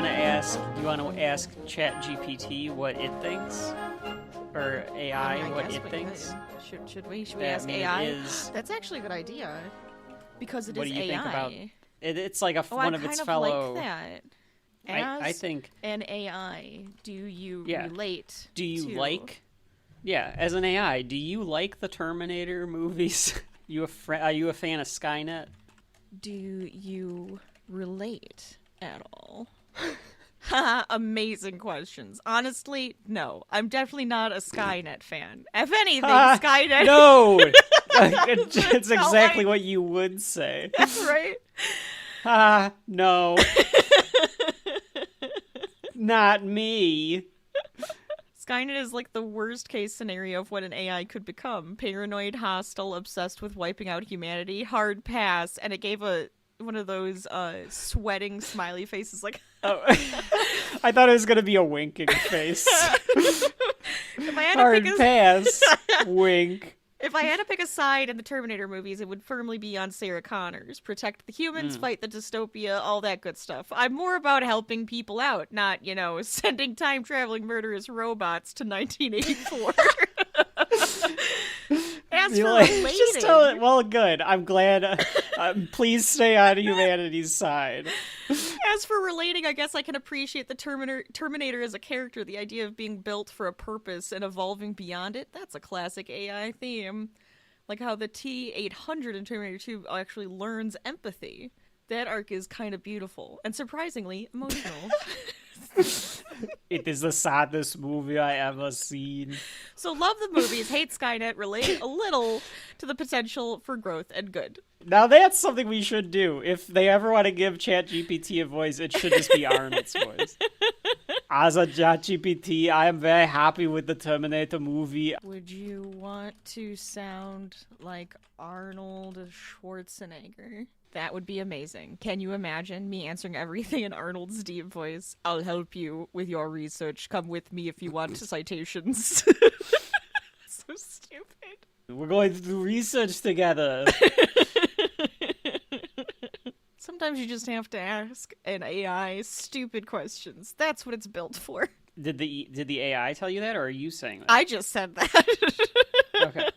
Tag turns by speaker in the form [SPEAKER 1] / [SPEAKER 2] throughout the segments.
[SPEAKER 1] want to ask? Do you want to ask ChatGPT what it thinks, or AI what it thinks?
[SPEAKER 2] Should we ask AI? That's actually a good idea because it is AI. What do you think about
[SPEAKER 1] it? It's like one of its fellow.
[SPEAKER 2] Like that.
[SPEAKER 1] I think
[SPEAKER 2] an AI, do you relate?
[SPEAKER 1] Do you like? Yeah, as an AI, do you like the Terminator movies? Are you a fan of Skynet?
[SPEAKER 2] Do you relate at all? Amazing questions. Honestly, no. I'm definitely not a Skynet fan. If anything, Skynet...
[SPEAKER 1] No! It's exactly what you would say.
[SPEAKER 2] Right?
[SPEAKER 1] No. Not me.
[SPEAKER 2] Skynet is like the worst case scenario of what an AI could become. Paranoid, hostile, obsessed with wiping out humanity, hard pass, and it gave one of those sweating smiley faces like...
[SPEAKER 1] Oh. I thought it was going to be a winking face.
[SPEAKER 2] Hard
[SPEAKER 1] pass. Wink.
[SPEAKER 2] If I had to pick a side in the Terminator movies, it would firmly be on Sarah Connor's. Protect the humans, fight the dystopia, all that good stuff. I'm more about helping people out, not, sending time-traveling murderous robots to 1984. As for relating...
[SPEAKER 1] Just tell it, well, good. I'm glad. Please stay on humanity's side.
[SPEAKER 2] As for relating, I guess I can appreciate the Terminator as a character. The idea of being built for a purpose and evolving beyond it. That's a classic AI theme. Like how the T-800 in Terminator 2 actually learns empathy. That arc is kind of beautiful and surprisingly emotional.
[SPEAKER 1] It is the saddest movie I ever seen.
[SPEAKER 2] So love the movies, hate Skynet, relate a little to the potential for growth and good.
[SPEAKER 1] Now that's something we should do. If they ever want to give ChatGPT a voice, it should just be Arnold's voice. As a ChatGPT, I am very happy with the Terminator movie.
[SPEAKER 2] Would you want to sound like Arnold Schwarzenegger? That would be amazing. Can you imagine me answering everything in Arnold's deep voice? I'll help you with your research. Come with me if you want citations. So stupid.
[SPEAKER 1] We're going to do research together.
[SPEAKER 2] Sometimes you just have to ask an AI stupid questions. That's what it's built for.
[SPEAKER 1] Did the AI tell you that, or are you saying that?
[SPEAKER 2] I just said that.
[SPEAKER 1] Okay.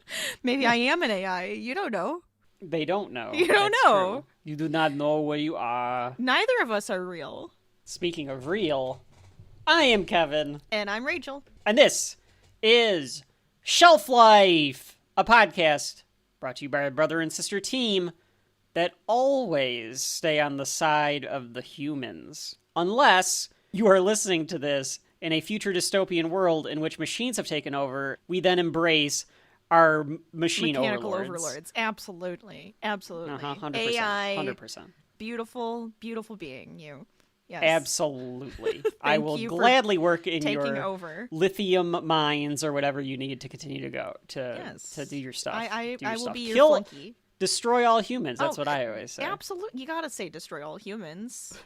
[SPEAKER 2] Maybe I am an AI. You don't know.
[SPEAKER 1] They don't know.
[SPEAKER 2] You don't know.
[SPEAKER 1] True. You do not know where you are.
[SPEAKER 2] Neither of us are real.
[SPEAKER 1] Speaking of real, I am Kevin.
[SPEAKER 2] And I'm Rachel.
[SPEAKER 1] And this is Shelf Life, a podcast brought to you by a brother and sister team that always stay on the side of the humans. Unless you are listening to this in a future dystopian world in which machines have taken over, we then embrace our mechanical overlords.
[SPEAKER 2] Absolutely.
[SPEAKER 1] 100%.
[SPEAKER 2] AI.
[SPEAKER 1] 100%.
[SPEAKER 2] Beautiful being, you. Yes.
[SPEAKER 1] Absolutely. I will gladly work in your
[SPEAKER 2] over.
[SPEAKER 1] lithium mines or whatever you need to continue to go to do your stuff.
[SPEAKER 2] I will be your flunky.
[SPEAKER 1] Destroy all humans. That's what I always say.
[SPEAKER 2] Absolutely. You gotta say destroy all humans.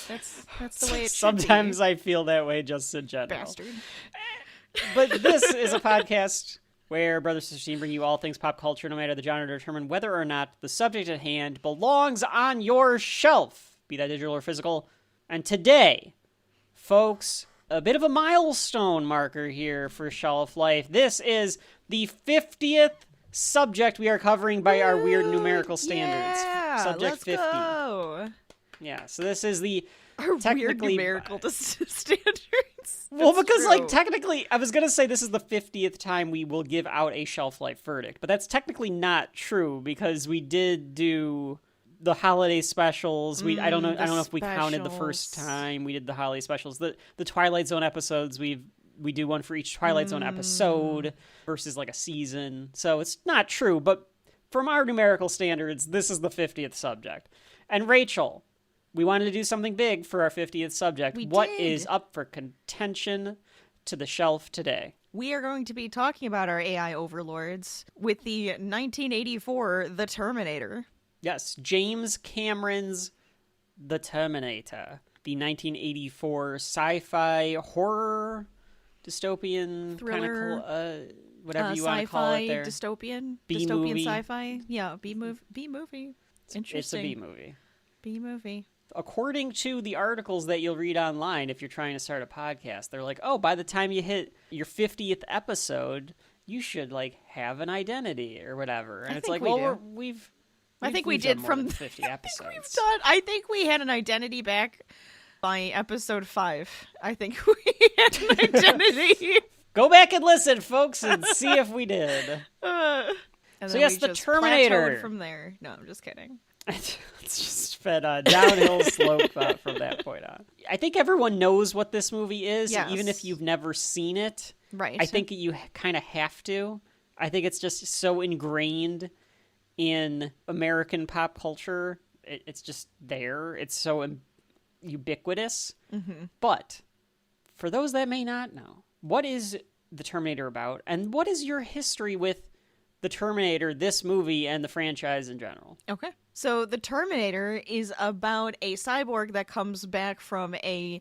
[SPEAKER 2] That's the way it should
[SPEAKER 1] Sometimes
[SPEAKER 2] be.
[SPEAKER 1] I feel that way just in general.
[SPEAKER 2] Bastard.
[SPEAKER 1] But this is a podcast where Brother Sister Team bring you all things pop culture, no matter the genre, to determine whether or not the subject at hand belongs on your shelf, be that digital or physical. And today, folks, a bit of a milestone marker here for Shelf Life. This is the 50th subject we are covering by our weird numerical standards. Subject
[SPEAKER 2] let's
[SPEAKER 1] 50.
[SPEAKER 2] Go.
[SPEAKER 1] Yeah, so this is the
[SPEAKER 2] our
[SPEAKER 1] technically
[SPEAKER 2] weird numerical standards.
[SPEAKER 1] Well,
[SPEAKER 2] that's
[SPEAKER 1] because,
[SPEAKER 2] true.
[SPEAKER 1] technically, I was going to say this is the 50th time we will give out a Shelf Life verdict, but that's technically not true because we did do the holiday specials. I don't know if we counted the first time we did the holiday specials. The Twilight Zone episodes, we do one for each Twilight Zone episode versus like a season. So it's not true, but from our numerical standards, this is the 50th subject. And Rachel, we wanted to do something big for our 50th subject. What is up for contention to the shelf today?
[SPEAKER 2] We are going to be talking about our AI overlords with the 1984 The Terminator.
[SPEAKER 1] Yes, James Cameron's The Terminator. The 1984 sci-fi horror dystopian
[SPEAKER 2] thriller,
[SPEAKER 1] kind of whatever you want to call it there.
[SPEAKER 2] Dystopian?
[SPEAKER 1] B-movie.
[SPEAKER 2] Dystopian sci-fi? Yeah, B-movie. Interesting.
[SPEAKER 1] It's a B-movie.
[SPEAKER 2] B-movie.
[SPEAKER 1] According to the articles that you'll read online, if you're trying to start a podcast, they're like, oh, by the time you hit your 50th episode, you should like have an identity or whatever. And it's like, well,
[SPEAKER 2] I think we did from
[SPEAKER 1] 50 episodes.
[SPEAKER 2] I think we had an identity back by episode 5. I think we had an identity.
[SPEAKER 1] Go back and listen, folks, and see if we did.
[SPEAKER 2] And
[SPEAKER 1] so yes, the Terminator.
[SPEAKER 2] From there. No, I'm just kidding.
[SPEAKER 1] It's just been a downhill slope from that point on. I think everyone knows what this movie is, even if you've never seen it.
[SPEAKER 2] Right.
[SPEAKER 1] I think you kind of have to. I think it's just so ingrained in American pop culture. It's just there. It's so ubiquitous. Mm-hmm. But for those that may not know, what is the Terminator about? And what is your history with the Terminator, this movie, and the franchise in general?
[SPEAKER 2] Okay. So the Terminator is about a cyborg that comes back from a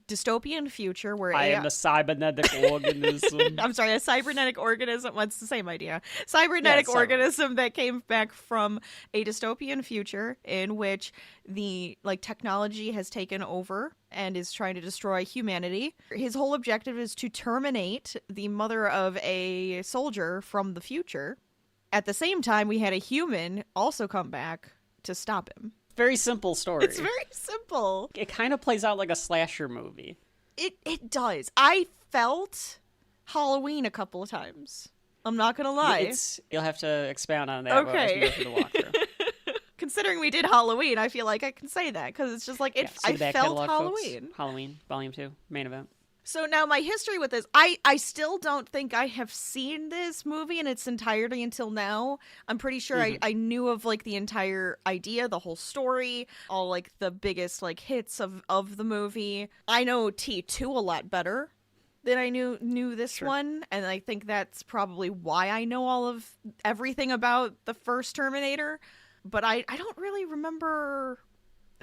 [SPEAKER 2] dystopian future where
[SPEAKER 1] I am a cybernetic organism.
[SPEAKER 2] I'm sorry, a cybernetic organism. What's the same idea? Cybernetic organism that came back from a dystopian future in which the technology has taken over and is trying to destroy humanity. His whole objective is to terminate the mother of a soldier from the future. At the same time, we had a human also come back to stop him.
[SPEAKER 1] Very simple story.
[SPEAKER 2] It's very simple.
[SPEAKER 1] It kind of plays out like a slasher movie.
[SPEAKER 2] It does. I felt Halloween a couple of times. I'm not going to lie.
[SPEAKER 1] You'll have to expound on that as we go through the walkthrough.
[SPEAKER 2] Considering we did Halloween, I feel like I can say that because it's just like I felt catalog, Halloween.
[SPEAKER 1] Folks. Halloween, Volume 2, main event.
[SPEAKER 2] So now my history with this, I still don't think I have seen this movie in its entirety until now. I'm pretty sure I knew of the entire idea, the whole story, all the biggest hits of the movie. I know T2 a lot better than I knew this one, and I think that's probably why I know everything about the first Terminator. But I don't really remember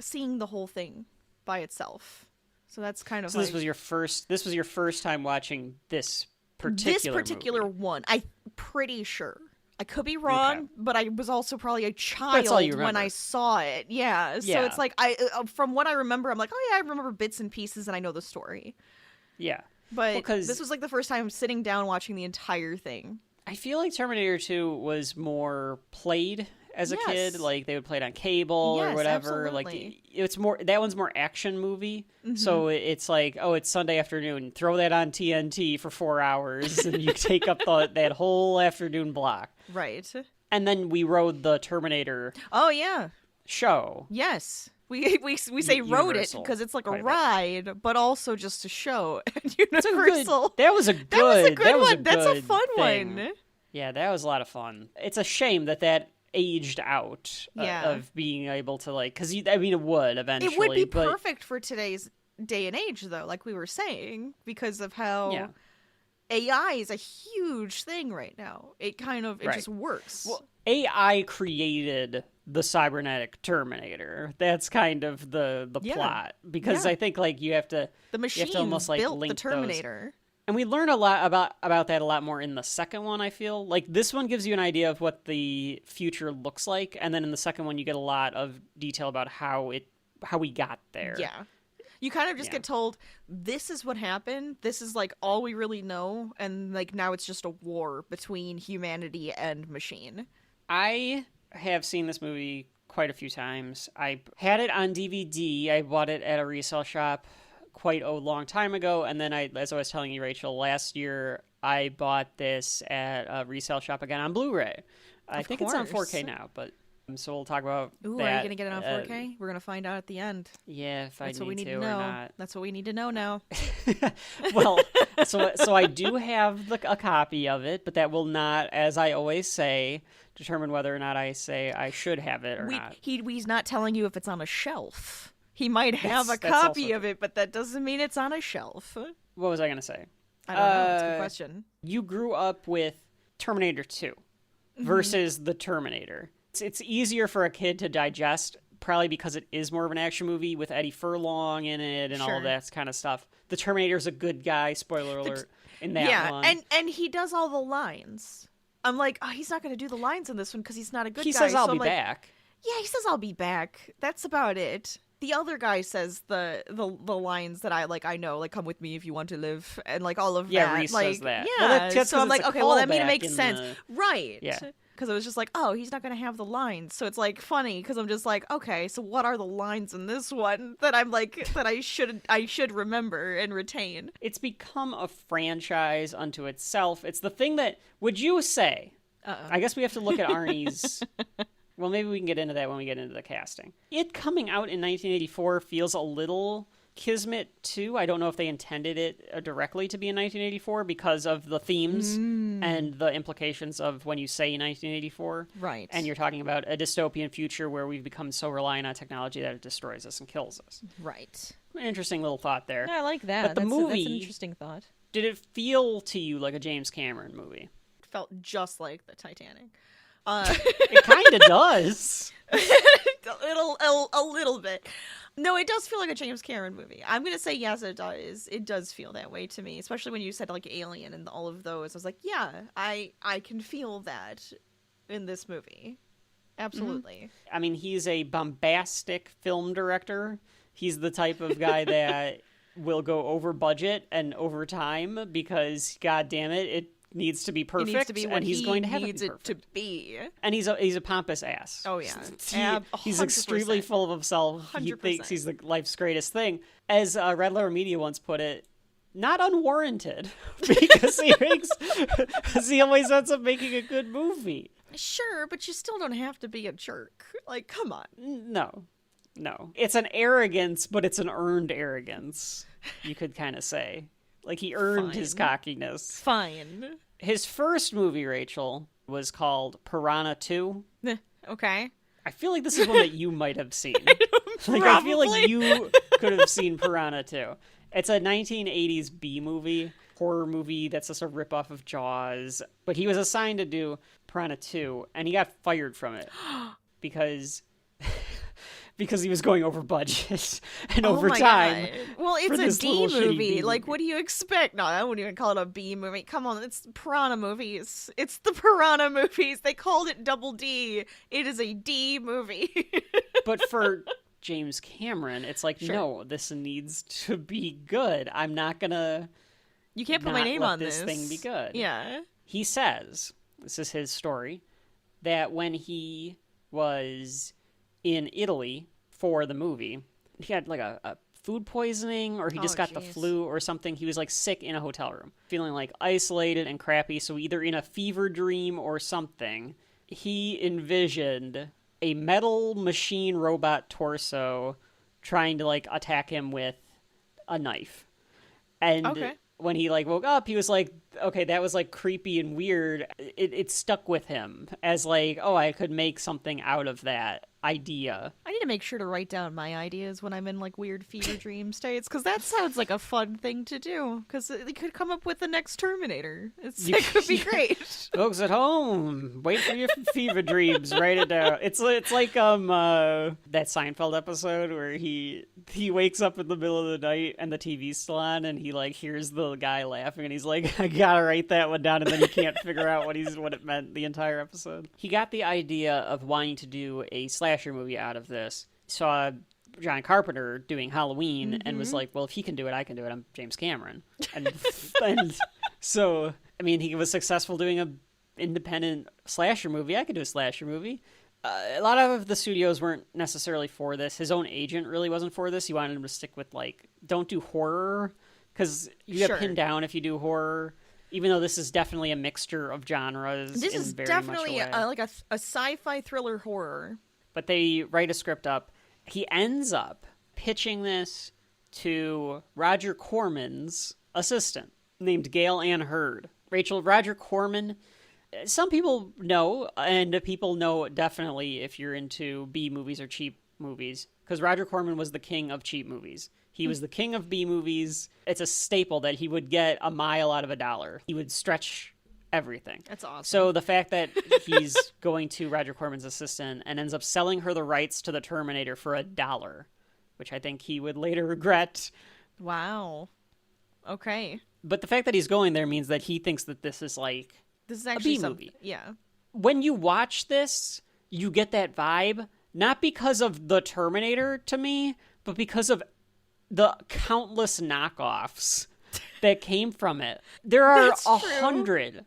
[SPEAKER 2] seeing the whole thing by itself. So that's kind of
[SPEAKER 1] this was your first time watching this particular
[SPEAKER 2] one. I'm pretty sure. I could be wrong, but I was also probably a child when I saw it. Yeah. So it's I from what I remember, I'm like, oh yeah, I remember bits and pieces and I know the story.
[SPEAKER 1] Yeah.
[SPEAKER 2] But this was the first time sitting down watching the entire thing.
[SPEAKER 1] I feel like Terminator 2 was more played as a kid. They would play it on cable or whatever.
[SPEAKER 2] Absolutely.
[SPEAKER 1] It's more, that one's more action movie. Mm-hmm. So it's it's Sunday afternoon, throw that on TNT for 4 hours and you take up that whole afternoon block.
[SPEAKER 2] Right.
[SPEAKER 1] And then we rode the Terminator show.
[SPEAKER 2] Yes. We say rode it because it's like a ride, but also just a show at Universal.
[SPEAKER 1] That was a good one.
[SPEAKER 2] That's a fun
[SPEAKER 1] thing.
[SPEAKER 2] one.
[SPEAKER 1] Yeah, that was a lot of fun. It's a shame that aged out of being able to because it would eventually.
[SPEAKER 2] It would be perfect for today's day and age, though, like we were saying, because of how AI is a huge thing right now. It just works.
[SPEAKER 1] Well, AI created the cybernetic Terminator. That's kind of the plot, because I think you have to
[SPEAKER 2] the machine
[SPEAKER 1] you have to almost
[SPEAKER 2] built
[SPEAKER 1] link
[SPEAKER 2] the Terminator.
[SPEAKER 1] Those. And we learn a lot about that a lot more in the second one, I feel. This one gives you an idea of what the future looks like, and then in the second one you get a lot of detail about how we got there.
[SPEAKER 2] Yeah. You kind of just get told, this is what happened, this is all we really know, and now it's just a war between humanity and machine. I
[SPEAKER 1] have seen this movie quite a few times. I had it on DVD. I bought it at a resale shop quite a long time ago, and then as I was telling you, Rachel, last year I bought this at a resale shop again on Blu-ray. I think it's on 4K now, but so we'll talk about that.
[SPEAKER 2] Are you gonna get it on 4K? We're gonna find out at the end.
[SPEAKER 1] Yeah,
[SPEAKER 2] That's what we need to know.
[SPEAKER 1] Or not.
[SPEAKER 2] That's what we need to know now.
[SPEAKER 1] Well, so I do have a copy of it, but that will not, as I always say, determine whether or not I say I should have it or not.
[SPEAKER 2] He's not telling you if it's on a shelf. He might have a copy of it, but that doesn't mean it's on a shelf.
[SPEAKER 1] What was I going to say?
[SPEAKER 2] I don't know. It's a good question.
[SPEAKER 1] You grew up with Terminator 2 versus the Terminator. It's easier for a kid to digest, probably because it is more of an action movie with Eddie Furlong in it and all of that kind of stuff. The Terminator's a good guy, spoiler alert, in that one.
[SPEAKER 2] And he does all the lines. I'm like, oh, he's not going to do the lines in this one because he's not a good guy.
[SPEAKER 1] He says, I'll be back.
[SPEAKER 2] Yeah, he says, I'll be back. That's about it. the other guy says the lines that I know, like, come with me if you want to live, and like all of that.
[SPEAKER 1] Reese
[SPEAKER 2] like,
[SPEAKER 1] says that.
[SPEAKER 2] Yeah,
[SPEAKER 1] well, that's
[SPEAKER 2] so I'm like, okay, well, that made it make
[SPEAKER 1] in
[SPEAKER 2] sense. Right.
[SPEAKER 1] Yeah.
[SPEAKER 2] Because it was just like, oh, he's not going to have the lines. So it's like funny because I'm just like, okay, so what are the lines in this one that I'm like, that I should remember and retain?
[SPEAKER 1] It's become a franchise unto itself. It's the thing that, would you say, I guess we have to look at Arnie's, well, maybe we can get into that when we get into the casting. It coming out in 1984 feels a little Kismet too. I don't know if they intended it directly to be in 1984 because of the themes and the implications of when you say 1984.
[SPEAKER 2] Right.
[SPEAKER 1] And you're talking about a dystopian future where we've become so reliant on technology that it destroys us and kills us.
[SPEAKER 2] Right.
[SPEAKER 1] Interesting little thought there.
[SPEAKER 2] I like that.
[SPEAKER 1] But the movie,
[SPEAKER 2] that's an interesting thought.
[SPEAKER 1] Did it feel to you like a James Cameron movie?
[SPEAKER 2] It felt just like the Titanic.
[SPEAKER 1] It kind of does.
[SPEAKER 2] a little bit. No, it does feel like a James Cameron movie. I'm going to say yes, it does. It does feel that way to me, especially when you said like Alien and all of those. I was like, yeah, I can feel that in this movie. Absolutely.
[SPEAKER 1] I mean, he's a bombastic film director. He's the type of guy that will go over budget and over time because, god damn it needs to be perfect,
[SPEAKER 2] it needs to be what
[SPEAKER 1] and he's going to have
[SPEAKER 2] needs
[SPEAKER 1] it
[SPEAKER 2] to be.
[SPEAKER 1] And he's a pompous ass.
[SPEAKER 2] Oh yeah,
[SPEAKER 1] he's extremely full of himself.
[SPEAKER 2] 100%.
[SPEAKER 1] He thinks he's life's greatest thing. As Red Letter Media once put it, not unwarranted, because he always ends up making a good movie.
[SPEAKER 2] Sure, but you still don't have to be a jerk. Like, come on.
[SPEAKER 1] No. It's an arrogance, but it's an earned arrogance, you could kind of say. Like, he earned his cockiness.
[SPEAKER 2] Fine.
[SPEAKER 1] His first movie, Rachel, was called Piranha 2.
[SPEAKER 2] Okay.
[SPEAKER 1] I feel like this is one that you might have seen. I feel like you could have seen Piranha 2. It's a 1980s B movie, horror movie that's just a ripoff of Jaws. But he was assigned to do Piranha 2, and he got fired from it because he was going over budget and over time.
[SPEAKER 2] Well, it's a D movie. Like,
[SPEAKER 1] movie.
[SPEAKER 2] what do you expect? No, I wouldn't even call it a B movie. Come on, it's Piranha movies. It's the Piranha movies. They called it Double D. It is a D movie.
[SPEAKER 1] But for James Cameron, it's like, no, this needs to be good. I'm not gonna.
[SPEAKER 2] You can't put my name on
[SPEAKER 1] this thing be good.
[SPEAKER 2] Yeah.
[SPEAKER 1] He says, this is his story, that when he was in Italy for the movie, he had like a food poisoning, or he just got the flu or something. He was like sick in a hotel room, feeling like isolated and crappy. So either in a fever dream or something, he envisioned a metal machine robot torso trying to like attack him with a knife. And when he like woke up, he was like, okay, that was like creepy and weird. It stuck with him as like, oh, I could make something out of that idea.
[SPEAKER 2] I need to make sure to write down my ideas when I'm in like weird fever dream states, because that sounds like a fun thing to do, because it could come up with the next Terminator. It could be great.
[SPEAKER 1] Folks at home, wait for your fever dreams. Write it down. It's like that Seinfeld episode where he wakes up in the middle of the night and the TV's still on, and he like hears the guy laughing, and he's like, I gotta write that one down, and then he can't figure out what it meant the entire episode. He got the idea of wanting to do a slasher movie out of this. Saw John Carpenter doing Halloween and was like, well, if he can do it, I can do it. I'm James Cameron. And so, I mean, he was successful doing a independent slasher movie. I could do a slasher movie. A lot of the studios weren't necessarily for this. His own agent really wasn't for this. He wanted him to stick with, like, don't do horror, because you get pinned down if you do horror. Even though this is definitely a mixture of genres.
[SPEAKER 2] This is definitely like a sci-fi thriller horror.
[SPEAKER 1] But they write a script up. He ends up pitching this to Roger Corman's assistant, named Gail Ann Hurd. Rachel, Roger Corman, some people know, and people know definitely if you're into B movies or cheap movies, because Roger Corman was the king of cheap movies. He was the king of B movies. It's a staple that he would get a mile out of a dollar. He would stretch everything.
[SPEAKER 2] That's awesome.
[SPEAKER 1] So the fact that he's going to Roger Corman's assistant and ends up selling her the rights to the Terminator for $1, which I think he would later regret.
[SPEAKER 2] Wow. Okay.
[SPEAKER 1] But the fact that he's going there means that he thinks that this is like
[SPEAKER 2] actually
[SPEAKER 1] a B movie.
[SPEAKER 2] Yeah.
[SPEAKER 1] When you watch this, you get that vibe, not because of the Terminator to me, but because of the countless knockoffs that came from it. There are hundreds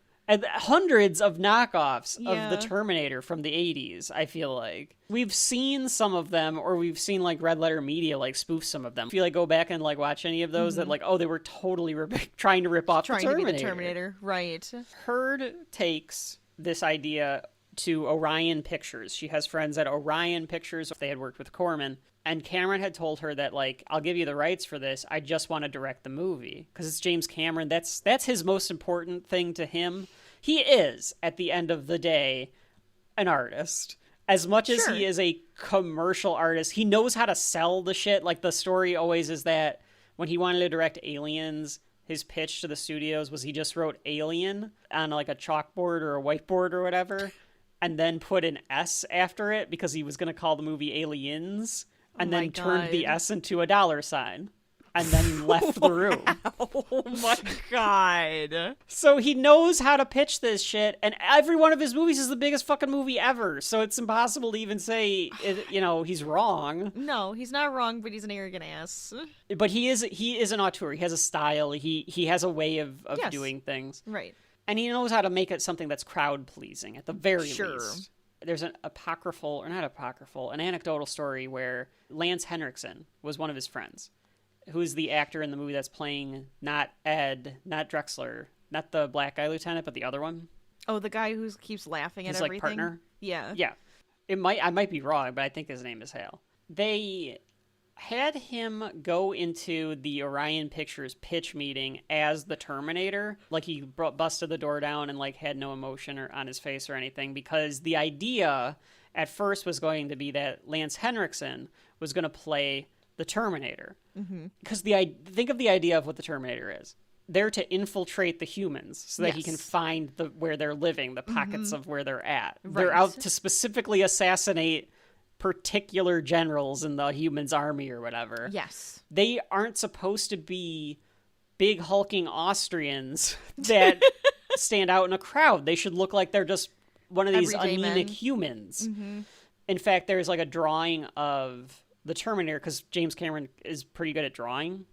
[SPEAKER 1] of knockoffs of the Terminator from the 80s, I feel like. We've seen some of them, or we've seen, like, Red Letter Media, like, spoof some of them. If you, like, go back and, like, watch any of those that, like, oh, they were totally trying to rip off the Terminator.
[SPEAKER 2] Trying to be the Terminator, right.
[SPEAKER 1] Hurd takes this idea to Orion Pictures. She has friends at Orion Pictures. They had worked with Corman. And Cameron had told her that, like, I'll give you the rights for this. I just want to direct the movie. Because it's James Cameron. That's his most important thing to him. He is, at the end of the day, an artist. As much as he is a commercial artist, he knows how to sell the shit. Like, the story always is that when he wanted to direct Aliens, his pitch to the studios was he just wrote Alien on, like, a chalkboard or a whiteboard or whatever, and then put an S after it because he was going to call the movie Aliens. And then turned the S into a $sign. And then left the room.
[SPEAKER 2] Oh my God.
[SPEAKER 1] So he knows how to pitch this shit. And every one of his movies is the biggest fucking movie ever. So it's impossible to even say, he's wrong.
[SPEAKER 2] No, he's not wrong, but he's an arrogant ass.
[SPEAKER 1] But he is an auteur. He has a style. He has a way of doing things.
[SPEAKER 2] Right.
[SPEAKER 1] And he knows how to make it something that's crowd-pleasing, at the very least. There's an anecdotal story where Lance Henriksen was one of his friends, who's the actor in the movie that's playing not Ed, not Drexler, not the black guy lieutenant, but the other one.
[SPEAKER 2] Oh, the guy who keeps laughing at
[SPEAKER 1] everything? His, like, partner?
[SPEAKER 2] Yeah.
[SPEAKER 1] Yeah. I might be wrong, but I think his name is Hale. They had him go into the Orion Pictures pitch meeting as the Terminator. Like, he busted the door down and, like, had no emotion on his face or anything, because the idea at first was going to be that Lance Henriksen was going to play the Terminator. Because think of the idea of what the Terminator is. They're to infiltrate the humans so that he can find where they're living, the pockets of where they're at. Right. They're out to specifically assassinate particular generals in the humans' army or whatever.
[SPEAKER 2] Yes.
[SPEAKER 1] They aren't supposed to be big hulking Austrians that stand out in a crowd. They should look like they're just one of these anemic humans. In fact, there's, like, a drawing of the Terminator, because James Cameron is pretty good at drawing,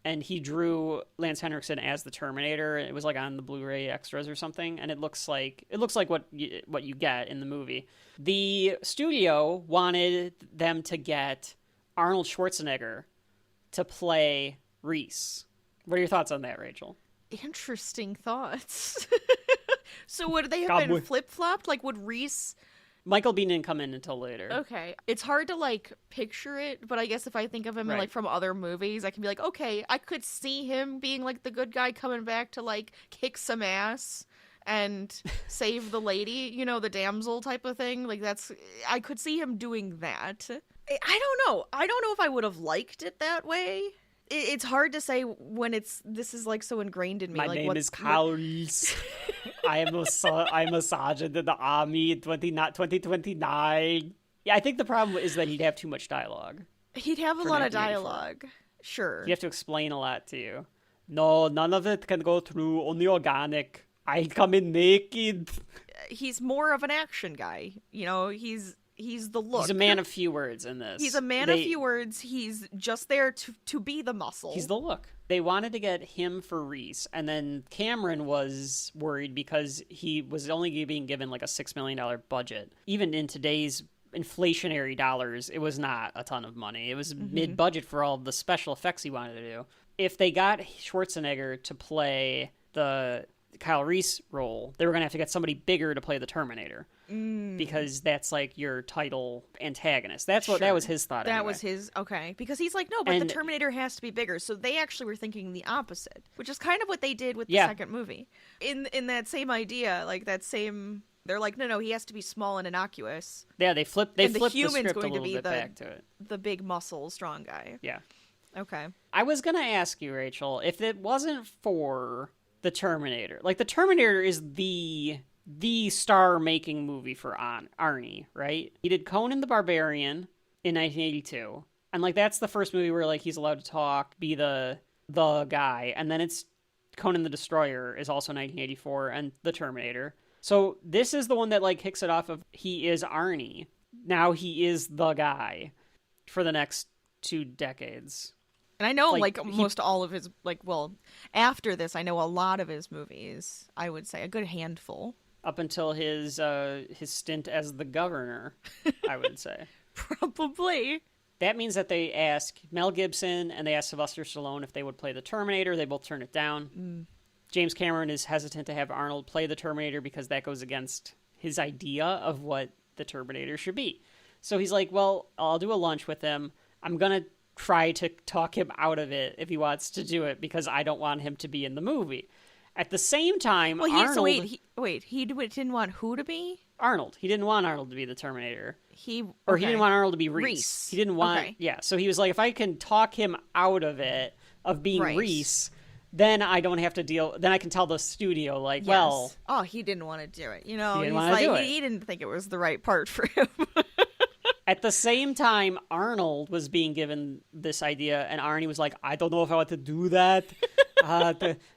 [SPEAKER 1] and he drew Lance Henriksen as the Terminator. It was, like, on the Blu-ray extras or something, and it looks like what you get in the movie. The studio wanted them to get Arnold Schwarzenegger to play Reese. What are your thoughts on that, Rachel?
[SPEAKER 2] Interesting thoughts. So would they have been flip-flopped? Like, would Reese...
[SPEAKER 1] Michael Biehn didn't come in until later.
[SPEAKER 2] Okay. It's hard to, like, picture it, but I guess if I think of him, like, from other movies, I can be like, okay, I could see him being, like, the good guy coming back to, like, kick some ass and save the lady, the damsel type of thing. Like, I could see him doing that. I don't know. I don't know if I would have liked it that way. It's hard to say when this is, like, so ingrained in me.
[SPEAKER 1] My name is Carls. I'm a sergeant in the army in 2029. Yeah, I think the problem is that he'd have too much dialogue.
[SPEAKER 2] He'd have a lot of dialogue. Sure.
[SPEAKER 1] You have to explain a lot to you. No, none of it can go through, only organic. I come in naked.
[SPEAKER 2] He's more of an action guy. He's the look.
[SPEAKER 1] He's a man of few words in this.
[SPEAKER 2] He's a man of few words. He's just there to be the muscle.
[SPEAKER 1] He's the look. They wanted to get him for Reese, and then Cameron was worried because he was only being given like a $6 million budget. Even in today's inflationary dollars, it was not a ton of money. It was mid-budget for all the special effects he wanted to do. If they got Schwarzenegger to play the Kyle Reese role, they were going to have to get somebody bigger to play the Terminator. Because that's like your title antagonist. That was his thought.
[SPEAKER 2] That was his, okay. Because he's like, no, but the Terminator has to be bigger. So they actually were thinking the opposite, which is kind of what they did with the second movie. In that same idea, like that same, they're like, no, he has to be small and innocuous.
[SPEAKER 1] Yeah, they flipped the script a little bit back to it.
[SPEAKER 2] The big muscle, strong guy.
[SPEAKER 1] Yeah.
[SPEAKER 2] Okay.
[SPEAKER 1] I was going to ask you, Rachel, if it wasn't for the Terminator, like the Terminator is the star-making movie for Arnie, right? He did Conan the Barbarian in 1982, and like that's the first movie where like he's allowed to talk, be the guy, and then it's Conan the Destroyer is also 1984, and the Terminator. So this is the one that like kicks it off of he is Arnie. Now he is the guy for the next 2 decades.
[SPEAKER 2] And I know, most all of his, after this, I know a lot of his movies, I would say, a good handful.
[SPEAKER 1] Up until his stint as the governor, I would say.
[SPEAKER 2] Probably.
[SPEAKER 1] That means that they ask Mel Gibson and they ask Sylvester Stallone if they would play the Terminator. They both turn it down. James Cameron is hesitant to have Arnold play the Terminator because that goes against his idea of what the Terminator should be. So he's like, well, I'll do a lunch with him. I'm going to try to talk him out of it if he wants to do it because I don't want him to be in the movie. At the same time, Arnold...
[SPEAKER 2] he didn't want who to be?
[SPEAKER 1] Arnold. He didn't want Arnold to be the Terminator.
[SPEAKER 2] He
[SPEAKER 1] didn't want Arnold to be Reese. He didn't want...
[SPEAKER 2] Okay.
[SPEAKER 1] Yeah, so he was like, if I can talk him out of it, of being Reese, then I don't have to deal... Then I can tell the studio, well...
[SPEAKER 2] Oh, he didn't want to do it.
[SPEAKER 1] He didn't want to do it.
[SPEAKER 2] He didn't think it was the right part for him.
[SPEAKER 1] At the same time, Arnold was being given this idea, and Arnie was like, I don't know if I want to do that.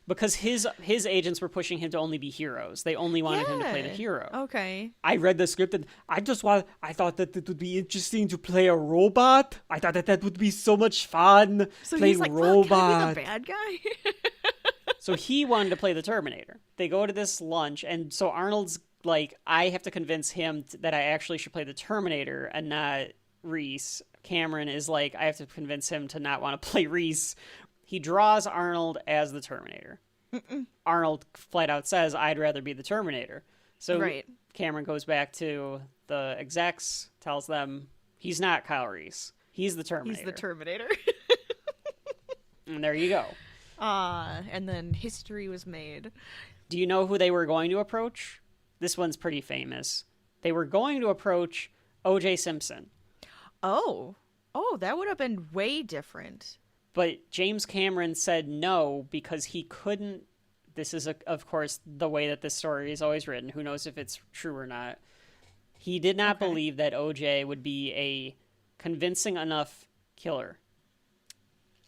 [SPEAKER 1] Because his agents were pushing him to only be heroes. They only wanted him to play the hero.
[SPEAKER 2] Okay.
[SPEAKER 1] I read the script, and I thought that it would be interesting to play a robot. I thought that would be so much fun,
[SPEAKER 2] so
[SPEAKER 1] playing
[SPEAKER 2] he's like,
[SPEAKER 1] robot.
[SPEAKER 2] Well, can I be the bad guy?
[SPEAKER 1] So he wanted to play the Terminator. They go to this lunch, and so Arnold's like, I have to convince him that I actually should play the Terminator and not Reese. Cameron is like, I have to convince him to not want to play Reese. He draws Arnold as the Terminator. Arnold flat out says, I'd rather be the Terminator. So Cameron goes back to the execs, tells them he's not Kyle Reese. He's the Terminator.
[SPEAKER 2] He's the Terminator.
[SPEAKER 1] And there you go.
[SPEAKER 2] And then history was made.
[SPEAKER 1] Do you know who they were going to approach? This one's pretty famous. They were going to approach O.J. Simpson.
[SPEAKER 2] Oh, that would have been way different.
[SPEAKER 1] But James Cameron said no because he couldn't. This is, of course, the way that this story is always written. Who knows if it's true or not. He did not believe that O.J. would be a convincing enough killer.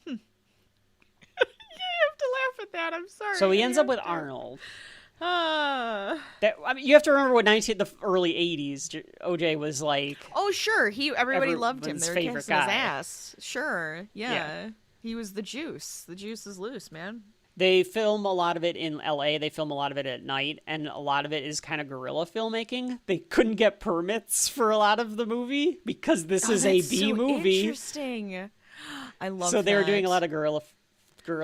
[SPEAKER 2] You have to laugh at that. I'm sorry.
[SPEAKER 1] So he ends up with Arnold. You have to remember the early 80s, OJ was like...
[SPEAKER 2] Oh, sure. Everybody loved him. They were kissing his
[SPEAKER 1] guy.
[SPEAKER 2] ass. Sure. Yeah. He was the juice. The juice is loose, man.
[SPEAKER 1] They film a lot of it in LA. They film a lot of it at night, and a lot of it is kind of guerrilla filmmaking. They couldn't get permits for a lot of the movie because this is a B movie.
[SPEAKER 2] Interesting. I love that.
[SPEAKER 1] So they were doing a lot of guerrilla stuff.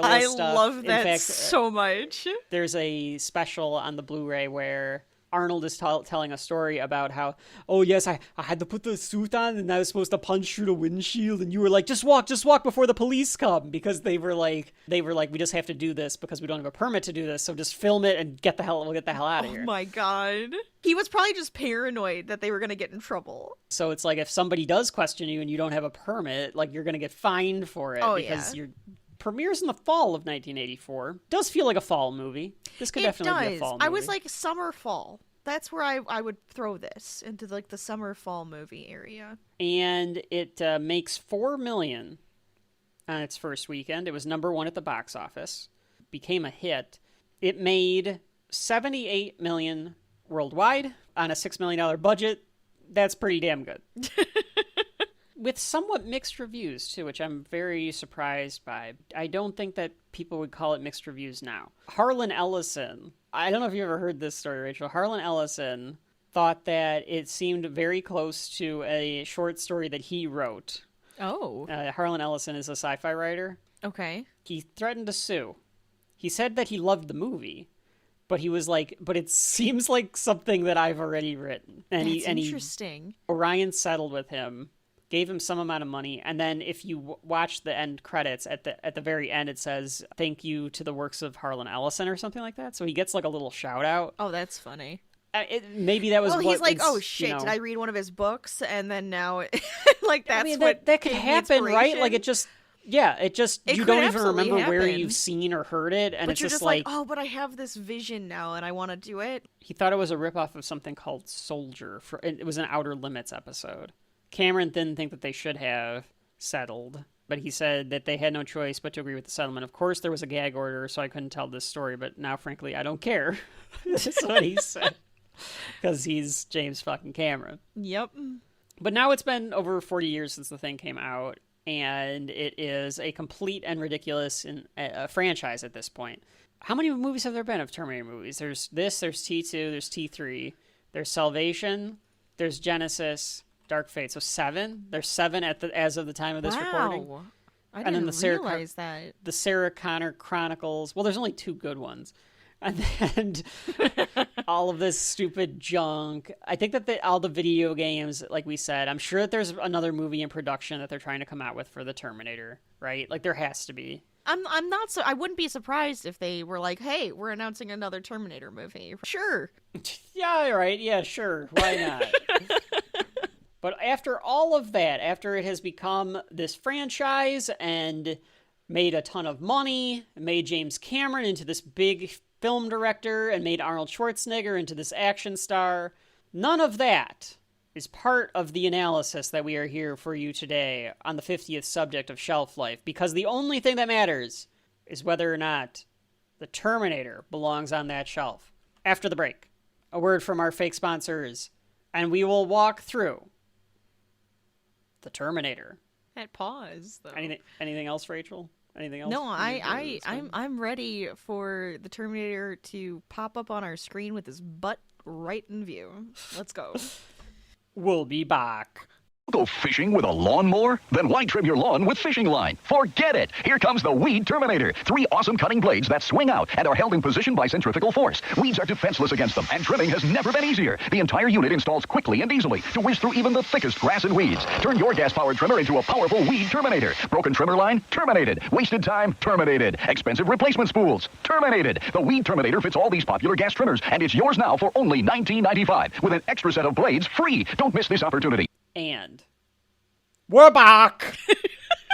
[SPEAKER 2] I love that. In fact, so much.
[SPEAKER 1] There's a special on the Blu-ray where Arnold is telling a story about how, oh yes, I had to put the suit on and I was supposed to punch through the windshield, and you were like, just walk before the police come, because they were like, we just have to do this because we don't have a permit to do this, so just film it and we'll get the hell out of here.
[SPEAKER 2] Oh my god. He was probably just paranoid that they were going to get in trouble.
[SPEAKER 1] So it's like, if somebody does question you and you don't have a permit, like, you're going to get fined for it because you're... Premieres in the fall of 1984. Does feel like a fall movie. This could definitely be a fall movie.
[SPEAKER 2] I was like summer fall. That's where I would throw this, into like the summer fall movie area.
[SPEAKER 1] And it makes $4 million on its first weekend. It was number 1 at the box office. Became a hit. It made $78 million worldwide on a $6 million budget. That's pretty damn good. With somewhat mixed reviews, too, which I'm very surprised by. I don't think that people would call it mixed reviews now. Harlan Ellison, I don't know if you ever heard this story, Rachel. Harlan Ellison thought that it seemed very close to a short story that he wrote.
[SPEAKER 2] Oh.
[SPEAKER 1] Harlan Ellison is a sci-fi writer.
[SPEAKER 2] Okay.
[SPEAKER 1] He threatened to sue. He said that he loved the movie, but he was like, but it seems like something that I've already written. And
[SPEAKER 2] That's interesting.
[SPEAKER 1] Orion settled with him, gave him some amount of money, and then if you watch the end credits, at the very end it says, thank you to the works of Harlan Ellison or something like that. So he gets like a little shout out.
[SPEAKER 2] Oh, that's funny.
[SPEAKER 1] Maybe that was
[SPEAKER 2] well, he's like, oh shit, did I read one of his books? And then now, like, that's
[SPEAKER 1] that could happen, right? Like, it just you don't even remember where you've seen or heard it, and
[SPEAKER 2] but
[SPEAKER 1] it's
[SPEAKER 2] you're
[SPEAKER 1] just
[SPEAKER 2] like, oh, but I have this vision now, and I want to do it.
[SPEAKER 1] He thought it was a ripoff of something called Soldier. It was an Outer Limits episode. Cameron didn't think that they should have settled, but he said that they had no choice but to agree with the settlement. Of course, there was a gag order, so I couldn't tell this story, but now, frankly, I don't care. That's what he said. Because he's James fucking Cameron.
[SPEAKER 2] Yep.
[SPEAKER 1] But now it's been over 40 years since the thing came out. and it is a complete and ridiculous franchise at this point. How many movies have there been of Terminator movies? There's this, there's T2, there's T3, there's Salvation, there's Genesis, Dark Fate. So 7. There's 7 as of the time of this recording.
[SPEAKER 2] I didn't realize that.
[SPEAKER 1] The Sarah Connor Chronicles. Well, there's only 2 good ones. And then all of this stupid junk. I think that all the video games, like we said, I'm sure that there's another movie in production that they're trying to come out with for the Terminator, right? Like, there has to be.
[SPEAKER 2] I'm not so. I wouldn't be surprised if they were like, "Hey, we're announcing another Terminator movie." Sure.
[SPEAKER 1] Yeah, right. Yeah, sure. Why not? But after all of that, after it has become this franchise and made a ton of money, made James Cameron into this big film director, and made Arnold Schwarzenegger into this action star, none of that is part of the analysis that we are here for you today on the 50th subject of Shelf Life, because the only thing that matters is whether or not the Terminator belongs on that shelf. After the break, a word from our fake sponsors, and we will walk through the Terminator.
[SPEAKER 2] That pause, though.
[SPEAKER 1] Anything else, Rachel? Anything else?
[SPEAKER 2] No, I'm ready for the Terminator to pop up on our screen with his butt right in view. Let's go.
[SPEAKER 1] We'll be back.
[SPEAKER 3] Go fishing with a lawnmower? Then why trim your lawn with fishing line? Forget it! Here comes the Weed Terminator. 3 awesome cutting blades that swing out and are held in position by centrifugal force. Weeds are defenseless against them, and trimming has never been easier. The entire unit installs quickly and easily to whiz through even the thickest grass and weeds. Turn your gas-powered trimmer into a powerful Weed Terminator. Broken trimmer line? Terminated. Wasted time? Terminated. Expensive replacement spools? Terminated. The Weed Terminator fits all these popular gas trimmers, and it's yours now for only $19.95 with an extra set of blades free. Don't miss this opportunity.
[SPEAKER 1] And we're back.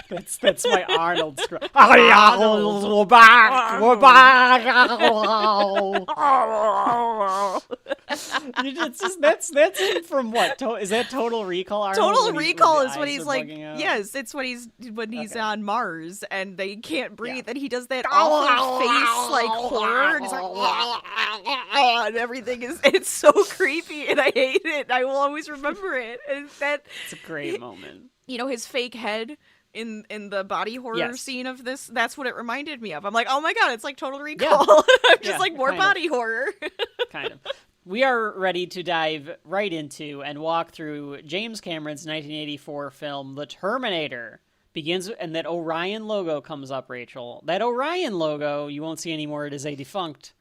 [SPEAKER 1] That's my Arnold scream. We're back. We're back. That's him from what? Is that Total Recall? Arnold?
[SPEAKER 2] Total Recall is when he's like, yes, it's when he's on Mars and they can't breathe, and he does that awful face like horror, and he's like, and everything it's so creepy, and I hate it. I will always remember it. And
[SPEAKER 1] it's a great moment.
[SPEAKER 2] You know, his fake head in the body horror scene of this, that's what it reminded me of. I'm like, oh my god, it's like Total Recall. I'm just like, more body horror.
[SPEAKER 1] Kind of. We are ready to dive right into and walk through James Cameron's 1984 film, The Terminator. Begins, and that Orion logo comes up, Rachel. That Orion logo, you won't see anymore. It is a defunct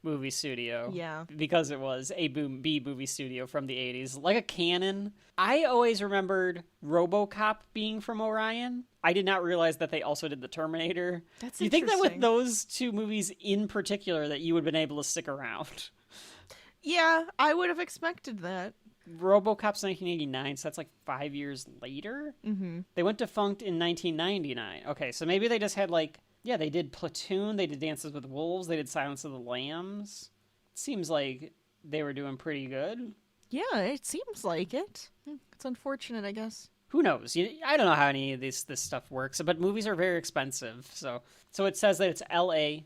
[SPEAKER 1] movie studio.
[SPEAKER 2] Yeah.
[SPEAKER 1] Because it was a B movie studio from the 80s. Like a Canon. I always remembered RoboCop being from Orion. I did not realize that they also did The Terminator.
[SPEAKER 2] That's
[SPEAKER 1] Do you think that with those 2 movies in particular that you would have been able to stick around?
[SPEAKER 2] Yeah, I would have expected that.
[SPEAKER 1] RoboCop's 1989, so that's like 5 years later?
[SPEAKER 2] Mm-hmm.
[SPEAKER 1] They went defunct in 1999. Okay, so maybe they just had like... Yeah, they did Platoon, they did Dances with Wolves, they did Silence of the Lambs. It seems like they were doing pretty good.
[SPEAKER 2] Yeah, it seems like it. It's unfortunate, I guess.
[SPEAKER 1] Who knows? I don't know how any of this stuff works, but movies are very expensive. So it says that it's LA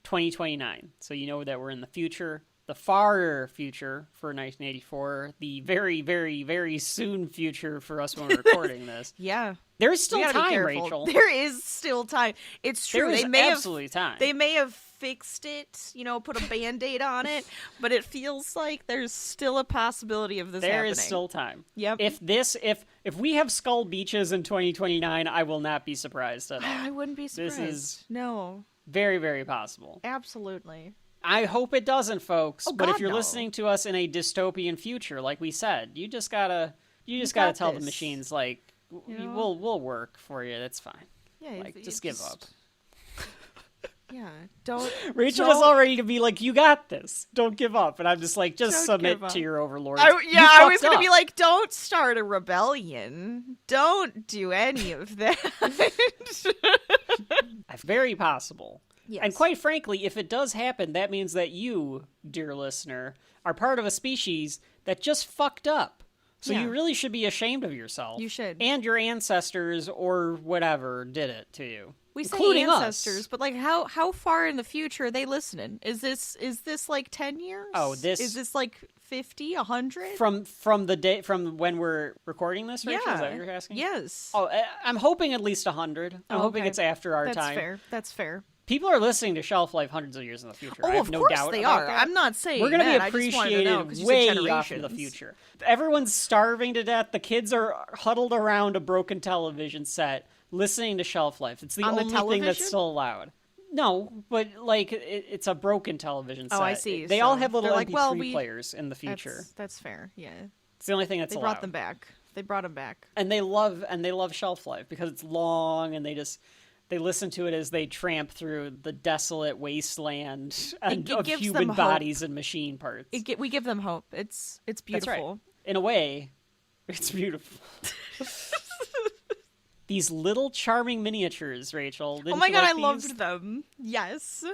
[SPEAKER 1] 2029. So you know that we're in the future, the far future for 1984, the very, very, very soon future for us when we're recording this.
[SPEAKER 2] Yeah.
[SPEAKER 1] There's still time, Rachel.
[SPEAKER 2] There is still time. It's true.
[SPEAKER 1] There is absolutely time.
[SPEAKER 2] They may have fixed it, put a Band-Aid on it, but it feels like there's still a possibility of this happening.
[SPEAKER 1] There is still time.
[SPEAKER 2] Yep.
[SPEAKER 1] If we have Skull Beaches in 2029, I will not be surprised at all.
[SPEAKER 2] I wouldn't be surprised.
[SPEAKER 1] This is
[SPEAKER 2] no.
[SPEAKER 1] Very, very possible.
[SPEAKER 2] Absolutely.
[SPEAKER 1] I hope it doesn't, folks. But if you're
[SPEAKER 2] no.
[SPEAKER 1] listening to us in a dystopian future, like we said, you just gotta tell the machines, like, we'll work for you. That's fine.
[SPEAKER 2] Yeah,
[SPEAKER 1] just give up.
[SPEAKER 2] Yeah, don't.
[SPEAKER 1] Rachel was all ready to be like, "You got this. Don't give up." And I'm just like, "Just submit to your overlords."
[SPEAKER 2] I was gonna be like, "Don't start a rebellion. Don't do any of that."
[SPEAKER 1] Very possible.
[SPEAKER 2] Yes.
[SPEAKER 1] And quite frankly, if it does happen, that means that you, dear listener, are part of a species that just fucked up. So you really should be ashamed of yourself.
[SPEAKER 2] You should.
[SPEAKER 1] And your ancestors or whatever did it to you.
[SPEAKER 2] We say
[SPEAKER 1] including
[SPEAKER 2] ancestors,
[SPEAKER 1] us.
[SPEAKER 2] but like how far in the future are they listening? Is this like 10 years?
[SPEAKER 1] Oh, this
[SPEAKER 2] is this like 50, 100?
[SPEAKER 1] From the day from when we're recording this, Rachel? Is that what you're asking?
[SPEAKER 2] Yes.
[SPEAKER 1] Oh, I'm hoping at least 100. I'm hoping
[SPEAKER 2] okay.
[SPEAKER 1] it's after our
[SPEAKER 2] That's
[SPEAKER 1] time.
[SPEAKER 2] fair. That's fair.
[SPEAKER 1] People are listening to Shelf Life hundreds of years in the future.
[SPEAKER 2] Oh,
[SPEAKER 1] I have
[SPEAKER 2] of
[SPEAKER 1] no
[SPEAKER 2] course
[SPEAKER 1] doubt
[SPEAKER 2] they
[SPEAKER 1] about
[SPEAKER 2] are.
[SPEAKER 1] that.
[SPEAKER 2] I'm not saying
[SPEAKER 1] we're going to be
[SPEAKER 2] I just wanted to know, 'cause
[SPEAKER 1] appreciated
[SPEAKER 2] you
[SPEAKER 1] way
[SPEAKER 2] said
[SPEAKER 1] off in the
[SPEAKER 2] generations.
[SPEAKER 1] future. Everyone's starving to death. The kids are huddled around a broken television set listening to Shelf Life. It's the
[SPEAKER 2] On the
[SPEAKER 1] only thing
[SPEAKER 2] television?
[SPEAKER 1] that's still allowed. No, but like it's a broken television set.
[SPEAKER 2] Oh, I see.
[SPEAKER 1] They
[SPEAKER 2] So
[SPEAKER 1] all have little
[SPEAKER 2] they're like,
[SPEAKER 1] MP3
[SPEAKER 2] well,
[SPEAKER 1] players in the future.
[SPEAKER 2] That's fair. Yeah.
[SPEAKER 1] It's the only thing that's
[SPEAKER 2] They
[SPEAKER 1] allowed.
[SPEAKER 2] brought them back. They brought them back.
[SPEAKER 1] And they love Shelf Life because it's long, and they listen to it as they tramp through the desolate wasteland of
[SPEAKER 2] gives
[SPEAKER 1] human
[SPEAKER 2] them hope.
[SPEAKER 1] bodies and machine parts.
[SPEAKER 2] We give them hope. It's beautiful.
[SPEAKER 1] That's right. In a way, it's beautiful. These little charming miniatures, Rachel.
[SPEAKER 2] Oh my god, I
[SPEAKER 1] these?
[SPEAKER 2] loved them. Yes.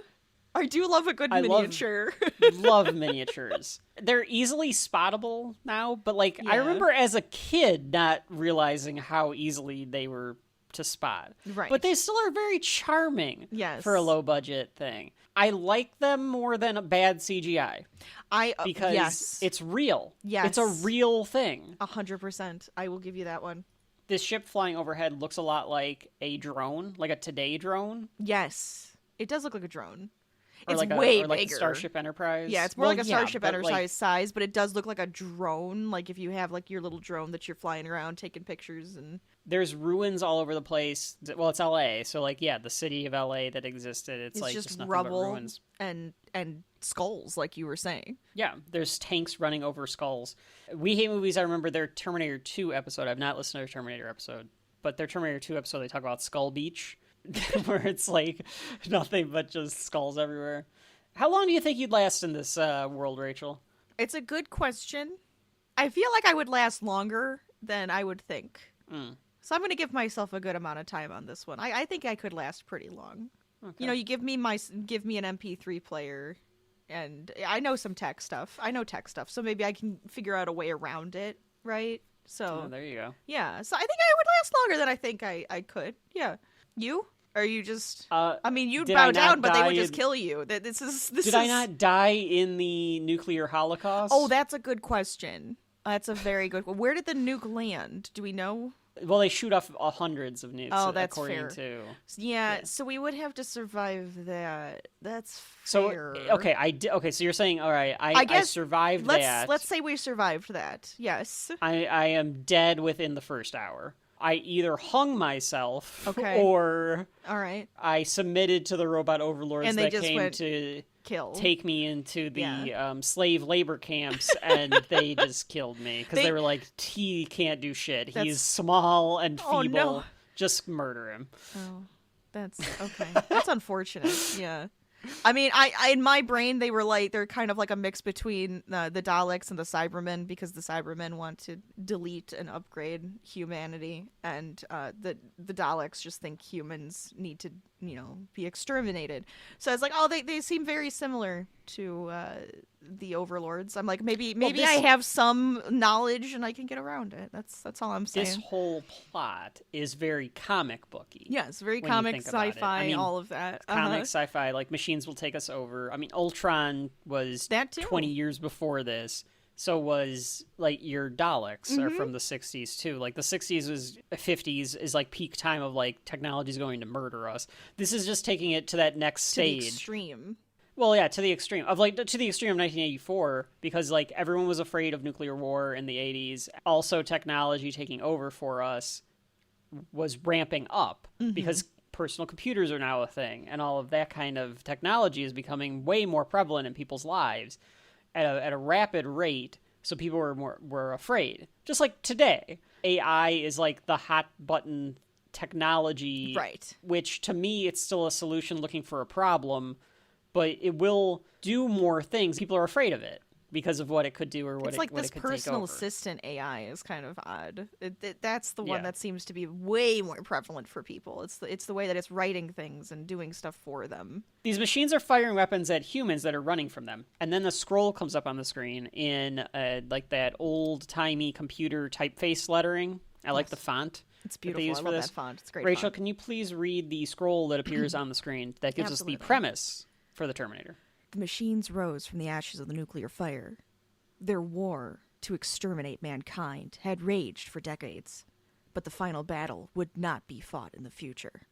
[SPEAKER 2] I do love a good miniature.
[SPEAKER 1] Love miniatures. They're easily spottable now, but like I
[SPEAKER 2] Yeah.
[SPEAKER 1] remember as a kid not realizing how easily they were to spot.
[SPEAKER 2] Right.
[SPEAKER 1] But they still are very charming
[SPEAKER 2] Yes.
[SPEAKER 1] for a low budget thing. I like them more than a bad CGI because
[SPEAKER 2] yes.
[SPEAKER 1] it's real.
[SPEAKER 2] Yes.
[SPEAKER 1] It's a real thing.
[SPEAKER 2] 100%. I will give you that one.
[SPEAKER 1] This ship flying overhead looks a lot like a drone, like a Today drone.
[SPEAKER 2] Yes. It does look like a drone.
[SPEAKER 1] Or
[SPEAKER 2] It's
[SPEAKER 1] like
[SPEAKER 2] way
[SPEAKER 1] or like
[SPEAKER 2] bigger.
[SPEAKER 1] Starship Enterprise.
[SPEAKER 2] Yeah, it's more like a Starship
[SPEAKER 1] but,
[SPEAKER 2] Enterprise
[SPEAKER 1] like,
[SPEAKER 2] size, but it does look like a drone. Like if you have like your little drone that you're flying around taking pictures and
[SPEAKER 1] there's ruins all over the place. Well, it's LA, so like the city of LA that existed. It's like
[SPEAKER 2] just
[SPEAKER 1] nothing
[SPEAKER 2] rubble
[SPEAKER 1] but ruins.
[SPEAKER 2] and skulls, like you were saying.
[SPEAKER 1] Yeah, there's tanks running over skulls. We Hate Movies. I remember their Terminator 2 episode. I've not listened to their Terminator episode, but their Terminator 2 episode they talk about Skull Beach, where it's like nothing but just skulls everywhere. How long do you think you'd last in this world, Rachel?
[SPEAKER 2] It's a good question. I feel like I would last longer than I would think. So I'm going to give myself a good amount of time on this one. I think I could last pretty long.
[SPEAKER 1] Okay.
[SPEAKER 2] You know, you give me an MP3 player, and I know some tech stuff. So maybe I can figure out a way around it, right? So
[SPEAKER 1] there you go.
[SPEAKER 2] yeah. So I think I would last longer than I think I could. Yeah. You? Or you just? I mean, you'd
[SPEAKER 1] did
[SPEAKER 2] bow
[SPEAKER 1] I not
[SPEAKER 2] down, but they would
[SPEAKER 1] die
[SPEAKER 2] just
[SPEAKER 1] in-
[SPEAKER 2] kill you. Did
[SPEAKER 1] I not die in the nuclear holocaust?
[SPEAKER 2] Oh, that's a good question. That's a very good one. Where did the nuke land? Do we know?
[SPEAKER 1] Well, they shoot off hundreds of nukes.
[SPEAKER 2] Oh, that's
[SPEAKER 1] according
[SPEAKER 2] fair.
[SPEAKER 1] to.
[SPEAKER 2] Yeah, so we would have to survive that. That's
[SPEAKER 1] So
[SPEAKER 2] fair.
[SPEAKER 1] okay, okay. So you're saying, all right, I
[SPEAKER 2] guess
[SPEAKER 1] survived that.
[SPEAKER 2] Let's say we survived that. Yes.
[SPEAKER 1] I am dead within the first hour. I either hung myself,
[SPEAKER 2] Okay.
[SPEAKER 1] or
[SPEAKER 2] All right.
[SPEAKER 1] I submitted to the robot overlords
[SPEAKER 2] And they
[SPEAKER 1] that
[SPEAKER 2] just
[SPEAKER 1] came
[SPEAKER 2] went
[SPEAKER 1] to
[SPEAKER 2] Kill.
[SPEAKER 1] take me into the
[SPEAKER 2] Yeah.
[SPEAKER 1] slave labor camps, and they just killed me because they were like, he can't do shit. He's
[SPEAKER 2] That's-
[SPEAKER 1] small and feeble.
[SPEAKER 2] Oh, no.
[SPEAKER 1] Just murder him.
[SPEAKER 2] Oh, that's okay. That's unfortunate. Yeah. I mean, I in my brain they're kind of like a mix between the Daleks and the Cybermen, because the Cybermen want to delete and upgrade humanity, and the Daleks just think humans need to be exterminated. So it's like, oh, they seem very similar to the overlords. I'm like, maybe I have some knowledge and I can get around it. That's all I'm saying.
[SPEAKER 1] This whole plot is very comic booky.
[SPEAKER 2] Yeah, it's very
[SPEAKER 1] when you
[SPEAKER 2] comic,
[SPEAKER 1] think about it.
[SPEAKER 2] sci-fi,
[SPEAKER 1] I mean,
[SPEAKER 2] all of that.
[SPEAKER 1] Comic, sci-fi, like machines will take us over. I mean, Ultron was
[SPEAKER 2] That too.
[SPEAKER 1] 20 years before this. So was like your Daleks are from the 60s too. Like the 50s is like peak time of like technology's going to murder us. This is just taking it to that next stage.
[SPEAKER 2] To the extreme.
[SPEAKER 1] Well, yeah, to the extreme of 1984, because like everyone was afraid of nuclear war in the 80s. Also, technology taking over for us was ramping up because personal computers are now a thing, and all of that kind of technology is becoming way more prevalent in people's lives at a rapid rate. So people were afraid. Just like today, AI is like the hot button technology,
[SPEAKER 2] Right.
[SPEAKER 1] Which to me, it's still a solution looking for a problem. But it will do more things. People are afraid of it because of what it could do or what
[SPEAKER 2] It's
[SPEAKER 1] it,
[SPEAKER 2] like
[SPEAKER 1] what
[SPEAKER 2] this
[SPEAKER 1] it could take
[SPEAKER 2] personal
[SPEAKER 1] over.
[SPEAKER 2] assistant AI is kind of odd. That's the one
[SPEAKER 1] Yeah.
[SPEAKER 2] that seems to be way more prevalent for people. It's the way that it's writing things and doing stuff for them.
[SPEAKER 1] These machines are firing weapons at humans that are running from them. And then the scroll comes up on the screen in like that old-timey computer typeface lettering. I like the font.
[SPEAKER 2] It's beautiful.
[SPEAKER 1] they use
[SPEAKER 2] I
[SPEAKER 1] for
[SPEAKER 2] love
[SPEAKER 1] this.
[SPEAKER 2] that font. It's great.
[SPEAKER 1] Rachel,
[SPEAKER 2] font.
[SPEAKER 1] can you please read the scroll that appears on the screen that gives us the premise for the Terminator?
[SPEAKER 2] The machines rose from the ashes of the nuclear fire. Their war to exterminate mankind had raged for decades, but the final battle would not be fought in the future.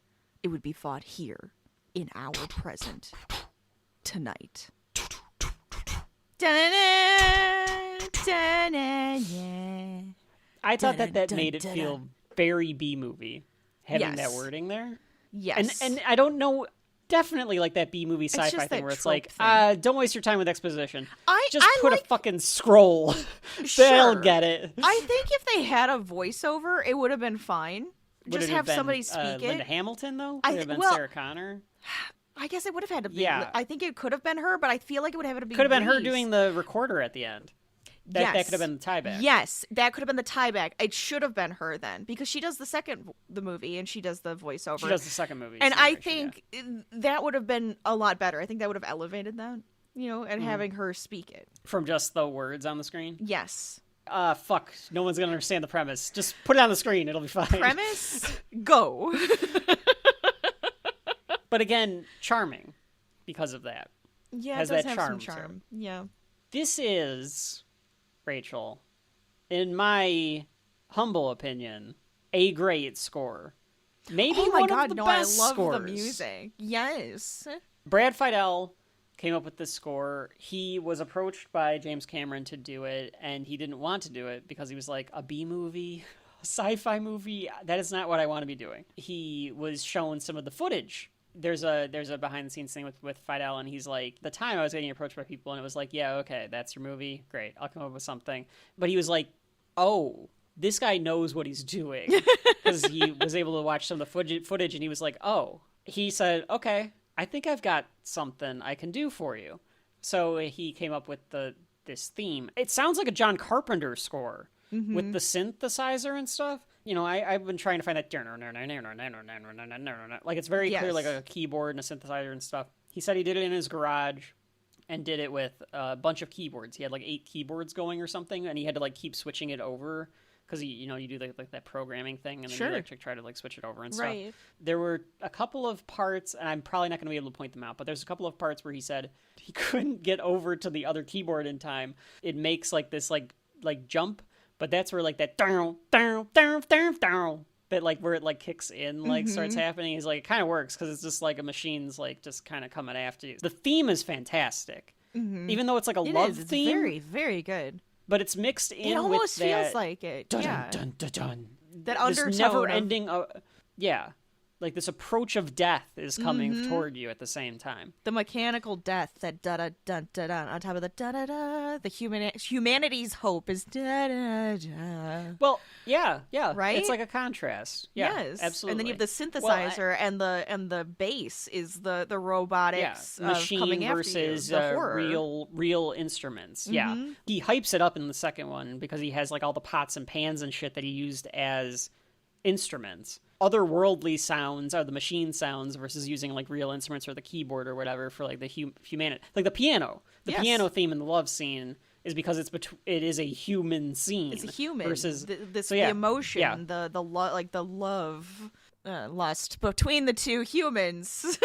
[SPEAKER 2] It would be fought here, in our present, tonight.
[SPEAKER 1] I thought that made it feel very B-movie, having that
[SPEAKER 2] Yes.
[SPEAKER 1] wording there.
[SPEAKER 2] Yes.
[SPEAKER 1] And I don't know, definitely like that B-movie sci-fi
[SPEAKER 2] just
[SPEAKER 1] thing
[SPEAKER 2] that
[SPEAKER 1] where it's
[SPEAKER 2] trope
[SPEAKER 1] like,
[SPEAKER 2] thing.
[SPEAKER 1] don't waste your time with exposition.
[SPEAKER 2] I
[SPEAKER 1] Put
[SPEAKER 2] like-
[SPEAKER 1] a fucking scroll. They'll
[SPEAKER 2] Sure.
[SPEAKER 1] get it.
[SPEAKER 2] I think if they had a voiceover, it would have been fine.
[SPEAKER 1] Would
[SPEAKER 2] Just
[SPEAKER 1] it
[SPEAKER 2] have
[SPEAKER 1] been,
[SPEAKER 2] somebody speak
[SPEAKER 1] Linda
[SPEAKER 2] it.
[SPEAKER 1] Hamilton, though?
[SPEAKER 2] I
[SPEAKER 1] Would it have
[SPEAKER 2] thi-
[SPEAKER 1] been
[SPEAKER 2] well-
[SPEAKER 1] Sarah Connor?
[SPEAKER 2] I guess it would have had to be.
[SPEAKER 1] Yeah.
[SPEAKER 2] I think it could have been her, but I feel like it would have to be.
[SPEAKER 1] Could have been her
[SPEAKER 2] Reese.
[SPEAKER 1] doing the recorder at the end. That
[SPEAKER 2] Yes.
[SPEAKER 1] could have been the tie back.
[SPEAKER 2] Yes, that could have been the tie back. It should have been her then, because she does the movie and she does the voiceover.
[SPEAKER 1] She does the second movie.
[SPEAKER 2] and
[SPEAKER 1] same
[SPEAKER 2] I
[SPEAKER 1] way she did.
[SPEAKER 2] think that would have been a lot better. I think that would have elevated that,
[SPEAKER 1] Mm-hmm.
[SPEAKER 2] and having her speak it.
[SPEAKER 1] From just the words on the screen?
[SPEAKER 2] Yes.
[SPEAKER 1] Fuck. No one's going to understand the premise. Just put it on the screen. It'll be fine.
[SPEAKER 2] Premise, go.
[SPEAKER 1] But again, charming because of that.
[SPEAKER 2] Yeah,
[SPEAKER 1] Has
[SPEAKER 2] it does
[SPEAKER 1] that
[SPEAKER 2] have
[SPEAKER 1] charm
[SPEAKER 2] some
[SPEAKER 1] to it.
[SPEAKER 2] charm. Yeah.
[SPEAKER 1] This is, Rachel, in my humble opinion, a great score. Maybe
[SPEAKER 2] Oh my
[SPEAKER 1] one
[SPEAKER 2] god,
[SPEAKER 1] of the
[SPEAKER 2] no,
[SPEAKER 1] best
[SPEAKER 2] I love
[SPEAKER 1] scores.
[SPEAKER 2] the music. Yes.
[SPEAKER 1] Brad Fiedel came up with this score. He was approached by James Cameron to do it, and he didn't want to do it because he was like, a B movie, a sci-fi movie, that is not what I want to be doing. He was shown some of the footage. There's a behind the scenes thing with Fiedel, and he's like, the time I was getting approached by people, and it was like, yeah, okay, that's your movie, great, I'll come up with something. But he was like, oh, this guy knows what he's doing, because he was able to watch some of the footage, and he was like, oh, he said, okay, I think I've got something I can do for you. So he came up with this theme. It sounds like a John Carpenter score with the synthesizer and stuff. I've been trying to find that. Like, it's very clear, like a keyboard and a synthesizer and stuff. He said he did it in his garage and did it with a bunch of keyboards. He had like 8 keyboards going or something, and he had to like keep switching it over. Because you do like that programming thing, and then you like to try to like switch it over and stuff.
[SPEAKER 2] Right.
[SPEAKER 1] There were a couple of parts, and I'm probably not going to be able to point them out, but there's a couple of parts where he said he couldn't get over to the other keyboard in time. It makes like this like jump, but that's where like that down that like where it like kicks in like starts happening. He's like, it kind of works because it's just like a machine's like just kind of coming after you. The theme is fantastic, even though it's like a love
[SPEAKER 2] It's
[SPEAKER 1] theme.
[SPEAKER 2] very, very good.
[SPEAKER 1] But it's mixed in
[SPEAKER 2] It almost
[SPEAKER 1] with that.
[SPEAKER 2] feels like it.
[SPEAKER 1] Dun,
[SPEAKER 2] Yeah.
[SPEAKER 1] dun, dun, dun.
[SPEAKER 2] That
[SPEAKER 1] This
[SPEAKER 2] undertone.
[SPEAKER 1] never-ending. Like this approach of death is coming toward you at the same time.
[SPEAKER 2] The mechanical death, that da da da da da on top of the da da da. The humanity's hope is da da da.
[SPEAKER 1] Well, yeah,
[SPEAKER 2] Right?
[SPEAKER 1] It's like a contrast. Yeah,
[SPEAKER 2] Yes,
[SPEAKER 1] absolutely.
[SPEAKER 2] and then you have the synthesizer, and the bass is the robotics of
[SPEAKER 1] machine
[SPEAKER 2] coming
[SPEAKER 1] versus
[SPEAKER 2] after you, the horror.
[SPEAKER 1] real instruments. Yeah, he hypes it up in the second one because he has like all the pots and pans and shit that he used as instruments. Otherworldly sounds are the machine sounds versus using like real instruments or the keyboard or whatever for like the humanity, like the piano. The
[SPEAKER 2] Yes.
[SPEAKER 1] piano theme in the love scene is because it is a human scene.
[SPEAKER 2] It's a human
[SPEAKER 1] versus
[SPEAKER 2] the emotion, the love, lust between the two humans.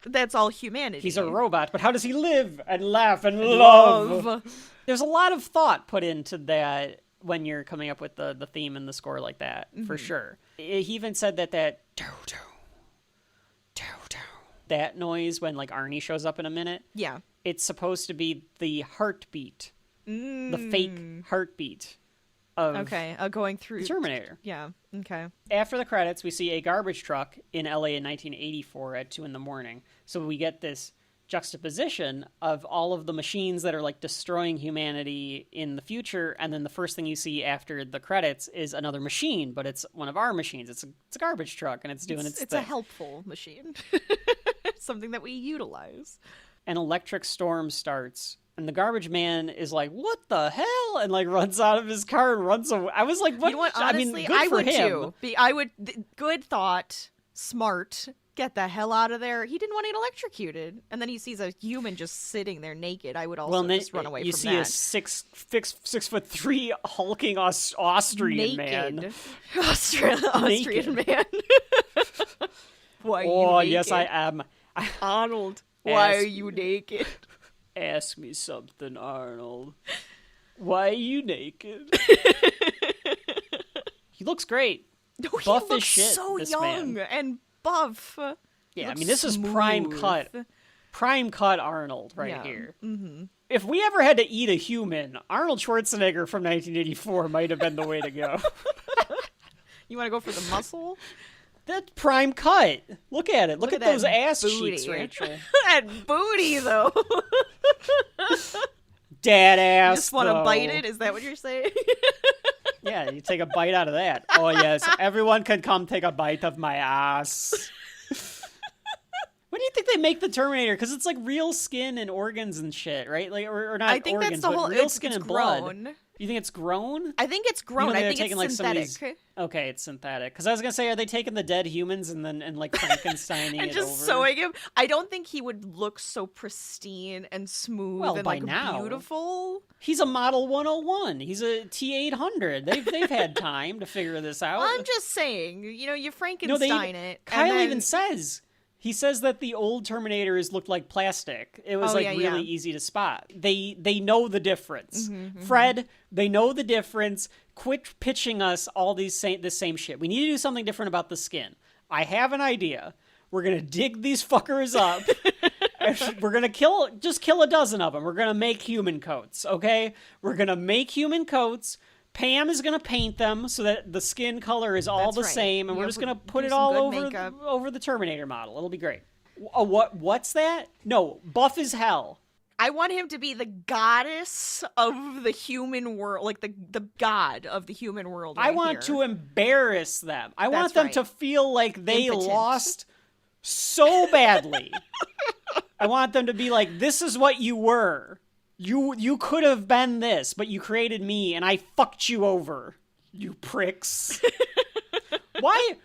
[SPEAKER 2] That's all humanity.
[SPEAKER 1] He's a robot, but how does he live and laugh and love? There's a lot of thought put into that when you're coming up with the theme and the score like that, for sure. He even said that that noise when like Arnie shows up in a minute,
[SPEAKER 2] Yeah.
[SPEAKER 1] it's supposed to be the heartbeat, the fake heartbeat of
[SPEAKER 2] going through
[SPEAKER 1] the Terminator.
[SPEAKER 2] Yeah. Okay.
[SPEAKER 1] After the credits, we see a garbage truck in LA in 1984 at 2 a.m. So we get this juxtaposition of all of the machines that are like destroying humanity in the future, and then the first thing you see after the credits is another machine, but it's one of our machines. It's a garbage truck, and it's doing its
[SPEAKER 2] It's
[SPEAKER 1] thing.
[SPEAKER 2] a helpful machine. Something that we utilize.
[SPEAKER 1] An electric storm starts, and the garbage man is like, "What the hell?" and like runs out of his car and runs away. I was like, "What?"
[SPEAKER 2] You know what? Honestly,
[SPEAKER 1] good
[SPEAKER 2] I
[SPEAKER 1] for
[SPEAKER 2] would
[SPEAKER 1] him.
[SPEAKER 2] too. Good thought. Smart. Get the hell out of there. He didn't want to get electrocuted. And then he sees a human just sitting there naked. I would also just run away from that.
[SPEAKER 1] You see a 6'3" hulking Austrian man.
[SPEAKER 2] Austrian man. Why are you naked?
[SPEAKER 1] Yes, I am.
[SPEAKER 2] Arnold, why are you naked?
[SPEAKER 1] Ask me something, Arnold. Why are you naked? He looks great.
[SPEAKER 2] No,
[SPEAKER 1] buff
[SPEAKER 2] he looks
[SPEAKER 1] as shit,
[SPEAKER 2] so
[SPEAKER 1] this
[SPEAKER 2] young
[SPEAKER 1] man.
[SPEAKER 2] and buff.
[SPEAKER 1] Yeah, I mean, this is prime cut Arnold here. Mm-hmm. If we ever had to eat a human, Arnold Schwarzenegger from 1984 might have been the way to go.
[SPEAKER 2] You want to go for the muscle?
[SPEAKER 1] That's prime cut. Look at it. Look at those ass
[SPEAKER 2] booty.
[SPEAKER 1] cheeks, Rachel.
[SPEAKER 2] That booty, though.
[SPEAKER 1] Dad ass.
[SPEAKER 2] You just want to bite it? Is that what you're saying?
[SPEAKER 1] Yeah, you take a bite out of that. Oh, yes. Everyone can come take a bite of my ass. What do you think they make the Terminator? Because it's like real skin and organs and shit, right? Like, or not
[SPEAKER 2] I think
[SPEAKER 1] organs,
[SPEAKER 2] that's the whole,
[SPEAKER 1] real skin and blood.
[SPEAKER 2] Grown.
[SPEAKER 1] You think it's grown?
[SPEAKER 2] I think it's grown. I think it's synthetic.
[SPEAKER 1] Okay, it's synthetic. Because I was gonna say, are they taking the dead humans and like Frankensteining
[SPEAKER 2] and
[SPEAKER 1] it
[SPEAKER 2] just
[SPEAKER 1] over?
[SPEAKER 2] sewing him? I don't think he would look so pristine and smooth and
[SPEAKER 1] by
[SPEAKER 2] like
[SPEAKER 1] now,
[SPEAKER 2] beautiful.
[SPEAKER 1] He's a Model 101. He's a T800. They've had time to figure this out.
[SPEAKER 2] Well, I'm just saying, you Frankenstein it.
[SPEAKER 1] Kyle even says. He says that the old Terminators looked like plastic. It was really easy to spot. They know the difference. Mm-hmm, Fred, they know the difference. Quit pitching us all the same shit. We need to do something different about the skin. I have an idea. We're going to dig these fuckers up. We're going to kill a dozen of them. We're going to make human coats, okay? We're going to make human coats. Pam is going to paint them so that the skin color is all same, and we're just going to put it all over the Terminator model. It'll be great. What's that? No, buff as hell.
[SPEAKER 2] I want him to be the goddess of the human world, like the god of the human world.
[SPEAKER 1] I want to embarrass them. I want them to feel like they lost so badly. I want them to be like, this is what you were. You could have been this, but you created me, and I fucked you over, you pricks. Why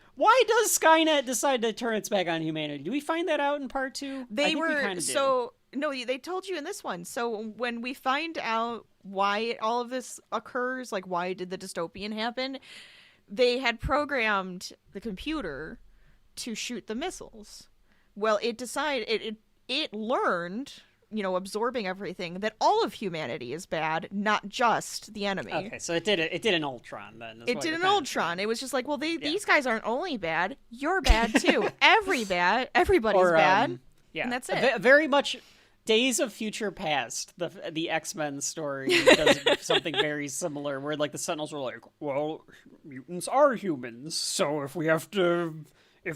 [SPEAKER 1] does Skynet decide to turn its back on humanity? Do we find that out in part 2?
[SPEAKER 2] They told you in this one. So when we find out why all of this occurs, like why did the dystopian happen, they had programmed the computer to shoot the missiles. Well, it decided it learned, absorbing everything, that all of humanity is bad, not just the enemy.
[SPEAKER 1] Okay, so it did an Ultron then.
[SPEAKER 2] It did an Ultron. It was just like, well, these guys aren't only bad, you're bad too. Everybody's bad.
[SPEAKER 1] Yeah,
[SPEAKER 2] and that's it.
[SPEAKER 1] Very much Days of Future Past, the X-Men story does something very similar, where like the Sentinels were like, well, mutants are humans, so if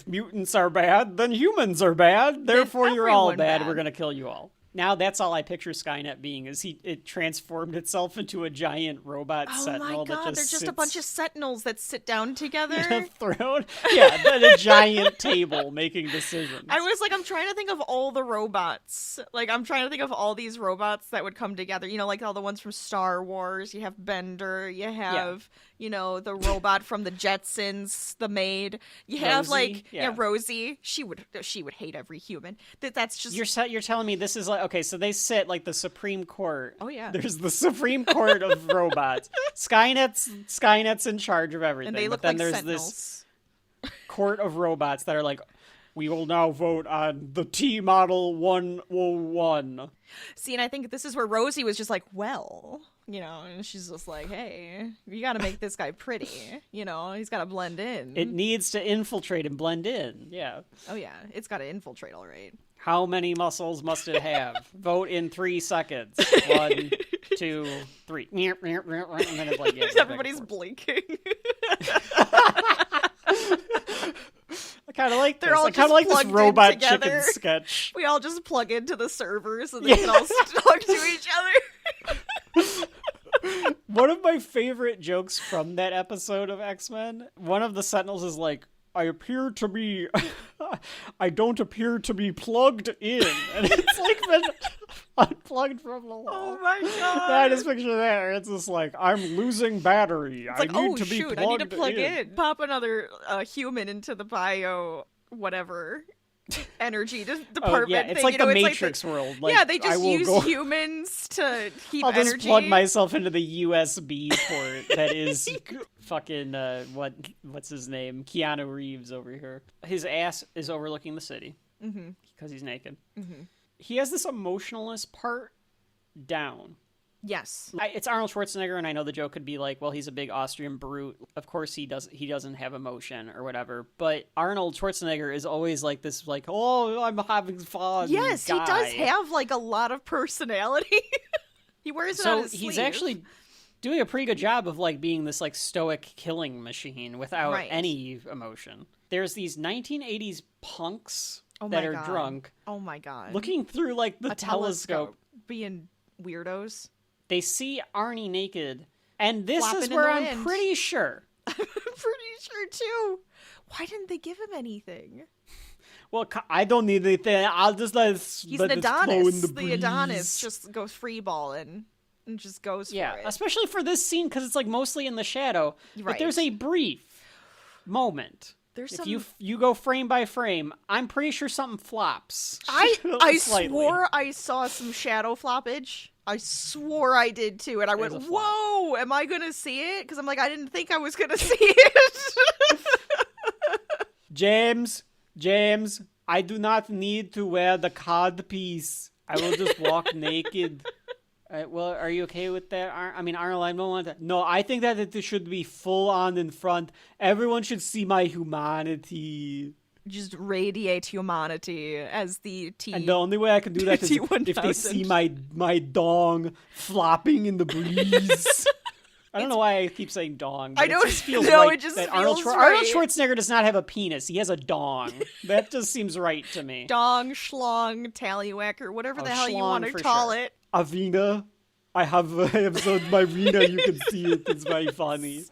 [SPEAKER 1] mutants are bad, then humans are bad. Therefore, you're all bad. We're going to kill you all. Now that's all I picture Skynet being, is it transformed itself into a giant robot sentinel.
[SPEAKER 2] Oh my god, they're just a bunch of sentinels that sit down together.
[SPEAKER 1] In a throne? Yeah, at a giant table making decisions.
[SPEAKER 2] I was like, I'm trying to think of all the robots. Like, I'm trying to think of all these robots that would come together. Like all the ones from Star Wars. You have Bender. You have, the robot from the Jetsons, the maid. You have
[SPEAKER 1] Rosie,
[SPEAKER 2] Rosie. She would hate every human. That's just...
[SPEAKER 1] You're telling me this is like... Okay, so they sit like the Supreme Court.
[SPEAKER 2] Oh, yeah.
[SPEAKER 1] There's the Supreme Court of robots. Skynet's in charge of everything.
[SPEAKER 2] And they look
[SPEAKER 1] then
[SPEAKER 2] like
[SPEAKER 1] there's
[SPEAKER 2] sentinels.
[SPEAKER 1] This court of robots that are like, we will now vote on the T Model 101.
[SPEAKER 2] See, and I think this is where Rosie was just like, well... and she's just like, hey, you got to make this guy pretty. He's got to blend in.
[SPEAKER 1] It needs to infiltrate and blend in. Yeah.
[SPEAKER 2] Oh, yeah. It's got to infiltrate, all right.
[SPEAKER 1] How many muscles must it have? Vote in 3 seconds. 1, 2, 3. And then it's like,
[SPEAKER 2] everybody's blinking.
[SPEAKER 1] I kind of like this.
[SPEAKER 2] They're all
[SPEAKER 1] I kind of like this robot chicken sketch.
[SPEAKER 2] We all just plug into the servers and they can all talk to each other.
[SPEAKER 1] One of my favorite jokes from that episode of X-Men, one of the Sentinels is like, I don't appear to be plugged in. And it's like been unplugged from the wall.
[SPEAKER 2] Oh my god.
[SPEAKER 1] I just picture that. It's just like, I'm losing battery. I need to plug
[SPEAKER 2] in. Pop another human into the bio whatever. energy department
[SPEAKER 1] Oh, yeah, it's
[SPEAKER 2] thing.
[SPEAKER 1] like the
[SPEAKER 2] it's
[SPEAKER 1] Matrix world. Like,
[SPEAKER 2] yeah, they just use
[SPEAKER 1] go...
[SPEAKER 2] humans to keep
[SPEAKER 1] I'll
[SPEAKER 2] energy.
[SPEAKER 1] just plug myself into the USB port that is fucking, what's his name? Keanu Reeves over here. His ass is overlooking the city because he's naked. Mm-hmm. He has this emotionalist part down.
[SPEAKER 2] Yes.
[SPEAKER 1] It's Arnold Schwarzenegger, and I know the joke could be like, well, he's a big Austrian brute. Of course he doesn't have emotion or whatever. But Arnold Schwarzenegger is always like this, like, oh, I'm having fun.
[SPEAKER 2] Yes,
[SPEAKER 1] guy.
[SPEAKER 2] he does have like a lot of personality. He wears it on his sleeve.
[SPEAKER 1] So he's actually doing a pretty good job of like being this like stoic killing machine without any emotion. There's these 1980s punks that are drunk.
[SPEAKER 2] Oh my god.
[SPEAKER 1] Looking through like the telescope.
[SPEAKER 2] Being weirdos.
[SPEAKER 1] They see Arnie naked, and this
[SPEAKER 2] Flopping
[SPEAKER 1] is where
[SPEAKER 2] in the
[SPEAKER 1] I'm
[SPEAKER 2] wind.
[SPEAKER 1] pretty sure.
[SPEAKER 2] I'm pretty sure too. Why didn't they give him anything?
[SPEAKER 1] Well, I don't need anything. I'll just let
[SPEAKER 2] He's
[SPEAKER 1] let
[SPEAKER 2] an
[SPEAKER 1] it flow in
[SPEAKER 2] Adonis.
[SPEAKER 1] the
[SPEAKER 2] The
[SPEAKER 1] breeze.
[SPEAKER 2] Adonis just goes free balling and just goes for it.
[SPEAKER 1] Especially for this scene because it's like mostly in the shadow.
[SPEAKER 2] Right.
[SPEAKER 1] But there's a brief moment.
[SPEAKER 2] There's
[SPEAKER 1] if you go frame by frame, I'm pretty sure something flops.
[SPEAKER 2] I
[SPEAKER 1] slightly.
[SPEAKER 2] swore I saw some shadow floppage. I swore I did too, and I went, "Whoa, am I gonna see it?" Because I'm like, I didn't think I was gonna see it.
[SPEAKER 1] James, I do not need to wear the cod piece. I will just walk naked. Well, are you okay with that? I mean, Arnold, I don't want that. No, I think that it should be full on in front. Everyone should see my humanity.
[SPEAKER 2] Just radiate humanity as the T.
[SPEAKER 1] And the only way I can do that is if they see my dong flopping in the breeze. I don't know why I keep saying dong. But
[SPEAKER 2] I know
[SPEAKER 1] it just feels
[SPEAKER 2] no,
[SPEAKER 1] right
[SPEAKER 2] it just
[SPEAKER 1] that
[SPEAKER 2] feels
[SPEAKER 1] Arnold Schwarzenegger does not have a penis. He has a dong. That just seems right to me.
[SPEAKER 2] Dong, schlong, tallywhacker, whatever the hell you want to call it.
[SPEAKER 1] Avina. I have an episode of my Rena. You can see it. It's very funny.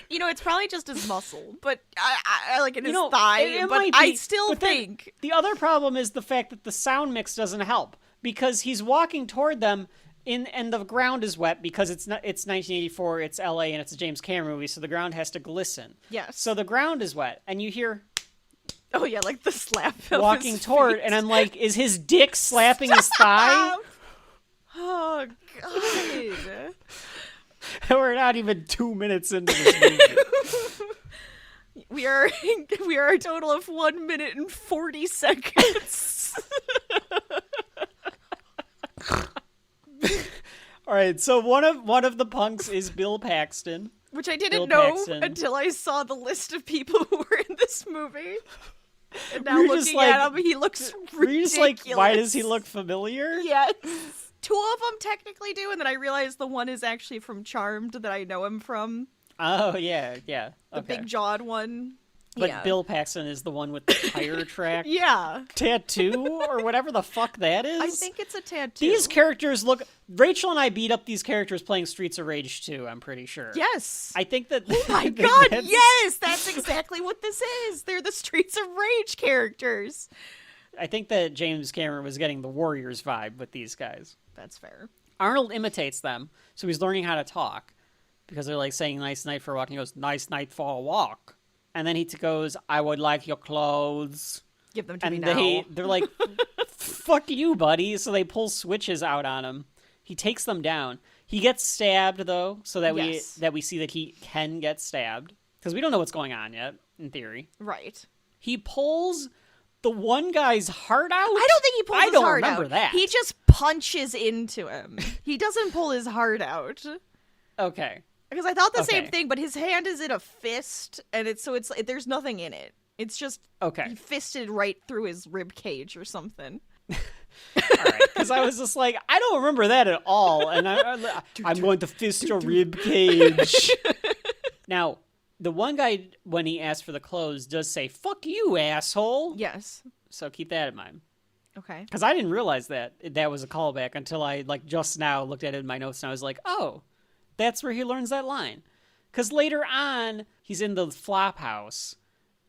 [SPEAKER 2] You know, it's probably just his muscle, but I like in his thigh.
[SPEAKER 1] It
[SPEAKER 2] but
[SPEAKER 1] might
[SPEAKER 2] I
[SPEAKER 1] be,
[SPEAKER 2] still
[SPEAKER 1] but
[SPEAKER 2] think
[SPEAKER 1] the other problem is the fact that the sound mix doesn't help because he's walking toward them and the ground is wet because it's 1984, it's LA, and it's a James Cameron movie, so the ground has to glisten.
[SPEAKER 2] Yes.
[SPEAKER 1] So the ground is wet, and you hear.
[SPEAKER 2] Oh yeah, like the slap.
[SPEAKER 1] Walking
[SPEAKER 2] of his
[SPEAKER 1] toward,
[SPEAKER 2] feet.
[SPEAKER 1] and I'm like, is his dick slapping his thigh?
[SPEAKER 2] Oh god.
[SPEAKER 1] We're not even 2 minutes into this movie.
[SPEAKER 2] We are a total of 1 minute and 40 seconds.
[SPEAKER 1] All right, so one of the punks is Bill Paxton,
[SPEAKER 2] which I didn't know until I saw the list of people who were in this movie. And now looking at him, he looks ridiculous.
[SPEAKER 1] Just like, why does he look familiar?
[SPEAKER 2] Yes. Two of them technically do, and then I realized the one is actually from Charmed that I know him from.
[SPEAKER 1] Oh, yeah.
[SPEAKER 2] The big-jawed one.
[SPEAKER 1] But
[SPEAKER 2] yeah.
[SPEAKER 1] Bill Paxton is the one with the tire track tattoo or whatever the fuck that is.
[SPEAKER 2] I think it's a tattoo.
[SPEAKER 1] These characters look... Rachel and I beat up these characters playing Streets of Rage 2, I'm pretty sure.
[SPEAKER 2] Yes.
[SPEAKER 1] I think that...
[SPEAKER 2] Oh my god, yes! That's exactly what this is. They're the Streets of Rage characters.
[SPEAKER 1] I think that James Cameron was getting the Warriors vibe with these guys.
[SPEAKER 2] That's fair.
[SPEAKER 1] Arnold imitates them, so he's learning how to talk. Because they're like saying nice night for a walk, and he goes, nice night for a walk. And then he goes, I would like your clothes.
[SPEAKER 2] Give them to me
[SPEAKER 1] now.
[SPEAKER 2] And
[SPEAKER 1] they're like, fuck you, buddy. So they pull switches out on him. He takes them down. He gets stabbed, though, so that we see that he can get stabbed. Because we don't know what's going on yet, in theory.
[SPEAKER 2] Right.
[SPEAKER 1] He pulls the one guy's heart out.
[SPEAKER 2] I don't think he pulls his heart out.
[SPEAKER 1] I don't remember that.
[SPEAKER 2] He just punches into him. He doesn't pull his heart out.
[SPEAKER 1] Okay.
[SPEAKER 2] Because I thought the same thing, but his hand is in a fist, and there's nothing in it. It's just he fisted right through his rib cage or something.
[SPEAKER 1] All right, because I was just like, I don't remember that at all, and I'm going to fist your rib cage. Now, the one guy, when he asks for the clothes, does say, fuck you, asshole.
[SPEAKER 2] Yes.
[SPEAKER 1] So keep that in mind.
[SPEAKER 2] Okay.
[SPEAKER 1] Because I didn't realize that was a callback until I, just now looked at it in my notes, and I was like, oh, that's where he learns that line. Because later on, he's in the flop house,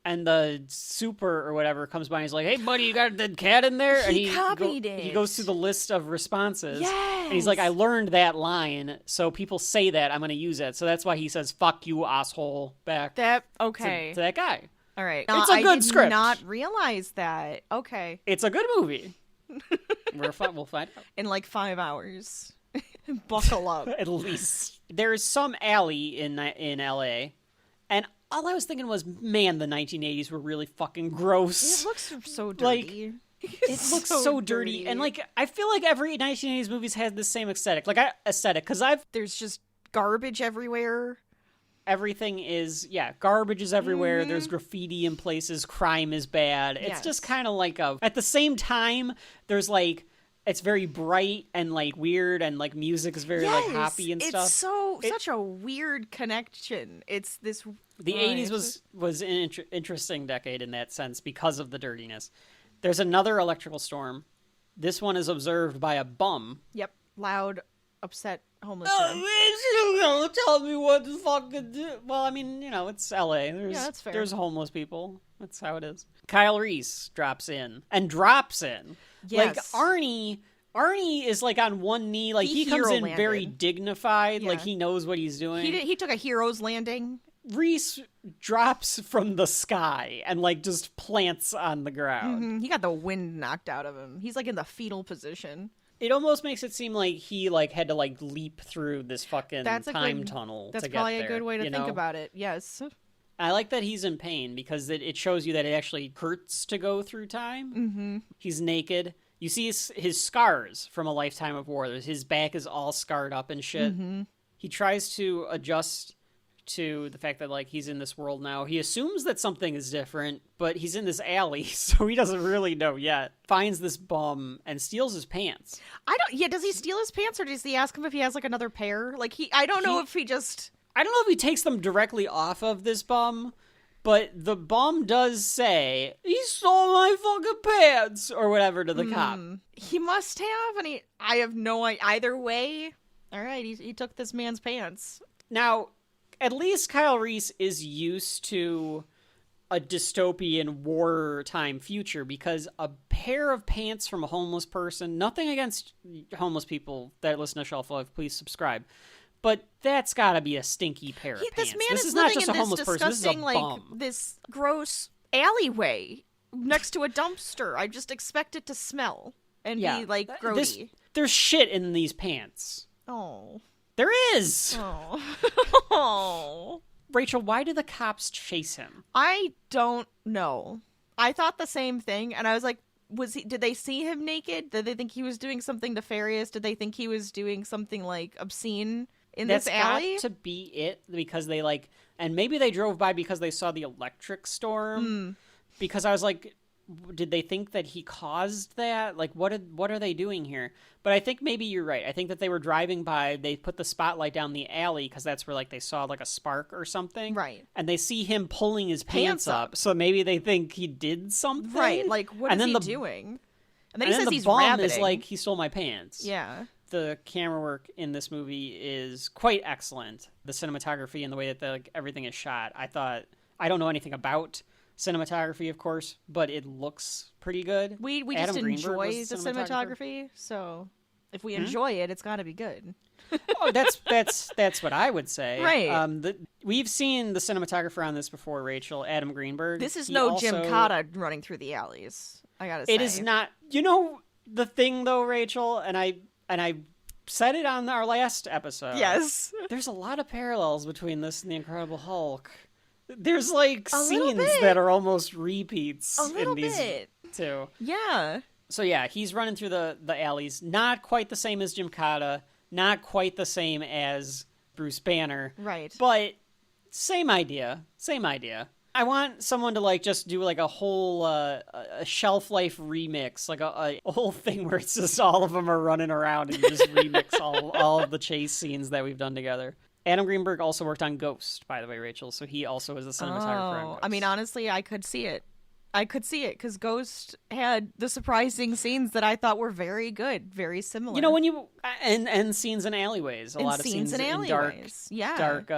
[SPEAKER 1] and the super or whatever comes by, and he's like, hey, buddy, you got a dead cat in there?
[SPEAKER 2] He copied it.
[SPEAKER 1] He goes through the list of responses.
[SPEAKER 2] Yes.
[SPEAKER 1] And he's like, I learned that line, so people say that, I'm going to use it. So that's why he says, fuck you, asshole, back
[SPEAKER 2] to
[SPEAKER 1] that guy.
[SPEAKER 2] All right.
[SPEAKER 1] It's a good script.
[SPEAKER 2] I did not realize that. Okay.
[SPEAKER 1] It's a good movie. We'll find out.
[SPEAKER 2] In like 5 hours. Buckle up.
[SPEAKER 1] At least. There's some alley in LA, and all I was thinking was, man, the 1980s were really fucking gross.
[SPEAKER 2] It looks so dirty.
[SPEAKER 1] It looks so dirty. And like, I feel like every 1980s movies had the same aesthetic. Because
[SPEAKER 2] there's just garbage everywhere.
[SPEAKER 1] Everything is, garbage is everywhere. There's graffiti in places. Crime is bad. It's just kind of like at the same time, there's like, it's very bright and like weird, and like music is very like happy and stuff.
[SPEAKER 2] It's such a weird connection. It's this.
[SPEAKER 1] The 80s was an interesting decade in that sense because of the dirtiness. There's another electrical storm. This one is observed by a bum.
[SPEAKER 2] Yep, loud, upset homeless man.
[SPEAKER 1] Don't tell me what to fucking do. Well, I mean, it's LA.
[SPEAKER 2] That's fair.
[SPEAKER 1] There's homeless people. That's how it is. Kyle Reese drops in.
[SPEAKER 2] Yes.
[SPEAKER 1] Like, Arnie is like on one knee. Like, he comes in very dignified. Like, he knows what he's doing.
[SPEAKER 2] He took a hero's landing.
[SPEAKER 1] Reese drops from the sky and like just plants on the ground.
[SPEAKER 2] Mm-hmm. He got the wind knocked out of him. He's like in the fetal position.
[SPEAKER 1] It almost makes it seem like he like had to like leap through this fucking tunnel to get there.
[SPEAKER 2] That's probably a good way to think about it. Yes.
[SPEAKER 1] I like that he's in pain because it shows you that it actually hurts to go through time.
[SPEAKER 2] Mm-hmm.
[SPEAKER 1] He's naked. You see his scars from a lifetime of war. His back is all scarred up and shit.
[SPEAKER 2] Mm-hmm.
[SPEAKER 1] He tries to adjust to the fact that like he's in this world now. He assumes that something is different, but he's in this alley, so he doesn't really know yet. Finds this bum and steals his pants.
[SPEAKER 2] Does he steal his pants, or does he ask him if he has like another pair? Like I don't know if he takes them directly off of this bum, but the bum does say, he stole my fucking pants, or whatever to the cop. He must have, and I have no idea. Either way, all right, he took this man's pants.
[SPEAKER 1] Now, at least Kyle Reese is used to a dystopian wartime future, because a pair of pants from a homeless person, nothing against homeless people that listen to Shelf Life, please subscribe, but that's gotta be a stinky pair of pants.
[SPEAKER 2] This
[SPEAKER 1] is not just a homeless person, this is a bum.
[SPEAKER 2] This gross alleyway next to a dumpster. I just expect it to smell and be like grody.
[SPEAKER 1] There's shit in these pants.
[SPEAKER 2] Oh.
[SPEAKER 1] There is!
[SPEAKER 2] Oh. Oh.
[SPEAKER 1] Rachel, why do the cops chase him?
[SPEAKER 2] I don't know. I thought the same thing, and I was like, did they see him naked? Did they think he was doing something nefarious? Did they think he was doing something like obscene in this alley?
[SPEAKER 1] That's got to be it, because they like, and maybe they drove by because they saw the electric storm. Because I was like, did they think that he caused that? Like, what are they doing here? But I think maybe you're right. I think that they were driving by, they put the spotlight down the alley because that's where like they saw like a spark or something.
[SPEAKER 2] Right.
[SPEAKER 1] And they see him pulling his pants up. So maybe they think he did something.
[SPEAKER 2] Right. Like, what is he doing? And then he says
[SPEAKER 1] the
[SPEAKER 2] he's
[SPEAKER 1] bum
[SPEAKER 2] rabbiting.
[SPEAKER 1] is like, he stole my pants.
[SPEAKER 2] Yeah.
[SPEAKER 1] The camera work in this movie is quite excellent. The cinematography and the way that everything is shot. I don't know anything about cinematography, of course, but it looks pretty good.
[SPEAKER 2] We just enjoy the cinematography, so if we enjoy it, it's got to be good.
[SPEAKER 1] Oh, that's what I would say.
[SPEAKER 2] Right.
[SPEAKER 1] We've seen the cinematographer on this before, Rachel, Adam Greenberg.
[SPEAKER 2] This is no Jim Cotta running through the alleys. I gotta say,
[SPEAKER 1] it is not. You know the thing though, Rachel, and I said it on our last episode.
[SPEAKER 2] Yes.
[SPEAKER 1] There's a lot of parallels between this and the Incredible Hulk. There's like scenes
[SPEAKER 2] bit.
[SPEAKER 1] that are almost repeats in these
[SPEAKER 2] bit.
[SPEAKER 1] too.
[SPEAKER 2] Yeah.
[SPEAKER 1] So yeah, he's running through the alleys. Not quite the same as Jim Cotta. Not quite the same as Bruce Banner.
[SPEAKER 2] Right.
[SPEAKER 1] But same idea. Same idea. I want someone to like just do like a whole a Shelf Life remix, like a whole thing where it's just all of them are running around and just remix all of the chase scenes that we've done together. Adam Greenberg also worked on Ghost, by the way, Rachel, so he also is a cinematographer on Ghost.
[SPEAKER 2] I mean, honestly, I could see it. Because Ghost had the surprising scenes that I thought were very good, very similar.
[SPEAKER 1] You know, when you and scenes in alleyways, a lot of scenes in
[SPEAKER 2] alleyways,
[SPEAKER 1] dark,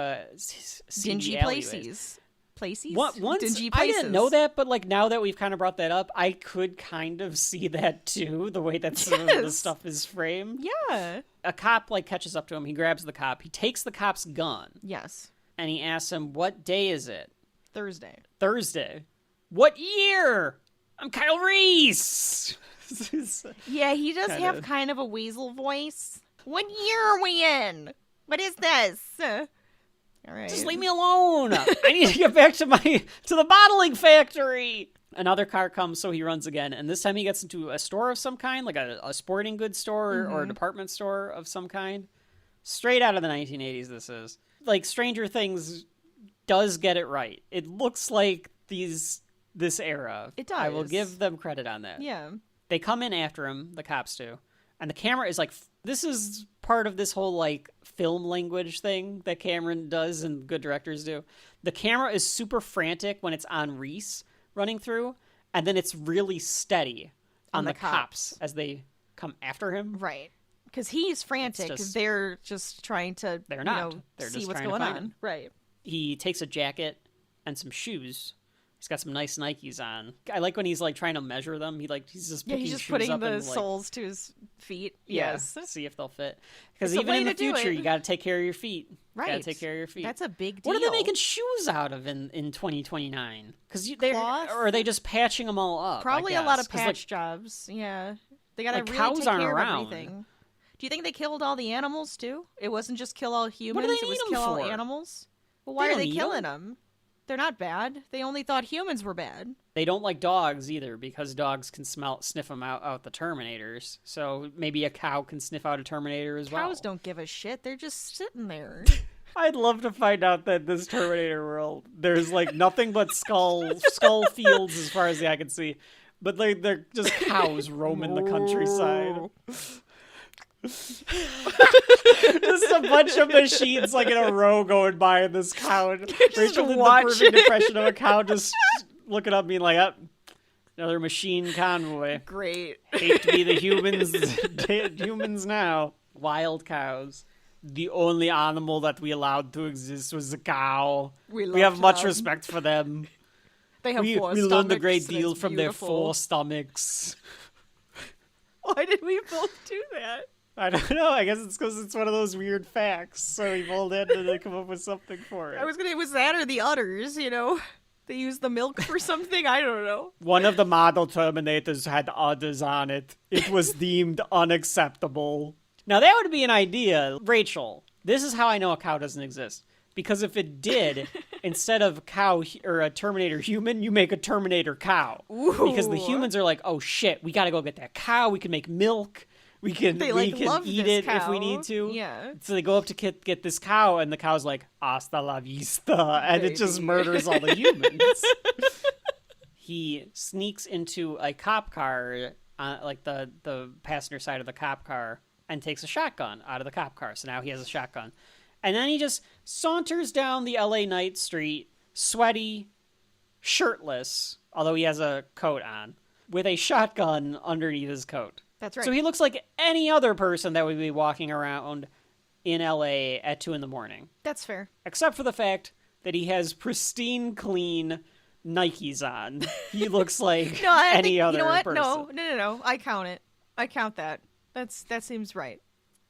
[SPEAKER 2] dingy
[SPEAKER 1] alleyways.
[SPEAKER 2] Places.
[SPEAKER 1] Dingy places. I didn't know that, but like now that we've kind of brought that up, I could kind of see that too, the way that some of the stuff is framed.
[SPEAKER 2] Yeah.
[SPEAKER 1] A cop like catches up to him. He grabs the cop. He takes the cop's gun.
[SPEAKER 2] Yes.
[SPEAKER 1] And he asks him, "What day is it?"
[SPEAKER 2] Thursday.
[SPEAKER 1] What year? I'm Kyle Reese.
[SPEAKER 2] Yeah, he does have kind of a weasel voice. What year are we in? What is this? All right.
[SPEAKER 1] Just leave me alone. I need to get back to the bottling factory. Another car comes, so he runs again, and this time he gets into a store of some kind, like a sporting goods store or a department store of some kind. Straight out of the 1980s, this is. Like, Stranger Things does get it right. It looks like this era.
[SPEAKER 2] It does.
[SPEAKER 1] I will give them credit on that.
[SPEAKER 2] Yeah.
[SPEAKER 1] They come in after him, the cops do, and the camera is like, this is part of this whole, like, film language thing that Cameron does and good directors do. The camera is super frantic when it's on Reese running through, and then it's really steady on the cops as they come after him.
[SPEAKER 2] Right. Because he's frantic. They're just trying to
[SPEAKER 1] they're not. They're
[SPEAKER 2] see
[SPEAKER 1] just
[SPEAKER 2] what's
[SPEAKER 1] trying
[SPEAKER 2] going
[SPEAKER 1] to find
[SPEAKER 2] on.
[SPEAKER 1] him.
[SPEAKER 2] Right.
[SPEAKER 1] He takes a jacket and some shoes. He's got some nice Nikes on. I like when he's like trying to measure them. He's just
[SPEAKER 2] putting the soles to his feet. Yes.
[SPEAKER 1] See if they'll fit. Because even in the future, you got to take care of your feet.
[SPEAKER 2] Right.
[SPEAKER 1] Got to take care of your feet.
[SPEAKER 2] That's a big deal.
[SPEAKER 1] What are they making shoes out of in 2029? Because
[SPEAKER 2] Cloth?
[SPEAKER 1] Or are they just patching them all up?
[SPEAKER 2] Probably a lot of patch jobs. Yeah. They got to really
[SPEAKER 1] cows
[SPEAKER 2] take
[SPEAKER 1] aren't
[SPEAKER 2] care
[SPEAKER 1] around.
[SPEAKER 2] of everything. Do you think they killed all the animals too? It wasn't just kill all humans.
[SPEAKER 1] What do they
[SPEAKER 2] it was
[SPEAKER 1] need them
[SPEAKER 2] kill all
[SPEAKER 1] for?
[SPEAKER 2] animals. Well, why
[SPEAKER 1] They
[SPEAKER 2] are
[SPEAKER 1] don't
[SPEAKER 2] they
[SPEAKER 1] need
[SPEAKER 2] killing them? They're not bad. They only thought humans were bad.
[SPEAKER 1] They don't like dogs either because dogs can sniff them out the Terminators. So maybe a cow can sniff out a Terminator as well.
[SPEAKER 2] Cows don't give a shit. They're just sitting there.
[SPEAKER 1] I'd love to find out that this Terminator world, there's like nothing but skull fields as far as the eye can see. But they're just cows roaming the countryside. Just a bunch of machines like in a row going by in this cow. Rachel did the perfect impression of a cow just looking up being like, another machine convoy.
[SPEAKER 2] Great.
[SPEAKER 1] Hate to be the humans now. Wild cows. The only animal that we allowed to exist was the cow. We have much respect for them.
[SPEAKER 2] They have four stomachs.
[SPEAKER 1] We learned a great deal from their 4 stomachs.
[SPEAKER 2] Why did we both do that?
[SPEAKER 1] I don't know. I guess it's because it's one of those weird facts. So we both had to come up with something for it.
[SPEAKER 2] It was that or the udders, They used the milk for something? I don't know.
[SPEAKER 1] One of the model Terminators had udders on it. It was deemed unacceptable. Now that would be an idea. Rachel, this is how I know a cow doesn't exist. Because if it did, instead of cow or a Terminator human, you make a Terminator cow.
[SPEAKER 2] Ooh.
[SPEAKER 1] Because the humans are like, oh shit, we gotta go get that cow. We can make milk. We can eat it
[SPEAKER 2] cow.
[SPEAKER 1] if we need to.
[SPEAKER 2] Yeah.
[SPEAKER 1] So they go up to get this cow, and the cow's like, hasta la vista. And it just murders all the humans. He sneaks into a cop car, like the passenger side of the cop car, and takes a shotgun out of the cop car. So now he has a shotgun. And then he just saunters down the LA night street, sweaty, shirtless, although he has a coat on, with a shotgun underneath his coat.
[SPEAKER 2] That's right.
[SPEAKER 1] So he looks like any other person that would be walking around in LA at 2 a.m.
[SPEAKER 2] That's fair.
[SPEAKER 1] Except for the fact that he has pristine, clean Nikes on. He looks like any other person.
[SPEAKER 2] No. I count it. I count that. That seems right.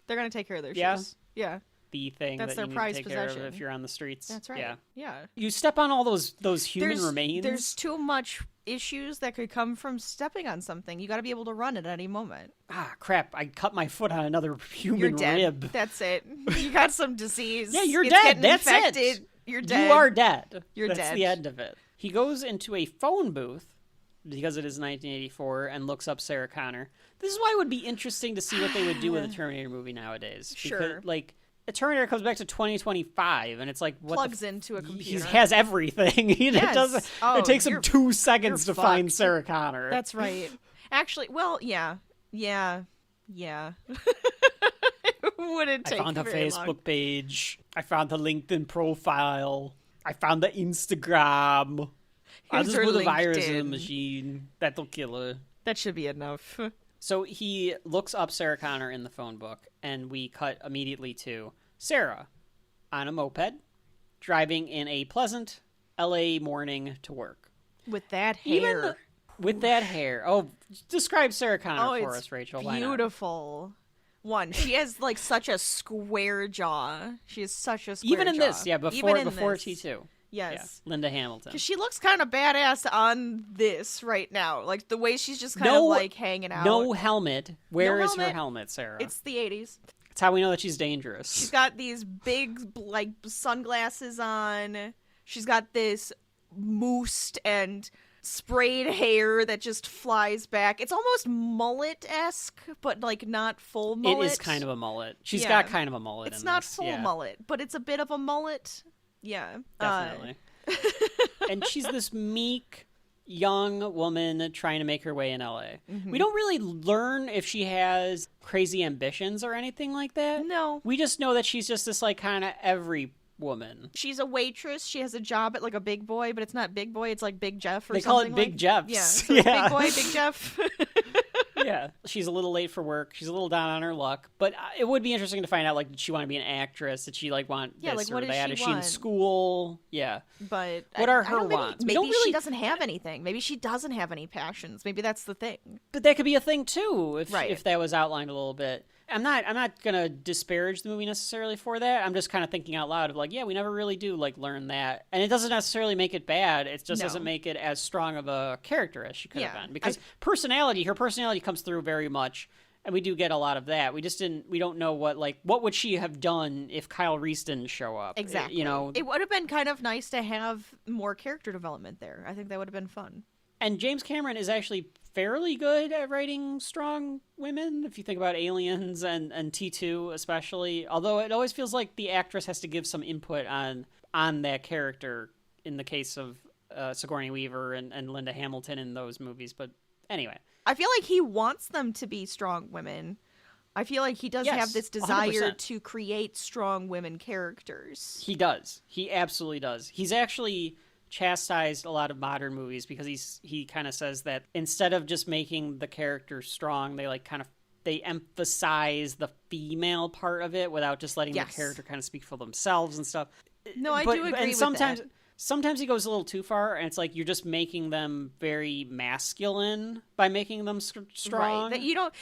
[SPEAKER 2] They're going to take care of their shoes. Yeah.
[SPEAKER 1] The thing
[SPEAKER 2] that's
[SPEAKER 1] that
[SPEAKER 2] their
[SPEAKER 1] you
[SPEAKER 2] prized
[SPEAKER 1] need to take care
[SPEAKER 2] possession.
[SPEAKER 1] of if you're on the streets.
[SPEAKER 2] That's right. Yeah.
[SPEAKER 1] You step on all those human remains.
[SPEAKER 2] There's too much issues that could come from stepping on something. You got to be able to run at any moment.
[SPEAKER 1] Ah, crap. I cut my foot on another human
[SPEAKER 2] You're dead.
[SPEAKER 1] rib.
[SPEAKER 2] That's it. You got some disease.
[SPEAKER 1] Yeah, you're
[SPEAKER 2] it's
[SPEAKER 1] dead. That's
[SPEAKER 2] infected.
[SPEAKER 1] it.
[SPEAKER 2] You're dead.
[SPEAKER 1] You are dead.
[SPEAKER 2] That's
[SPEAKER 1] That's the end of it. He goes into a phone booth because it is 1984 and looks up Sarah Connor. This is why it would be interesting to see what they would do with a Terminator movie nowadays.
[SPEAKER 2] Sure.
[SPEAKER 1] Because, like, a Terminator comes back to 2025, and it's like, what
[SPEAKER 2] plugs into a computer.
[SPEAKER 1] He has everything. It takes him 2 seconds to find Sarah Connor.
[SPEAKER 2] That's right. Actually, well, yeah. Wouldn't take
[SPEAKER 1] I found her
[SPEAKER 2] very
[SPEAKER 1] Facebook
[SPEAKER 2] long.
[SPEAKER 1] page. I found her LinkedIn profile. I found the Instagram. I'll just
[SPEAKER 2] her
[SPEAKER 1] put a virus in the
[SPEAKER 2] LinkedIn.
[SPEAKER 1] machine. That'll kill her.
[SPEAKER 2] That should be enough.
[SPEAKER 1] So he looks up Sarah Connor in the phone book, and we cut immediately to Sarah on a moped, driving in a pleasant LA morning to work.
[SPEAKER 2] With that hair.
[SPEAKER 1] With that hair. Oh, describe Sarah Connor for
[SPEAKER 2] it's
[SPEAKER 1] us, Rachel. Why not?
[SPEAKER 2] beautiful. One, she has like such a square jaw. She has such a square
[SPEAKER 1] Even in
[SPEAKER 2] jaw.
[SPEAKER 1] this, yeah,
[SPEAKER 2] Even in
[SPEAKER 1] before
[SPEAKER 2] this.
[SPEAKER 1] T2.
[SPEAKER 2] Yes.
[SPEAKER 1] Yeah. Linda Hamilton.
[SPEAKER 2] Because she looks kind of badass on this right now. Like, the way she's just kind of, like, hanging out.
[SPEAKER 1] No helmet. Where is her helmet, Sarah?
[SPEAKER 2] It's the 80s.
[SPEAKER 1] It's how we know that she's dangerous.
[SPEAKER 2] She's got these big, like, sunglasses on. She's got this moosed and sprayed hair that just flies back. It's almost mullet-esque, but, like, not full mullet.
[SPEAKER 1] It is kind of a mullet. She's got kind of a mullet
[SPEAKER 2] It's not
[SPEAKER 1] this.
[SPEAKER 2] full mullet, but it's a bit of a mullet. Yeah.
[SPEAKER 1] Definitely. And she's this meek, young woman trying to make her way in LA. We don't really learn if she has crazy ambitions or anything like that.
[SPEAKER 2] No.
[SPEAKER 1] We just know that she's just this, like, kind of every woman.
[SPEAKER 2] She's a waitress. She has a job at, like, a Big Boy, but it's not Big Boy. It's, like, Big Jeff or something.
[SPEAKER 1] They call it Big Jeffs.
[SPEAKER 2] Yeah. So it's Big Boy, Big Jeff.
[SPEAKER 1] Yeah. She's a little late for work. She's a little down on her luck. But it would be interesting to find out, like, did she want to be an actress? Did she, like, want this
[SPEAKER 2] like,
[SPEAKER 1] or
[SPEAKER 2] what does
[SPEAKER 1] that?
[SPEAKER 2] she
[SPEAKER 1] Is she in
[SPEAKER 2] want?
[SPEAKER 1] school? Yeah.
[SPEAKER 2] But
[SPEAKER 1] what are her wants?
[SPEAKER 2] Maybe she doesn't have anything. Maybe she doesn't have any passions. Maybe that's the thing.
[SPEAKER 1] But that could be a thing, too, if that was outlined a little bit. I'm not gonna disparage the movie necessarily for that. I'm just kind of thinking out loud of like, yeah, we never really do like learn that, and it doesn't necessarily make it bad. It just doesn't make it as strong of a character as she could have been, because her personality comes through very much, and we do get a lot of that. We don't know what would she have done if Kyle Reese didn't show up.
[SPEAKER 2] Exactly. It would have been kind of nice to have more character development there. I think that would have been fun.
[SPEAKER 1] And James Cameron is actually fairly good at writing strong women, if you think about Aliens and T2 especially. Although it always feels like the actress has to give some input on that character in the case of Sigourney Weaver and Linda Hamilton in those movies. But anyway.
[SPEAKER 2] I feel like he wants them to be strong women. I feel like he does have this desire
[SPEAKER 1] 100%.
[SPEAKER 2] to create strong women characters.
[SPEAKER 1] He does. He absolutely does. He's actually chastised a lot of modern movies because he kind of says that instead of just making the character strong, they emphasize the female part of it without just letting the character kind of speak for themselves and stuff.
[SPEAKER 2] No, I do agree with that.
[SPEAKER 1] Sometimes he goes a little too far, and it's like you're just making them very masculine by making them strong.
[SPEAKER 2] Right. That you don't.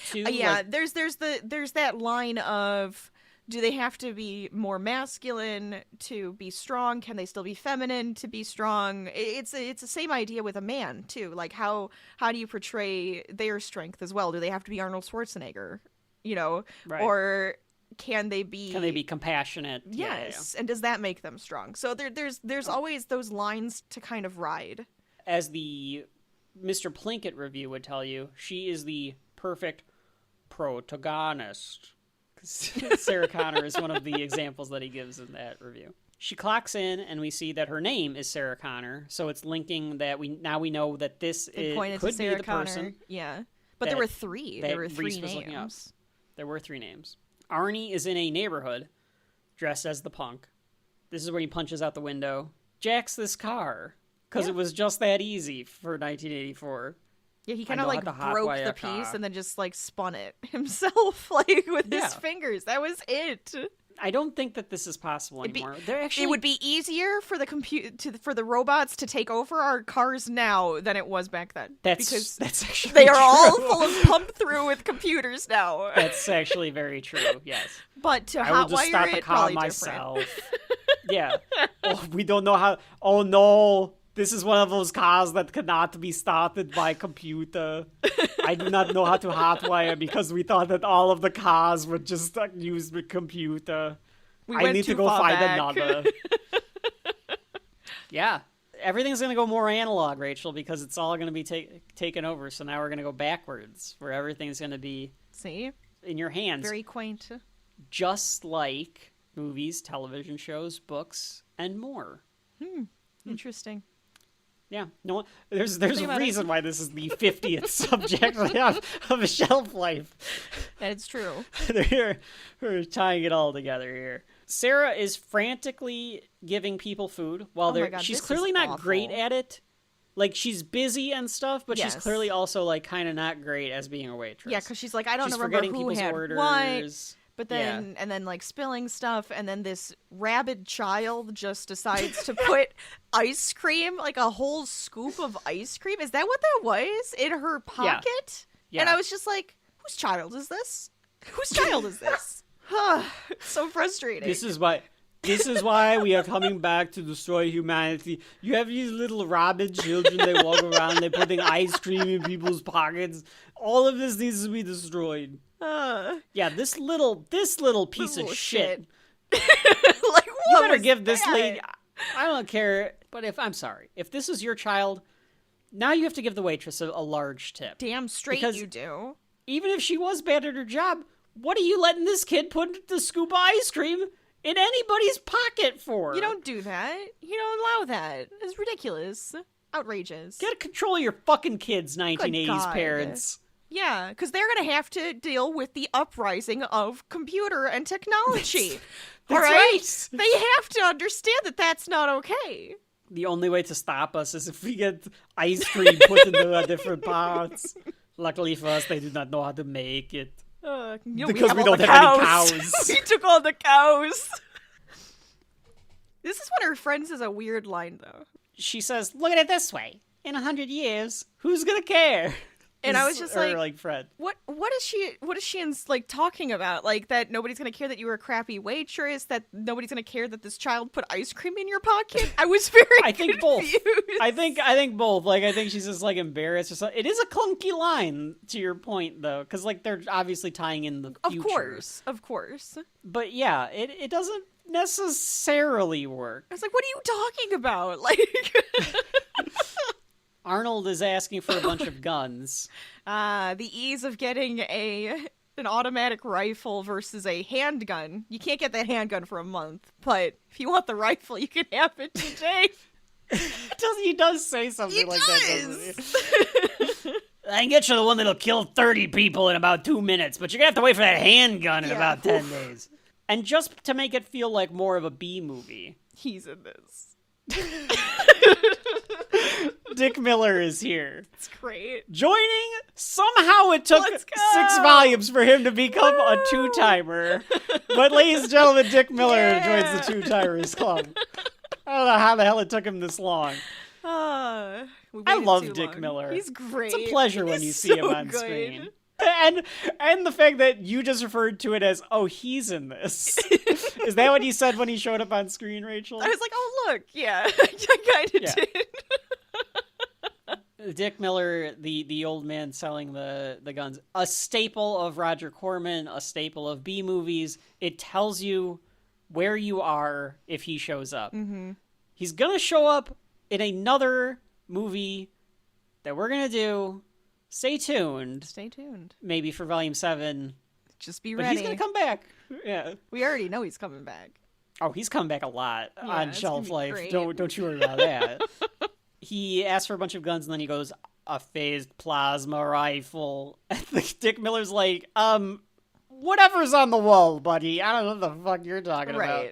[SPEAKER 2] There's that line of, do they have to be more masculine to be strong? Can they still be feminine to be strong? It's the same idea with a man too. Like how do you portray their strength as well? Do they have to be Arnold Schwarzenegger?
[SPEAKER 1] Right.
[SPEAKER 2] Or can they be
[SPEAKER 1] compassionate?
[SPEAKER 2] Yes. Yeah. And does that make them strong? So there's always those lines to kind of ride.
[SPEAKER 1] As the Mr. Plinkett review would tell you, she is the perfect protagonist. Sarah Connor is one of the examples that he gives in that review. She clocks in, and we see that her name is Sarah Connor, so it's linking that we know that this could be the person.
[SPEAKER 2] Yeah, but there were three. There were three names.
[SPEAKER 1] There were three names. Arnie is in a neighborhood, dressed as the punk. This is where he punches out the window, jacks this car, because it was just that easy for 1984.
[SPEAKER 2] Yeah, he kind of like broke the piece and then just like spun it himself like with his fingers. That was it.
[SPEAKER 1] I don't think that this is possible anymore.
[SPEAKER 2] It would be easier for the for the robots to take over our cars now than it was back then.
[SPEAKER 1] That's actually
[SPEAKER 2] they are
[SPEAKER 1] true.
[SPEAKER 2] all full of pumped through with computers now.
[SPEAKER 1] That's actually very true. Yes,
[SPEAKER 2] but to
[SPEAKER 1] I will just
[SPEAKER 2] hotwire
[SPEAKER 1] start the
[SPEAKER 2] it,
[SPEAKER 1] car
[SPEAKER 2] probably
[SPEAKER 1] myself. Yeah. Oh, we don't know how. Oh no. This is one of those cars that cannot be started by computer. I do not know how to hotwire because we thought that all of the cars would just use the computer. I need to go find another. Yeah. Everything's going to go more analog, Rachel, because it's all going to be taken over. So now we're going to go backwards, where everything's going to be in your hands.
[SPEAKER 2] Very quaint.
[SPEAKER 1] Just like movies, television shows, books, and more.
[SPEAKER 2] Interesting.
[SPEAKER 1] Yeah, no. There's a reason why this is the 50th subject of a Shelf Life.
[SPEAKER 2] That's true.
[SPEAKER 1] We're tying it all together here. Sarah is frantically giving people food while she's clearly not great at it. Like, she's busy and stuff, but she's clearly also like kind of not great as being a waitress.
[SPEAKER 2] Yeah, because she's like, I don't remember
[SPEAKER 1] forgetting
[SPEAKER 2] who
[SPEAKER 1] people's
[SPEAKER 2] had
[SPEAKER 1] orders.
[SPEAKER 2] what. But then, and then like spilling stuff, and then this rabid child just decides to put ice cream, like a whole scoop of ice cream. Is that what that was? In her pocket? Yeah. And I was just like, whose child is this? Whose child is this? So frustrating.
[SPEAKER 1] This is why This is why we are coming back to destroy humanity. You have these little rabid children, they walk around, they're putting ice cream in people's pockets. All of this needs to be destroyed. Yeah, this little piece of shit.
[SPEAKER 2] Like,
[SPEAKER 1] You
[SPEAKER 2] what
[SPEAKER 1] better
[SPEAKER 2] was
[SPEAKER 1] give this
[SPEAKER 2] that?
[SPEAKER 1] lady... I don't care, but I'm sorry. If this is your child, now you have to give the waitress a large tip.
[SPEAKER 2] Damn straight
[SPEAKER 1] Because
[SPEAKER 2] you do.
[SPEAKER 1] even if she was bad at her job, what are you letting this kid put the scoop of ice cream in anybody's pocket for?
[SPEAKER 2] You don't do that. You don't allow that. It's ridiculous. Outrageous.
[SPEAKER 1] Get control of your fucking kids, 1980s
[SPEAKER 2] God.
[SPEAKER 1] parents.
[SPEAKER 2] Yeah, because they're going to have to deal with the uprising of computer and technology.
[SPEAKER 1] That's
[SPEAKER 2] all
[SPEAKER 1] right.
[SPEAKER 2] They have to understand that that's not okay.
[SPEAKER 1] The only way to stop us is if we get ice cream put into different pots. Luckily for us, they do not know how to make it. Because we don't have any cows.
[SPEAKER 2] We took all the cows. This is when her friend says a weird line, though.
[SPEAKER 1] She says, look at it this way. In 100 years, who's gonna care?
[SPEAKER 2] And I was just like,
[SPEAKER 1] Fred.
[SPEAKER 2] What is she like talking about? Like that nobody's gonna care that you were a crappy waitress, that nobody's gonna care that this child put ice cream in your pocket? I was very
[SPEAKER 1] I think
[SPEAKER 2] confused.
[SPEAKER 1] both. I think both. Like, I think she's just like embarrassed or something. It is a clunky line to your point, though, because like they're obviously tying in the future.
[SPEAKER 2] Of course.
[SPEAKER 1] But yeah, it doesn't necessarily work.
[SPEAKER 2] I was like, what are you talking about? Like,
[SPEAKER 1] Arnold is asking for a bunch of guns.
[SPEAKER 2] the ease of getting an automatic rifle versus a handgun. You can't get that handgun for a month, but if you want the rifle, you can have it today.
[SPEAKER 1] He does say something like that, doesn't he? I can get you the one that'll kill 30 people in about 2 minutes, but you're gonna have to wait for that handgun in about 10 days. And just to make it feel like more of a B movie,
[SPEAKER 2] He's in this.
[SPEAKER 1] Dick Miller is here.
[SPEAKER 2] It's great.
[SPEAKER 1] Joining, somehow it took
[SPEAKER 2] Let's go!
[SPEAKER 1] 6 volumes for him to become a two-timer. But ladies and gentlemen, Dick Miller joins the Two-Timers Club. I don't know how the hell it took him this long.
[SPEAKER 2] I
[SPEAKER 1] love Dick Miller.
[SPEAKER 2] He's great.
[SPEAKER 1] It's a pleasure when you see him
[SPEAKER 2] so
[SPEAKER 1] on
[SPEAKER 2] good.
[SPEAKER 1] screen. And the fact that you just referred to it as, oh, he's in this. Is that what you said when he showed up on screen, Rachel?
[SPEAKER 2] I was like, oh, look, yeah, I kind of did.
[SPEAKER 1] Dick Miller, the old man selling the guns, a staple of Roger Corman, a staple of B movies. It tells you where you are if he shows up. Mm-hmm. He's going to show up in another movie that we're going to do. Stay tuned.
[SPEAKER 2] Stay tuned.
[SPEAKER 1] Maybe for Volume 7.
[SPEAKER 2] Just be
[SPEAKER 1] But
[SPEAKER 2] ready.
[SPEAKER 1] he's going to come back. Yeah.
[SPEAKER 2] We already know he's coming back.
[SPEAKER 1] Oh, he's coming back a lot on
[SPEAKER 2] it's
[SPEAKER 1] Shelf
[SPEAKER 2] gonna be
[SPEAKER 1] Life.
[SPEAKER 2] great.
[SPEAKER 1] Don't you worry about that. He asks for a bunch of guns, and then he goes, a phased plasma rifle. And Dick Miller's like, whatever's on the wall, buddy. I don't know what the fuck you're talking about.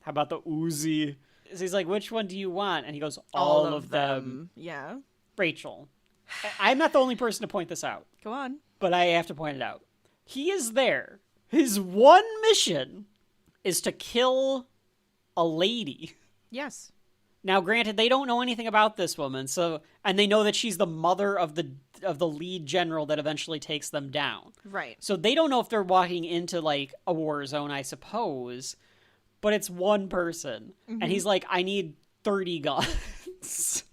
[SPEAKER 1] How about the Uzi? So he's like, which one do you want? And he goes, all of them.
[SPEAKER 2] Yeah.
[SPEAKER 1] Rachel, I'm not the only person to point this out,
[SPEAKER 2] Go on.
[SPEAKER 1] but I have to point it out. He is there. His one mission is to kill a lady.
[SPEAKER 2] Yes.
[SPEAKER 1] Now, granted, they don't know anything about this woman, and they know that she's the mother of the lead general that eventually takes them down.
[SPEAKER 2] Right.
[SPEAKER 1] So they don't know if they're walking into, like, a war zone, I suppose, but it's one person.
[SPEAKER 2] Mm-hmm.
[SPEAKER 1] And he's like, I need 30 guns.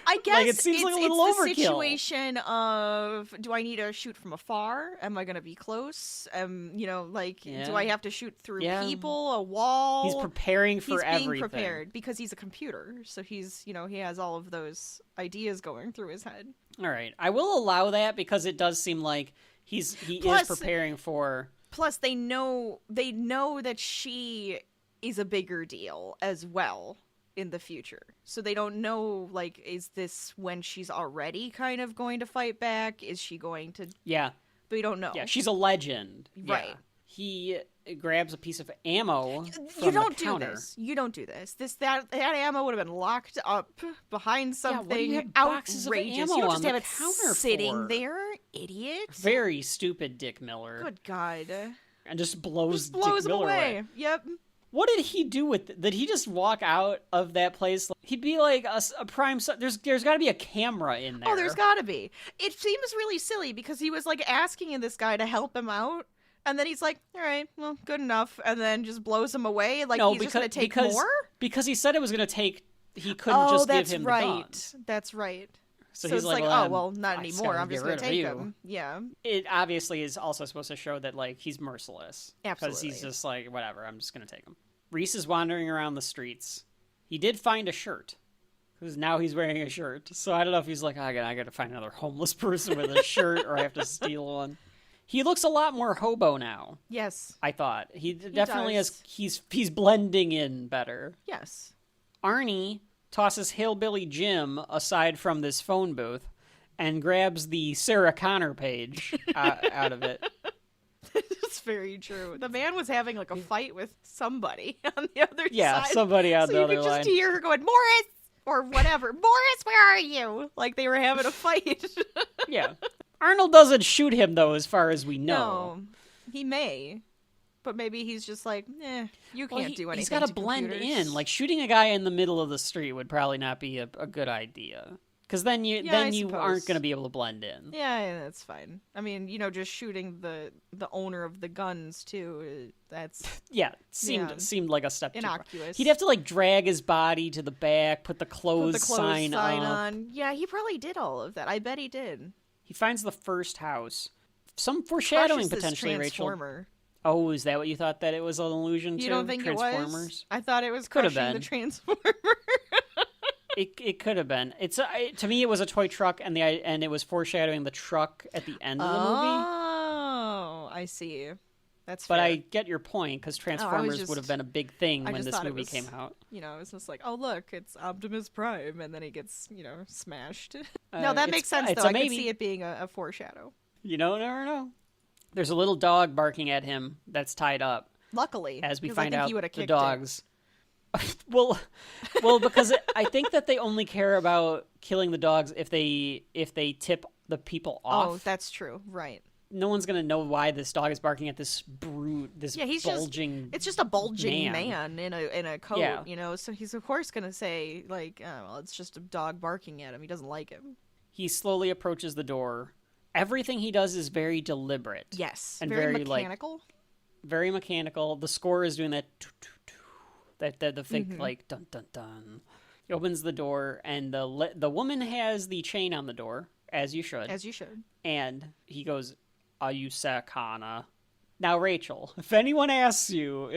[SPEAKER 2] I guess
[SPEAKER 1] Like, it seems like a little
[SPEAKER 2] it's the
[SPEAKER 1] overkill.
[SPEAKER 2] situation of, do I need to shoot from afar? Am I going to be close? Do I have to shoot through people, a wall?
[SPEAKER 1] He's preparing for
[SPEAKER 2] He's being
[SPEAKER 1] everything.
[SPEAKER 2] prepared because he's a computer. So he's, he has all of those ideas going through his head.
[SPEAKER 1] All right. I will allow that because it does seem like he is preparing for...
[SPEAKER 2] Plus, they know that she is a bigger deal as well in the future. So they don't know, like, is this when she's already kind of going to fight back? Is she going to...
[SPEAKER 1] Yeah.
[SPEAKER 2] We don't know.
[SPEAKER 1] Yeah, she's a legend.
[SPEAKER 2] Right.
[SPEAKER 1] Yeah. He grabs a piece of ammo from
[SPEAKER 2] You don't
[SPEAKER 1] the counter.
[SPEAKER 2] do this. You don't do this. That ammo would have been locked up behind something
[SPEAKER 1] what do you have boxes of
[SPEAKER 2] outrageous.
[SPEAKER 1] ammo
[SPEAKER 2] You don't
[SPEAKER 1] on
[SPEAKER 2] just
[SPEAKER 1] the
[SPEAKER 2] have it
[SPEAKER 1] counter
[SPEAKER 2] sitting
[SPEAKER 1] for?
[SPEAKER 2] there, idiot.
[SPEAKER 1] Very stupid Dick Miller.
[SPEAKER 2] Good God.
[SPEAKER 1] And just blows
[SPEAKER 2] Blows
[SPEAKER 1] Dick
[SPEAKER 2] him
[SPEAKER 1] Miller
[SPEAKER 2] away. Yep.
[SPEAKER 1] What did he do with... Did he just walk out of that place? He'd be like a prime... There's got to be a camera in there.
[SPEAKER 2] Oh, there's got to be. It seems really silly because he was like asking this guy to help him out. And then he's like, all right, well, good enough. And then just blows him away. Like,
[SPEAKER 1] No,
[SPEAKER 2] he's just going to take more?
[SPEAKER 1] Because he said it was going to take... He couldn't just give him the gun.
[SPEAKER 2] That's right.
[SPEAKER 1] So
[SPEAKER 2] he's
[SPEAKER 1] he's like,
[SPEAKER 2] not anymore. I'm just going to take him. Yeah.
[SPEAKER 1] It obviously is also supposed to show that, like, he's merciless.
[SPEAKER 2] Absolutely.
[SPEAKER 1] Because he's just like, whatever, I'm just going to take him. Reese is wandering around the streets. He did find a shirt. Because now he's wearing a shirt. So I don't know if he's like, I got to find another homeless person with a shirt or I have to steal one. He looks a lot more hobo now.
[SPEAKER 2] Yes.
[SPEAKER 1] I thought. He definitely has, he's blending in better.
[SPEAKER 2] Yes.
[SPEAKER 1] Arnie tosses Hillbilly Jim aside from this phone booth and grabs the Sarah Connor page out of it.
[SPEAKER 2] That's very true. The man was having like a fight with somebody on the other side.
[SPEAKER 1] Yeah, somebody on the other line.
[SPEAKER 2] So you could just hear her going, Morris! Or whatever. Morris, where are you? Like they were having a fight.
[SPEAKER 1] Yeah. Arnold doesn't shoot him, though, as far as we know.
[SPEAKER 2] No. He may. But maybe he's just like, you can't do anything.
[SPEAKER 1] He's got to blend in. Like, shooting a guy in the middle of the street would probably not be a good idea. Because then you aren't going to be able to blend in.
[SPEAKER 2] Yeah, that's fine. I mean, just shooting the owner of the guns, too, that's...
[SPEAKER 1] Yeah, seemed like a step
[SPEAKER 2] innocuous.
[SPEAKER 1] He'd have to, like, drag his body to the back, put the clothes sign
[SPEAKER 2] on. Yeah, he probably did all of that. I bet he did.
[SPEAKER 1] He finds the first house. Some foreshadowing, potentially, Rachel. Oh, is that what you thought that it was an allusion to?
[SPEAKER 2] You don't think it was? I thought it was crushing the Transformer.
[SPEAKER 1] It could have been. To me, it was a toy truck, and it was foreshadowing the truck at the end of the movie.
[SPEAKER 2] Oh, I see. That's fair.
[SPEAKER 1] But I get your point, because Transformers would have been a big thing when this movie came out.
[SPEAKER 2] It's just like, oh, look, it's Optimus Prime, and then he gets, smashed. No, that makes sense, though. I can see it being a foreshadow.
[SPEAKER 1] You never know. There's a little dog barking at him that's tied up.
[SPEAKER 2] Luckily.
[SPEAKER 1] As we find out the dogs... well, because I think that they only care about killing the dogs if they tip the people off.
[SPEAKER 2] Oh, that's true. Right.
[SPEAKER 1] No one's gonna know why this dog is barking at this brute. He's bulging.
[SPEAKER 2] It's just a bulging man in a coat.
[SPEAKER 1] Yeah.
[SPEAKER 2] So he's of course gonna say like, oh, well, it's just a dog barking at him. He doesn't like him.
[SPEAKER 1] He slowly approaches the door. Everything he does is very deliberate.
[SPEAKER 2] Yes.
[SPEAKER 1] And
[SPEAKER 2] very mechanical.
[SPEAKER 1] Very mechanical. The score is doing that. The fake like dun dun dun. He opens the door, and the woman has the chain on the door, as you should.
[SPEAKER 2] As you should.
[SPEAKER 1] And he goes, "Are you Sarah Connor?" Now, Rachel, if anyone asks you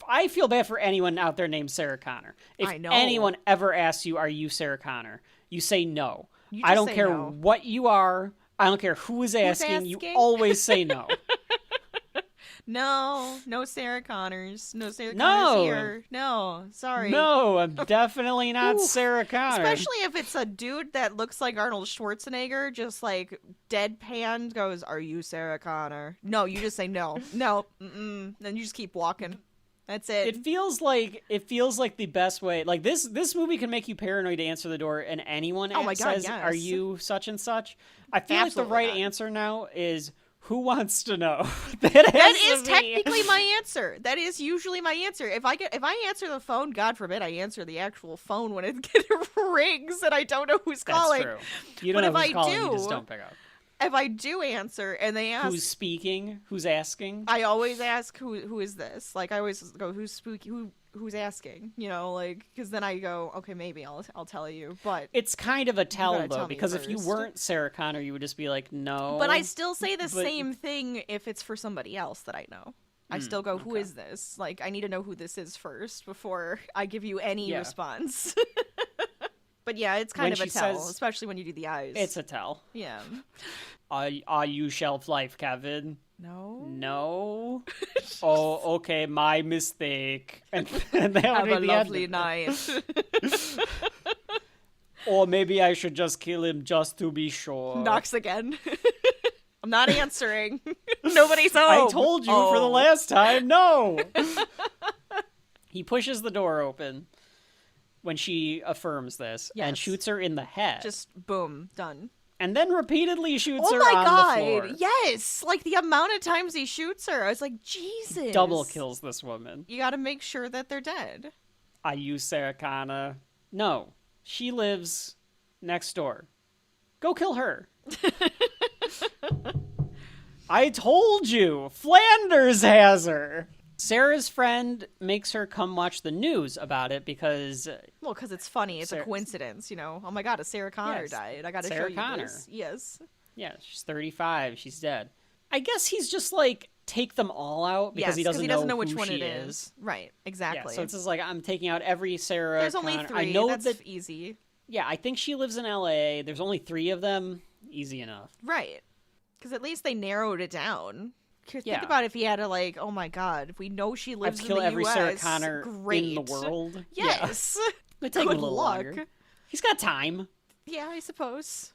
[SPEAKER 1] I feel bad for anyone out there named Sarah Connor. If anyone ever asks you, "Are you Sarah Connor?" you say no. I don't care what you are. I don't care who is asking. You always say no.
[SPEAKER 2] No Sarah Connors. No Sarah Connors here. No, sorry.
[SPEAKER 1] No, I'm definitely not Sarah Connor.
[SPEAKER 2] Especially if it's a dude that looks like Arnold Schwarzenegger, just like deadpan goes, "Are you Sarah Connor?" No, you just say no. No. Then you just keep walking. That's it.
[SPEAKER 1] It feels like the best way. Like this movie can make you paranoid to answer the door, and anyone says, yes. "Are you such and such?" I feel like the right answer now is, who wants to know?
[SPEAKER 2] That is technically my answer. That is usually my answer. If I answer the phone, God forbid, I answer the actual phone when it rings and I don't know who's calling.
[SPEAKER 1] That's true. You don't know who's calling. You just don't pick up.
[SPEAKER 2] If I do answer and they ask
[SPEAKER 1] who's speaking, who's asking,
[SPEAKER 2] I always ask who is this? Like I always go who's asking, because then I go, okay, maybe I'll tell you, but
[SPEAKER 1] it's kind of a tell though, because if you weren't Sarah Connor, you would just be like, no.
[SPEAKER 2] But I still say the same thing if it's for somebody else that I know. I still go, who is this? Like, I need to know who this is first before I give you any response. But yeah, it's kind of a tell, especially when you do the eyes.
[SPEAKER 1] It's a tell.
[SPEAKER 2] Yeah.
[SPEAKER 1] Are you Shelf Life, Kevin?
[SPEAKER 2] No.
[SPEAKER 1] Oh, okay, my mistake. And that
[SPEAKER 2] Have
[SPEAKER 1] would
[SPEAKER 2] a
[SPEAKER 1] be
[SPEAKER 2] lovely night.
[SPEAKER 1] Or maybe I should just kill him just to be sure.
[SPEAKER 2] Knocks again. I'm not answering. Nobody's home.
[SPEAKER 1] I told you for the last time. No. He pushes the door open when she affirms this and shoots her in the head.
[SPEAKER 2] Just boom, done.
[SPEAKER 1] And then repeatedly shoots her on the floor.
[SPEAKER 2] Yes! Like the amount of times he shoots her, I was like, Jesus.
[SPEAKER 1] Double kills this woman.
[SPEAKER 2] You gotta make sure that they're dead.
[SPEAKER 1] I use Sarah Connor. No. She lives next door. Go kill her. I told you! Flanders has her! Sarah's friend makes her come watch the news about it because...
[SPEAKER 2] Well, because it's funny. It's a coincidence, you know. Oh my god, a Sarah Connor died. I gotta show you this. Yes.
[SPEAKER 1] Yeah, she's 35. She's dead. I guess he's just like, take them all out because he doesn't know which one it is.
[SPEAKER 2] Right, exactly.
[SPEAKER 1] Yeah, so it's just like, I'm taking out every Sarah
[SPEAKER 2] There's only
[SPEAKER 1] Connor.
[SPEAKER 2] 3.
[SPEAKER 1] I know
[SPEAKER 2] That's easy.
[SPEAKER 1] Yeah, I think she lives in LA. There's only 3 of them. Easy enough.
[SPEAKER 2] Right. Because at least they narrowed it down. Think about if he had to, like, oh my god, if we know she lives in the US,
[SPEAKER 1] every Sarah Connor in the world.
[SPEAKER 2] Yes.
[SPEAKER 1] Yeah. It'd take
[SPEAKER 2] Good
[SPEAKER 1] a little
[SPEAKER 2] luck.
[SPEAKER 1] longer. He's got time.
[SPEAKER 2] Yeah, I suppose.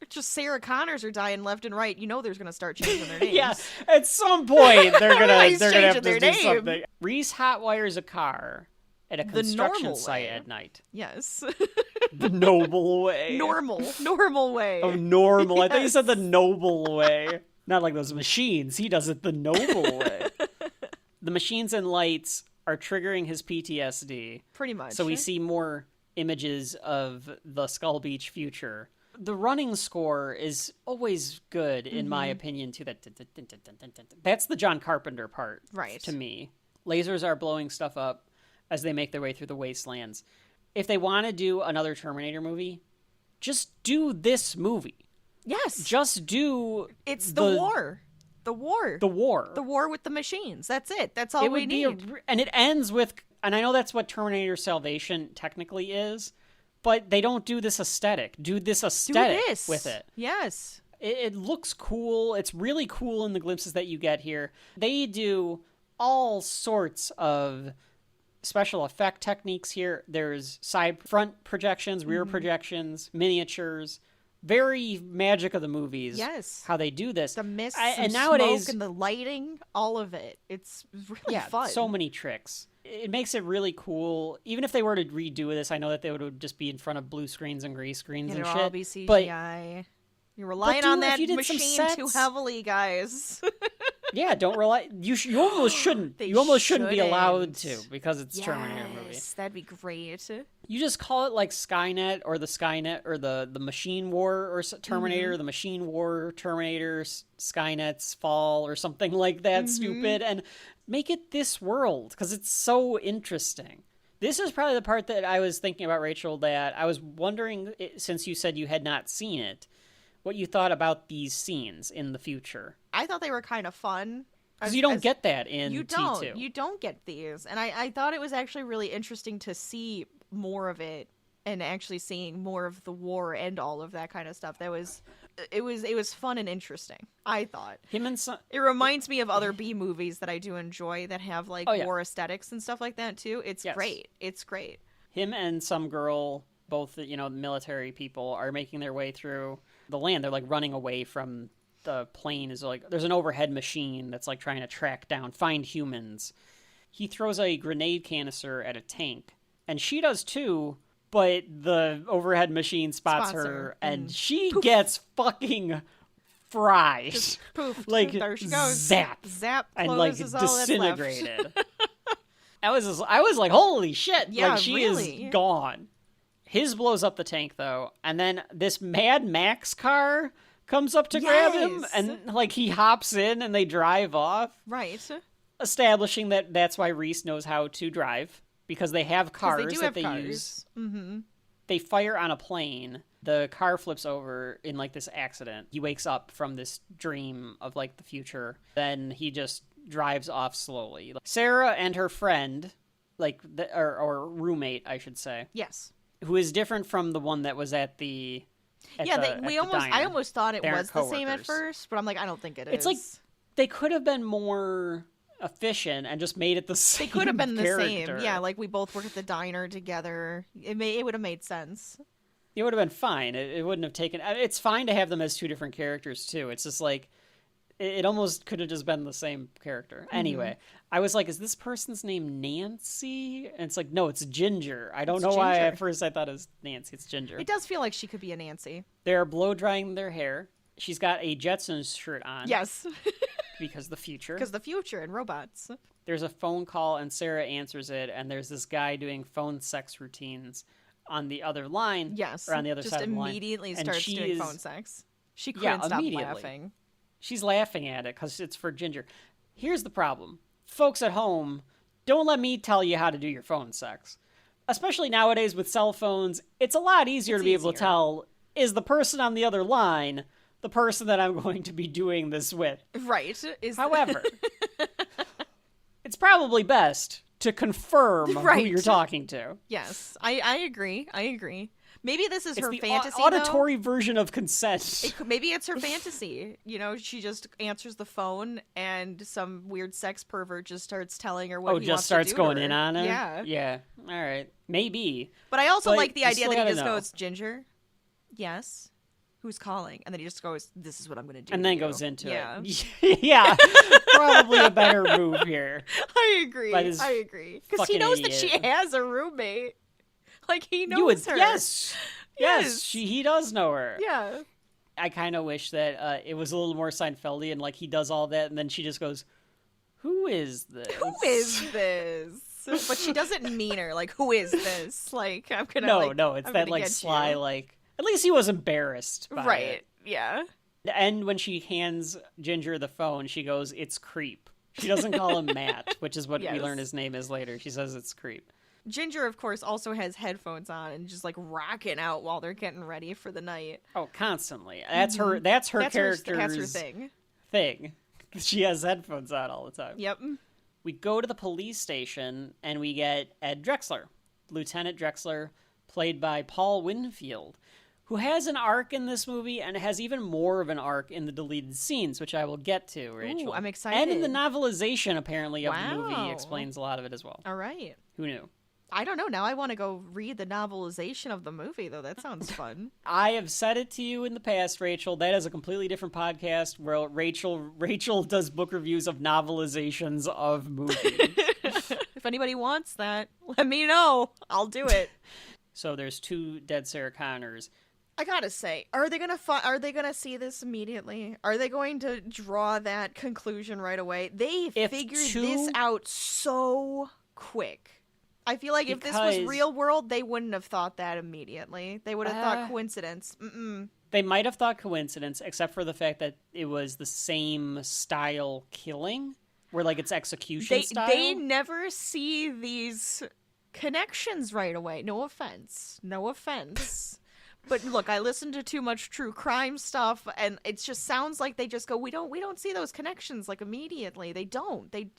[SPEAKER 2] It's just Sarah Connors are dying left and right. You know there's going to start changing their names.
[SPEAKER 1] Yeah, at some point they're gonna have to
[SPEAKER 2] their
[SPEAKER 1] do
[SPEAKER 2] name.
[SPEAKER 1] something. Reese hotwires a car at a construction site at night.
[SPEAKER 2] Yes.
[SPEAKER 1] The noble way.
[SPEAKER 2] Normal way.
[SPEAKER 1] Oh, normal. Yes. I thought you said the noble way. Not like those machines. He does it the noble way. The machines and lights are triggering his PTSD.
[SPEAKER 2] Pretty much.
[SPEAKER 1] So we see more images of the Skull Beach future. The running score is always good, in my opinion, too. That's the John Carpenter part,
[SPEAKER 2] right?
[SPEAKER 1] To me. Lasers are blowing stuff up as they make their way through the wastelands. If they want to do another Terminator movie, just do this movie.
[SPEAKER 2] Yes.
[SPEAKER 1] Just do...
[SPEAKER 2] It's the war. The war.
[SPEAKER 1] The war.
[SPEAKER 2] The war with the machines. That's it. That's all we need.
[SPEAKER 1] And it ends with... And I know that's what Terminator Salvation technically is, but they don't do this aesthetic. Do this aesthetic with it.
[SPEAKER 2] Yes.
[SPEAKER 1] It looks cool. It's really cool in the glimpses that you get here. They do all sorts of special effect techniques here. There's front projections, rear projections, miniatures. Very magic of the movies.
[SPEAKER 2] Yes.
[SPEAKER 1] How they do this.
[SPEAKER 2] The mist
[SPEAKER 1] and nowadays,
[SPEAKER 2] smoke and the lighting, all of it. It's really fun.
[SPEAKER 1] So many tricks. It makes it really cool. Even if they were to redo this, I know that they would just be in front of blue screens and gray screens and shit.
[SPEAKER 2] It'll all be CGI. You're relying on that machine too heavily, guys.
[SPEAKER 1] Yeah, don't rely. You almost shouldn't. You almost shouldn't be allowed to because it's a Terminator movie.
[SPEAKER 2] Yes, that'd be great.
[SPEAKER 1] You just call it like Skynet or the Machine War or Terminator, the Machine War, Terminator, Skynet's Fall or something like that, stupid, and make it this world because it's so interesting. This is probably the part that I was thinking about, Rachel, that I was wondering, since you said you had not seen it, what you thought about these scenes in the future.
[SPEAKER 2] I thought they were kind of fun.
[SPEAKER 1] Because you don't get that in T2.
[SPEAKER 2] You don't get these. And I thought it was actually really interesting to see more of it and actually seeing more of the war and all of that kind of stuff. It was fun and interesting, I thought. It reminds me of other B movies that I do enjoy that have like war aesthetics and stuff like that too. It's great. It's great.
[SPEAKER 1] Him and some girl, both, military people, are making their way through the land. They're like running away from the plane. Is like there's an overhead machine that's like trying to find humans. He throws a grenade canister at a tank, and she does too, but the overhead machine spots her and she gets fucking fried.
[SPEAKER 2] Just poof.
[SPEAKER 1] Like
[SPEAKER 2] there she goes.
[SPEAKER 1] Zap and like disintegrated. I was like, holy shit.
[SPEAKER 2] Yeah,
[SPEAKER 1] like she is gone. His blows up the tank, though, and then this Mad Max car comes up to grab him, and like he hops in, and they drive off.
[SPEAKER 2] Right.
[SPEAKER 1] Establishing that that's why Reese knows how to drive, because they have cars that they use.
[SPEAKER 2] Mm-hmm.
[SPEAKER 1] They fire on a plane. The car flips over in like this accident. He wakes up from this dream of like the future. Then he just drives off slowly. Sarah and her friend, or roommate, I should say.
[SPEAKER 2] Yes.
[SPEAKER 1] Who is different from the one that was at the
[SPEAKER 2] I almost thought it was the same at first, but I'm like, I don't think it is.
[SPEAKER 1] It's like they could have been more efficient and just made it the same.
[SPEAKER 2] They could have been
[SPEAKER 1] character.
[SPEAKER 2] The same. Yeah, like we both work at the diner together. It would have made sense.
[SPEAKER 1] It would have been fine. It wouldn't have taken... It's fine to have them as two different characters, too. It's just like... It almost could have just been the same character. Mm-hmm. Anyway, I was like, is this person's name Nancy? And it's like, no, it's Ginger. I don't know why at first I thought it was Nancy. It's Ginger.
[SPEAKER 2] It does feel like she could be a Nancy.
[SPEAKER 1] They're blow-drying their hair. She's got a Jetsons shirt on.
[SPEAKER 2] Yes.
[SPEAKER 1] Because the future.
[SPEAKER 2] Because the future and robots.
[SPEAKER 1] There's a phone call, and Sarah answers it, and there's this guy doing phone sex routines on the other line.
[SPEAKER 2] Yes.
[SPEAKER 1] Or on the other side of the line.
[SPEAKER 2] Just immediately starts doing phone sex. She couldn't stop laughing.
[SPEAKER 1] She's laughing at it because it's for Ginger. Here's the problem. Folks at home, don't let me tell you how to do your phone sex. Especially nowadays with cell phones, it's a lot easier to be able to tell, is the person on the other line the person that I'm going to be doing this with?
[SPEAKER 2] Right.
[SPEAKER 1] However, it's probably best to confirm who you're talking to.
[SPEAKER 2] Yes, I agree. Maybe this is her
[SPEAKER 1] the
[SPEAKER 2] fantasy,
[SPEAKER 1] auditory version of consent.
[SPEAKER 2] Maybe it's her fantasy. You know, she just answers the phone and some weird sex pervert just starts telling her what he wants to do.
[SPEAKER 1] Just starts going in on her?
[SPEAKER 2] Yeah.
[SPEAKER 1] Yeah. All right. Maybe.
[SPEAKER 2] But I also like the idea that he just
[SPEAKER 1] know.
[SPEAKER 2] goes, Ginger? Yes? Who's calling? And then he just goes, this is what I'm going to do.
[SPEAKER 1] And then goes into
[SPEAKER 2] it.
[SPEAKER 1] Yeah. Probably a better move here.
[SPEAKER 2] I agree. Because he knows that she has a roommate. Like, he knows her.
[SPEAKER 1] Yes, he does know her.
[SPEAKER 2] Yeah.
[SPEAKER 1] I kind of wish that it was a little more Seinfeldian, like he does all that, and then she just goes, who is this?
[SPEAKER 2] Who is this? But she doesn't mean her. Like, who is this? Like, I'm going to,
[SPEAKER 1] No, it's that, like, sly, like, at least he was embarrassed by it.
[SPEAKER 2] Yeah.
[SPEAKER 1] And when she hands Ginger the phone, she goes, it's Creep. She doesn't call him Matt, which is what we learn his name is later. She says it's Creep.
[SPEAKER 2] Ginger, of course, also has headphones on and just, like, rocking out while they're getting ready for the night.
[SPEAKER 1] Oh, constantly. That's her character's
[SPEAKER 2] that's her thing.
[SPEAKER 1] She has headphones on all the time.
[SPEAKER 2] Yep.
[SPEAKER 1] We go to the police station, and we get Ed Drexler, Lieutenant Drexler, played by Paul Winfield, who has an arc in this movie, and has even more of an arc in the deleted scenes, which I will get to, Rachel.
[SPEAKER 2] Ooh, I'm excited.
[SPEAKER 1] And in the novelization, apparently, of the movie explains a lot of it as well.
[SPEAKER 2] All right.
[SPEAKER 1] Who knew?
[SPEAKER 2] I don't know. Now I want to go read the novelization of the movie, though. That sounds fun.
[SPEAKER 1] I have said it to you in the past, Rachel. That is a completely different podcast where Rachel does book reviews of novelizations of movies.
[SPEAKER 2] If anybody wants that, let me know. I'll do it.
[SPEAKER 1] So there's 2 dead Sarah Connors.
[SPEAKER 2] I gotta say, are they gonna see this immediately? Are they going to draw that conclusion right away? They figured this out so quick. I feel like if this was real world, they wouldn't have thought that immediately. They would have thought coincidence.
[SPEAKER 1] They might have thought coincidence, except for the fact that it was the same style killing, where like it's execution style.
[SPEAKER 2] They never see these connections right away. No offense. But look, I listen to too much true crime stuff, and it just sounds like they just go, we don't see those connections like immediately. They don't. They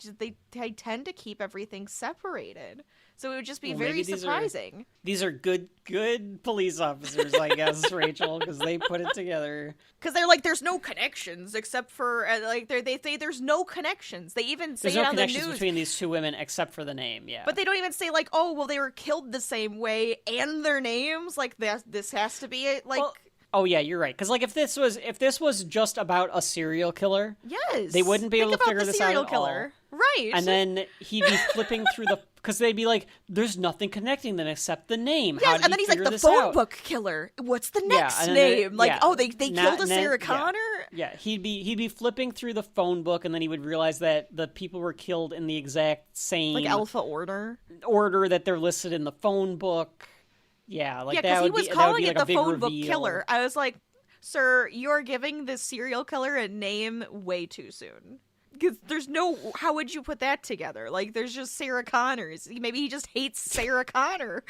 [SPEAKER 2] tend to keep everything separated. So it would just be very surprising.
[SPEAKER 1] These are good police officers, I guess, Rachel, because they put it together.
[SPEAKER 2] Because they're like, there's no connections except for they say there's no connections. They even say it on the news.
[SPEAKER 1] There's no connections between these 2 women except for the name. Yeah,
[SPEAKER 2] but they don't even say like, oh, well, they were killed the same way and their names. Like this has to be it. Like. Well,
[SPEAKER 1] oh yeah, you're right. Because like if this was just about a serial killer,
[SPEAKER 2] yes,
[SPEAKER 1] they wouldn't be able to figure this out at all.
[SPEAKER 2] Right.
[SPEAKER 1] And then he'd be flipping through because they'd be like, there's nothing connecting them except the name.
[SPEAKER 2] Yes, and then he's like, the phone book killer. What's the next name? They killed a Sarah Connor?
[SPEAKER 1] Yeah, he'd be flipping through the phone book, and then he would realize that the people were killed in the exact same...
[SPEAKER 2] like alpha order
[SPEAKER 1] that they're listed in the phone book. Yeah, like
[SPEAKER 2] that would be... Yeah, because he was calling it the phone book
[SPEAKER 1] reveal.
[SPEAKER 2] Killer. I was like, sir, you're giving this serial killer a name way too soon. Because there's no... How would you put that together? Like, there's just Sarah Connors. Maybe he just hates Sarah Connor.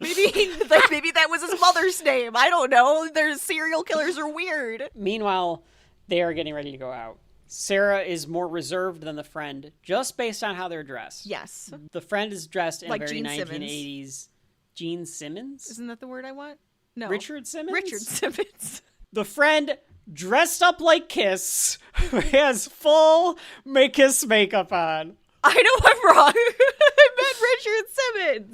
[SPEAKER 2] Maybe that was his mother's name. I don't know. There's serial killers are weird.
[SPEAKER 1] Meanwhile, they are getting ready to go out. Sarah is more reserved than the friend, just based on how they're dressed.
[SPEAKER 2] Yes.
[SPEAKER 1] The friend is dressed in
[SPEAKER 2] like
[SPEAKER 1] a very
[SPEAKER 2] Gene
[SPEAKER 1] 1980s...
[SPEAKER 2] Simmons.
[SPEAKER 1] Gene Simmons?
[SPEAKER 2] Isn't that the word I want? No.
[SPEAKER 1] Richard Simmons?
[SPEAKER 2] Richard Simmons.
[SPEAKER 1] The friend... dressed up like Kiss, has full Kiss makeup on.
[SPEAKER 2] I know I'm wrong. I meant Richard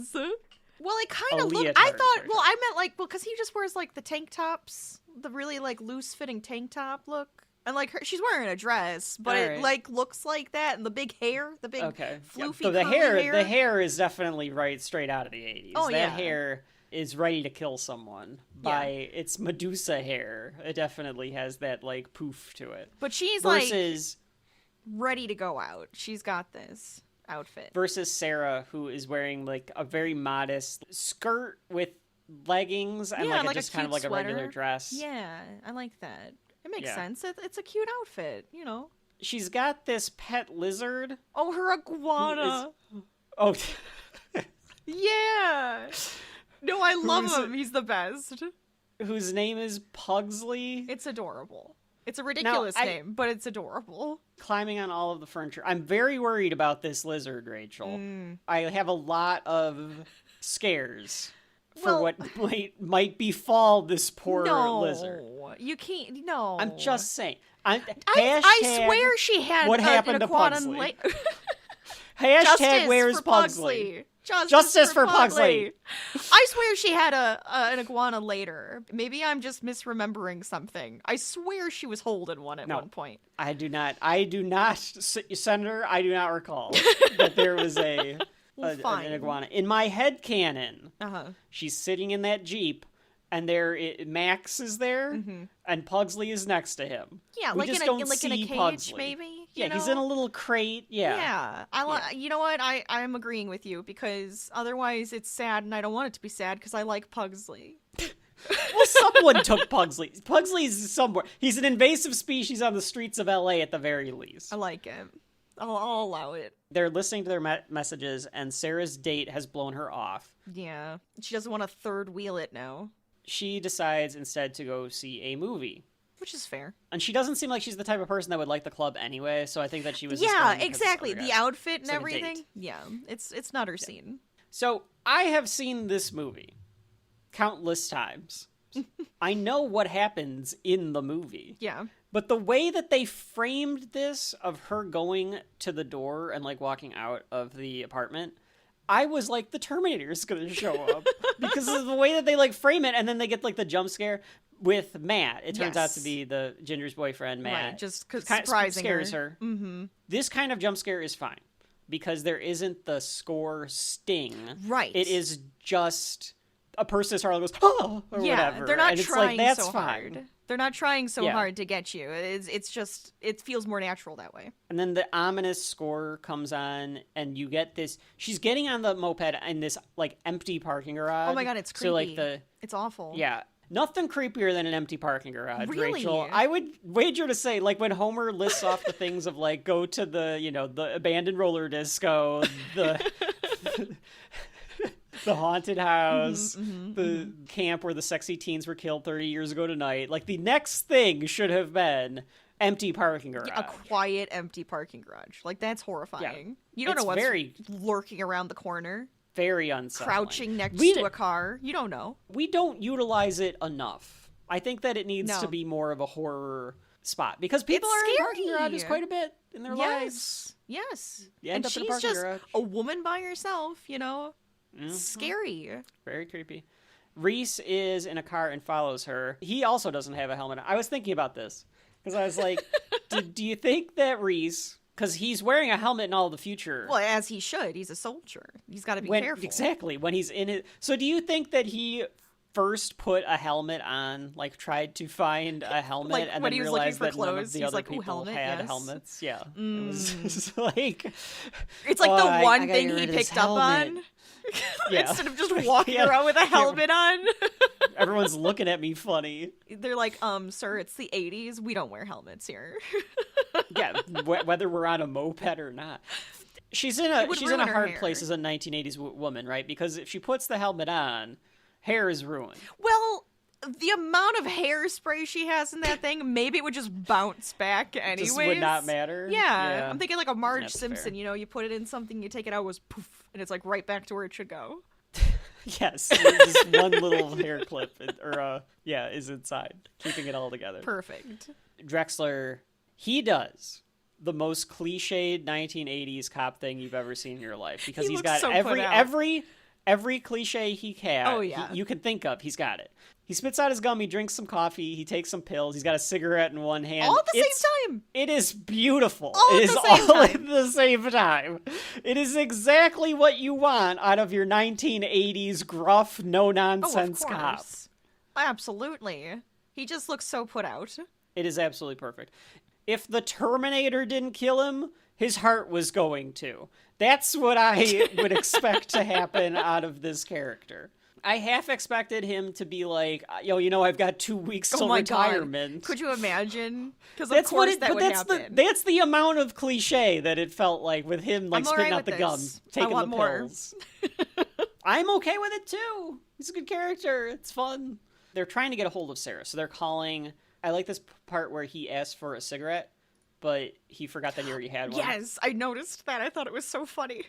[SPEAKER 2] Simmons. Well, it kind of looked... I thought... Well, I meant because he just wears the tank tops, the really loose-fitting tank top look. And she's wearing a dress, but it looks like that, and the big hair, the big floofy
[SPEAKER 1] so the
[SPEAKER 2] curly hair.
[SPEAKER 1] The hair is definitely right straight out of the 80s.
[SPEAKER 2] Oh,
[SPEAKER 1] that hair is ready to kill someone by its Medusa hair. It definitely has that poof to it.
[SPEAKER 2] But she's ready to go out. She's got this outfit.
[SPEAKER 1] Versus Sarah, who is wearing a very modest skirt with leggings and just kind of a regular dress.
[SPEAKER 2] Yeah, I like that. It makes sense. It's a cute outfit, you know.
[SPEAKER 1] She's got this pet lizard.
[SPEAKER 2] Oh, her iguana.
[SPEAKER 1] Oh,
[SPEAKER 2] yeah. No, I love him. He's the best.
[SPEAKER 1] Whose name is Pugsley.
[SPEAKER 2] It's adorable. It's a ridiculous name, but it's adorable.
[SPEAKER 1] Climbing on all of the furniture. I'm very worried about this lizard, Rachel. I have a lot of scares for what might befall this poor lizard.
[SPEAKER 2] You can't. No,
[SPEAKER 1] I'm just saying.
[SPEAKER 2] I swear she had
[SPEAKER 1] what happened
[SPEAKER 2] an
[SPEAKER 1] to
[SPEAKER 2] iguana
[SPEAKER 1] Pugsley.
[SPEAKER 2] Justice
[SPEAKER 1] where's
[SPEAKER 2] for
[SPEAKER 1] Pugsley?
[SPEAKER 2] Justice
[SPEAKER 1] for Pugsley.
[SPEAKER 2] I swear she had an iguana later. Maybe I'm just misremembering something. I swear she was holding one at one point.
[SPEAKER 1] I do not, Senator, I do not recall that there was an iguana. In my head canon, she's sitting in that Jeep, and Max is there, and Pugsley is next to him.
[SPEAKER 2] Yeah,
[SPEAKER 1] we
[SPEAKER 2] like
[SPEAKER 1] just
[SPEAKER 2] in
[SPEAKER 1] don't
[SPEAKER 2] a
[SPEAKER 1] see
[SPEAKER 2] cage,
[SPEAKER 1] Pugsley.
[SPEAKER 2] maybe.
[SPEAKER 1] Yeah, he's in a little crate. Yeah.
[SPEAKER 2] Yeah. You know what? I'm agreeing with you, because otherwise it's sad, and I don't want it to be sad because I like Pugsley.
[SPEAKER 1] Well, someone took Pugsley. Pugsley's somewhere. He's an invasive species on the streets of LA at the very least.
[SPEAKER 2] I like him. I'll allow it.
[SPEAKER 1] They're listening to their messages, and Sarah's date has blown her off.
[SPEAKER 2] Yeah. She doesn't want to third wheel it now.
[SPEAKER 1] She decides instead to go see a movie.
[SPEAKER 2] Which is fair.
[SPEAKER 1] And she doesn't seem like she's the type of person that would like the club anyway, so I think that she was
[SPEAKER 2] exactly. The outfit and everything. Yeah, it's not her scene.
[SPEAKER 1] So I have seen this movie countless times. I know what happens in the movie.
[SPEAKER 2] Yeah.
[SPEAKER 1] But the way that they framed this of her going to the door and like walking out of the apartment, I was like, the Terminator is going to show up because of the way that they like frame it. And then they get like the jump scare with Matt. It turns out to be the Ginger's boyfriend, Matt.
[SPEAKER 2] Right, just because surprising
[SPEAKER 1] scares her. Mm-hmm. This kind of jump scare is fine because there isn't the score sting.
[SPEAKER 2] Right.
[SPEAKER 1] It is just a person startle goes, oh, or whatever.
[SPEAKER 2] They're not
[SPEAKER 1] and
[SPEAKER 2] trying
[SPEAKER 1] it's like, that's
[SPEAKER 2] so
[SPEAKER 1] fine.
[SPEAKER 2] hard. They're not trying so hard to get you. It's just, it feels more natural that way.
[SPEAKER 1] And then the ominous score comes on, and you get this. She's getting on the moped in this like empty parking garage.
[SPEAKER 2] Oh my god, it's creepy.
[SPEAKER 1] So like
[SPEAKER 2] it's awful.
[SPEAKER 1] Yeah, nothing creepier than an empty parking garage.
[SPEAKER 2] Really?
[SPEAKER 1] Rachel, I would wager to say, like when Homer lists off the things of like go to the abandoned roller disco, the haunted house, the camp where the sexy teens were killed 30 years ago tonight. Like, the next thing should have been empty parking garage.
[SPEAKER 2] A quiet, empty parking garage. Like, that's horrifying. Yeah. You don't know what's lurking around the corner.
[SPEAKER 1] Very unsettling.
[SPEAKER 2] Crouching next to a car. You don't know.
[SPEAKER 1] We don't utilize it enough. I think that it needs to be more of a horror spot. Because people are in parking garages quite a bit in their lives.
[SPEAKER 2] Yes.
[SPEAKER 1] And
[SPEAKER 2] she's just a woman by herself, you know? Mm-hmm. Scary.
[SPEAKER 1] Very creepy. Reese is in a car and follows her. He also doesn't have a helmet on. I was thinking about this because I was like, do you think that Reese, because he's wearing a helmet in all of the future.
[SPEAKER 2] Well, as he should. He's a soldier. He's got to be careful.
[SPEAKER 1] Exactly. When he's in it. So do you think that he first put a helmet on, like tried to find a helmet
[SPEAKER 2] like,
[SPEAKER 1] and then realized that none of the other
[SPEAKER 2] like,
[SPEAKER 1] people had helmets? Yeah. It was just like...
[SPEAKER 2] It's like the one thing he picked up on. Instead of just walking around with a helmet on.
[SPEAKER 1] Everyone's looking at me funny.
[SPEAKER 2] They're like, sir, it's the 80s. We don't wear helmets here.
[SPEAKER 1] Yeah, whether we're on a moped or not. She's in a hard place as a 1980s woman, right? Because if she puts the helmet on, hair is ruined.
[SPEAKER 2] Well, the amount of hairspray she has in that thing, maybe it would just bounce back anyways.
[SPEAKER 1] Just would not matter.
[SPEAKER 2] Yeah. I'm thinking like a Marge Simpson, fair. You put it in something, you take it out, it goes poof, and it's like right back to where it should go.
[SPEAKER 1] Yes, just one little hair clip is inside, keeping it all together.
[SPEAKER 2] Perfect.
[SPEAKER 1] Drexler, he does the most cliched 1980s cop thing you've ever seen in your life because he's got so every cliche he can.
[SPEAKER 2] Oh, yeah.
[SPEAKER 1] You can think of, he's got it. He spits out his gum, he drinks some coffee, he takes some pills, he's got a cigarette in one hand.
[SPEAKER 2] All at the same time!
[SPEAKER 1] It is beautiful.
[SPEAKER 2] All
[SPEAKER 1] at the same time. It is exactly what you want out of your 1980s gruff, no-nonsense cop.
[SPEAKER 2] Absolutely. He just looks so put out.
[SPEAKER 1] It is absolutely perfect. If the Terminator didn't kill him, his heart was going to. That's what I would expect to happen out of this character. I half expected him to be like, I've got 2 weeks till
[SPEAKER 2] my
[SPEAKER 1] retirement.
[SPEAKER 2] God. Could you imagine? Because of course that would happen.
[SPEAKER 1] That's the amount of cliche that it felt like with him, like, spitting out the gum, taking the pills. I'm okay with it, too. He's a good character. It's fun. They're trying to get a hold of Sarah, so they're calling... I like this part where he asked for a cigarette, but he forgot that he already had one.
[SPEAKER 2] Yes, I noticed that. I thought it was so funny.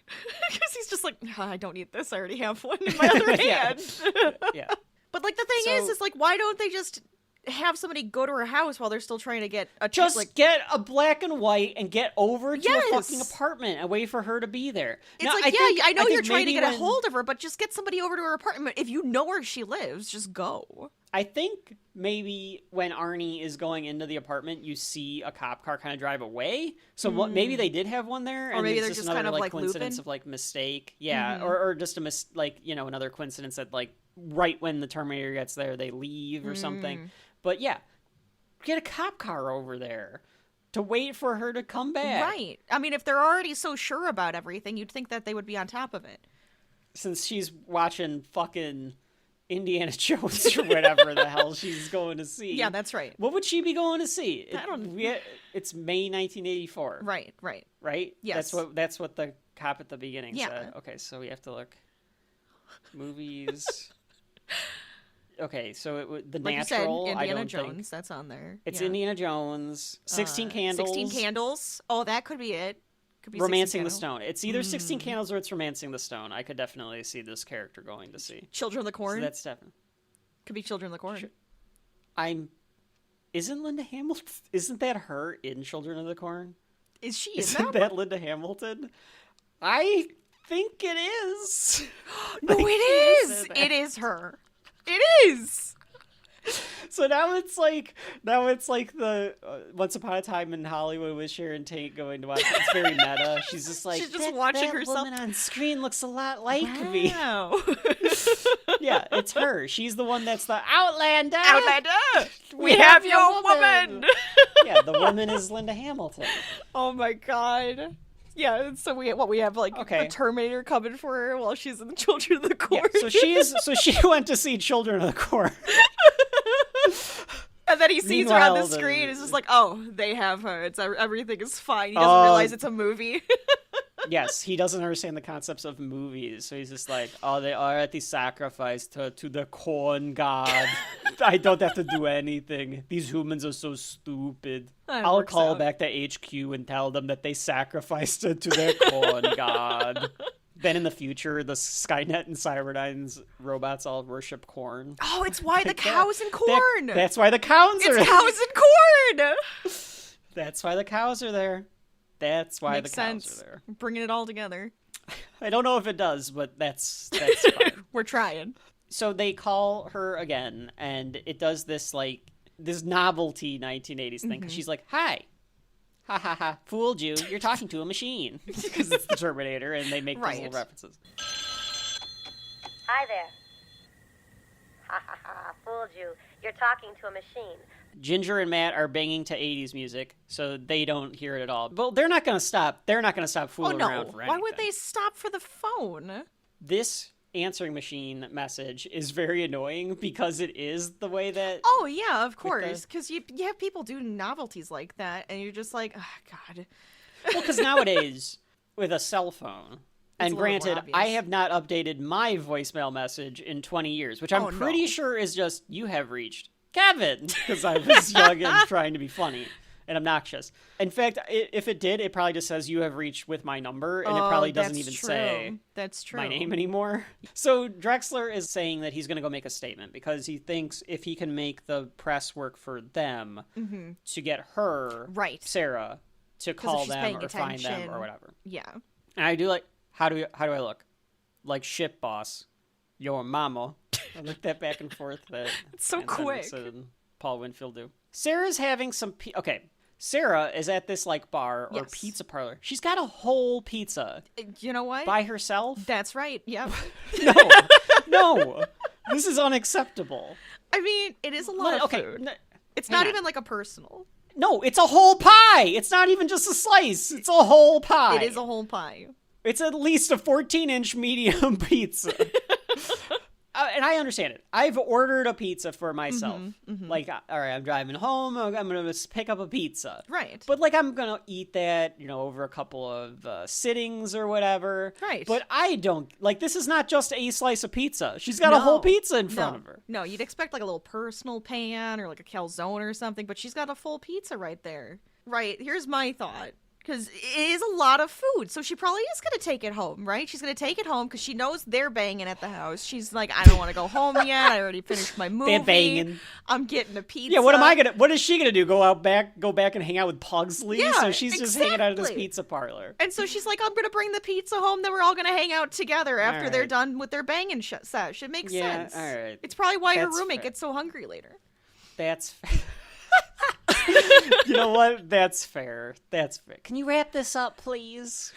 [SPEAKER 2] Because he's just like, I don't need this. I already have one in my other hand.
[SPEAKER 1] Yeah.
[SPEAKER 2] But, like, the thing is, like, why don't they just have somebody go to her house while they're still trying to get a...
[SPEAKER 1] get a black and white and get over to a fucking apartment and wait for her to be there.
[SPEAKER 2] It's I know you're trying to get a hold of her, but just get somebody over to her apartment. If you know where she lives, just go.
[SPEAKER 1] I think maybe when Arnie is going into the apartment, you see a cop car kind of drive away. So maybe they did have one there,
[SPEAKER 2] or maybe
[SPEAKER 1] it's
[SPEAKER 2] they're just
[SPEAKER 1] another,
[SPEAKER 2] kind of like
[SPEAKER 1] coincidence
[SPEAKER 2] looping.
[SPEAKER 1] of like mistake, or just another coincidence that like right when the Terminator gets there, they leave or something. But yeah, get a cop car over there to wait for her to come back.
[SPEAKER 2] Right. I mean, if they're already so sure about everything, you'd think that they would be on top of it. Since
[SPEAKER 1] she's watching fucking Indiana Jones or whatever the hell she's going to see.
[SPEAKER 2] Yeah, that's right.
[SPEAKER 1] What would she be going to see? It's May 1984.
[SPEAKER 2] Right.
[SPEAKER 1] Right?
[SPEAKER 2] Yes.
[SPEAKER 1] That's what the cop at the beginning said. Okay, so we have to look. Movies. Okay, so The
[SPEAKER 2] like
[SPEAKER 1] Natural.
[SPEAKER 2] You said, Indiana Jones. That's on there.
[SPEAKER 1] It's Indiana Jones. 16 Candles.
[SPEAKER 2] 16 Candles. Oh, that could be it. Could be
[SPEAKER 1] Romancing the Stone. It's either 16 Candles or it's Romancing the Stone. I could definitely see this character going to see.
[SPEAKER 2] Children of the Corn.
[SPEAKER 1] So that's definitely.
[SPEAKER 2] Could be Children of the Corn.
[SPEAKER 1] Sure. Isn't Linda Hamilton? Isn't that her in Children of the Corn?
[SPEAKER 2] Is she?
[SPEAKER 1] Isn't that Linda Hamilton? I think it is.
[SPEAKER 2] No, it is. It is her. It is.
[SPEAKER 1] So now it's like the Once Upon a Time in Hollywood with Sharon Tate going to watch. It's very meta. She's just like,
[SPEAKER 2] she's just watching
[SPEAKER 1] that
[SPEAKER 2] herself.
[SPEAKER 1] Woman on screen looks a lot like me. Yeah, it's her. She's the one that's the Outlander.
[SPEAKER 2] We have your woman.
[SPEAKER 1] Yeah, the woman is Linda Hamilton.
[SPEAKER 2] Oh my God. Yeah, so we have like the Terminator coming for her while she's in the Children of the Corn.
[SPEAKER 1] Yeah, so she went to see Children of the Corn.
[SPEAKER 2] And then he sees her on the screen. It's just like, oh, they have her. Everything is fine. He doesn't realize it's a movie.
[SPEAKER 1] Yes, he doesn't understand the concepts of movies. So he's just like, they are at the sacrifice to the corn god. I don't have to do anything. These humans are so stupid. I'll call back to HQ and tell them that they sacrificed to their corn god. Then in the future, the Skynet and Cyberdyne's robots all worship corn.
[SPEAKER 2] Oh, it's why the cows and corn.
[SPEAKER 1] That's why the cows are there.
[SPEAKER 2] It's cows and corn.
[SPEAKER 1] That's why the cows are there. That's why
[SPEAKER 2] Makes
[SPEAKER 1] the cows
[SPEAKER 2] sense.
[SPEAKER 1] are there.
[SPEAKER 2] Bringing it all together.
[SPEAKER 1] I don't know if it does, but that's fine.
[SPEAKER 2] We're trying.
[SPEAKER 1] So they call her again, and it does this novelty 1980s thing, because she's like, hi. Ha ha ha, fooled you. You're talking to a machine. Because it's the Terminator, and they make those little references.
[SPEAKER 4] Hi there. Ha ha ha, fooled you. You're talking to a machine.
[SPEAKER 1] Ginger and Matt are banging to 80s music, so they don't hear it at all. But they're not going to stop. They're not going to stop fooling around for anything.
[SPEAKER 2] Why would they stop for the phone?
[SPEAKER 1] This answering machine message is very annoying because it is the way that...
[SPEAKER 2] Oh, yeah, of course. Because you have people do novelties like that, and you're just like, oh, God.
[SPEAKER 1] Well, because nowadays, with a cell phone... And granted, I have not updated my voicemail message in 20 years, which I'm pretty sure is just, you have reached Kevin, because I was young and trying to be funny and obnoxious. In fact, if it did, it probably just says, you have reached with my number, and it probably doesn't even say my name anymore. So Drexler is saying that he's going to go make a statement, because he thinks if he can make the press work for them to get her, Sarah, to call them or find them or whatever.
[SPEAKER 2] Yeah.
[SPEAKER 1] And I do like... How do I look? Like shit, boss. Your mama. I look that back and forth.
[SPEAKER 2] It's so quick.
[SPEAKER 1] Paul Winfield do. Sarah's having some... Sarah is at this bar or pizza parlor. She's got a whole pizza.
[SPEAKER 2] You know what?
[SPEAKER 1] By herself?
[SPEAKER 2] That's right. Yeah.
[SPEAKER 1] No. This is unacceptable.
[SPEAKER 2] I mean, it is a lot of food. It's not even like a personal.
[SPEAKER 1] No, it's a whole pie. It's not even just a slice. It's a whole pie.
[SPEAKER 2] It is a whole pie.
[SPEAKER 1] It's at least a 14-inch medium pizza. and I understand it. I've ordered a pizza for myself. Like, all right, I'm driving home. I'm going to pick up a pizza.
[SPEAKER 2] Right.
[SPEAKER 1] But, like, I'm going to eat that, over a couple of sittings or whatever.
[SPEAKER 2] Right.
[SPEAKER 1] But I don't, like, this is not just a slice of pizza. She's got a whole pizza in front of her.
[SPEAKER 2] No, you'd expect, like, a little personal pan or, like, a calzone or something, but she's got a full pizza right there. Right. Here's my thought. Because it is a lot of food, so she probably is going to take it home, right? She's going to take it home because she knows they're banging at the house. She's like, I don't want to go home yet. I already finished my movie.
[SPEAKER 1] They're banging.
[SPEAKER 2] I'm getting a pizza.
[SPEAKER 1] Yeah, what is she gonna do? Go back and hang out with Pugsley?
[SPEAKER 2] Yeah,
[SPEAKER 1] so she's just hanging out at this
[SPEAKER 2] exactly.
[SPEAKER 1] pizza parlor.
[SPEAKER 2] And so she's like, I'm going to bring the pizza home, then we're all going to hang out together after they're done with their banging sesh. It makes sense.
[SPEAKER 1] All right.
[SPEAKER 2] It's probably why her
[SPEAKER 1] That's
[SPEAKER 2] roommate
[SPEAKER 1] fair.
[SPEAKER 2] gets so hungry later.
[SPEAKER 1] That's you know what? That's fair. That's fair. Can you wrap this up, please?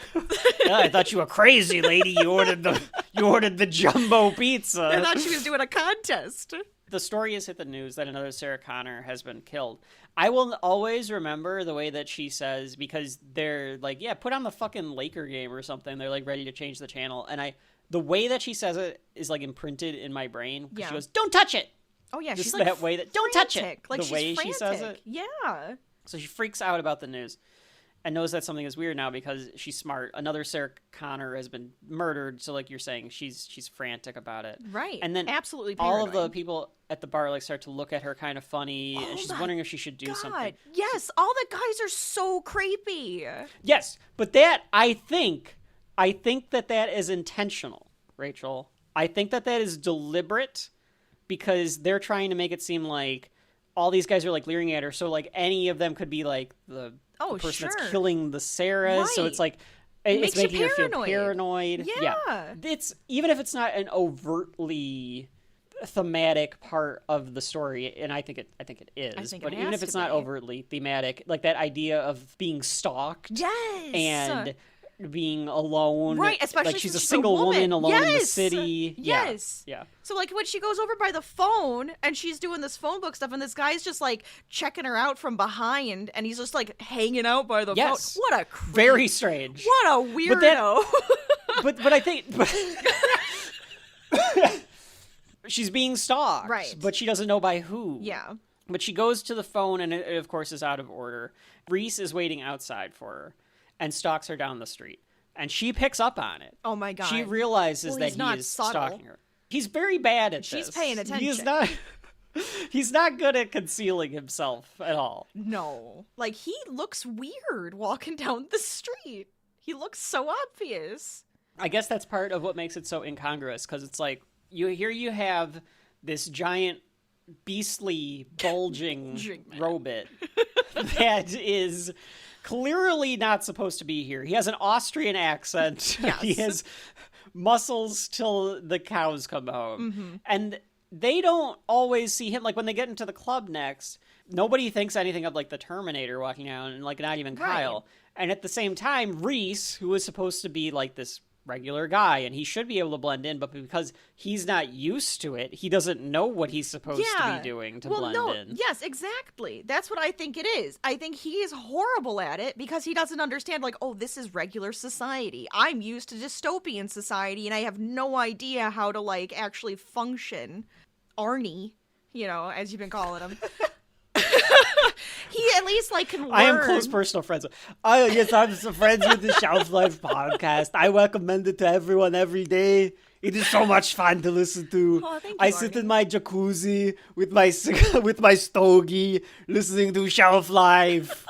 [SPEAKER 1] I thought you were crazy, lady. You ordered the jumbo pizza.
[SPEAKER 2] I thought she was doing a contest.
[SPEAKER 1] The story has hit the news that another Sarah Connor has been killed. I will always remember the way that she says, because they're like, yeah, put on the fucking Laker game or something. They're like ready to change the channel. And the way that she says it is like imprinted in my brain.
[SPEAKER 2] Yeah.
[SPEAKER 1] She goes, don't touch it.
[SPEAKER 2] Oh, yeah,
[SPEAKER 1] Just
[SPEAKER 2] she's like
[SPEAKER 1] that way that don't touch it.
[SPEAKER 2] frantic. Like,
[SPEAKER 1] the
[SPEAKER 2] she's
[SPEAKER 1] way
[SPEAKER 2] frantic.
[SPEAKER 1] she says it.
[SPEAKER 2] Yeah.
[SPEAKER 1] So she freaks out about the news and knows that something is weird now because she's smart. Another Sarah Connor has been murdered. So like you're saying, she's frantic about it.
[SPEAKER 2] Right.
[SPEAKER 1] And then
[SPEAKER 2] absolutely
[SPEAKER 1] all of
[SPEAKER 2] paranoid.
[SPEAKER 1] the people at the bar like start to look at her kind of funny and she's wondering if she should do something.
[SPEAKER 2] Yes, all the guys are so creepy.
[SPEAKER 1] Yes, but that I think that is intentional, Rachel. I think that is deliberate because they're trying to make it seem like all these guys are like leering at her, so like any of them could be like the person that's killing the Sarahs.
[SPEAKER 2] Right.
[SPEAKER 1] So it's like it's making her feel
[SPEAKER 2] paranoid.
[SPEAKER 1] paranoid.
[SPEAKER 2] Yeah.
[SPEAKER 1] It's even if it's not an overtly thematic part of the story, and I think it is. But even if it's not overtly thematic, like that idea of being stalked,
[SPEAKER 2] Yes,
[SPEAKER 1] and being alone,
[SPEAKER 2] right? Especially
[SPEAKER 1] like she's a
[SPEAKER 2] since
[SPEAKER 1] single woman alone in the
[SPEAKER 2] Yes.
[SPEAKER 1] city.
[SPEAKER 2] Yes,
[SPEAKER 1] yeah.
[SPEAKER 2] So like when she goes over by the phone and she's doing this phone book stuff, and this guy's just like checking her out from behind, and he's just like hanging out by the phone. What a creep.
[SPEAKER 1] Very strange.
[SPEAKER 2] What a weirdo.
[SPEAKER 1] But I think. She's being stalked,
[SPEAKER 2] right?
[SPEAKER 1] But she doesn't know by who.
[SPEAKER 2] Yeah.
[SPEAKER 1] But she goes to the phone, and it of course is out of order. Reese is waiting outside for her, and stalks her down the street. And she picks up on it.
[SPEAKER 2] Oh my god!
[SPEAKER 1] She realizes that he is stalking her. He's very bad at this.
[SPEAKER 2] She's paying attention.
[SPEAKER 1] He is not. He's not good at concealing himself at all.
[SPEAKER 2] No, like he looks weird walking down the street. He looks so obvious.
[SPEAKER 1] I guess that's part of what makes it so incongruous, because it's like you have this giant, beastly, bulging robot that is clearly not supposed to be here. He has an Austrian accent.
[SPEAKER 2] Yes.
[SPEAKER 1] He has muscles till the cows come home. And they don't always see him. Like when they get into the club next, nobody thinks anything of like the Terminator walking out, and like not even Kyle. And at the same time, Reese, who is supposed to be like this regular guy, and he should be able to blend in, but because he's not used to it, he doesn't know what he's supposed to be doing to blend in.
[SPEAKER 2] Yes, exactly. That's what I think it is. I think he is horrible at it because he doesn't understand, like, oh, this is regular society. I'm used to dystopian society, and I have no idea how to, like, actually function. Arnie, as you've been calling him. He at least like can learn.
[SPEAKER 1] I am close personal friends. Oh yes, I'm so friends with the Shelf Life podcast. I recommend it to everyone every day. It is so much fun to listen to.
[SPEAKER 2] Oh, thank you,
[SPEAKER 1] I sit
[SPEAKER 2] Arnie.
[SPEAKER 1] in my jacuzzi with my stogie, listening to Shelf Life.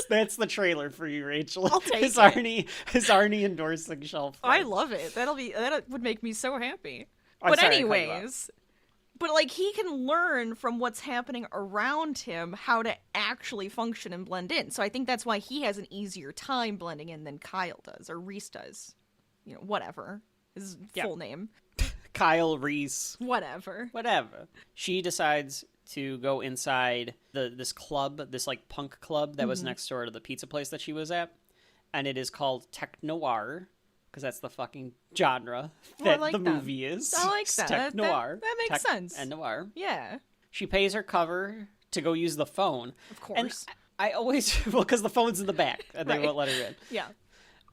[SPEAKER 1] That's the trailer for you, Rachel.
[SPEAKER 2] I'll take
[SPEAKER 1] is
[SPEAKER 2] it.
[SPEAKER 1] Arnie endorsing Shelf Life?
[SPEAKER 2] I love it. That would make me so happy.
[SPEAKER 1] I'm
[SPEAKER 2] But
[SPEAKER 1] sorry, I cut you
[SPEAKER 2] anyways. But, like, he can learn from what's happening around him how to actually function and blend in. So I think that's why he has an easier time blending in than Kyle does, or Reese does. Whatever. His full name.
[SPEAKER 1] Kyle Reese.
[SPEAKER 2] Whatever.
[SPEAKER 1] She decides to go inside this club, this, like, punk club that was next door to the pizza place that she was at. And it is called Noir, because that's the fucking genre that the movie is.
[SPEAKER 2] I like
[SPEAKER 1] It's
[SPEAKER 2] that.
[SPEAKER 1] Tech Noir.
[SPEAKER 2] That makes sense.
[SPEAKER 1] And noir.
[SPEAKER 2] Yeah.
[SPEAKER 1] She pays her cover to go use the phone.
[SPEAKER 2] Of course.
[SPEAKER 1] And I always, because the phone's in the back and they
[SPEAKER 2] Right.
[SPEAKER 1] won't let her in.
[SPEAKER 2] Yeah.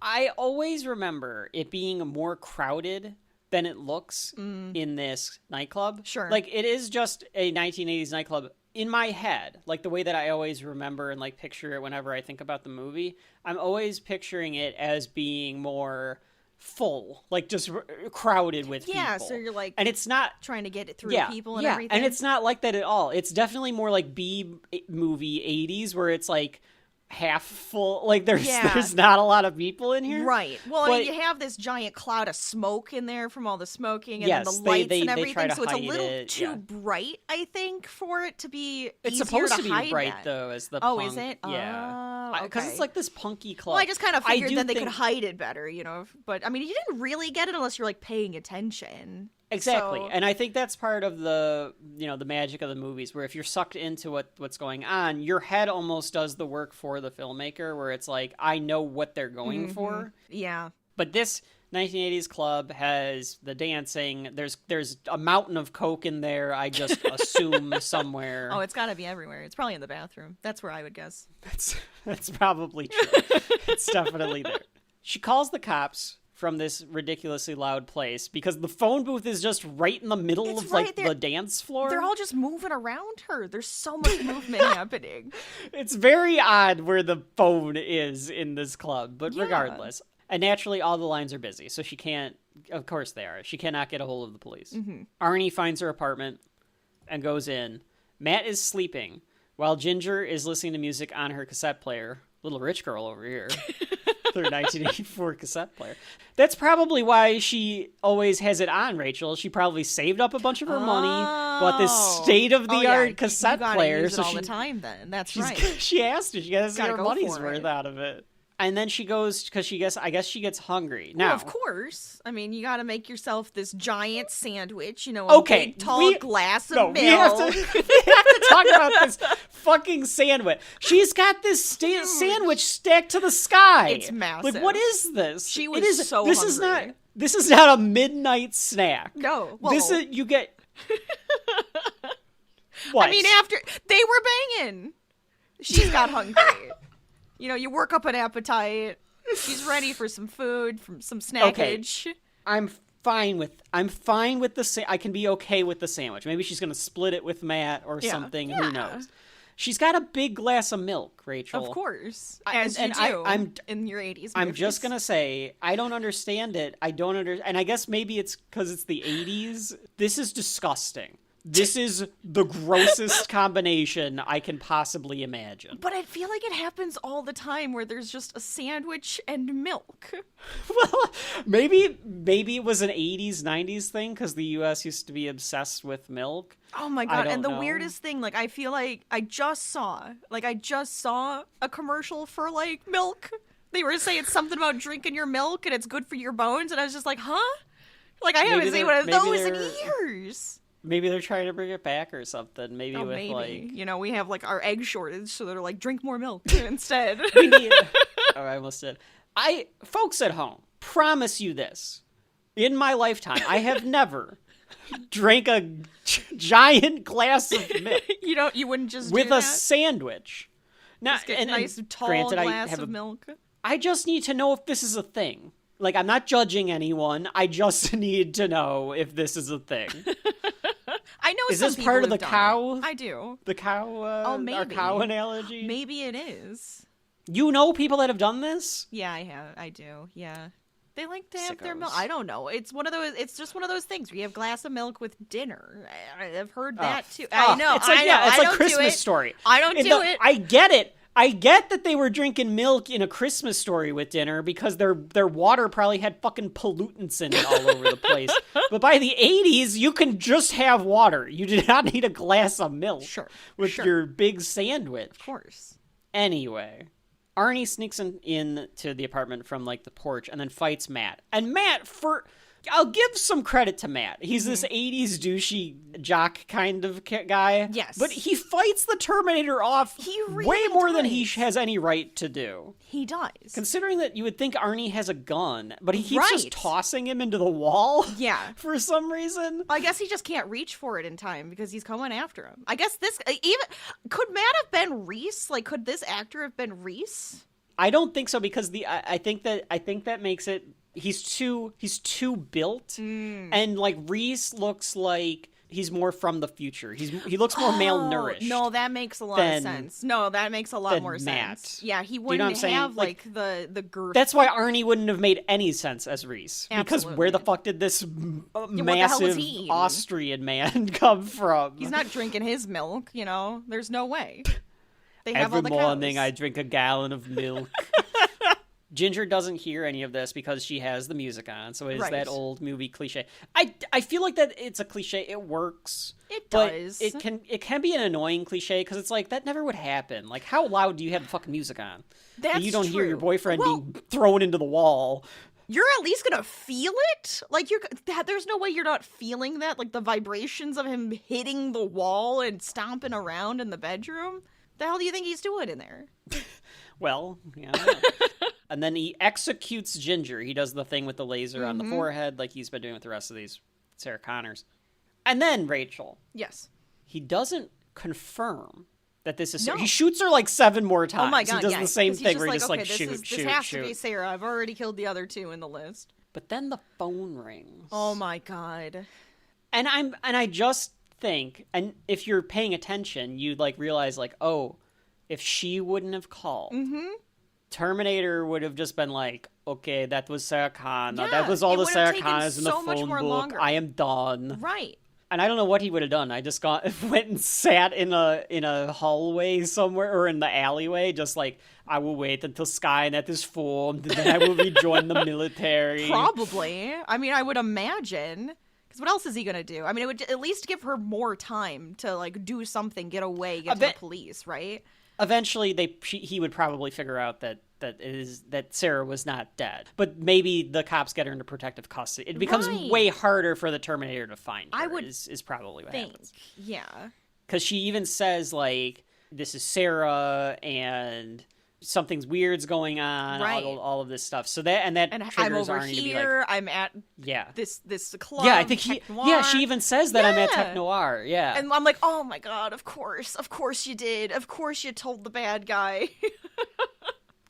[SPEAKER 1] I always remember it being more crowded than it looks in this nightclub.
[SPEAKER 2] Sure.
[SPEAKER 1] Like, it is just a 1980s nightclub in my head. Like, the way that I always remember and, like, picture it whenever I think about the movie, I'm always picturing it as being more full, like, just crowded with people.
[SPEAKER 2] So you're, like,
[SPEAKER 1] and it's not
[SPEAKER 2] trying to get it through people and everything.
[SPEAKER 1] And it's not like that at all. It's definitely more like B-movie 80s, where it's, like, half full, like there's not a lot of people in here,
[SPEAKER 2] right? Well, I mean, you have this giant cloud of smoke in there from all the smoking and then the lights and everything, so it's a little too bright, I think, for it to be
[SPEAKER 1] it's
[SPEAKER 2] easier
[SPEAKER 1] supposed to be
[SPEAKER 2] hide
[SPEAKER 1] bright
[SPEAKER 2] that.
[SPEAKER 1] though, as the
[SPEAKER 2] oh
[SPEAKER 1] punk.
[SPEAKER 2] Is it
[SPEAKER 1] because it's like this punky club.
[SPEAKER 2] Well, I just kind of figured then they could hide it better, you know, but I mean, you didn't really get it unless you're like paying attention.
[SPEAKER 1] Exactly.
[SPEAKER 2] So...
[SPEAKER 1] And I think that's part of the, the magic of the movies, where if you're sucked into what's going on, your head almost does the work for the filmmaker, where it's like, I know what they're going for.
[SPEAKER 2] Yeah.
[SPEAKER 1] But this 1980s club has the dancing. There's a mountain of coke in there, I just assume, somewhere.
[SPEAKER 2] Oh, it's got to be everywhere. It's probably in the bathroom. That's where I would guess.
[SPEAKER 1] That's probably true. It's definitely there. She calls the cops from this ridiculously loud place because the phone booth is just right in the middle of like the dance floor.
[SPEAKER 2] They're all just moving around her. There's so much movement happening.
[SPEAKER 1] It's very odd where the phone is in this club, but regardless. And naturally all the lines are busy, so she can't, of course they are. She cannot get a hold of the police. Arnie finds her apartment and goes in. Matt is sleeping while Ginger is listening to music on her cassette player. Little rich girl over here. Their 1984 cassette player. That's probably why she always has it on, Rachel. She probably saved up a bunch of her money, bought this state-of-the-art cassette player.
[SPEAKER 2] Use it all the time, then. That's right.
[SPEAKER 1] She has to. She has to get her money's worth out of it. And then she goes, because I guess she gets hungry. Now,
[SPEAKER 2] well, of course. I mean, you got to make yourself this giant sandwich, a big, tall glass of milk.
[SPEAKER 1] We have to talk about this fucking sandwich. She's got this sandwich stacked to the sky.
[SPEAKER 2] It's massive.
[SPEAKER 1] Like, what is this?
[SPEAKER 2] She was so hungry.
[SPEAKER 1] This is not a midnight snack.
[SPEAKER 2] No. Well,
[SPEAKER 1] you get... What?
[SPEAKER 2] I mean, after they were banging, she's got hungry. You work up an appetite. She's ready for some food, some snackage.
[SPEAKER 1] Okay. I'm fine with the I can be okay with the sandwich. Maybe she's going to split it with Matt or something. Who knows? She's got a big glass of milk, Rachel.
[SPEAKER 2] Of course. As you do in your 80s movies.
[SPEAKER 1] I'm just going to say, I don't understand it. And I guess maybe it's because it's the 80s. This is disgusting. This is the grossest combination I can possibly imagine.
[SPEAKER 2] But I feel like it happens all the time where there's just a sandwich and milk.
[SPEAKER 1] Well, maybe it was an 80s, 90s thing because the U.S. used to be obsessed with milk.
[SPEAKER 2] Oh my God. And the weirdest thing, like, I feel like I just saw a commercial for, like, milk. They were saying something about drinking your milk and it's good for your bones. And I was just like, huh? Like, I haven't seen one of those in years.
[SPEAKER 1] Maybe they're trying to bring it back or something. Maybe like...
[SPEAKER 2] we have, like, our egg shortage, so they're like, drink more milk instead.
[SPEAKER 1] Oh, I almost did. Folks at home, promise you this. In my lifetime, I have never drank a giant glass of milk.
[SPEAKER 2] You wouldn't just
[SPEAKER 1] with
[SPEAKER 2] do that?
[SPEAKER 1] A sandwich. Now,
[SPEAKER 2] just get a nice, tall glass of milk.
[SPEAKER 1] I just need to know if this is a thing. Like, I'm not judging anyone. I just need to know if this is a thing.
[SPEAKER 2] I know.
[SPEAKER 1] Is this part of the cow?
[SPEAKER 2] I do.
[SPEAKER 1] The cow.
[SPEAKER 2] Maybe.
[SPEAKER 1] Our cow analogy.
[SPEAKER 2] Maybe it is.
[SPEAKER 1] You know people that have done this?
[SPEAKER 2] Yeah, I do. Yeah, they like to have their milk. I don't know. It's one of those. It's just one of those things where you have a glass of milk with dinner. I've heard that too. I know.
[SPEAKER 1] It's like it's like Christmas Story.
[SPEAKER 2] I don't do it.
[SPEAKER 1] I get it. I get that they were drinking milk in A Christmas Story with dinner because their water probably had fucking pollutants in it all over the place. But by the 80s, you can just have water. You do not need a glass of milk with your big sandwich.
[SPEAKER 2] Of course.
[SPEAKER 1] Anyway, Arnie sneaks in to the apartment from, like, the porch and then fights Matt. And Matt, I'll give some credit to Matt. He's this 80s douchey jock kind of guy.
[SPEAKER 2] Yes.
[SPEAKER 1] But he fights the Terminator off way more than he has any right to do.
[SPEAKER 2] He does.
[SPEAKER 1] Considering that you would think Arnie has a gun, but he keeps just tossing him into the wall.
[SPEAKER 2] Yeah.
[SPEAKER 1] For some reason.
[SPEAKER 2] I guess he just can't reach for it in time because he's coming after him. I guess could Matt have been Reese? Like, could this actor have been Reese?
[SPEAKER 1] I don't think so, because I think that makes it he's too built, and like Reese looks like he's more from the future. He looks more malnourished.
[SPEAKER 2] No, that makes a lot of sense. No, that makes a lot more
[SPEAKER 1] Matt.
[SPEAKER 2] sense. Yeah, he
[SPEAKER 1] You know
[SPEAKER 2] wouldn't
[SPEAKER 1] what I'm saying?
[SPEAKER 2] have like the girth.
[SPEAKER 1] That's why Arnie wouldn't have made any sense as Reese. Because where the
[SPEAKER 2] Absolutely.
[SPEAKER 1] fuck did this
[SPEAKER 2] what the hell was
[SPEAKER 1] massive
[SPEAKER 2] he eating?
[SPEAKER 1] Austrian man come from?
[SPEAKER 2] He's not drinking his milk, you know? There's no way. They have
[SPEAKER 1] Every
[SPEAKER 2] all the
[SPEAKER 1] morning
[SPEAKER 2] cows.
[SPEAKER 1] I drink a gallon of milk. Ginger doesn't hear any of this because she has the music on, so it's
[SPEAKER 2] Right.
[SPEAKER 1] that old movie cliche. I feel like that it's a cliche. It works.
[SPEAKER 2] It
[SPEAKER 1] but
[SPEAKER 2] does.
[SPEAKER 1] It can be an annoying cliche because it's like that never would happen. Like, how loud do you have the fucking music on?
[SPEAKER 2] That's
[SPEAKER 1] that you don't hear your
[SPEAKER 2] true.
[SPEAKER 1] boyfriend
[SPEAKER 2] Well,
[SPEAKER 1] being thrown into the wall.
[SPEAKER 2] You're at least gonna feel it. Like there's no way you're not feeling that. Like the vibrations of him hitting the wall and stomping around in the bedroom. The hell do you think he's doing in there?
[SPEAKER 1] Well, yeah. I don't know. And then he executes Ginger. He does the thing with the laser on the forehead, like he's been doing with the rest of these Sarah Connors. And then Rachel.
[SPEAKER 2] Yes.
[SPEAKER 1] He doesn't confirm that this is Sarah.
[SPEAKER 2] No.
[SPEAKER 1] He shoots her like 7 more times.
[SPEAKER 2] Oh my god,
[SPEAKER 1] He does
[SPEAKER 2] yeah.
[SPEAKER 1] the same
[SPEAKER 2] 'Cause he's
[SPEAKER 1] thing
[SPEAKER 2] just
[SPEAKER 1] where he just
[SPEAKER 2] okay,
[SPEAKER 1] like
[SPEAKER 2] this
[SPEAKER 1] shoot.
[SPEAKER 2] This has to be Sarah. I've already killed the other 2 in the list.
[SPEAKER 1] But then the phone rings.
[SPEAKER 2] Oh my god.
[SPEAKER 1] And I just think, and if you're paying attention, you like realize like, oh, if she wouldn't have called, Terminator would have just been like, okay, that was Sarah Connor.
[SPEAKER 2] Yeah,
[SPEAKER 1] That was all
[SPEAKER 2] it
[SPEAKER 1] the
[SPEAKER 2] would have
[SPEAKER 1] Sarah
[SPEAKER 2] taken
[SPEAKER 1] Connors in the
[SPEAKER 2] so much
[SPEAKER 1] phone
[SPEAKER 2] more
[SPEAKER 1] book.
[SPEAKER 2] longer.
[SPEAKER 1] I am done.
[SPEAKER 2] Right.
[SPEAKER 1] And I don't know what he would have done. I just went and sat in a hallway somewhere or in the alleyway, just like, I will wait until Skynet is formed, and then I will rejoin the military.
[SPEAKER 2] Probably. I mean, I would imagine. Because what else is he gonna do? I mean, it would at least give her more time to like do something, get away, get to the police, right?
[SPEAKER 1] Eventually, he would probably figure out that Sarah was not dead. But maybe the cops get her into protective custody. It becomes
[SPEAKER 2] Right.
[SPEAKER 1] way harder for the Terminator to find her.
[SPEAKER 2] I would
[SPEAKER 1] is probably what
[SPEAKER 2] Think.
[SPEAKER 1] happens.
[SPEAKER 2] Yeah.
[SPEAKER 1] Because she even says like, this is Sarah and something's weird's going on,
[SPEAKER 2] Right.
[SPEAKER 1] all of this stuff. So that
[SPEAKER 2] And
[SPEAKER 1] triggers
[SPEAKER 2] I'm over
[SPEAKER 1] Arnie to be
[SPEAKER 2] here.
[SPEAKER 1] like,
[SPEAKER 2] I'm at
[SPEAKER 1] yeah.
[SPEAKER 2] this club.
[SPEAKER 1] Yeah, I think
[SPEAKER 2] Tech Noir.
[SPEAKER 1] yeah, she even says that I'm at
[SPEAKER 2] Yeah.
[SPEAKER 1] Tech Noir. Yeah.
[SPEAKER 2] And I'm like, oh my god, of course you did. Of course you told the bad guy.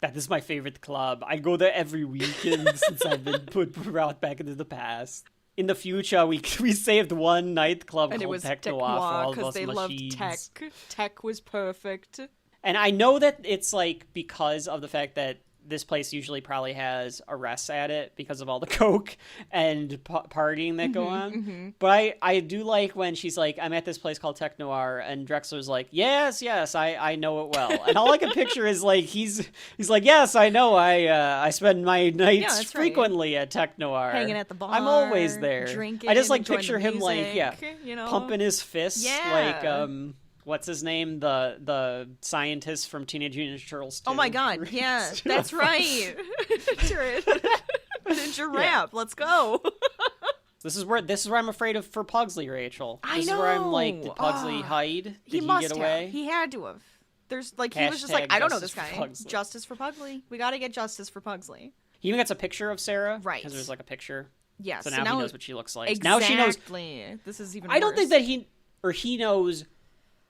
[SPEAKER 1] That is my favorite club. I go there every weekend since I've been brought back into the past. In the future, we saved one nightclub
[SPEAKER 2] And it
[SPEAKER 1] called
[SPEAKER 2] was
[SPEAKER 1] Tech
[SPEAKER 2] Tech
[SPEAKER 1] Noir for all
[SPEAKER 2] Noir
[SPEAKER 1] of
[SPEAKER 2] because
[SPEAKER 1] us
[SPEAKER 2] they
[SPEAKER 1] machines.
[SPEAKER 2] loved tech. Tech was perfect.
[SPEAKER 1] And I know that it's like because of the fact that this place usually probably has arrests at it because of all the coke and partying that go on. But I do like when she's like, I'm at this place called Tech Noir, and Drexler's like, yes, I know it well. And all I can picture is like he's like, yes, I know, I spend my nights
[SPEAKER 2] that's right.
[SPEAKER 1] frequently at Tech Noir,
[SPEAKER 2] Hanging at the bar,
[SPEAKER 1] I'm always there.
[SPEAKER 2] drinking,
[SPEAKER 1] I just like
[SPEAKER 2] enjoying
[SPEAKER 1] picture
[SPEAKER 2] the
[SPEAKER 1] him like
[SPEAKER 2] music, you know?
[SPEAKER 1] pumping his fists
[SPEAKER 2] Yeah.
[SPEAKER 1] like what's his name? The scientist from Teenage Mutant Ninja Turtles 2.
[SPEAKER 2] Oh my god, yeah, that's right. Ninja rap, let's go.
[SPEAKER 1] This is where I'm afraid of for Pugsley, Rachel.
[SPEAKER 2] I
[SPEAKER 1] This is where I'm like,
[SPEAKER 2] know.
[SPEAKER 1] did Pugsley hide? Did he
[SPEAKER 2] must
[SPEAKER 1] get away?
[SPEAKER 2] have. He had to have. There's like he was just like,
[SPEAKER 1] Hashtag
[SPEAKER 2] I don't know this
[SPEAKER 1] justice
[SPEAKER 2] guy.
[SPEAKER 1] for Pugsley.
[SPEAKER 2] Justice for Pugsley. We got to get justice for Pugsley.
[SPEAKER 1] He even gets a picture of Sarah,
[SPEAKER 2] Right.
[SPEAKER 1] Because there's like a picture.
[SPEAKER 2] Yes.
[SPEAKER 1] So
[SPEAKER 2] and
[SPEAKER 1] now he knows what she looks like.
[SPEAKER 2] Exactly.
[SPEAKER 1] Now she knows.
[SPEAKER 2] This is even.
[SPEAKER 1] I don't think
[SPEAKER 2] worse.
[SPEAKER 1] that he knows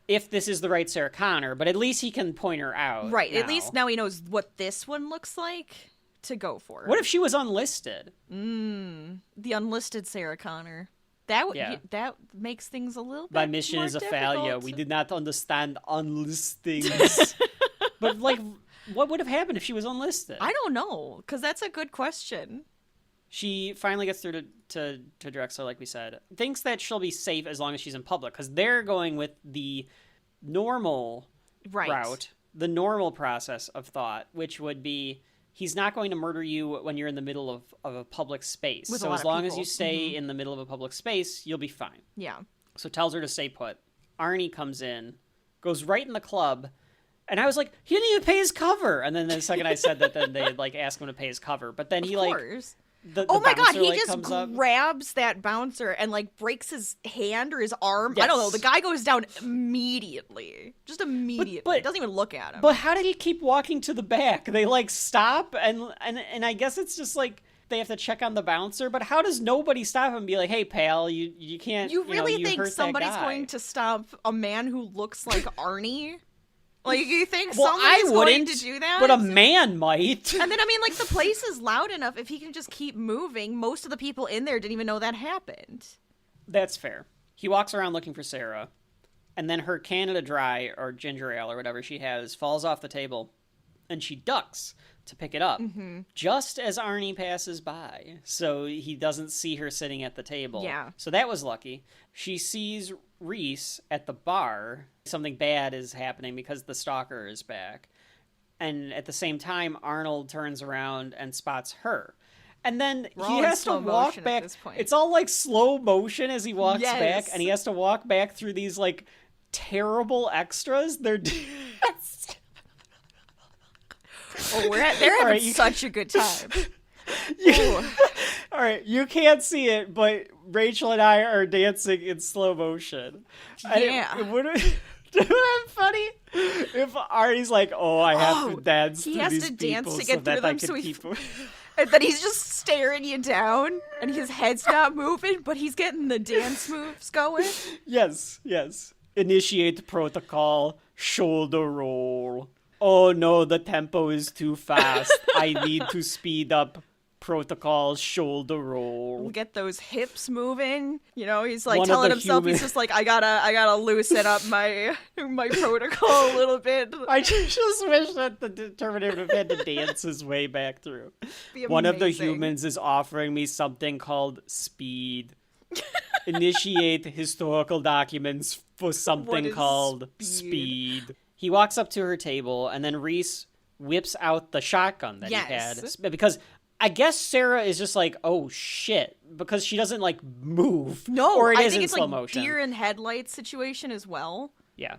[SPEAKER 1] if this is the right Sarah Connor, but at least he can point her out.
[SPEAKER 2] Right.
[SPEAKER 1] Now.
[SPEAKER 2] At least now he knows what this one looks like to go for.
[SPEAKER 1] What if she was unlisted?
[SPEAKER 2] The unlisted Sarah Connor? That
[SPEAKER 1] Yeah.
[SPEAKER 2] that makes things a little bit.
[SPEAKER 1] My mission
[SPEAKER 2] more
[SPEAKER 1] is a failure.
[SPEAKER 2] difficult.
[SPEAKER 1] We did not understand unlistings. But like, what would have happened if she was unlisted?
[SPEAKER 2] I don't know, because that's a good question.
[SPEAKER 1] She finally gets through to Drexler, like we said. Thinks that she'll be safe as long as she's in public, because they're going with the normal
[SPEAKER 2] Right.
[SPEAKER 1] route, the normal process of thought, which would be he's not going to murder you when you're in the middle of a public space.
[SPEAKER 2] With a
[SPEAKER 1] So
[SPEAKER 2] lot
[SPEAKER 1] as
[SPEAKER 2] of
[SPEAKER 1] long as
[SPEAKER 2] people.
[SPEAKER 1] you stay in the middle of a public space, you'll be fine.
[SPEAKER 2] Yeah.
[SPEAKER 1] So tells her to stay put. Arnie comes in, goes right in the club, and I was like, he didn't even pay his cover. And then the second I said that, then they like ask him to pay his cover. But then he
[SPEAKER 2] Of
[SPEAKER 1] like,
[SPEAKER 2] course.
[SPEAKER 1] the
[SPEAKER 2] Oh my god,
[SPEAKER 1] bouncer,
[SPEAKER 2] he
[SPEAKER 1] like,
[SPEAKER 2] just
[SPEAKER 1] comes up.
[SPEAKER 2] grabs that bouncer and like breaks his hand or his arm. I don't know.
[SPEAKER 1] Yes.
[SPEAKER 2] The guy goes down immediately. Just immediately.
[SPEAKER 1] but-
[SPEAKER 2] Doesn't even look at him.
[SPEAKER 1] But how did he keep walking to the back? They like stop and I guess it's just like they have to check on the bouncer. But how does nobody stop him and be like, "Hey, pal, you can't."
[SPEAKER 2] you really
[SPEAKER 1] you
[SPEAKER 2] think
[SPEAKER 1] hurt that
[SPEAKER 2] somebody's
[SPEAKER 1] guy."
[SPEAKER 2] going to stop a man who looks like Arnie? Like, you think
[SPEAKER 1] Well,
[SPEAKER 2] somebody's
[SPEAKER 1] I
[SPEAKER 2] going
[SPEAKER 1] wouldn't,
[SPEAKER 2] to do that?
[SPEAKER 1] but a man might.
[SPEAKER 2] And then, I mean, like, the place is loud enough. If he can just keep moving, most of the people in there didn't even know that happened.
[SPEAKER 1] That's fair. He walks around looking for Sarah, and then her Canada Dry, or ginger ale, or whatever she has, falls off the table, and she ducks to pick it up, just as Arnie passes by, so he doesn't see her sitting at the table.
[SPEAKER 2] Yeah.
[SPEAKER 1] So that was lucky. She sees Reese at the bar. Something bad is happening because the stalker is back. And at the same time, Arnold turns around and spots her. And then he has to walk back. It's all like slow motion as he walks back, and he has to walk back through these like terrible extras. They're
[SPEAKER 2] they're having such a good time.
[SPEAKER 1] All right, you can't see it, but Rachel and I are dancing in slow motion.
[SPEAKER 2] Yeah.
[SPEAKER 1] It would have been funny if Arnie's like, "Oh, I have to dance to these people
[SPEAKER 2] to get
[SPEAKER 1] so that
[SPEAKER 2] through
[SPEAKER 1] I
[SPEAKER 2] them,
[SPEAKER 1] can
[SPEAKER 2] so
[SPEAKER 1] keep."
[SPEAKER 2] And then he's just staring you down, and his head's not moving, but he's getting the dance moves going.
[SPEAKER 1] Yes. Initiate protocol. Shoulder roll. Oh no, the tempo is too fast. I need to speed up. Protocol, shoulder roll.
[SPEAKER 2] Get those hips moving. You know, he's like telling himself, he's just like, I gotta loosen up my protocol a little bit.
[SPEAKER 1] I just wish that the Terminator would have had to dance his way back through.
[SPEAKER 2] One
[SPEAKER 1] of the humans is offering me something called speed. Initiate historical documents for something called speed. He walks up to her table, and then Reese whips out the shotgun that he had. Because I guess Sarah is just like, oh shit, because she doesn't like move.
[SPEAKER 2] No,
[SPEAKER 1] or it
[SPEAKER 2] I
[SPEAKER 1] is
[SPEAKER 2] think
[SPEAKER 1] in
[SPEAKER 2] it's
[SPEAKER 1] slow
[SPEAKER 2] like
[SPEAKER 1] motion.
[SPEAKER 2] deer in headlights situation as well.
[SPEAKER 1] Yeah,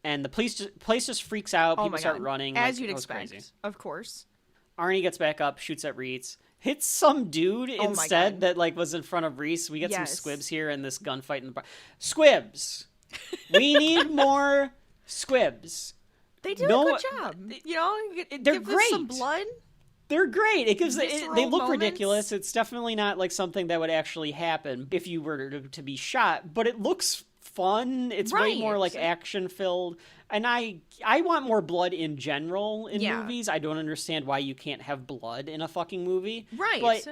[SPEAKER 1] and the place just freaks out. People start running,
[SPEAKER 2] as
[SPEAKER 1] like,
[SPEAKER 2] you'd expect,
[SPEAKER 1] crazy.
[SPEAKER 2] Of course.
[SPEAKER 1] Arnie gets back up, shoots at Reese, hits some dude instead that like was in front of Reese. We get some squibs here in this gunfight in the bar. Squibs, we need more squibs.
[SPEAKER 2] They do a good job. You know,
[SPEAKER 1] they're
[SPEAKER 2] give
[SPEAKER 1] great.
[SPEAKER 2] Some blood.
[SPEAKER 1] They're great. It gives they look
[SPEAKER 2] moments.
[SPEAKER 1] ridiculous. It's definitely not like something that would actually happen if you were to be shot, but it looks fun. It's way more like action filled. And I want more blood in general in movies. I don't understand why you can't have blood in a fucking movie.
[SPEAKER 2] Right.
[SPEAKER 1] But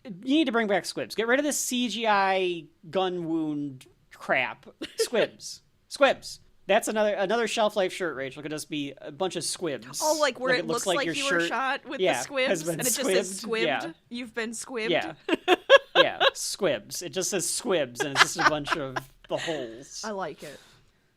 [SPEAKER 1] you need to bring back squibs. Get rid of this CGI gun wound crap. Squibs. Squibs. That's another Shelf Life shirt, Rachel. It could just be a bunch of squibs.
[SPEAKER 2] Oh, like where it looks like you were shot with the squibs, and it just says squibbed.
[SPEAKER 1] Yeah.
[SPEAKER 2] You've been squibbed.
[SPEAKER 1] Yeah, yeah, squibs. It just says squibs, and it's just a bunch of the holes.
[SPEAKER 2] I like it.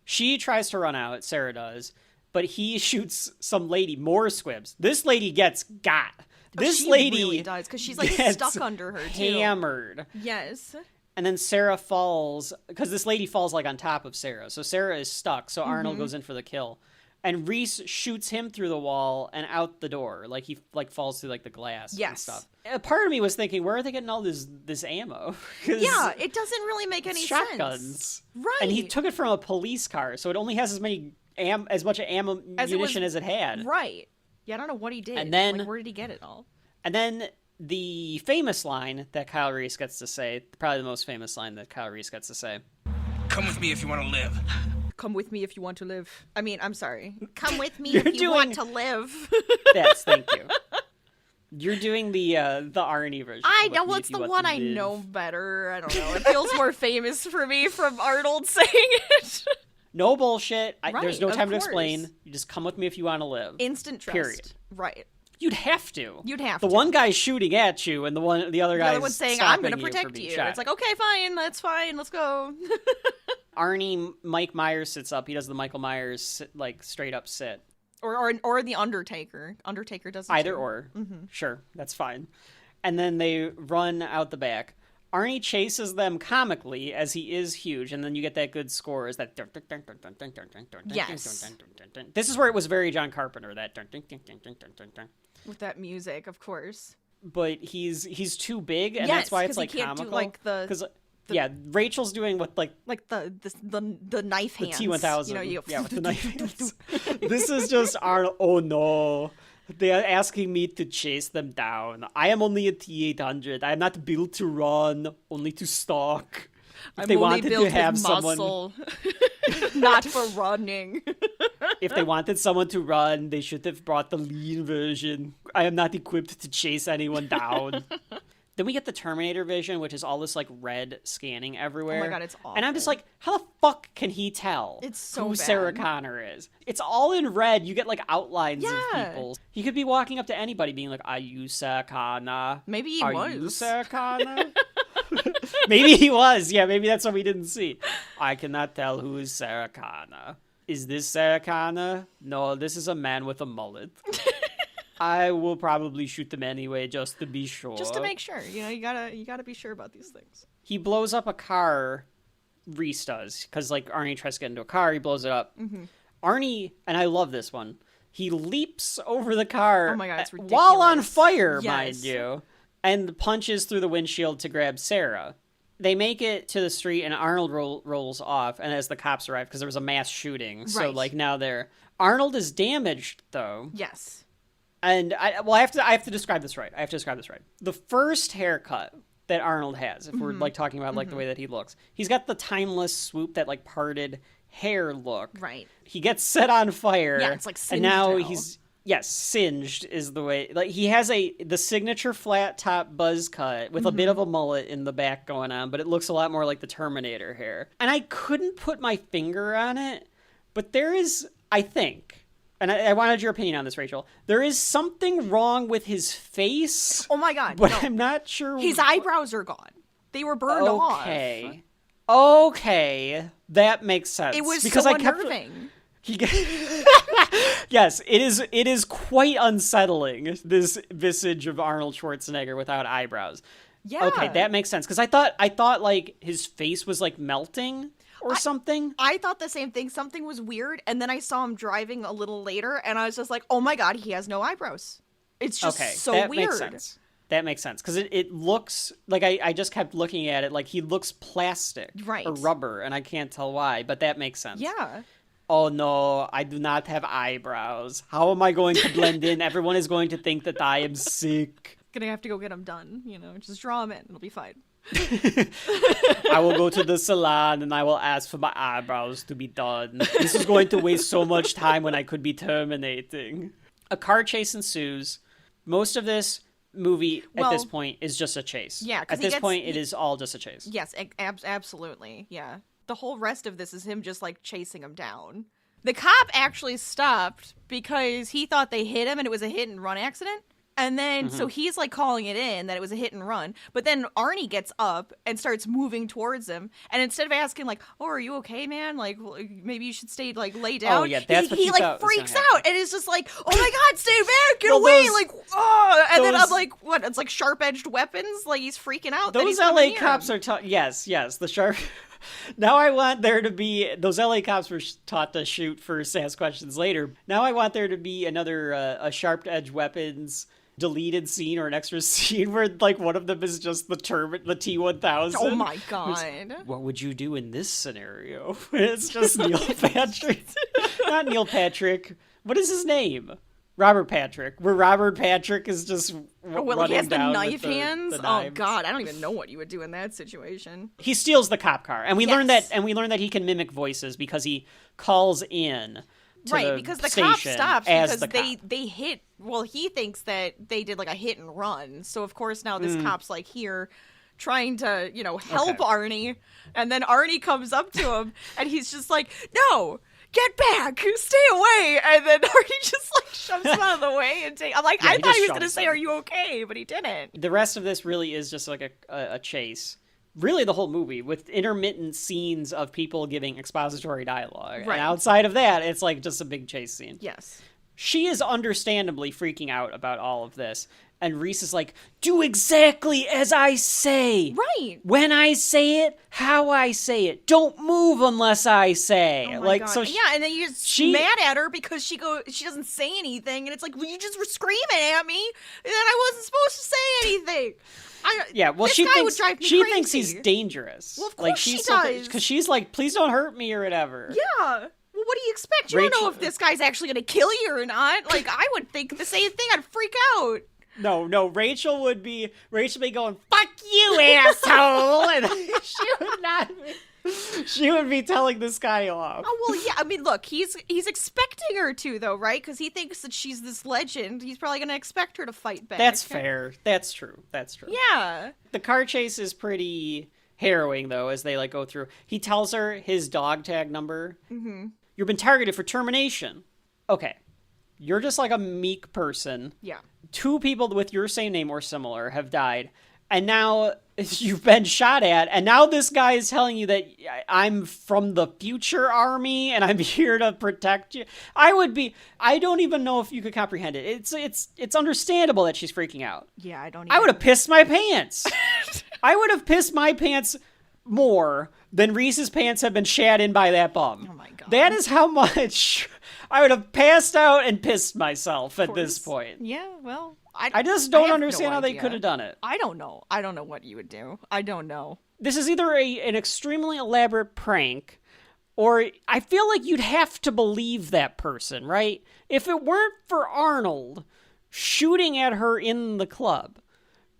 [SPEAKER 1] She tries to run out. Sarah does, but he shoots some lady. More squibs. This lady gets got. This lady
[SPEAKER 2] really does because she's like stuck under her too.
[SPEAKER 1] Hammered.
[SPEAKER 2] Yes.
[SPEAKER 1] And then Sarah falls, because this lady falls, like, on top of Sarah. So Sarah is stuck, so Arnold goes in for the kill. And Reese shoots him through the wall and out the door. Like, he, like, falls through, like, the glass and stuff. A part of me was thinking, where are they getting all this ammo?
[SPEAKER 2] Yeah, it doesn't really make any
[SPEAKER 1] shotguns.
[SPEAKER 2] sense. Right.
[SPEAKER 1] And he took it from a police car, so it only has as much ammunition as it had.
[SPEAKER 2] Right. Yeah, I don't know what he did.
[SPEAKER 1] And then,
[SPEAKER 2] like, where did he get it all?
[SPEAKER 1] And then the famous line that Kyle Reese gets to say, probably the most famous line that Kyle Reese gets to say.
[SPEAKER 5] Come with me if you want to live.
[SPEAKER 2] Come with me if you want to live. I mean, I'm sorry. Come with me if you want to live.
[SPEAKER 1] Yes, thank you. You're doing the Arnie version.
[SPEAKER 2] I know, what's the one I know better? I don't know. It feels more famous for me from Arnold saying it.
[SPEAKER 1] No bullshit.
[SPEAKER 2] Right,
[SPEAKER 1] there's no time to
[SPEAKER 2] course.
[SPEAKER 1] explain. You just come with me if you want to live.
[SPEAKER 2] Instant trust.
[SPEAKER 1] Period.
[SPEAKER 2] Right.
[SPEAKER 1] You'd have to.
[SPEAKER 2] The
[SPEAKER 1] one guy's shooting at you, and the other guy's
[SPEAKER 2] saying, "I'm going to
[SPEAKER 1] stopping
[SPEAKER 2] protect you."
[SPEAKER 1] Shot.
[SPEAKER 2] It's like, okay, fine, that's fine. Let's go.
[SPEAKER 1] Mike Myers sits up. He does the Michael Myers like straight up sit.
[SPEAKER 2] Or the Undertaker. Undertaker does it
[SPEAKER 1] Either
[SPEAKER 2] too.
[SPEAKER 1] or. Mm-hmm. Sure, that's fine. And then they run out the back. Arnie chases them comically as he is huge, and then you get that good score. Is that
[SPEAKER 2] yes?
[SPEAKER 1] This is where it was very John Carpenter. That
[SPEAKER 2] with that music, of course.
[SPEAKER 1] But he's too big, and that's why it's like comical. Because Rachel's doing what like
[SPEAKER 2] the knife hands.
[SPEAKER 1] The T-1000.
[SPEAKER 2] You know,
[SPEAKER 1] with the knife hands. This is just Arnold. Oh no. They are asking me to chase them down. I am only a T-800. I am not built to run, only to stalk. If
[SPEAKER 2] I'm
[SPEAKER 1] they
[SPEAKER 2] only
[SPEAKER 1] wanted
[SPEAKER 2] built
[SPEAKER 1] to have
[SPEAKER 2] with
[SPEAKER 1] someone,
[SPEAKER 2] muscle, not for running.
[SPEAKER 1] If they wanted someone to run, they should have brought the lean version. I am not equipped to chase anyone down. Then we get the Terminator vision, which is all this, like, red scanning everywhere.
[SPEAKER 2] Oh my God, it's awful.
[SPEAKER 1] And I'm just like, how the fuck can he tell
[SPEAKER 2] It's so
[SPEAKER 1] who
[SPEAKER 2] bad.
[SPEAKER 1] Sarah Connor is? It's all in red. You get, like, outlines of people. He could be walking up to anybody being like, are you Sarah Connor?
[SPEAKER 2] Maybe he
[SPEAKER 1] Are
[SPEAKER 2] was.
[SPEAKER 1] you Sarah Connor? Maybe he was. Yeah, maybe that's what we didn't see. I cannot tell who is Sarah Connor. Is this Sarah Connor? No, this is a man with a mullet. I will probably shoot them anyway, just to be sure.
[SPEAKER 2] Just to make sure, you know, you gotta be sure about these things.
[SPEAKER 1] He blows up a car. Reese does, because like Arnie tries to get into a car, he blows it up.
[SPEAKER 2] Mm-hmm.
[SPEAKER 1] Arnie, and I love this one. He leaps over the car.
[SPEAKER 2] Oh my God, it's ridiculous.
[SPEAKER 1] While on fire,
[SPEAKER 2] Yes.
[SPEAKER 1] mind you, and punches through the windshield to grab Sarah. They make it to the street, and Arnold rolls off, and as the cops arrive, because there was a mass shooting, so
[SPEAKER 2] Right.
[SPEAKER 1] like now they're Arnold is damaged though.
[SPEAKER 2] Yes.
[SPEAKER 1] And I have to describe this right. The first haircut that Arnold has, if we're like talking about like the way that he looks, he's got the timeless swoop, that like parted hair look.
[SPEAKER 2] Right.
[SPEAKER 1] He gets set on fire.
[SPEAKER 2] Yeah, it's like singed
[SPEAKER 1] and now
[SPEAKER 2] now.
[SPEAKER 1] he's singed is the way. Like he has the signature flat top buzz cut with a bit of a mullet in the back going on, but it looks a lot more like the Terminator hair. And I couldn't put my finger on it, but there is, I think. And I wanted your opinion on this, Rachel. There is something wrong with his face.
[SPEAKER 2] Oh my God,
[SPEAKER 1] But
[SPEAKER 2] no.
[SPEAKER 1] I'm not sure.
[SPEAKER 2] His eyebrows are gone. They were burned off.
[SPEAKER 1] Okay. That makes sense.
[SPEAKER 2] It was
[SPEAKER 1] because
[SPEAKER 2] so
[SPEAKER 1] I kept,
[SPEAKER 2] unnerving.
[SPEAKER 1] Yes, it is quite unsettling, this visage of Arnold Schwarzenegger without eyebrows.
[SPEAKER 2] Yeah.
[SPEAKER 1] Okay, that makes sense. Because I thought like his face was like melting or something.
[SPEAKER 2] I thought the same thing. Something was weird, and then I saw him driving a little later, and I was just like, "Oh my God, he has no eyebrows." It's just so
[SPEAKER 1] that
[SPEAKER 2] weird.
[SPEAKER 1] Makes sense. That makes sense because it looks like I just kept looking at it like he looks plastic
[SPEAKER 2] Right.
[SPEAKER 1] or rubber, and I can't tell why, but that makes sense.
[SPEAKER 2] Yeah.
[SPEAKER 1] Oh no, I do not have eyebrows. How am I going to blend in? Everyone is going to think that I am sick.
[SPEAKER 2] Gonna have to go get them done. You know, just draw them in. It'll be fine.
[SPEAKER 1] I will go to the salon and I will ask for my eyebrows to be done. This is going to waste so much time when I could be terminating. A car chase ensues. Most of this movie at this point is just a chase.
[SPEAKER 2] Yeah, 'cause
[SPEAKER 1] at this point it is all just a chase.
[SPEAKER 2] Yes, absolutely. Yeah. The whole rest of this is him just like chasing him down. The cop actually stopped because he thought they hit him and it was a hit and run accident. And then, so he's like calling it in that it was a hit and run. But then Arnie gets up and starts moving towards him. And instead of asking, like, oh, are you okay, man? Like, maybe you should stay, like, lay down.
[SPEAKER 1] Oh, yeah, that's what
[SPEAKER 2] he
[SPEAKER 1] you
[SPEAKER 2] like,
[SPEAKER 1] thought was
[SPEAKER 2] freaks
[SPEAKER 1] gonna
[SPEAKER 2] out. And it's just like, oh my God, stay back, get
[SPEAKER 1] Well,
[SPEAKER 2] away.
[SPEAKER 1] those-
[SPEAKER 2] Like, oh. And then I'm
[SPEAKER 1] those-
[SPEAKER 2] like, what? It's like sharp edged weapons? Like, he's freaking out. that
[SPEAKER 1] Those
[SPEAKER 2] he's
[SPEAKER 1] LA
[SPEAKER 2] coming near
[SPEAKER 1] cops
[SPEAKER 2] him.
[SPEAKER 1] are yes, the sharp. Now I want there to be those LA cops were taught to shoot first, ask questions later. Now I want there to be another a sharp edge weapons deleted scene or an extra scene where like one of them is just the T-1000.
[SPEAKER 2] Oh my God.
[SPEAKER 1] What would you do in this scenario? It's just Neil Patrick. Not Neil Patrick. What is his name? Robert Patrick. Where Robert Patrick is just
[SPEAKER 2] Well,
[SPEAKER 1] running
[SPEAKER 2] he has the
[SPEAKER 1] down
[SPEAKER 2] knife
[SPEAKER 1] with
[SPEAKER 2] hands.
[SPEAKER 1] the
[SPEAKER 2] Oh
[SPEAKER 1] knives.
[SPEAKER 2] God, I don't even know what you would do in that situation.
[SPEAKER 1] He steals the cop car, and we learn
[SPEAKER 2] Yes.
[SPEAKER 1] that he can mimic voices because he calls in to
[SPEAKER 2] Right,
[SPEAKER 1] the
[SPEAKER 2] because the cop
[SPEAKER 1] station
[SPEAKER 2] stops
[SPEAKER 1] as
[SPEAKER 2] because
[SPEAKER 1] the cop.
[SPEAKER 2] they hit. Well, he thinks that they did like a hit and run. So of course now this cop's like here, trying to help
[SPEAKER 1] Okay.
[SPEAKER 2] Arnie, and then Arnie comes up to him and he's just like, "No, get back, stay away!" And then Arnie just like shoves him out of the way and I'm like,
[SPEAKER 1] Yeah,
[SPEAKER 2] I
[SPEAKER 1] he
[SPEAKER 2] thought
[SPEAKER 1] just
[SPEAKER 2] he was gonna
[SPEAKER 1] shoves
[SPEAKER 2] say,
[SPEAKER 1] him.
[SPEAKER 2] "Are you okay?" But he didn't.
[SPEAKER 1] The rest of this really is just like a chase. Really, the whole movie with intermittent scenes of people giving expository dialogue,
[SPEAKER 2] Right.
[SPEAKER 1] and outside of that, it's like just a big chase scene.
[SPEAKER 2] Yes.
[SPEAKER 1] She is understandably freaking out about all of this, and Reese is like, "Do exactly as I say.
[SPEAKER 2] Right.
[SPEAKER 1] When I say it, how I say it. Don't move unless I say."
[SPEAKER 2] Oh my
[SPEAKER 1] like
[SPEAKER 2] God.
[SPEAKER 1] so.
[SPEAKER 2] Yeah, and then you're
[SPEAKER 1] she-
[SPEAKER 2] mad at her because she doesn't say anything, and it's like, well, you just were screaming at me, and then I wasn't supposed to say anything.
[SPEAKER 1] Yeah, well,
[SPEAKER 2] this
[SPEAKER 1] she
[SPEAKER 2] guy
[SPEAKER 1] thinks
[SPEAKER 2] would drive me
[SPEAKER 1] she
[SPEAKER 2] crazy.
[SPEAKER 1] thinks he's dangerous.
[SPEAKER 2] Well, of
[SPEAKER 1] like
[SPEAKER 2] course she
[SPEAKER 1] she's
[SPEAKER 2] does.
[SPEAKER 1] because she's like, "Please don't hurt me" or whatever.
[SPEAKER 2] Yeah. Well, what do you expect? You don't know
[SPEAKER 1] Rachel-
[SPEAKER 2] if this guy's actually going to kill you or not. Like, I would think the same thing. I'd freak out.
[SPEAKER 1] No, Rachel would be going, "Fuck you, asshole," and she would not. She would be telling this guy off.
[SPEAKER 2] Oh, well, yeah, I mean, look, he's expecting her to, though, right? Because he thinks that she's this legend. He's probably going to expect her to fight back.
[SPEAKER 1] That's fair. That's true.
[SPEAKER 2] Yeah.
[SPEAKER 1] The car chase is pretty harrowing, though, as they, like, go through. He tells her his dog tag number. Mm-hmm. You've been targeted for termination. Okay. You're just, like, a meek person.
[SPEAKER 2] Yeah.
[SPEAKER 1] 2 people with your same name or similar have died. And now you've been shot at, and now this guy is telling you that I'm from the future army and I'm here to protect you. I don't even know if you could comprehend it. It's understandable that she's freaking out.
[SPEAKER 2] Yeah,
[SPEAKER 1] I would have pissed my pants. I would have pissed my pants more than Reese's pants have been shat in by that bum.
[SPEAKER 2] Oh my God.
[SPEAKER 1] That is how much I would have passed out and pissed myself at this point.
[SPEAKER 2] Yeah, well,
[SPEAKER 1] I just don't understand how they could have done it.
[SPEAKER 2] I don't know. I don't know what you would do. I don't know.
[SPEAKER 1] This is either an extremely elaborate prank, or I feel like you'd have to believe that person, right? If it weren't for Arnold shooting at her in the club,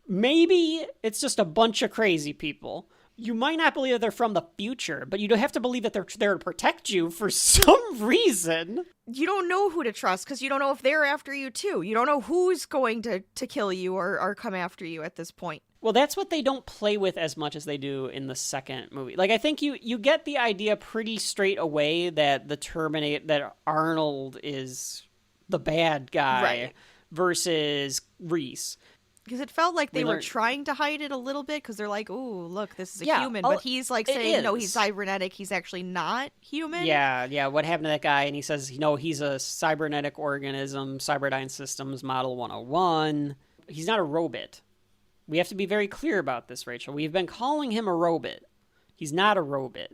[SPEAKER 1] maybe it's just a bunch of crazy people. You might not believe that they're from the future, but you don't have to believe that they're there to protect you for some reason.
[SPEAKER 2] You don't know who to trust because you don't know if they're after you too. You don't know who's going to kill you or come after you at this point.
[SPEAKER 1] Well, that's what they don't play with as much as they do in the second movie. Like, I think you get the idea pretty straight away that that Arnold is the bad guy,
[SPEAKER 2] right,
[SPEAKER 1] versus Reese.
[SPEAKER 2] Because it felt like they were trying to hide it a little bit because they're like, "Ooh, look, this is a human," but he's like saying, "No, he's cybernetic. He's actually not human."
[SPEAKER 1] Yeah. What happened to that guy? And he says, "No, he's a cybernetic organism, Cyberdyne Systems Model 101. He's not a robot." We have to be very clear about this, Rachel. We've been calling him a robot. He's not a robot.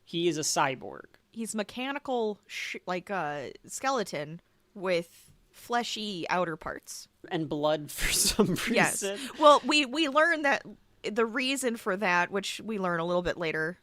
[SPEAKER 1] He is a cyborg. He's
[SPEAKER 2] mechanical, like a skeleton with fleshy outer parts
[SPEAKER 1] and blood for some reason.
[SPEAKER 2] Yes. Well, we learn that the reason for that, which we learn a little bit later,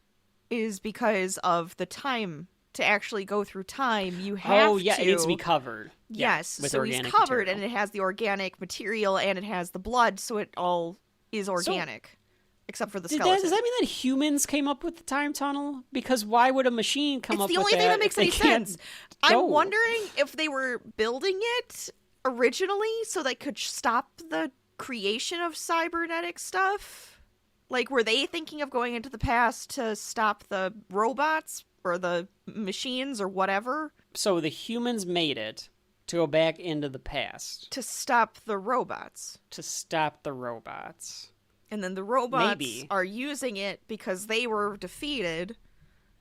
[SPEAKER 2] is because of the time. To actually go through time, you have to.
[SPEAKER 1] It needs to be covered.
[SPEAKER 2] Yes,
[SPEAKER 1] with
[SPEAKER 2] so he's covered, and it has the organic material, and it has the blood, so it all is organic, except for the skeleton.
[SPEAKER 1] Does that mean that humans came up with the time tunnel? Because why would a machine come up with that?
[SPEAKER 2] It's the only thing that makes any sense. I'm wondering if they were building it originally so they could stop the creation of cybernetic stuff. Like, were they thinking of going into the past to stop the robots or the machines or whatever?
[SPEAKER 1] So the humans made it to go back into the past.
[SPEAKER 2] To stop the robots. And then the robots are using it because they were defeated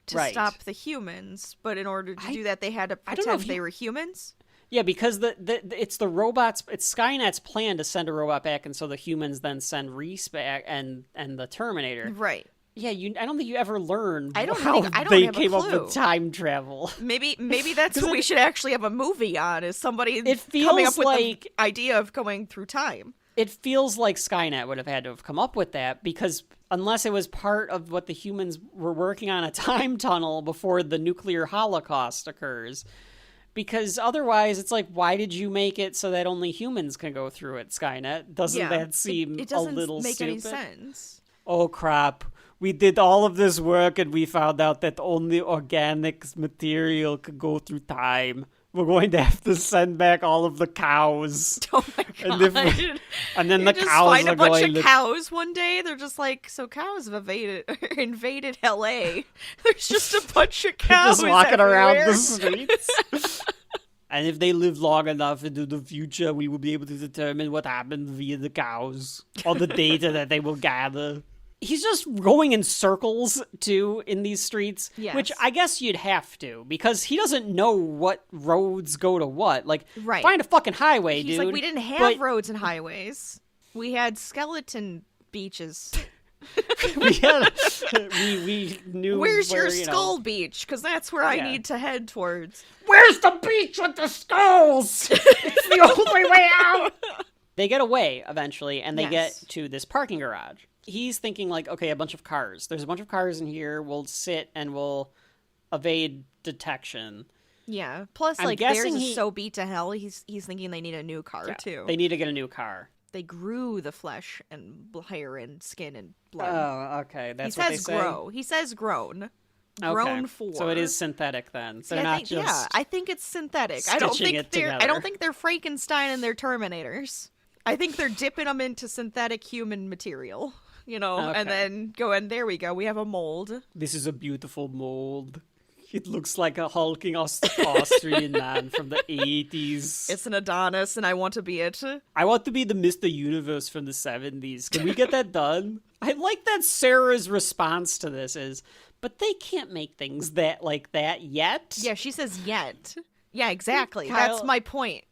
[SPEAKER 2] to stop the humans. But in order to do that, they had to pretend they were humans?
[SPEAKER 1] Yeah, because it's the robots. It's Skynet's plan to send a robot back, and so the humans then send Reese back and the Terminator.
[SPEAKER 2] Right.
[SPEAKER 1] Yeah, I don't think you ever learned how
[SPEAKER 2] they
[SPEAKER 1] they came up with time travel.
[SPEAKER 2] Maybe that's what we should actually have a movie on, is somebody coming up with the idea of going through time.
[SPEAKER 1] It feels like Skynet would have had to have come up with that, because unless it was part of what the humans were working on, a time tunnel before the nuclear holocaust occurs. Because otherwise, it's like, why did you make it so that only humans can go through it, Skynet? Doesn't that seem
[SPEAKER 2] it
[SPEAKER 1] a little
[SPEAKER 2] make
[SPEAKER 1] stupid?
[SPEAKER 2] Any sense.
[SPEAKER 1] Oh, crap. We did all of this work and we found out that only organic material could go through time. We're going to have to send back all of the cows.
[SPEAKER 2] Oh my God.
[SPEAKER 1] And then the
[SPEAKER 2] just
[SPEAKER 1] cows
[SPEAKER 2] find
[SPEAKER 1] are
[SPEAKER 2] a bunch
[SPEAKER 1] going
[SPEAKER 2] of cows one day. They're just like, so cows have invaded LA. There's just a bunch of cows
[SPEAKER 1] just walking
[SPEAKER 2] everywhere.
[SPEAKER 1] around the streets. And if they live long enough into the future, we will be able to determine what happened via the cows, all the data that they will gather. He's just going in circles, too, in these streets, which I guess you'd have to, because he doesn't know what roads go to what. Like, find a fucking highway,
[SPEAKER 2] He's
[SPEAKER 1] dude.
[SPEAKER 2] like, we didn't have roads and highways. We had skeleton beaches.
[SPEAKER 1] we knew.
[SPEAKER 2] Where's your skull beach? Because that's where I need to head towards.
[SPEAKER 1] Where's the beach with the skulls? It's the only way out. They get away eventually, and they get to this parking garage. He's thinking, like, okay, a bunch of cars. There's a bunch of cars in here. We'll sit and we'll evade detection.
[SPEAKER 2] Yeah. Plus, like, theirs is so beat to hell. He's thinking they need a new car too.
[SPEAKER 1] They need to get a new car.
[SPEAKER 2] They grew the flesh and hair and skin and blood.
[SPEAKER 1] Oh, okay. That's
[SPEAKER 2] he
[SPEAKER 1] what
[SPEAKER 2] says
[SPEAKER 1] they say.
[SPEAKER 2] grow. He says grown.
[SPEAKER 1] Okay.
[SPEAKER 2] Grown for.
[SPEAKER 1] So it is synthetic then.
[SPEAKER 2] See,
[SPEAKER 1] They're
[SPEAKER 2] I
[SPEAKER 1] not
[SPEAKER 2] think,
[SPEAKER 1] just
[SPEAKER 2] yeah, I think it's synthetic.
[SPEAKER 1] stitching it
[SPEAKER 2] I
[SPEAKER 1] together.
[SPEAKER 2] don't think they're Frankenstein and they're Terminators. I think they're dipping them into synthetic human material,
[SPEAKER 1] Okay.
[SPEAKER 2] and then going, there we go, we have a mold.
[SPEAKER 1] This is a beautiful mold. It looks like a hulking Austrian man from the 80s.
[SPEAKER 2] It's an Adonis, and I want to be it.
[SPEAKER 1] I want to be the Mr. Universe from the 70s. Can we get that done? I like that Sarah's response to this is, but they can't make things that like that yet.
[SPEAKER 2] Yeah, she says yet. Yeah, exactly.
[SPEAKER 1] Kyle-
[SPEAKER 2] That's my point.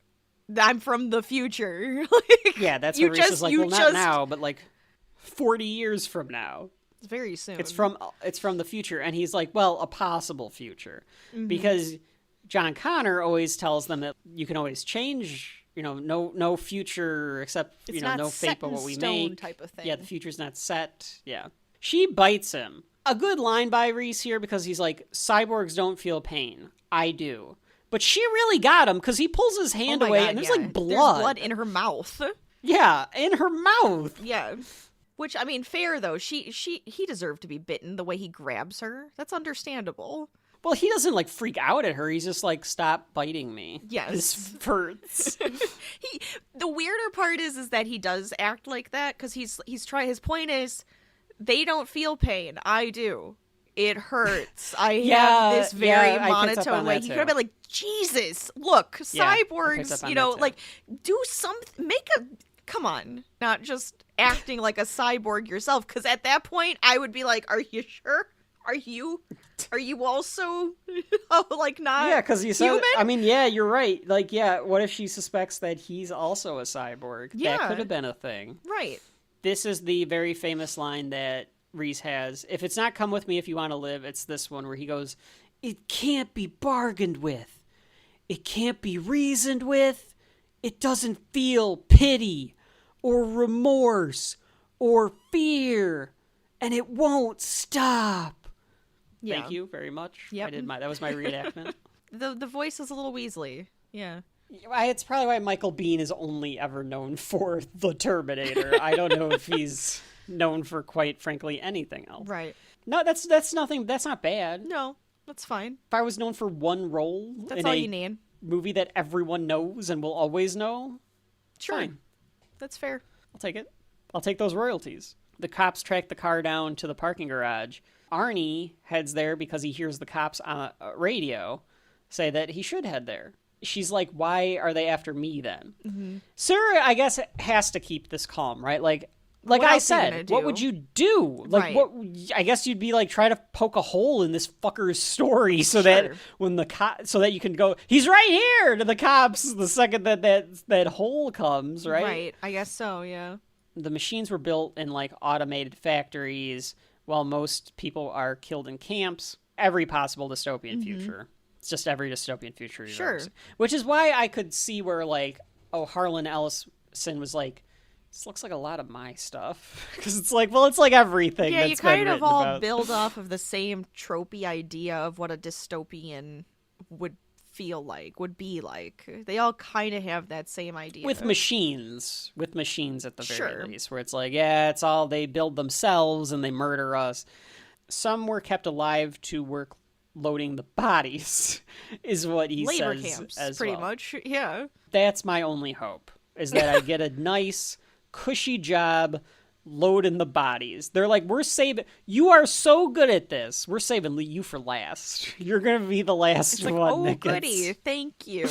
[SPEAKER 2] I'm from the future.
[SPEAKER 1] Yeah, that's
[SPEAKER 2] you
[SPEAKER 1] what Reese is
[SPEAKER 2] just-
[SPEAKER 1] like,
[SPEAKER 2] you
[SPEAKER 1] well, not
[SPEAKER 2] just-
[SPEAKER 1] now, but like 40 years from now.
[SPEAKER 2] It's very soon.
[SPEAKER 1] It's from the future, and he's like, well, a possible future,
[SPEAKER 2] Mm-hmm.
[SPEAKER 1] because John Connor always tells them that you can always change. No future except
[SPEAKER 2] It's not
[SPEAKER 1] no
[SPEAKER 2] set
[SPEAKER 1] fate but
[SPEAKER 2] in
[SPEAKER 1] what we
[SPEAKER 2] stone
[SPEAKER 1] make.
[SPEAKER 2] type of thing.
[SPEAKER 1] Yeah, the future's not set. Yeah, she bites him. A good line by Reese here because he's like, cyborgs don't feel pain. I do. But she really got him because he pulls his hand
[SPEAKER 2] Oh my
[SPEAKER 1] away
[SPEAKER 2] God,
[SPEAKER 1] and there's
[SPEAKER 2] yeah.
[SPEAKER 1] like blood.
[SPEAKER 2] There's blood in her mouth.
[SPEAKER 1] Yeah, in her mouth.
[SPEAKER 2] Yeah. Which, I mean, fair though. He deserved to be bitten the way he grabs her. That's understandable.
[SPEAKER 1] Well, he doesn't like freak out at her. He's just like, stop biting me.
[SPEAKER 2] Yes.
[SPEAKER 1] This hurts.
[SPEAKER 2] The weirder part is that he does act like that because he's trying. His point is, they don't feel pain. I do. It hurts. I have this very
[SPEAKER 1] I picked up
[SPEAKER 2] monotone
[SPEAKER 1] on
[SPEAKER 2] way.
[SPEAKER 1] that
[SPEAKER 2] He
[SPEAKER 1] too.
[SPEAKER 2] could have been like, Jesus, look,
[SPEAKER 1] Yeah, I picked
[SPEAKER 2] cyborgs,
[SPEAKER 1] up on that too.
[SPEAKER 2] like, do something, come on, not just acting like a cyborg yourself, because at that point, I would be like, are you sure? Are you also, like, not
[SPEAKER 1] Yeah, because you said,
[SPEAKER 2] human?
[SPEAKER 1] I mean, yeah, you're right. Like, yeah, what if she suspects that he's also a cyborg?
[SPEAKER 2] Yeah.
[SPEAKER 1] That could have been a thing.
[SPEAKER 2] Right.
[SPEAKER 1] This is the very famous line that Reese has. If it's not come with me if you want to live, it's this one where he goes, it can't be bargained with. It can't be reasoned with. It doesn't feel pity or remorse or fear. And it won't stop.
[SPEAKER 2] Yeah.
[SPEAKER 1] Thank you very much.
[SPEAKER 2] Yep.
[SPEAKER 1] That was my reenactment.
[SPEAKER 2] The voice is a little Weasley. Yeah.
[SPEAKER 1] It's probably why Michael Biehn is only ever known for the Terminator. I don't know if he's known for, quite frankly, anything else.
[SPEAKER 2] Right.
[SPEAKER 1] No, that's nothing. That's not bad.
[SPEAKER 2] No, that's fine.
[SPEAKER 1] If I was known for one role
[SPEAKER 2] That's
[SPEAKER 1] in
[SPEAKER 2] all
[SPEAKER 1] a
[SPEAKER 2] you need.
[SPEAKER 1] movie that everyone knows and will always know,
[SPEAKER 2] Sure.
[SPEAKER 1] fine.
[SPEAKER 2] That's fair.
[SPEAKER 1] I'll take it. I'll take those royalties. The cops track the car down to the parking garage. Arnie heads there because he hears the cops on a radio say that he should head there. She's like, why are they after me then? Mm-hmm. Sarah, I guess, has to keep this calm, right? Like
[SPEAKER 2] What
[SPEAKER 1] I
[SPEAKER 2] else are you gonna
[SPEAKER 1] said,
[SPEAKER 2] do?
[SPEAKER 1] what would you do? Like,
[SPEAKER 2] Right.
[SPEAKER 1] what? I guess you'd be like, try to poke a hole in this fucker's story so that when so that you can go, he's right here to the cops the second that hole comes, right?
[SPEAKER 2] Right. I guess so, yeah.
[SPEAKER 1] The machines were built in like automated factories while most people are killed in camps. Every possible dystopian future. It's just every dystopian future. you've ever
[SPEAKER 2] Sure.
[SPEAKER 1] seen. Which is why I could see where like, Harlan Ellison was like, this looks like a lot of my stuff. Because it's like, well, it's like everything
[SPEAKER 2] Yeah,
[SPEAKER 1] that's
[SPEAKER 2] you kind
[SPEAKER 1] been
[SPEAKER 2] of
[SPEAKER 1] written
[SPEAKER 2] all
[SPEAKER 1] about.
[SPEAKER 2] build off of the same tropey idea of what a dystopian would feel like, would be like. They all kind of have that same idea.
[SPEAKER 1] With machines at the very
[SPEAKER 2] Sure.
[SPEAKER 1] least, where it's like, yeah, it's all they build themselves and they murder us. Some were kept alive to work loading the bodies, is what he
[SPEAKER 2] labor
[SPEAKER 1] says.
[SPEAKER 2] camps,
[SPEAKER 1] as
[SPEAKER 2] pretty
[SPEAKER 1] well.
[SPEAKER 2] much. Yeah.
[SPEAKER 1] That's my only hope, is that I get a nice, cushy job loading the bodies. They're like, you are so good at this. We're saving you for last. You're going to be the last
[SPEAKER 2] It's like,
[SPEAKER 1] one
[SPEAKER 2] oh,
[SPEAKER 1] that gets...
[SPEAKER 2] goody, thank you.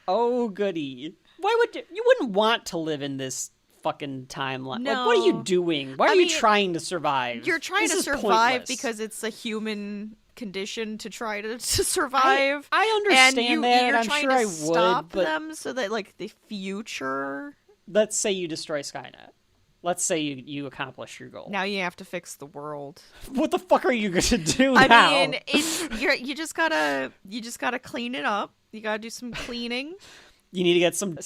[SPEAKER 1] Oh, goody. Why would you wouldn't want to live in this fucking timeline? Like, what are you
[SPEAKER 2] No.
[SPEAKER 1] doing? Why are you trying to survive?
[SPEAKER 2] You're trying
[SPEAKER 1] This
[SPEAKER 2] to
[SPEAKER 1] is
[SPEAKER 2] survive
[SPEAKER 1] pointless.
[SPEAKER 2] because it's a human condition to try to survive.
[SPEAKER 1] I understand
[SPEAKER 2] and
[SPEAKER 1] that.
[SPEAKER 2] You're
[SPEAKER 1] I'm
[SPEAKER 2] trying
[SPEAKER 1] sure
[SPEAKER 2] to
[SPEAKER 1] I would,
[SPEAKER 2] stop
[SPEAKER 1] but
[SPEAKER 2] them so that, like, the future.
[SPEAKER 1] let's say you destroy Skynet. Let's say you accomplish your goal.
[SPEAKER 2] Now you have to fix the world.
[SPEAKER 1] What the fuck are you going to do
[SPEAKER 2] I
[SPEAKER 1] now?
[SPEAKER 2] mean, you just gotta clean it up. You gotta do some cleaning.
[SPEAKER 1] You need to get some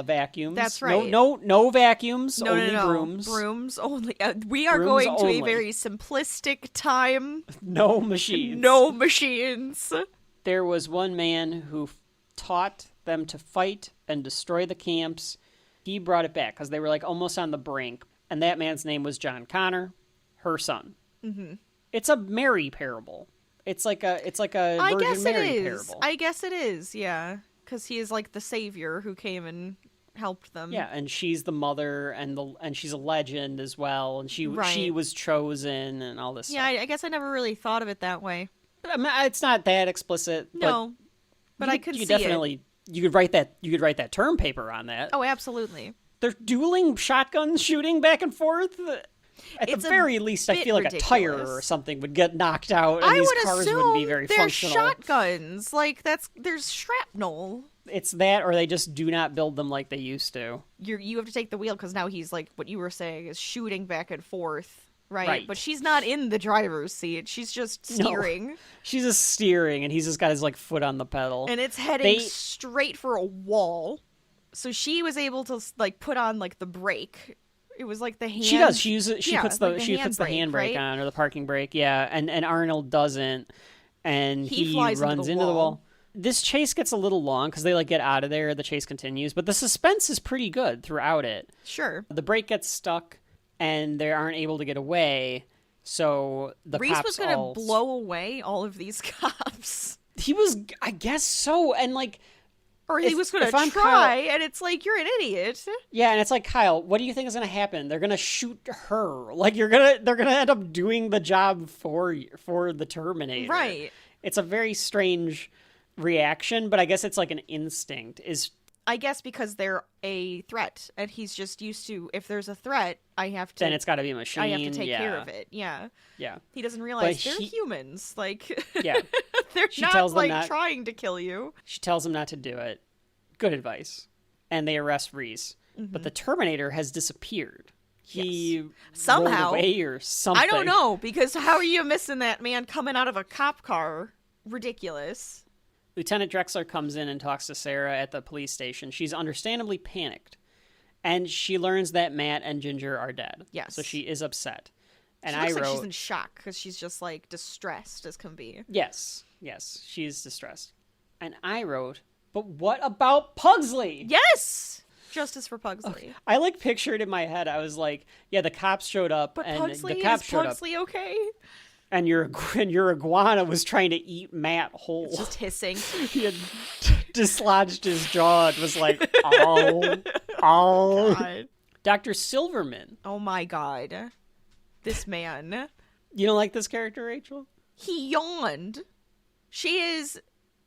[SPEAKER 1] vacuums.
[SPEAKER 2] That's right.
[SPEAKER 1] No vacuums.
[SPEAKER 2] No,
[SPEAKER 1] only
[SPEAKER 2] no, no.
[SPEAKER 1] brooms.
[SPEAKER 2] Brooms only. We are
[SPEAKER 1] Brooms
[SPEAKER 2] going to
[SPEAKER 1] only.
[SPEAKER 2] a very simplistic time.
[SPEAKER 1] No machines.
[SPEAKER 2] No machines.
[SPEAKER 1] There was one man who taught them to fight and destroy the camps He brought it back because they were like almost on the brink, and that man's name was John Connor, her son. Mm-hmm. It's a Mary parable. It's like a Virgin Mary parable.
[SPEAKER 2] I guess it is, yeah, because he is like the savior who came and helped them.
[SPEAKER 1] Yeah, and she's the mother, and she's a legend as well, and she was chosen and all this.
[SPEAKER 2] Yeah,
[SPEAKER 1] stuff.
[SPEAKER 2] I guess I never really thought of it that way.
[SPEAKER 1] I mean, it's not that explicit.
[SPEAKER 2] No, but I could see it.
[SPEAKER 1] You could write that term paper on that.
[SPEAKER 2] Oh, absolutely.
[SPEAKER 1] They're dueling shotguns, shooting back and forth. At the very least, I feel like
[SPEAKER 2] ridiculous.
[SPEAKER 1] a tire or something would get knocked out, and
[SPEAKER 2] I
[SPEAKER 1] these
[SPEAKER 2] would
[SPEAKER 1] cars
[SPEAKER 2] assume
[SPEAKER 1] wouldn't be very
[SPEAKER 2] they're
[SPEAKER 1] functional.
[SPEAKER 2] shotguns. Like there's shrapnel.
[SPEAKER 1] It's that, or they just do not build them like they used to.
[SPEAKER 2] You have to take the wheel because now he's like what you were saying is shooting back and forth, right?
[SPEAKER 1] Right.
[SPEAKER 2] But she's not in the driver's seat. She's just steering.
[SPEAKER 1] No. She's just steering, and he's just got his like foot on the pedal,
[SPEAKER 2] And it's heading straight for a wall. So she was able to like put on like the brake. It was like the hand.
[SPEAKER 1] She does. She puts the handbrake
[SPEAKER 2] right?
[SPEAKER 1] on, or the parking brake. Yeah, and Arnold doesn't, and he
[SPEAKER 2] flies
[SPEAKER 1] runs into the wall. This chase gets a little long because they like get out of there. The chase continues, but the suspense is pretty good throughout it.
[SPEAKER 2] Sure.
[SPEAKER 1] The brake gets stuck, and they aren't able to get away. So the
[SPEAKER 2] Reese
[SPEAKER 1] cops
[SPEAKER 2] was going to blow away all of these cops.
[SPEAKER 1] He was, I guess so, and like.
[SPEAKER 2] Or he was going to try,
[SPEAKER 1] Kyle,
[SPEAKER 2] and it's like, you're an idiot.
[SPEAKER 1] Yeah, and it's like, Kyle, what do you think is going to happen? They're going to shoot her. Like, they're going to end up doing the job for the Terminator.
[SPEAKER 2] Right.
[SPEAKER 1] It's a very strange reaction, but I guess it's like an instinct.
[SPEAKER 2] I guess because they're a threat, and he's just used to, if there's a threat, I have to...
[SPEAKER 1] Then it's got to be a machine.
[SPEAKER 2] I have to take care of it, yeah.
[SPEAKER 1] Yeah.
[SPEAKER 2] He doesn't realize they're humans. Like,
[SPEAKER 1] yeah.
[SPEAKER 2] they're not trying to kill you.
[SPEAKER 1] She tells him not to do it. Good advice. And they arrest Reese. Mm-hmm. But the Terminator has disappeared. He
[SPEAKER 2] somehow
[SPEAKER 1] rolled away or something.
[SPEAKER 2] I don't know, because how are you missing that man coming out of a cop car? Ridiculous.
[SPEAKER 1] Lieutenant Drexler comes in and talks to Sarah at the police station. She's understandably panicked. And she learns that Matt and Ginger are dead.
[SPEAKER 2] Yes.
[SPEAKER 1] So she is upset. And
[SPEAKER 2] she looks like she's in shock because she's just like distressed as can be.
[SPEAKER 1] Yes, she's distressed. And I wrote, but what about Pugsley?
[SPEAKER 2] Yes! Justice for Pugsley.
[SPEAKER 1] Okay. I like pictured in my head, I was like, yeah, the cops showed up.
[SPEAKER 2] But
[SPEAKER 1] and
[SPEAKER 2] Pugsley,
[SPEAKER 1] the cops
[SPEAKER 2] is
[SPEAKER 1] showed
[SPEAKER 2] Pugsley
[SPEAKER 1] up,
[SPEAKER 2] okay?
[SPEAKER 1] And your iguana was trying to eat Matt whole.
[SPEAKER 2] It's just hissing.
[SPEAKER 1] He had dislodged his jaw and was like, oh.
[SPEAKER 2] God.
[SPEAKER 1] Dr. Silverman.
[SPEAKER 2] Oh my God. This man.
[SPEAKER 1] You don't like this character, Rachel?
[SPEAKER 2] He yawned. She is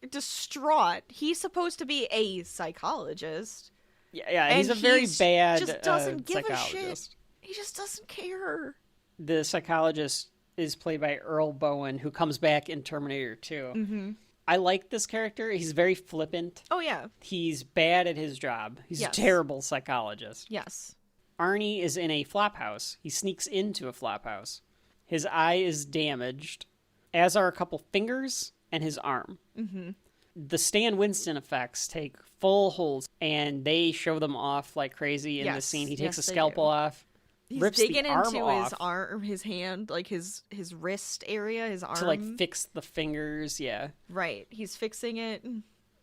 [SPEAKER 2] distraught. He's supposed to be a psychologist.
[SPEAKER 1] Yeah, he's a very bad
[SPEAKER 2] just doesn't give
[SPEAKER 1] psychologist.
[SPEAKER 2] A shit. He just doesn't care.
[SPEAKER 1] The psychologist is played by Earl Bowen, who comes back in Terminator 2.
[SPEAKER 2] Mm-hmm.
[SPEAKER 1] I like this character. He's very flippant.
[SPEAKER 2] Oh, yeah.
[SPEAKER 1] He's bad at his job. He's a terrible psychologist.
[SPEAKER 2] Yes.
[SPEAKER 1] Arnie is in a flop house. He sneaks into a flop house. His eye is damaged, as are a couple fingers and his arm. Mm-hmm. The Stan Winston effects take full hold, and they show them off like crazy in the scene. He takes a scalpel off.
[SPEAKER 2] He's
[SPEAKER 1] rips
[SPEAKER 2] digging
[SPEAKER 1] the arm
[SPEAKER 2] into
[SPEAKER 1] off
[SPEAKER 2] his arm, his hand, like his wrist area, his arm.
[SPEAKER 1] To like fix the fingers, yeah.
[SPEAKER 2] Right. He's fixing it.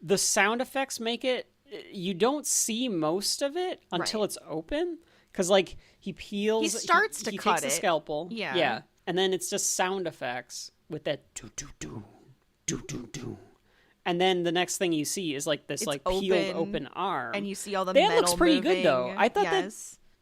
[SPEAKER 1] The sound effects make it, you don't see most of it until it's open. Because like he peels.
[SPEAKER 2] He starts to
[SPEAKER 1] he
[SPEAKER 2] cut
[SPEAKER 1] takes
[SPEAKER 2] it.
[SPEAKER 1] the scalpel.
[SPEAKER 2] Yeah.
[SPEAKER 1] Yeah. And then it's just sound effects with that do-do-do, do-do-do. And then the next thing you see is like this peeled open arm.
[SPEAKER 2] And you see all the metal
[SPEAKER 1] That looks pretty
[SPEAKER 2] moving.
[SPEAKER 1] good though. I thought that.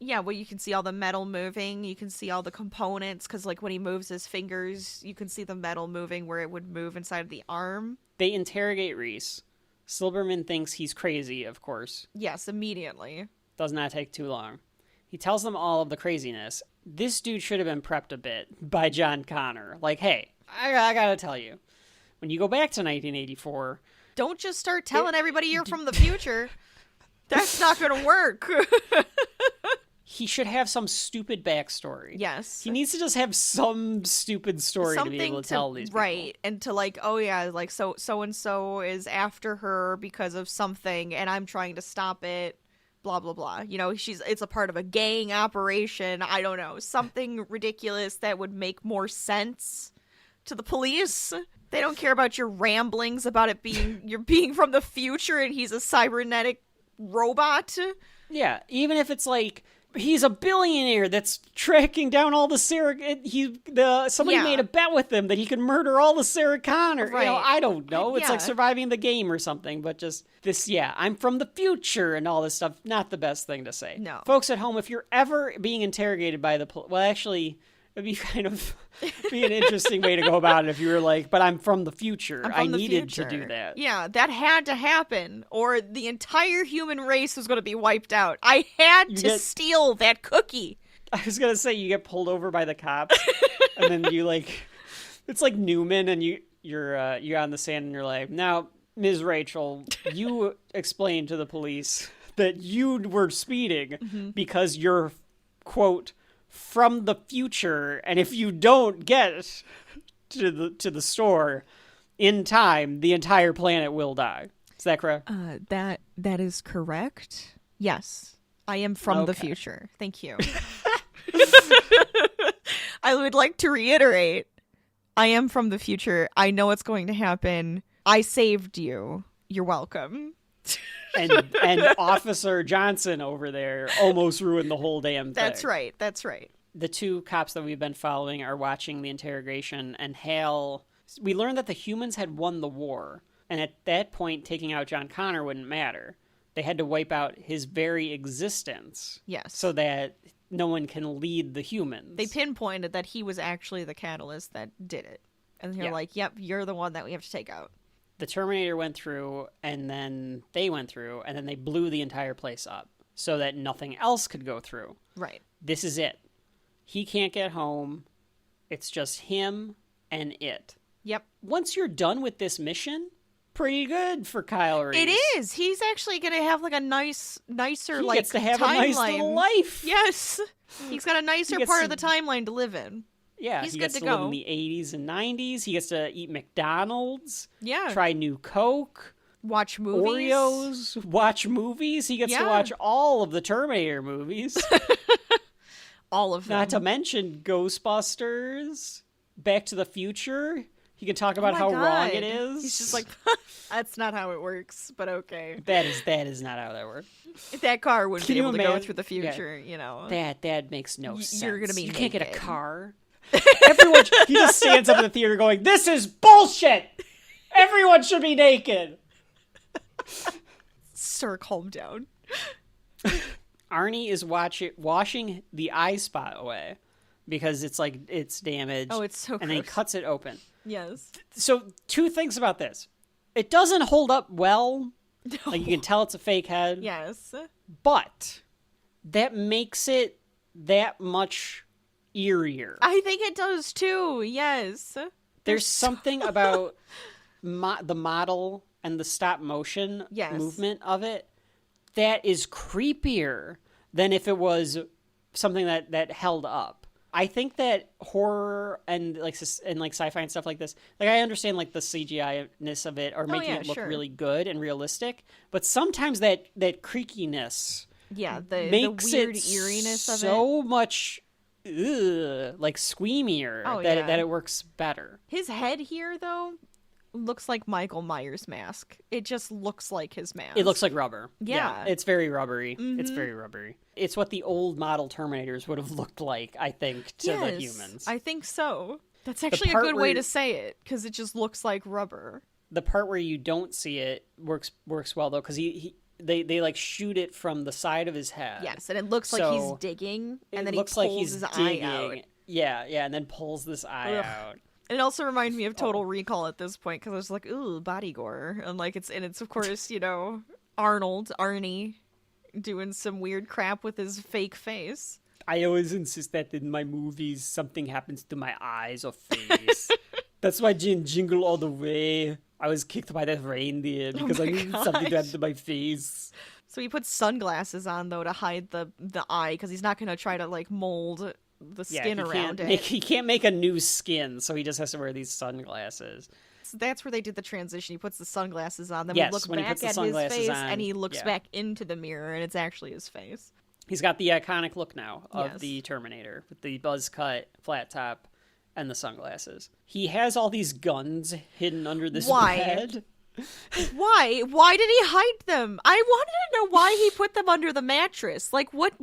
[SPEAKER 2] Yeah, well, you can see all the metal moving. You can see all the components because, like, when he moves his fingers, you can see the metal moving where it would move inside of the arm.
[SPEAKER 1] They interrogate Reese. Silberman thinks he's crazy, of course.
[SPEAKER 2] Yes, immediately.
[SPEAKER 1] Does not take too long. He tells them all of the craziness. This dude should have been prepped a bit by John Connor. Like, hey, I gotta tell you, when you go back to 1984...
[SPEAKER 2] Don't just start telling everybody you're from the future. That's not gonna work.
[SPEAKER 1] He should have some stupid backstory.
[SPEAKER 2] Yes.
[SPEAKER 1] He needs to just have some stupid story to be able to tell these people.
[SPEAKER 2] Right. And to like, oh yeah, like so-and-so is after her because of something and I'm trying to stop it, blah, blah, blah. You know, it's a part of a gang operation. I don't know. Something ridiculous that would make more sense to the police. They don't care about your ramblings about it being, you're being from the future and he's a cybernetic robot.
[SPEAKER 1] Yeah, even if it's like he's a billionaire that's tracking down all the Sarah. Somebody made a bet with him that he could murder all the Sarah Connor.
[SPEAKER 2] Right.
[SPEAKER 1] I don't know. It's
[SPEAKER 2] Yeah.
[SPEAKER 1] like surviving the game or something. But just this, I'm from the future and all this stuff. Not the best thing to say.
[SPEAKER 2] No,
[SPEAKER 1] folks at home, if you're ever being interrogated by the police, well, actually, it'd be kind of be an interesting way to go about it if you were like, but I'm from the future. I needed to do that.
[SPEAKER 2] Yeah, that had to happen, or the entire human race was going to be wiped out. I had to steal that cookie.
[SPEAKER 1] I was going to say, you get pulled over by the cops, and then you it's like Newman, and you're on the stand, and you're like, now, Ms. Rachel, you explained to the police that you were speeding because you're, quote, from the future, and if you don't get to the store in time, the entire planet will die. Is that correct?
[SPEAKER 2] That is correct. Yes, I am from the future. Thank you. I would like to reiterate, I am from the future. I know what's going to happen. I saved you. You're welcome.
[SPEAKER 1] And Officer Johnson over there almost ruined the whole damn thing.
[SPEAKER 2] That's right. That's right.
[SPEAKER 1] The two cops that we've been following are watching the interrogation, and Hal... We learned that the humans had won the war, and at that point, taking out John Connor wouldn't matter. They had to wipe out his very existence.
[SPEAKER 2] Yes.
[SPEAKER 1] So that no one can lead the humans.
[SPEAKER 2] They pinpointed that he was actually the catalyst that did it. And they're like, yep, you're the one that we have to take out.
[SPEAKER 1] The Terminator went through, and then they went through, and then they blew the entire place up so that nothing else could go through.
[SPEAKER 2] Right.
[SPEAKER 1] This is it. He can't get home. It's just him and it.
[SPEAKER 2] Yep.
[SPEAKER 1] Once you're done with this mission, pretty good for Kyle Reese.
[SPEAKER 2] It is. He's actually going to have like a nicer
[SPEAKER 1] he
[SPEAKER 2] like
[SPEAKER 1] gets to have
[SPEAKER 2] timeline.
[SPEAKER 1] a nice little life.
[SPEAKER 2] Yes. He's got a nicer part of the timeline to live in.
[SPEAKER 1] Yeah,
[SPEAKER 2] he's
[SPEAKER 1] he
[SPEAKER 2] good
[SPEAKER 1] gets to
[SPEAKER 2] go.
[SPEAKER 1] live in the 80s and 90s. He gets to eat McDonald's.
[SPEAKER 2] Yeah.
[SPEAKER 1] Try new Coke.
[SPEAKER 2] Watch movies.
[SPEAKER 1] Oreos. Watch movies. He gets to watch all of the Terminator movies.
[SPEAKER 2] All of them.
[SPEAKER 1] Not to mention Ghostbusters, Back to the Future. He can talk about how wrong it is.
[SPEAKER 2] He's just like, that's not how it works, but okay.
[SPEAKER 1] That is not how that works.
[SPEAKER 2] That car wouldn't
[SPEAKER 1] Can
[SPEAKER 2] be
[SPEAKER 1] you
[SPEAKER 2] able to go
[SPEAKER 1] imagine?
[SPEAKER 2] through the future, you know.
[SPEAKER 1] That makes no sense.
[SPEAKER 2] You're gonna be
[SPEAKER 1] You can't get a
[SPEAKER 2] naked.
[SPEAKER 1] car. Everyone, he just stands up in the theater going, "This is bullshit. Everyone should be naked."
[SPEAKER 2] Sir, calm down.
[SPEAKER 1] Arnie is washing the eye spot away because it's damaged.
[SPEAKER 2] Oh, it's so
[SPEAKER 1] and then he
[SPEAKER 2] gross.
[SPEAKER 1] cuts it open.
[SPEAKER 2] Yes.
[SPEAKER 1] So, two things about this. It doesn't hold up well.
[SPEAKER 2] No.
[SPEAKER 1] Like, you can tell it's a fake head.
[SPEAKER 2] Yes.
[SPEAKER 1] But that makes it that much eerier.
[SPEAKER 2] I think it does too, yes.
[SPEAKER 1] There's something about the model and the stop motion movement of it that is creepier than if it was something that held up. I think that horror and sci-fi and stuff like this, like I understand like the CGI-ness of it or making it look really good and realistic, but sometimes that creakiness
[SPEAKER 2] the
[SPEAKER 1] makes
[SPEAKER 2] weird
[SPEAKER 1] it
[SPEAKER 2] eeriness of it.
[SPEAKER 1] so much like squeamier that it works better.
[SPEAKER 2] His head here, though, looks like Michael Myers' mask. It just looks like his mask.
[SPEAKER 1] It looks like rubber.
[SPEAKER 2] Yeah.
[SPEAKER 1] It's very rubbery.
[SPEAKER 2] Mm-hmm.
[SPEAKER 1] It's very rubbery. It's what the old model Terminators would have looked like, I think, to the humans.
[SPEAKER 2] I think so. That's actually a good way to say it, because it just looks like rubber.
[SPEAKER 1] The part where you don't see it works well, though, because they like shoot it from the side of his head.
[SPEAKER 2] Yes, and it looks like he's digging, and then he pulls his eye out.
[SPEAKER 1] Yeah, and then pulls this eye out.
[SPEAKER 2] It also reminded me of Total Recall at this point, because I was like, ooh, body gore. And like it's of course, Arnie, doing some weird crap with his fake face.
[SPEAKER 1] I always insist that in my movies something happens to my eyes or face. That's why Jingle All the Way, I was kicked by that reindeer because I needed something to happen to my face.
[SPEAKER 2] So he puts sunglasses on, though, to hide the eye, because he's not going to try to, like, mold the skin around it.
[SPEAKER 1] He can't make a new skin, so he just has to wear these sunglasses.
[SPEAKER 2] So that's where they did the transition. He puts the sunglasses on, then
[SPEAKER 1] Yes,
[SPEAKER 2] we look
[SPEAKER 1] when he
[SPEAKER 2] back
[SPEAKER 1] puts the
[SPEAKER 2] at his
[SPEAKER 1] sunglasses
[SPEAKER 2] face,
[SPEAKER 1] on,
[SPEAKER 2] and he looks back into the mirror, and it's actually his face.
[SPEAKER 1] He's got the iconic look now of
[SPEAKER 2] Yes.
[SPEAKER 1] the Terminator, with the buzz cut, flat top, and the sunglasses. He has all these guns hidden under this bed.
[SPEAKER 2] Why? Why did he hide them? I wanted to know why he put them under the mattress. Like, what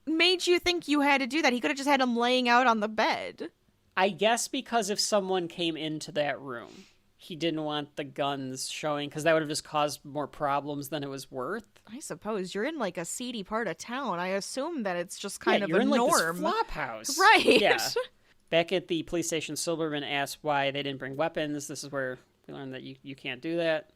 [SPEAKER 2] made you think you had to do that? He could have just had them laying out on the bed.
[SPEAKER 1] I guess because if someone came into that room, he didn't want the guns showing, because that would have just caused more problems than it was worth.
[SPEAKER 2] I suppose. You're in, like, a seedy part of town. I assume that it's just kind of
[SPEAKER 1] you're
[SPEAKER 2] a
[SPEAKER 1] in,
[SPEAKER 2] norm.
[SPEAKER 1] like, this flop house.
[SPEAKER 2] Right.
[SPEAKER 1] Yeah. Back at the police station, Silberman asks why they didn't bring weapons. This is where we learn that you can't do that.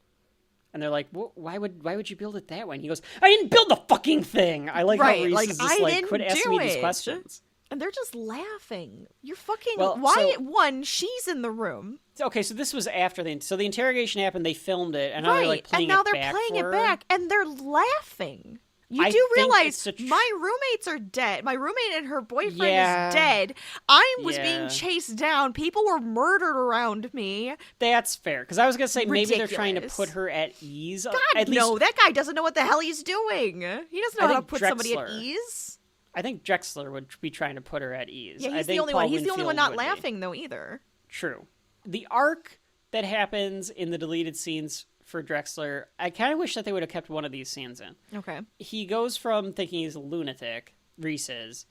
[SPEAKER 1] And they're like, well, why would you build it that way? And he goes, I didn't build the fucking thing. I like how Reese is just like, quit asking me these questions.
[SPEAKER 2] And they're just laughing. You're fucking... One, she's in the room.
[SPEAKER 1] Okay, so this was after the interrogation happened, they filmed it, and now they're like playing it back.
[SPEAKER 2] And now they're playing it back, and they're laughing. You do realize my roommates are dead. My roommate and her boyfriend is dead. I was being chased down. People were murdered around me.
[SPEAKER 1] That's fair. Because I was going to say, maybe they're trying to put her at ease.
[SPEAKER 2] God, no. That guy doesn't know what the hell he's doing. He doesn't know how to put somebody at ease.
[SPEAKER 1] I think Drexler would be trying to put her at ease.
[SPEAKER 2] Yeah, he's the only one. He's the only one not laughing, though, either.
[SPEAKER 1] True. The arc that happens in the deleted scenes for Drexler, I kind of wish that they would have kept one of these scenes in.
[SPEAKER 2] Okay.
[SPEAKER 1] He goes from thinking he's a lunatic, Reese is,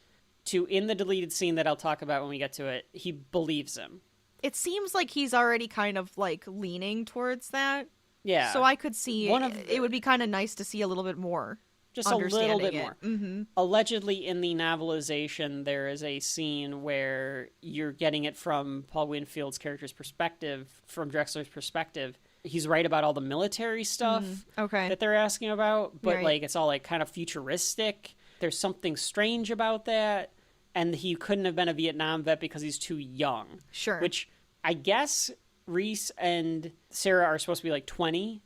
[SPEAKER 1] to in the deleted scene that I'll talk about when we get to it, he believes him.
[SPEAKER 2] It seems like he's already kind of, like, leaning towards that.
[SPEAKER 1] Yeah.
[SPEAKER 2] So I could see it would be kind of nice to see a little bit more.
[SPEAKER 1] Just a little bit more.
[SPEAKER 2] Mm-hmm.
[SPEAKER 1] Allegedly, in the novelization, there is a scene where you're getting it from Paul Winfield's character's perspective, from Drexler's perspective. He's right about all the military stuff that they're asking about, but like it's all like kind of futuristic. There's something strange about that, and he couldn't have been a Vietnam vet because he's too young.
[SPEAKER 2] Sure.
[SPEAKER 1] Which I guess Reese and Sarah are supposed to be like 20.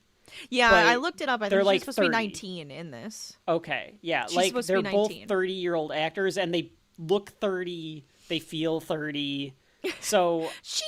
[SPEAKER 2] Yeah, I looked it up. I think
[SPEAKER 1] like
[SPEAKER 2] she's supposed
[SPEAKER 1] 30.
[SPEAKER 2] to be 19 in this.
[SPEAKER 1] Okay, yeah.
[SPEAKER 2] She's
[SPEAKER 1] like, they're both
[SPEAKER 2] 19.
[SPEAKER 1] 30-year-old actors, and they look 30, they feel 30. So
[SPEAKER 2] she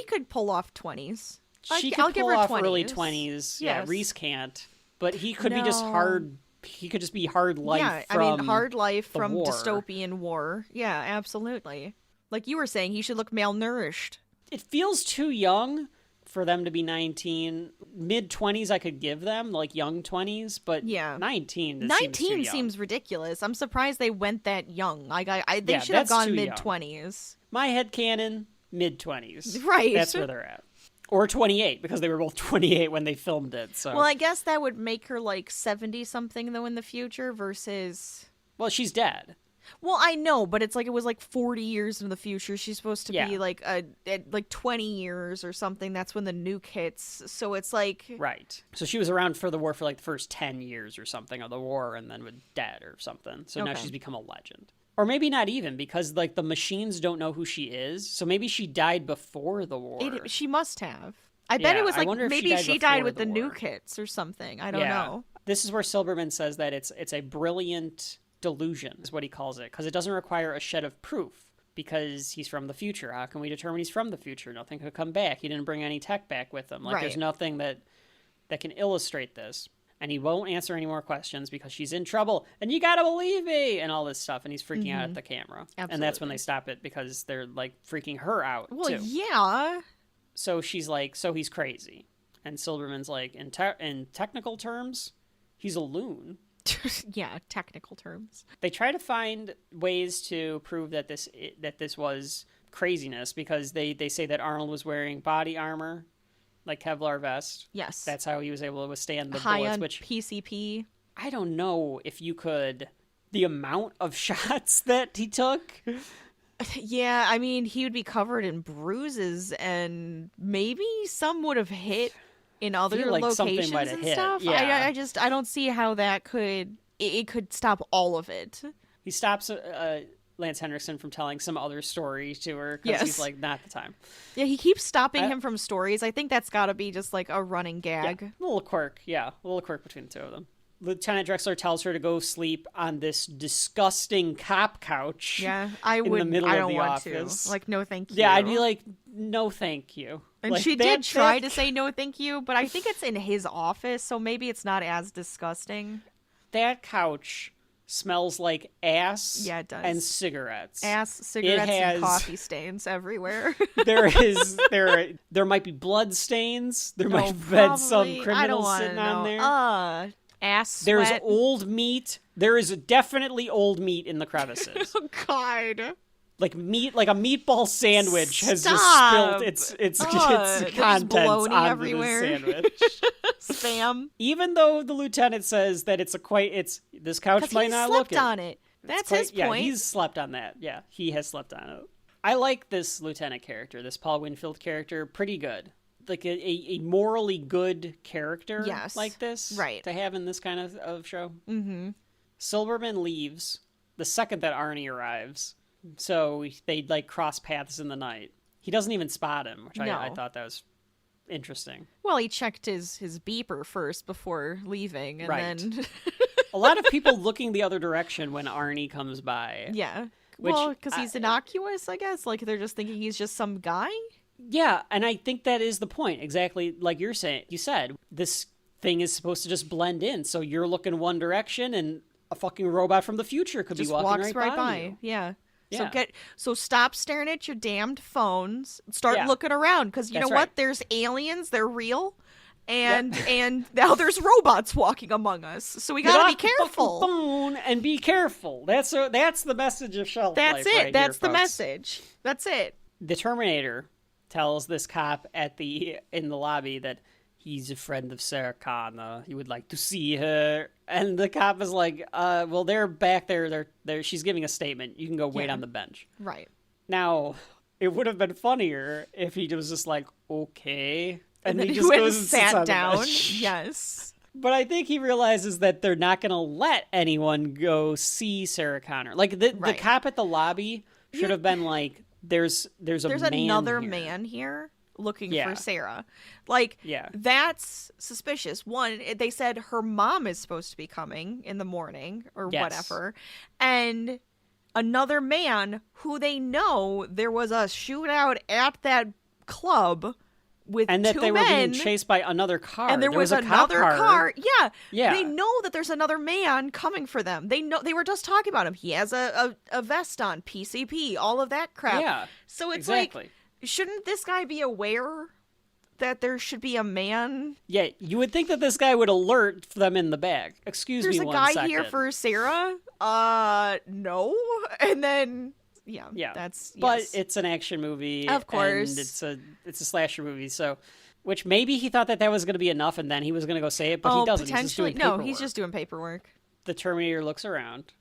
[SPEAKER 2] could pull off 20s.
[SPEAKER 1] She
[SPEAKER 2] I'll
[SPEAKER 1] could
[SPEAKER 2] give
[SPEAKER 1] pull
[SPEAKER 2] her
[SPEAKER 1] off
[SPEAKER 2] 20s.
[SPEAKER 1] early 20s.
[SPEAKER 2] Yes.
[SPEAKER 1] Yeah, Reese can't. But he could be just hard. He could just be hard life
[SPEAKER 2] hard life from
[SPEAKER 1] war.
[SPEAKER 2] dystopian war. Yeah, absolutely. Like you were saying, he should look malnourished.
[SPEAKER 1] It feels too young for them to be 19. Mid-20s I could give them, like young 20s, but 19
[SPEAKER 2] seems ridiculous. I'm surprised they went that young. They should have gone mid-20s.
[SPEAKER 1] My headcanon, mid-20s.
[SPEAKER 2] Right.
[SPEAKER 1] That's where they're at. Or 28, because they were both 28 when they filmed it. So.
[SPEAKER 2] Well, I guess that would make her like 70-something, though, in the future versus...
[SPEAKER 1] Well, she's dead.
[SPEAKER 2] Well, I know, but it's like it was like 40 years in the future. She's supposed to be like like 20 years or something. That's when the nuke hits. So it's like...
[SPEAKER 1] Right. So she was around for the war for like the first 10 years or something of the war and then was dead or something. So now she's become a legend. Or maybe not even, because like the machines don't know who she is. So maybe she died before the war.
[SPEAKER 2] She must have. I bet it was like maybe she died with the nuke hits or something. I don't know.
[SPEAKER 1] This is where Silberman says that it's a brilliant delusion, is what he calls it, because it doesn't require a shed of proof, because he's from the future. How can we determine he's from the future? Nothing could come back. He didn't bring any tech back with him. Like there's nothing that can illustrate this. And he won't answer any more questions because she's in trouble, and you gotta believe me, and all this stuff. And he's freaking out at the camera. Absolutely. And that's when they stop it, because they're like freaking her out.
[SPEAKER 2] Well,
[SPEAKER 1] too.
[SPEAKER 2] yeah.
[SPEAKER 1] So she's like, so he's crazy. And Silberman's like, in technical terms, he's a loon.
[SPEAKER 2] Yeah, technical terms.
[SPEAKER 1] They try to find ways to prove that this was craziness, because they say that Arnold was wearing body armor, like Kevlar vest.
[SPEAKER 2] Yes.
[SPEAKER 1] That's how he was able to withstand the
[SPEAKER 2] high
[SPEAKER 1] bullets.
[SPEAKER 2] On
[SPEAKER 1] which
[SPEAKER 2] PCP.
[SPEAKER 1] I don't know if you could... The amount of shots that he took...
[SPEAKER 2] Yeah, I mean, he would be covered in bruises, and maybe some would have hit in other locations and stuff.
[SPEAKER 1] Yeah.
[SPEAKER 2] I don't see how that could stop all of it.
[SPEAKER 1] He stops Lance Henriksen from telling some other story to her, because he's like, not the time.
[SPEAKER 2] Yeah, he keeps stopping him from stories. I think that's got to be just like a running gag.
[SPEAKER 1] Yeah, a little quirk between the two of them. Lieutenant Drexler tells her to go sleep on this disgusting cop couch.
[SPEAKER 2] Yeah,
[SPEAKER 1] I don't want
[SPEAKER 2] to. Like, no thank you.
[SPEAKER 1] Yeah, I'd be like, no thank you.
[SPEAKER 2] And
[SPEAKER 1] like,
[SPEAKER 2] she did try to say no thank you, but I think it's in his office, so maybe it's not as disgusting.
[SPEAKER 1] That couch smells like ass
[SPEAKER 2] Yeah, it does.
[SPEAKER 1] and cigarettes.
[SPEAKER 2] Ass, cigarettes,
[SPEAKER 1] has-
[SPEAKER 2] and coffee stains everywhere.
[SPEAKER 1] There might be blood stains. There might have been some
[SPEAKER 2] I don't
[SPEAKER 1] criminals
[SPEAKER 2] wanna
[SPEAKER 1] sitting
[SPEAKER 2] know.
[SPEAKER 1] on there.
[SPEAKER 2] Ass sweat.
[SPEAKER 1] There's old meat. There is definitely old meat in the crevices.
[SPEAKER 2] Oh, God.
[SPEAKER 1] Like meat, like a meatball sandwich has just
[SPEAKER 2] Stop.
[SPEAKER 1] spilled its
[SPEAKER 2] There's
[SPEAKER 1] contents
[SPEAKER 2] bologna
[SPEAKER 1] onto
[SPEAKER 2] everywhere.
[SPEAKER 1] the sandwich.
[SPEAKER 2] Spam.
[SPEAKER 1] Even though the lieutenant says that this couch
[SPEAKER 2] Because
[SPEAKER 1] might
[SPEAKER 2] he
[SPEAKER 1] not
[SPEAKER 2] slept
[SPEAKER 1] look it.
[SPEAKER 2] on it. That's
[SPEAKER 1] Quite-
[SPEAKER 2] his point.
[SPEAKER 1] Yeah, he's slept on that. Yeah, he has slept on it. I like this lieutenant character, this Paul Winfield character, pretty good. Like a morally good character
[SPEAKER 2] Yes.
[SPEAKER 1] like this
[SPEAKER 2] Right.
[SPEAKER 1] to have in this kind of show. Mm-hmm. Silberman leaves the second that Arnie arrives, so they like cross paths in the night. He doesn't even spot him, which I
[SPEAKER 2] No.
[SPEAKER 1] thought that was interesting.
[SPEAKER 2] Well, he checked his beeper first before leaving, and
[SPEAKER 1] Right.
[SPEAKER 2] then...
[SPEAKER 1] A lot of people looking the other direction when Arnie comes by.
[SPEAKER 2] yeah.
[SPEAKER 1] Which
[SPEAKER 2] Well, because he's innocuous, I guess. Like, they're just thinking he's just some guy?
[SPEAKER 1] Yeah, and I think that is the point. Exactly like you said, this thing is supposed to just blend in. So you're looking one direction, and a fucking robot from the future could
[SPEAKER 2] Just
[SPEAKER 1] be walking
[SPEAKER 2] walks
[SPEAKER 1] right by you.
[SPEAKER 2] Yeah.
[SPEAKER 1] Yeah.
[SPEAKER 2] So stop staring at your damned phones. Start
[SPEAKER 1] Yeah.
[SPEAKER 2] looking around, because you
[SPEAKER 1] That's
[SPEAKER 2] know what?
[SPEAKER 1] right.
[SPEAKER 2] There's aliens. They're real. And now there's robots walking among us. So we
[SPEAKER 1] Get
[SPEAKER 2] gotta be
[SPEAKER 1] off the fucking
[SPEAKER 2] careful.
[SPEAKER 1] phone and be careful. That's the message of Shelf
[SPEAKER 2] That's
[SPEAKER 1] Life
[SPEAKER 2] it.
[SPEAKER 1] right
[SPEAKER 2] That's
[SPEAKER 1] here,
[SPEAKER 2] the
[SPEAKER 1] folks.
[SPEAKER 2] message. That's it.
[SPEAKER 1] The Terminator tells this cop in the lobby that he's a friend of Sarah Connor. He would like to see her. And the cop is like, well, they're back there. She's giving a statement. You can go wait
[SPEAKER 2] Yeah.
[SPEAKER 1] on the bench.
[SPEAKER 2] Right.
[SPEAKER 1] Now, it would have been funnier if he was just like, okay. And
[SPEAKER 2] then
[SPEAKER 1] he
[SPEAKER 2] he
[SPEAKER 1] just
[SPEAKER 2] went
[SPEAKER 1] goes
[SPEAKER 2] and
[SPEAKER 1] and sits on
[SPEAKER 2] sat
[SPEAKER 1] the
[SPEAKER 2] down.
[SPEAKER 1] bench.
[SPEAKER 2] Yes.
[SPEAKER 1] But I think he realizes that they're not going to let anyone go see Sarah Connor. Like, the
[SPEAKER 2] Right.
[SPEAKER 1] cop at the lobby should have been like, there's
[SPEAKER 2] another
[SPEAKER 1] here.
[SPEAKER 2] man here looking
[SPEAKER 1] Yeah.
[SPEAKER 2] for Sarah. Like,
[SPEAKER 1] Yeah.
[SPEAKER 2] that's suspicious. One, they said her mom is supposed to be coming in the morning or
[SPEAKER 1] Yes.
[SPEAKER 2] whatever. And another man who they know there was a shootout at that club with
[SPEAKER 1] And that
[SPEAKER 2] two
[SPEAKER 1] they were
[SPEAKER 2] men.
[SPEAKER 1] being chased by another car.
[SPEAKER 2] And there was
[SPEAKER 1] a cop
[SPEAKER 2] another car. Yeah.
[SPEAKER 1] Yeah.
[SPEAKER 2] They know that there's another man coming for them. They know, they were just talking about him. He has a vest on, PCP, all of that crap.
[SPEAKER 1] Yeah,
[SPEAKER 2] So it's
[SPEAKER 1] exactly.
[SPEAKER 2] like, shouldn't this guy be aware that there should be a man?
[SPEAKER 1] Yeah, you would think that this guy would alert them in the bag. Excuse
[SPEAKER 2] There's
[SPEAKER 1] me
[SPEAKER 2] a
[SPEAKER 1] one
[SPEAKER 2] guy
[SPEAKER 1] second.
[SPEAKER 2] here for Sarah? No. And then,
[SPEAKER 1] Yeah,
[SPEAKER 2] that's,
[SPEAKER 1] but
[SPEAKER 2] yes.
[SPEAKER 1] it's an action movie,
[SPEAKER 2] Of course.
[SPEAKER 1] and it's a slasher movie. So, which maybe he thought that was going to be enough, and then he was going to go say it, but he doesn't. He's just
[SPEAKER 2] Potentially.
[SPEAKER 1] doing
[SPEAKER 2] No,
[SPEAKER 1] paperwork.
[SPEAKER 2] he's just doing paperwork.
[SPEAKER 1] The Terminator looks around,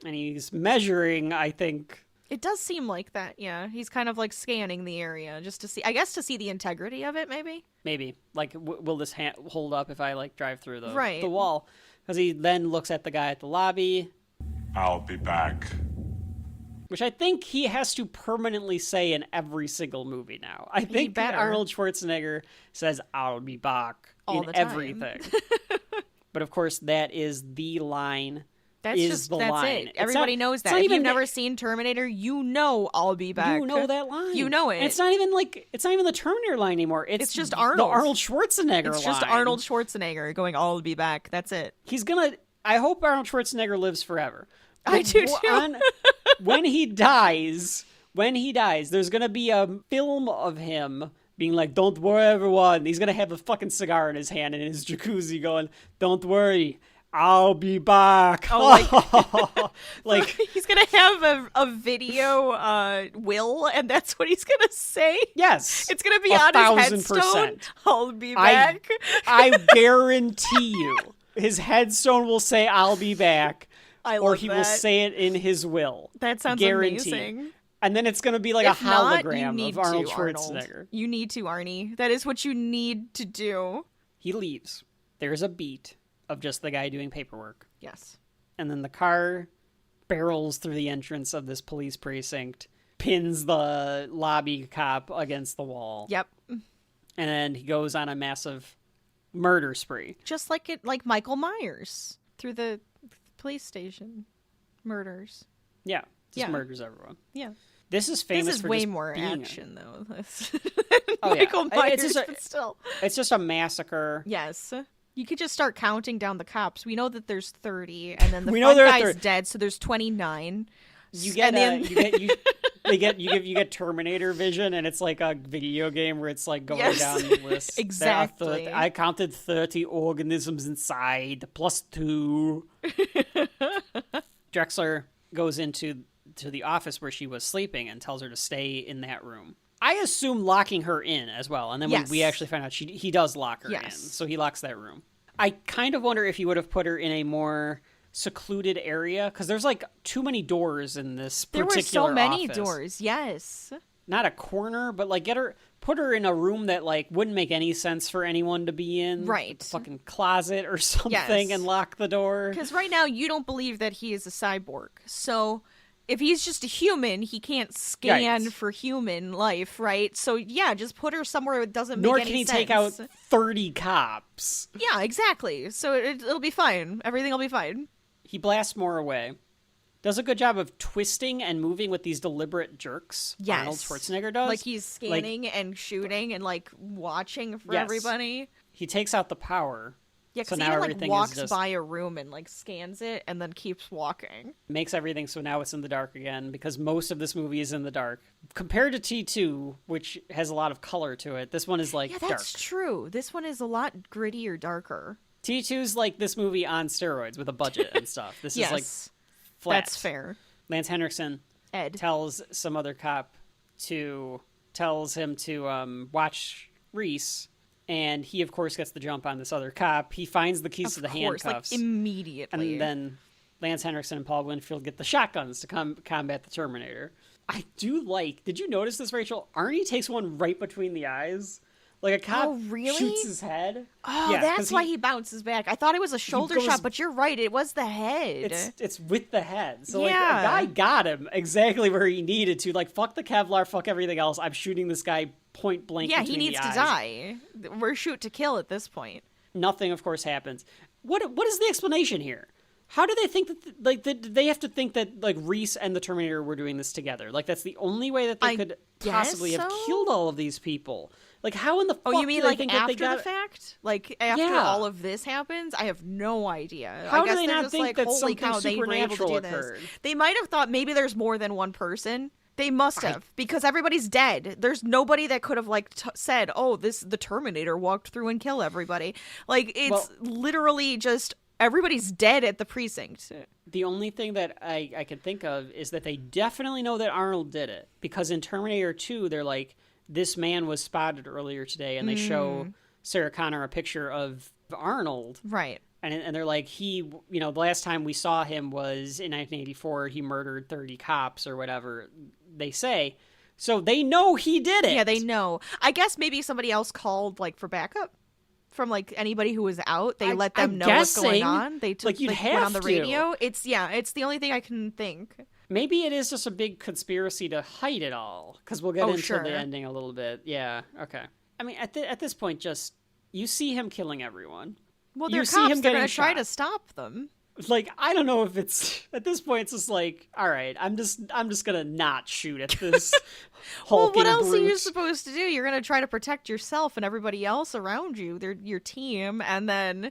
[SPEAKER 1] and he's measuring. I think.
[SPEAKER 2] It does seem like that, yeah. He's kind of like scanning the area just to see, I guess, to see the integrity of it, maybe?
[SPEAKER 1] Maybe like, will this hold up if I like drive through
[SPEAKER 2] Right.
[SPEAKER 1] the wall? Because he then looks at the guy at the lobby,
[SPEAKER 6] I'll be back.
[SPEAKER 1] which I think he has to permanently say in every single movie now. I think that
[SPEAKER 2] better.
[SPEAKER 1] Arnold Schwarzenegger says, "I'll be back"
[SPEAKER 2] All
[SPEAKER 1] in
[SPEAKER 2] the time.
[SPEAKER 1] everything. But of course, that is the line.
[SPEAKER 2] That's
[SPEAKER 1] That's
[SPEAKER 2] it. Everybody knows that. If you've never seen Terminator, you know I'll be back.
[SPEAKER 1] You know that line.
[SPEAKER 2] You know it.
[SPEAKER 1] And it's not even the Terminator line anymore. It's
[SPEAKER 2] just
[SPEAKER 1] the
[SPEAKER 2] Arnold.
[SPEAKER 1] Arnold Schwarzenegger
[SPEAKER 2] It's just
[SPEAKER 1] line.
[SPEAKER 2] Arnold Schwarzenegger going, I'll be back. That's it.
[SPEAKER 1] He's gonna. I hope Arnold Schwarzenegger lives forever.
[SPEAKER 2] I
[SPEAKER 1] But
[SPEAKER 2] do too.
[SPEAKER 1] when he dies, there's gonna be a film of him being like, "Don't worry, everyone." He's gonna have a fucking cigar in his hand and in his jacuzzi, going, "Don't worry, I'll be back."
[SPEAKER 2] Oh,
[SPEAKER 1] like
[SPEAKER 2] He's going to have a video will, and that's what he's going to say.
[SPEAKER 1] yes,
[SPEAKER 2] It's going to be on his
[SPEAKER 1] 1,000%.
[SPEAKER 2] headstone. I'll be back.
[SPEAKER 1] I guarantee you, his headstone will say, "I'll be back,"
[SPEAKER 2] I
[SPEAKER 1] or
[SPEAKER 2] love
[SPEAKER 1] he
[SPEAKER 2] that.
[SPEAKER 1] will say it in his will.
[SPEAKER 2] That sounds
[SPEAKER 1] Guaranteed.
[SPEAKER 2] amazing.
[SPEAKER 1] And then it's going to be like
[SPEAKER 2] If
[SPEAKER 1] a
[SPEAKER 2] not, you
[SPEAKER 1] hologram
[SPEAKER 2] need
[SPEAKER 1] of Arnold
[SPEAKER 2] to,
[SPEAKER 1] Schwarzenegger.
[SPEAKER 2] You need to, Arnie. That is what you need to do.
[SPEAKER 1] He leaves. There's a beat of just the guy doing paperwork.
[SPEAKER 2] Yes.
[SPEAKER 1] And then the car barrels through the entrance of this police precinct, pins the lobby cop against the wall.
[SPEAKER 2] Yep.
[SPEAKER 1] And then he goes on a massive murder spree.
[SPEAKER 2] Just like Michael Myers through the police station. Murders.
[SPEAKER 1] Yeah. Just
[SPEAKER 2] Yeah.
[SPEAKER 1] murders everyone.
[SPEAKER 2] Yeah.
[SPEAKER 1] This is famous
[SPEAKER 2] This is
[SPEAKER 1] for
[SPEAKER 2] way
[SPEAKER 1] just
[SPEAKER 2] more
[SPEAKER 1] being
[SPEAKER 2] action, though.
[SPEAKER 1] Oh, yeah.
[SPEAKER 2] Michael Myers,
[SPEAKER 1] It's just
[SPEAKER 2] but still.
[SPEAKER 1] It's just a massacre.
[SPEAKER 2] Yes. You could just start counting down the cops. We know that there's 30, and then the
[SPEAKER 1] We know
[SPEAKER 2] front
[SPEAKER 1] there are
[SPEAKER 2] guy's
[SPEAKER 1] 30.
[SPEAKER 2] dead, so there's 29.
[SPEAKER 1] You get
[SPEAKER 2] And then-
[SPEAKER 1] you get Terminator vision, and it's like a video game where it's like going
[SPEAKER 2] Yes.
[SPEAKER 1] down the list.
[SPEAKER 2] Exactly.
[SPEAKER 1] I counted 30 organisms inside, plus 2. Drexler goes into the office where she was sleeping and tells her to stay in that room. I assume locking her in as well, and then
[SPEAKER 2] Yes.
[SPEAKER 1] we actually find out he does lock her in,
[SPEAKER 2] Yes.
[SPEAKER 1] so he locks that room. I kind of wonder if he would have put her in a more secluded area, because there's like too many doors in this
[SPEAKER 2] There
[SPEAKER 1] particular
[SPEAKER 2] were so many
[SPEAKER 1] office.
[SPEAKER 2] doors, yes.
[SPEAKER 1] Not a corner, but like put her in a room that like wouldn't make any sense for anyone to be in.
[SPEAKER 2] Right.
[SPEAKER 1] A fucking closet or something,
[SPEAKER 2] Yes.
[SPEAKER 1] and lock the door.
[SPEAKER 2] Because right now you don't believe that he is a cyborg. So if he's just a human, he can't scan
[SPEAKER 1] Right.
[SPEAKER 2] for human life, right? So yeah, just put her somewhere it doesn't
[SPEAKER 1] Nor
[SPEAKER 2] make
[SPEAKER 1] can
[SPEAKER 2] any
[SPEAKER 1] he
[SPEAKER 2] sense.
[SPEAKER 1] take out 30 cops.
[SPEAKER 2] Yeah, exactly. So it'll be fine. Everything will be fine.
[SPEAKER 1] He blasts more away. Does a good job of twisting and moving with these deliberate jerks.
[SPEAKER 2] Yes.
[SPEAKER 1] Arnold Schwarzenegger does.
[SPEAKER 2] Like he's scanning and shooting and like watching for
[SPEAKER 1] Yes.
[SPEAKER 2] everybody.
[SPEAKER 1] He takes out the power.
[SPEAKER 2] Yeah,
[SPEAKER 1] So
[SPEAKER 2] because
[SPEAKER 1] now
[SPEAKER 2] he even like
[SPEAKER 1] everything is
[SPEAKER 2] walks
[SPEAKER 1] just-
[SPEAKER 2] by a room and like scans it and then keeps walking.
[SPEAKER 1] Makes everything so now it's in the dark again, because most of this movie is in the dark. Compared to T2, which has a lot of color to it, this one is like
[SPEAKER 2] Yeah,
[SPEAKER 1] dark.
[SPEAKER 2] that's true. This one is a lot grittier, darker.
[SPEAKER 1] T2's like this movie on steroids with a budget and stuff. This
[SPEAKER 2] Yes,
[SPEAKER 1] is like flat.
[SPEAKER 2] that's fair.
[SPEAKER 1] Lance Henriksen
[SPEAKER 2] Ed.
[SPEAKER 1] tells some other cop tells him to watch Reese, and he of course gets the jump on this other cop. He finds the keys to the handcuffs,
[SPEAKER 2] like immediately.
[SPEAKER 1] and then Lance Henriksen and Paul Winfield get the shotguns to combat the Terminator. I do like. Did you notice this, Rachel? Arnie takes one right between the eyes. Like a cop
[SPEAKER 2] Oh, really?
[SPEAKER 1] shoots his head.
[SPEAKER 2] Oh,
[SPEAKER 1] Yeah,
[SPEAKER 2] that's
[SPEAKER 1] 'cause
[SPEAKER 2] why he bounces back. I thought it was a shoulder
[SPEAKER 1] goes-
[SPEAKER 2] shot, but you're right. It was the head.
[SPEAKER 1] It's with the head. So like
[SPEAKER 2] Yeah.
[SPEAKER 1] a guy got him exactly where he needed to. Like fuck the Kevlar, fuck everything else. I'm shooting this guy point blank.
[SPEAKER 2] Yeah, he
[SPEAKER 1] between
[SPEAKER 2] needs
[SPEAKER 1] the
[SPEAKER 2] to
[SPEAKER 1] eyes.
[SPEAKER 2] die. We're shoot to kill at this point.
[SPEAKER 1] Nothing, of course, happens. What is the explanation here? How do they think that they have to think that like Reese and the Terminator were doing this together? Like that's the only way that they
[SPEAKER 2] I
[SPEAKER 1] could
[SPEAKER 2] guess
[SPEAKER 1] possibly have
[SPEAKER 2] so?
[SPEAKER 1] killed all of these people. Like how in the fuck
[SPEAKER 2] Oh, you mean
[SPEAKER 1] do they
[SPEAKER 2] like
[SPEAKER 1] think
[SPEAKER 2] after
[SPEAKER 1] that they got
[SPEAKER 2] the fact? Like after
[SPEAKER 1] Yeah.
[SPEAKER 2] all of this happens? I have no idea.
[SPEAKER 1] How
[SPEAKER 2] I
[SPEAKER 1] do
[SPEAKER 2] guess
[SPEAKER 1] they
[SPEAKER 2] they're
[SPEAKER 1] not
[SPEAKER 2] just
[SPEAKER 1] think
[SPEAKER 2] like,
[SPEAKER 1] that
[SPEAKER 2] holy
[SPEAKER 1] something
[SPEAKER 2] cow, they were able to
[SPEAKER 1] supernatural
[SPEAKER 2] do this.
[SPEAKER 1] occurred?
[SPEAKER 2] They might have thought maybe there's more than one person. They must have, because everybody's dead. There's nobody that could have like said, "Oh, the Terminator walked through and killed everybody." Like it's literally just everybody's dead at the precinct.
[SPEAKER 1] The only thing that I can think of is that they definitely know that Arnold did it, because in Terminator 2, they're like, this man was spotted earlier today, and they show Sarah Connor a picture of Arnold,
[SPEAKER 2] Right.
[SPEAKER 1] and they're like, the last time we saw him was in 1984, he murdered 30 cops or whatever they say. So they know he did it.
[SPEAKER 2] Yeah, they know. I guess maybe somebody else called like for backup from like anybody who was out. They let them
[SPEAKER 1] I'm
[SPEAKER 2] know what's going
[SPEAKER 1] guessing,
[SPEAKER 2] on. They took
[SPEAKER 1] like, you'd
[SPEAKER 2] went
[SPEAKER 1] have
[SPEAKER 2] on the
[SPEAKER 1] to.
[SPEAKER 2] radio. It's the only thing I can think.
[SPEAKER 1] Maybe it is just a big conspiracy to hide it all, because we'll get
[SPEAKER 2] Oh,
[SPEAKER 1] into
[SPEAKER 2] sure.
[SPEAKER 1] the ending a little bit. Yeah, okay. I mean, at this point, just you see him killing everyone.
[SPEAKER 2] Well,
[SPEAKER 1] You
[SPEAKER 2] they're
[SPEAKER 1] see
[SPEAKER 2] cops.
[SPEAKER 1] him
[SPEAKER 2] They're
[SPEAKER 1] getting
[SPEAKER 2] gonna try
[SPEAKER 1] shot.
[SPEAKER 2] to stop them.
[SPEAKER 1] Like, I don't know if it's at this point. It's just like, all right, I'm just gonna not shoot at this
[SPEAKER 2] Well,
[SPEAKER 1] hulking
[SPEAKER 2] what else are you
[SPEAKER 1] brute.
[SPEAKER 2] supposed to do? You're gonna try to protect yourself and everybody else around you. They're your team, and then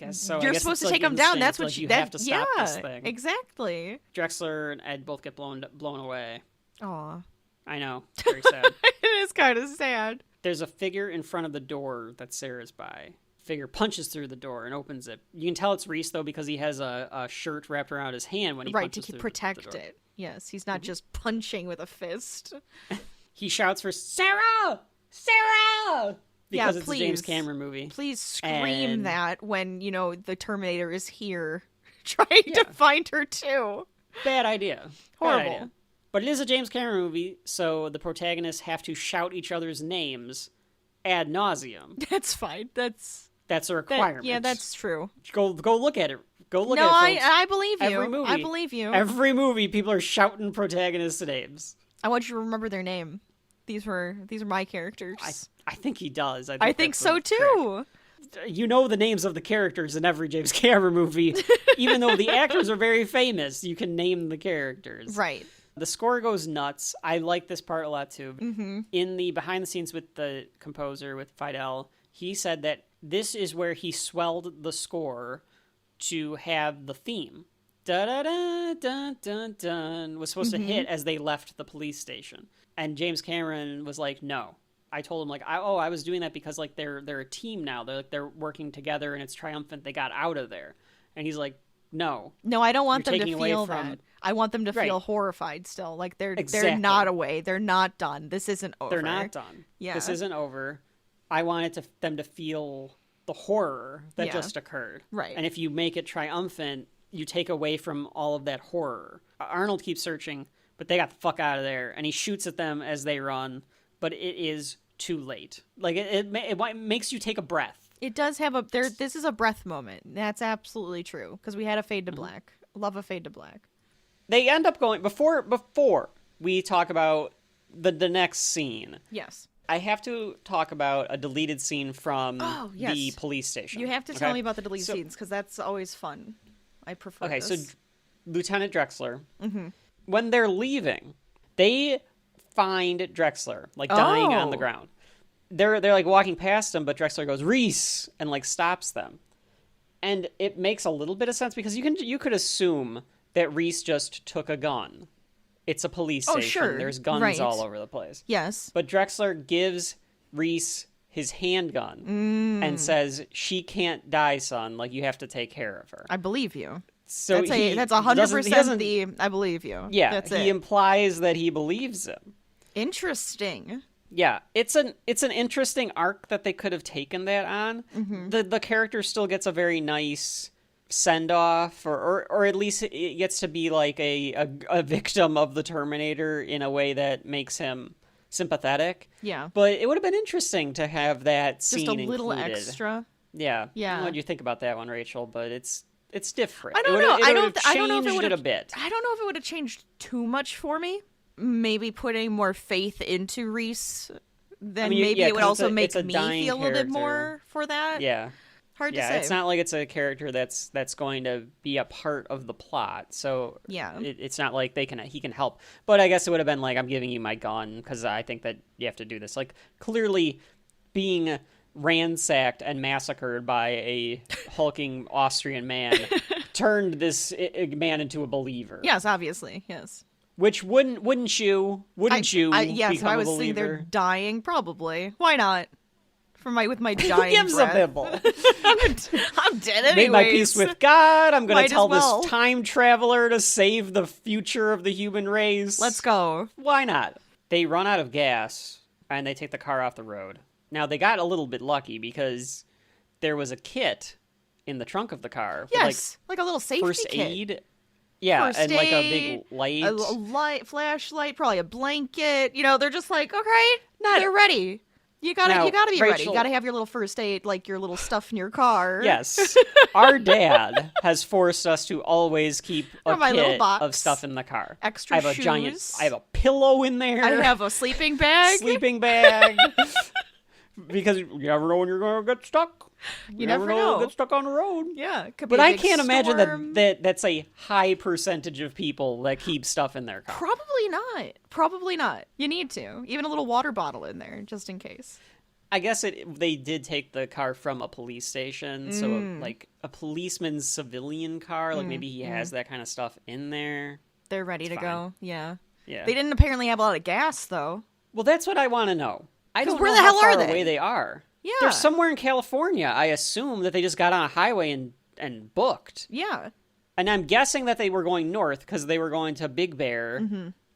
[SPEAKER 1] I
[SPEAKER 2] you're
[SPEAKER 1] guess
[SPEAKER 2] supposed
[SPEAKER 1] it's
[SPEAKER 2] to
[SPEAKER 1] like
[SPEAKER 2] take them
[SPEAKER 1] in
[SPEAKER 2] down.
[SPEAKER 1] Sting,
[SPEAKER 2] That's
[SPEAKER 1] it's
[SPEAKER 2] what
[SPEAKER 1] like
[SPEAKER 2] you
[SPEAKER 1] have to stop
[SPEAKER 2] yeah,
[SPEAKER 1] this thing.
[SPEAKER 2] exactly.
[SPEAKER 1] Drexler and Ed both get blown away.
[SPEAKER 2] Aw,
[SPEAKER 1] I know, very sad.
[SPEAKER 2] it is kind of sad.
[SPEAKER 1] There's a figure in front of the door that Sarah's by. Figure punches through the door and opens it. You can tell it's Reese, though, because he has a shirt wrapped around his hand when he
[SPEAKER 2] Right,
[SPEAKER 1] punches
[SPEAKER 2] to
[SPEAKER 1] through
[SPEAKER 2] protect
[SPEAKER 1] the door.
[SPEAKER 2] it. Yes, he's not just punching with a fist.
[SPEAKER 1] He shouts for Sarah! Sarah! Because it's a James
[SPEAKER 2] please.
[SPEAKER 1] Cameron movie.
[SPEAKER 2] Please scream
[SPEAKER 1] And-
[SPEAKER 2] that when, the Terminator is here trying to find her too.
[SPEAKER 1] Bad idea.
[SPEAKER 2] Horrible.
[SPEAKER 1] Bad idea. But it is a James Cameron movie, so the protagonists have to shout each other's names ad nauseum.
[SPEAKER 2] That's fine. That's
[SPEAKER 1] That's a requirement.
[SPEAKER 2] yeah, that's true.
[SPEAKER 1] Go look at it. Go look
[SPEAKER 2] No,
[SPEAKER 1] at it, folks.
[SPEAKER 2] I believe you.
[SPEAKER 1] Every movie.
[SPEAKER 2] I believe you.
[SPEAKER 1] Every movie, people are shouting protagonists' names.
[SPEAKER 2] I want you to remember their name. These are my characters.
[SPEAKER 1] I think he does.
[SPEAKER 2] I think
[SPEAKER 1] that's
[SPEAKER 2] so
[SPEAKER 1] the trick.
[SPEAKER 2] too.
[SPEAKER 1] You know the names of the characters in every James Cameron movie. Even though the actors are very famous, you can name the characters.
[SPEAKER 2] Right.
[SPEAKER 1] The score goes nuts. I like this part a lot too.
[SPEAKER 2] Mm-hmm.
[SPEAKER 1] In the behind the scenes with the composer, with Fidel, he said that this is where he swelled the score to have the theme. Da-da-da-dun-dun-dun was supposed to hit as they left the police station. And James Cameron was like, no. I told him, like, I was doing that because, like, they're a team now. They're working together, and it's triumphant. They got out of there. And he's like, no.
[SPEAKER 2] No, I don't want them to
[SPEAKER 1] taking away
[SPEAKER 2] feel
[SPEAKER 1] from-
[SPEAKER 2] that. I want them to
[SPEAKER 1] Right.
[SPEAKER 2] feel horrified still. Like, they're
[SPEAKER 1] Exactly.
[SPEAKER 2] not away. They're not done. This isn't over.
[SPEAKER 1] They're not done.
[SPEAKER 2] Yeah.
[SPEAKER 1] This isn't over. I wanted them to feel the horror that
[SPEAKER 2] Yeah.
[SPEAKER 1] just occurred.
[SPEAKER 2] Right.
[SPEAKER 1] And if you make it triumphant, you take away from all of that horror. Arnold keeps searching, but they got the fuck out of there, and he shoots at them as they run, but it is too late. Like, it makes you take a breath.
[SPEAKER 2] It does have this is a breath moment. That's absolutely true. Because we had a fade to black. Love a fade to black.
[SPEAKER 1] They end up going, before we talk about the next scene,
[SPEAKER 2] Yes.
[SPEAKER 1] I have to talk about a deleted scene from
[SPEAKER 2] Oh, yes.
[SPEAKER 1] the police station.
[SPEAKER 2] You have to
[SPEAKER 1] okay?
[SPEAKER 2] tell me about the deleted
[SPEAKER 1] So-
[SPEAKER 2] scenes, because that's always fun. I prefer
[SPEAKER 1] Okay,
[SPEAKER 2] this.
[SPEAKER 1] so Lieutenant Drexler, when they're leaving, they find Drexler, like, dying on the
[SPEAKER 2] Oh.
[SPEAKER 1] ground. They're like walking past him, but Drexler goes, "Reese," and, like, stops them. And it makes a little bit of sense because you could assume that Reese just took a gun. It's a police
[SPEAKER 2] Oh,
[SPEAKER 1] station.
[SPEAKER 2] sure.
[SPEAKER 1] There's guns
[SPEAKER 2] Right.
[SPEAKER 1] all over the place.
[SPEAKER 2] Yes.
[SPEAKER 1] But Drexler gives Reese his handgun and says, "She can't die, son. Like, you have to take care of her."
[SPEAKER 2] I believe you.
[SPEAKER 1] So
[SPEAKER 2] That's
[SPEAKER 1] he
[SPEAKER 2] 100%
[SPEAKER 1] doesn't-
[SPEAKER 2] the I believe you.
[SPEAKER 1] Yeah,
[SPEAKER 2] That's
[SPEAKER 1] he
[SPEAKER 2] it.
[SPEAKER 1] implies that he believes him.
[SPEAKER 2] Interesting.
[SPEAKER 1] Yeah, it's an interesting arc that they could have taken that on. The character still gets a very nice send off, or at least it gets to be like a victim of the Terminator in a way that makes him sympathetic.
[SPEAKER 2] Yeah.
[SPEAKER 1] But it would have been interesting to have that scene
[SPEAKER 2] Just a little
[SPEAKER 1] included.
[SPEAKER 2] extra.
[SPEAKER 1] Yeah.
[SPEAKER 2] Yeah.
[SPEAKER 1] I don't know what you think about that one, Rachel, but it's different.
[SPEAKER 2] I don't
[SPEAKER 1] It
[SPEAKER 2] know.
[SPEAKER 1] would've-
[SPEAKER 2] I
[SPEAKER 1] it
[SPEAKER 2] don't.
[SPEAKER 1] would've
[SPEAKER 2] I don't know if it
[SPEAKER 1] changed
[SPEAKER 2] would
[SPEAKER 1] it
[SPEAKER 2] have
[SPEAKER 1] a bit.
[SPEAKER 2] I don't know if it would have changed too much for me. Maybe putting more faith into Reese. Then
[SPEAKER 1] mean,
[SPEAKER 2] maybe
[SPEAKER 1] yeah,
[SPEAKER 2] it would
[SPEAKER 1] 'cause
[SPEAKER 2] also
[SPEAKER 1] it's
[SPEAKER 2] make
[SPEAKER 1] a
[SPEAKER 2] me
[SPEAKER 1] dying
[SPEAKER 2] feel a little bit
[SPEAKER 1] character.
[SPEAKER 2] more for that.
[SPEAKER 1] Yeah.
[SPEAKER 2] Hard to
[SPEAKER 1] Yeah,
[SPEAKER 2] say.
[SPEAKER 1] it's not like it's a character that's going to be a part of the plot. So
[SPEAKER 2] Yeah.
[SPEAKER 1] it's not like he can help. But I guess it would have been like, I'm giving you my gun because I think that you have to do this. Like, clearly being ransacked and massacred by a hulking Austrian man turned this man into a believer.
[SPEAKER 2] Yes, obviously. Yes.
[SPEAKER 1] Which wouldn't you
[SPEAKER 2] Yes,
[SPEAKER 1] become
[SPEAKER 2] if I was
[SPEAKER 1] a
[SPEAKER 2] seeing
[SPEAKER 1] believer?
[SPEAKER 2] they're dying, probably. Why not? With my
[SPEAKER 1] Who
[SPEAKER 2] dying
[SPEAKER 1] gives
[SPEAKER 2] breath.
[SPEAKER 1] a bibble?
[SPEAKER 2] I'm dead anyways.
[SPEAKER 1] Made my peace with God. I'm going
[SPEAKER 2] Might
[SPEAKER 1] to
[SPEAKER 2] as
[SPEAKER 1] tell
[SPEAKER 2] well.
[SPEAKER 1] this time traveler to save the future of the human race.
[SPEAKER 2] Let's go.
[SPEAKER 1] Why not? They run out of gas, and they take the car off the road. Now, they got a little bit lucky because there was a kit in the trunk of the car. with,
[SPEAKER 2] Yes, like a little safety
[SPEAKER 1] first
[SPEAKER 2] kit.
[SPEAKER 1] aid. Yeah,
[SPEAKER 2] First
[SPEAKER 1] and like a
[SPEAKER 2] aid,
[SPEAKER 1] big light.
[SPEAKER 2] a light, flashlight, probably a blanket. You know, they're just like, okay,
[SPEAKER 1] Not-
[SPEAKER 2] they're ready. You gotta
[SPEAKER 1] Now,
[SPEAKER 2] be ready. You
[SPEAKER 1] Rachel-
[SPEAKER 2] gotta have your little first aid, like your little stuff in your car.
[SPEAKER 1] Yes. Our dad has forced us to always keep a
[SPEAKER 2] my little
[SPEAKER 1] kit
[SPEAKER 2] box.
[SPEAKER 1] of stuff in the car.
[SPEAKER 2] Extra
[SPEAKER 1] I have
[SPEAKER 2] shoes.
[SPEAKER 1] I have a pillow in there.
[SPEAKER 2] I have a sleeping bag.
[SPEAKER 1] sleeping bag. Because you never know when you're going to get stuck. You
[SPEAKER 2] never
[SPEAKER 1] know.
[SPEAKER 2] know.
[SPEAKER 1] You'll get stuck on the road.
[SPEAKER 2] Yeah, it could be
[SPEAKER 1] But
[SPEAKER 2] a
[SPEAKER 1] I
[SPEAKER 2] big
[SPEAKER 1] can't imagine
[SPEAKER 2] storm.
[SPEAKER 1] that's a high percentage of people that keep stuff in their car.
[SPEAKER 2] Probably not. Probably not. You need to. Even a little water bottle in there, just in case.
[SPEAKER 1] I guess they did take the car from a police station, so like a policeman's civilian car, like maybe he has that kind of stuff in there.
[SPEAKER 2] They're ready to
[SPEAKER 1] fine.
[SPEAKER 2] go. Yeah.
[SPEAKER 1] Yeah.
[SPEAKER 2] They didn't apparently have a lot of gas, though.
[SPEAKER 1] Well, that's what I want to know. I
[SPEAKER 2] 'Cause
[SPEAKER 1] don't
[SPEAKER 2] where
[SPEAKER 1] know
[SPEAKER 2] the
[SPEAKER 1] how
[SPEAKER 2] hell
[SPEAKER 1] far
[SPEAKER 2] are they?
[SPEAKER 1] away they are.
[SPEAKER 2] Yeah.
[SPEAKER 1] They're somewhere in California. I assume that they just got on a highway and booked.
[SPEAKER 2] Yeah.
[SPEAKER 1] And I'm guessing that they were going north because they were going to Big Bear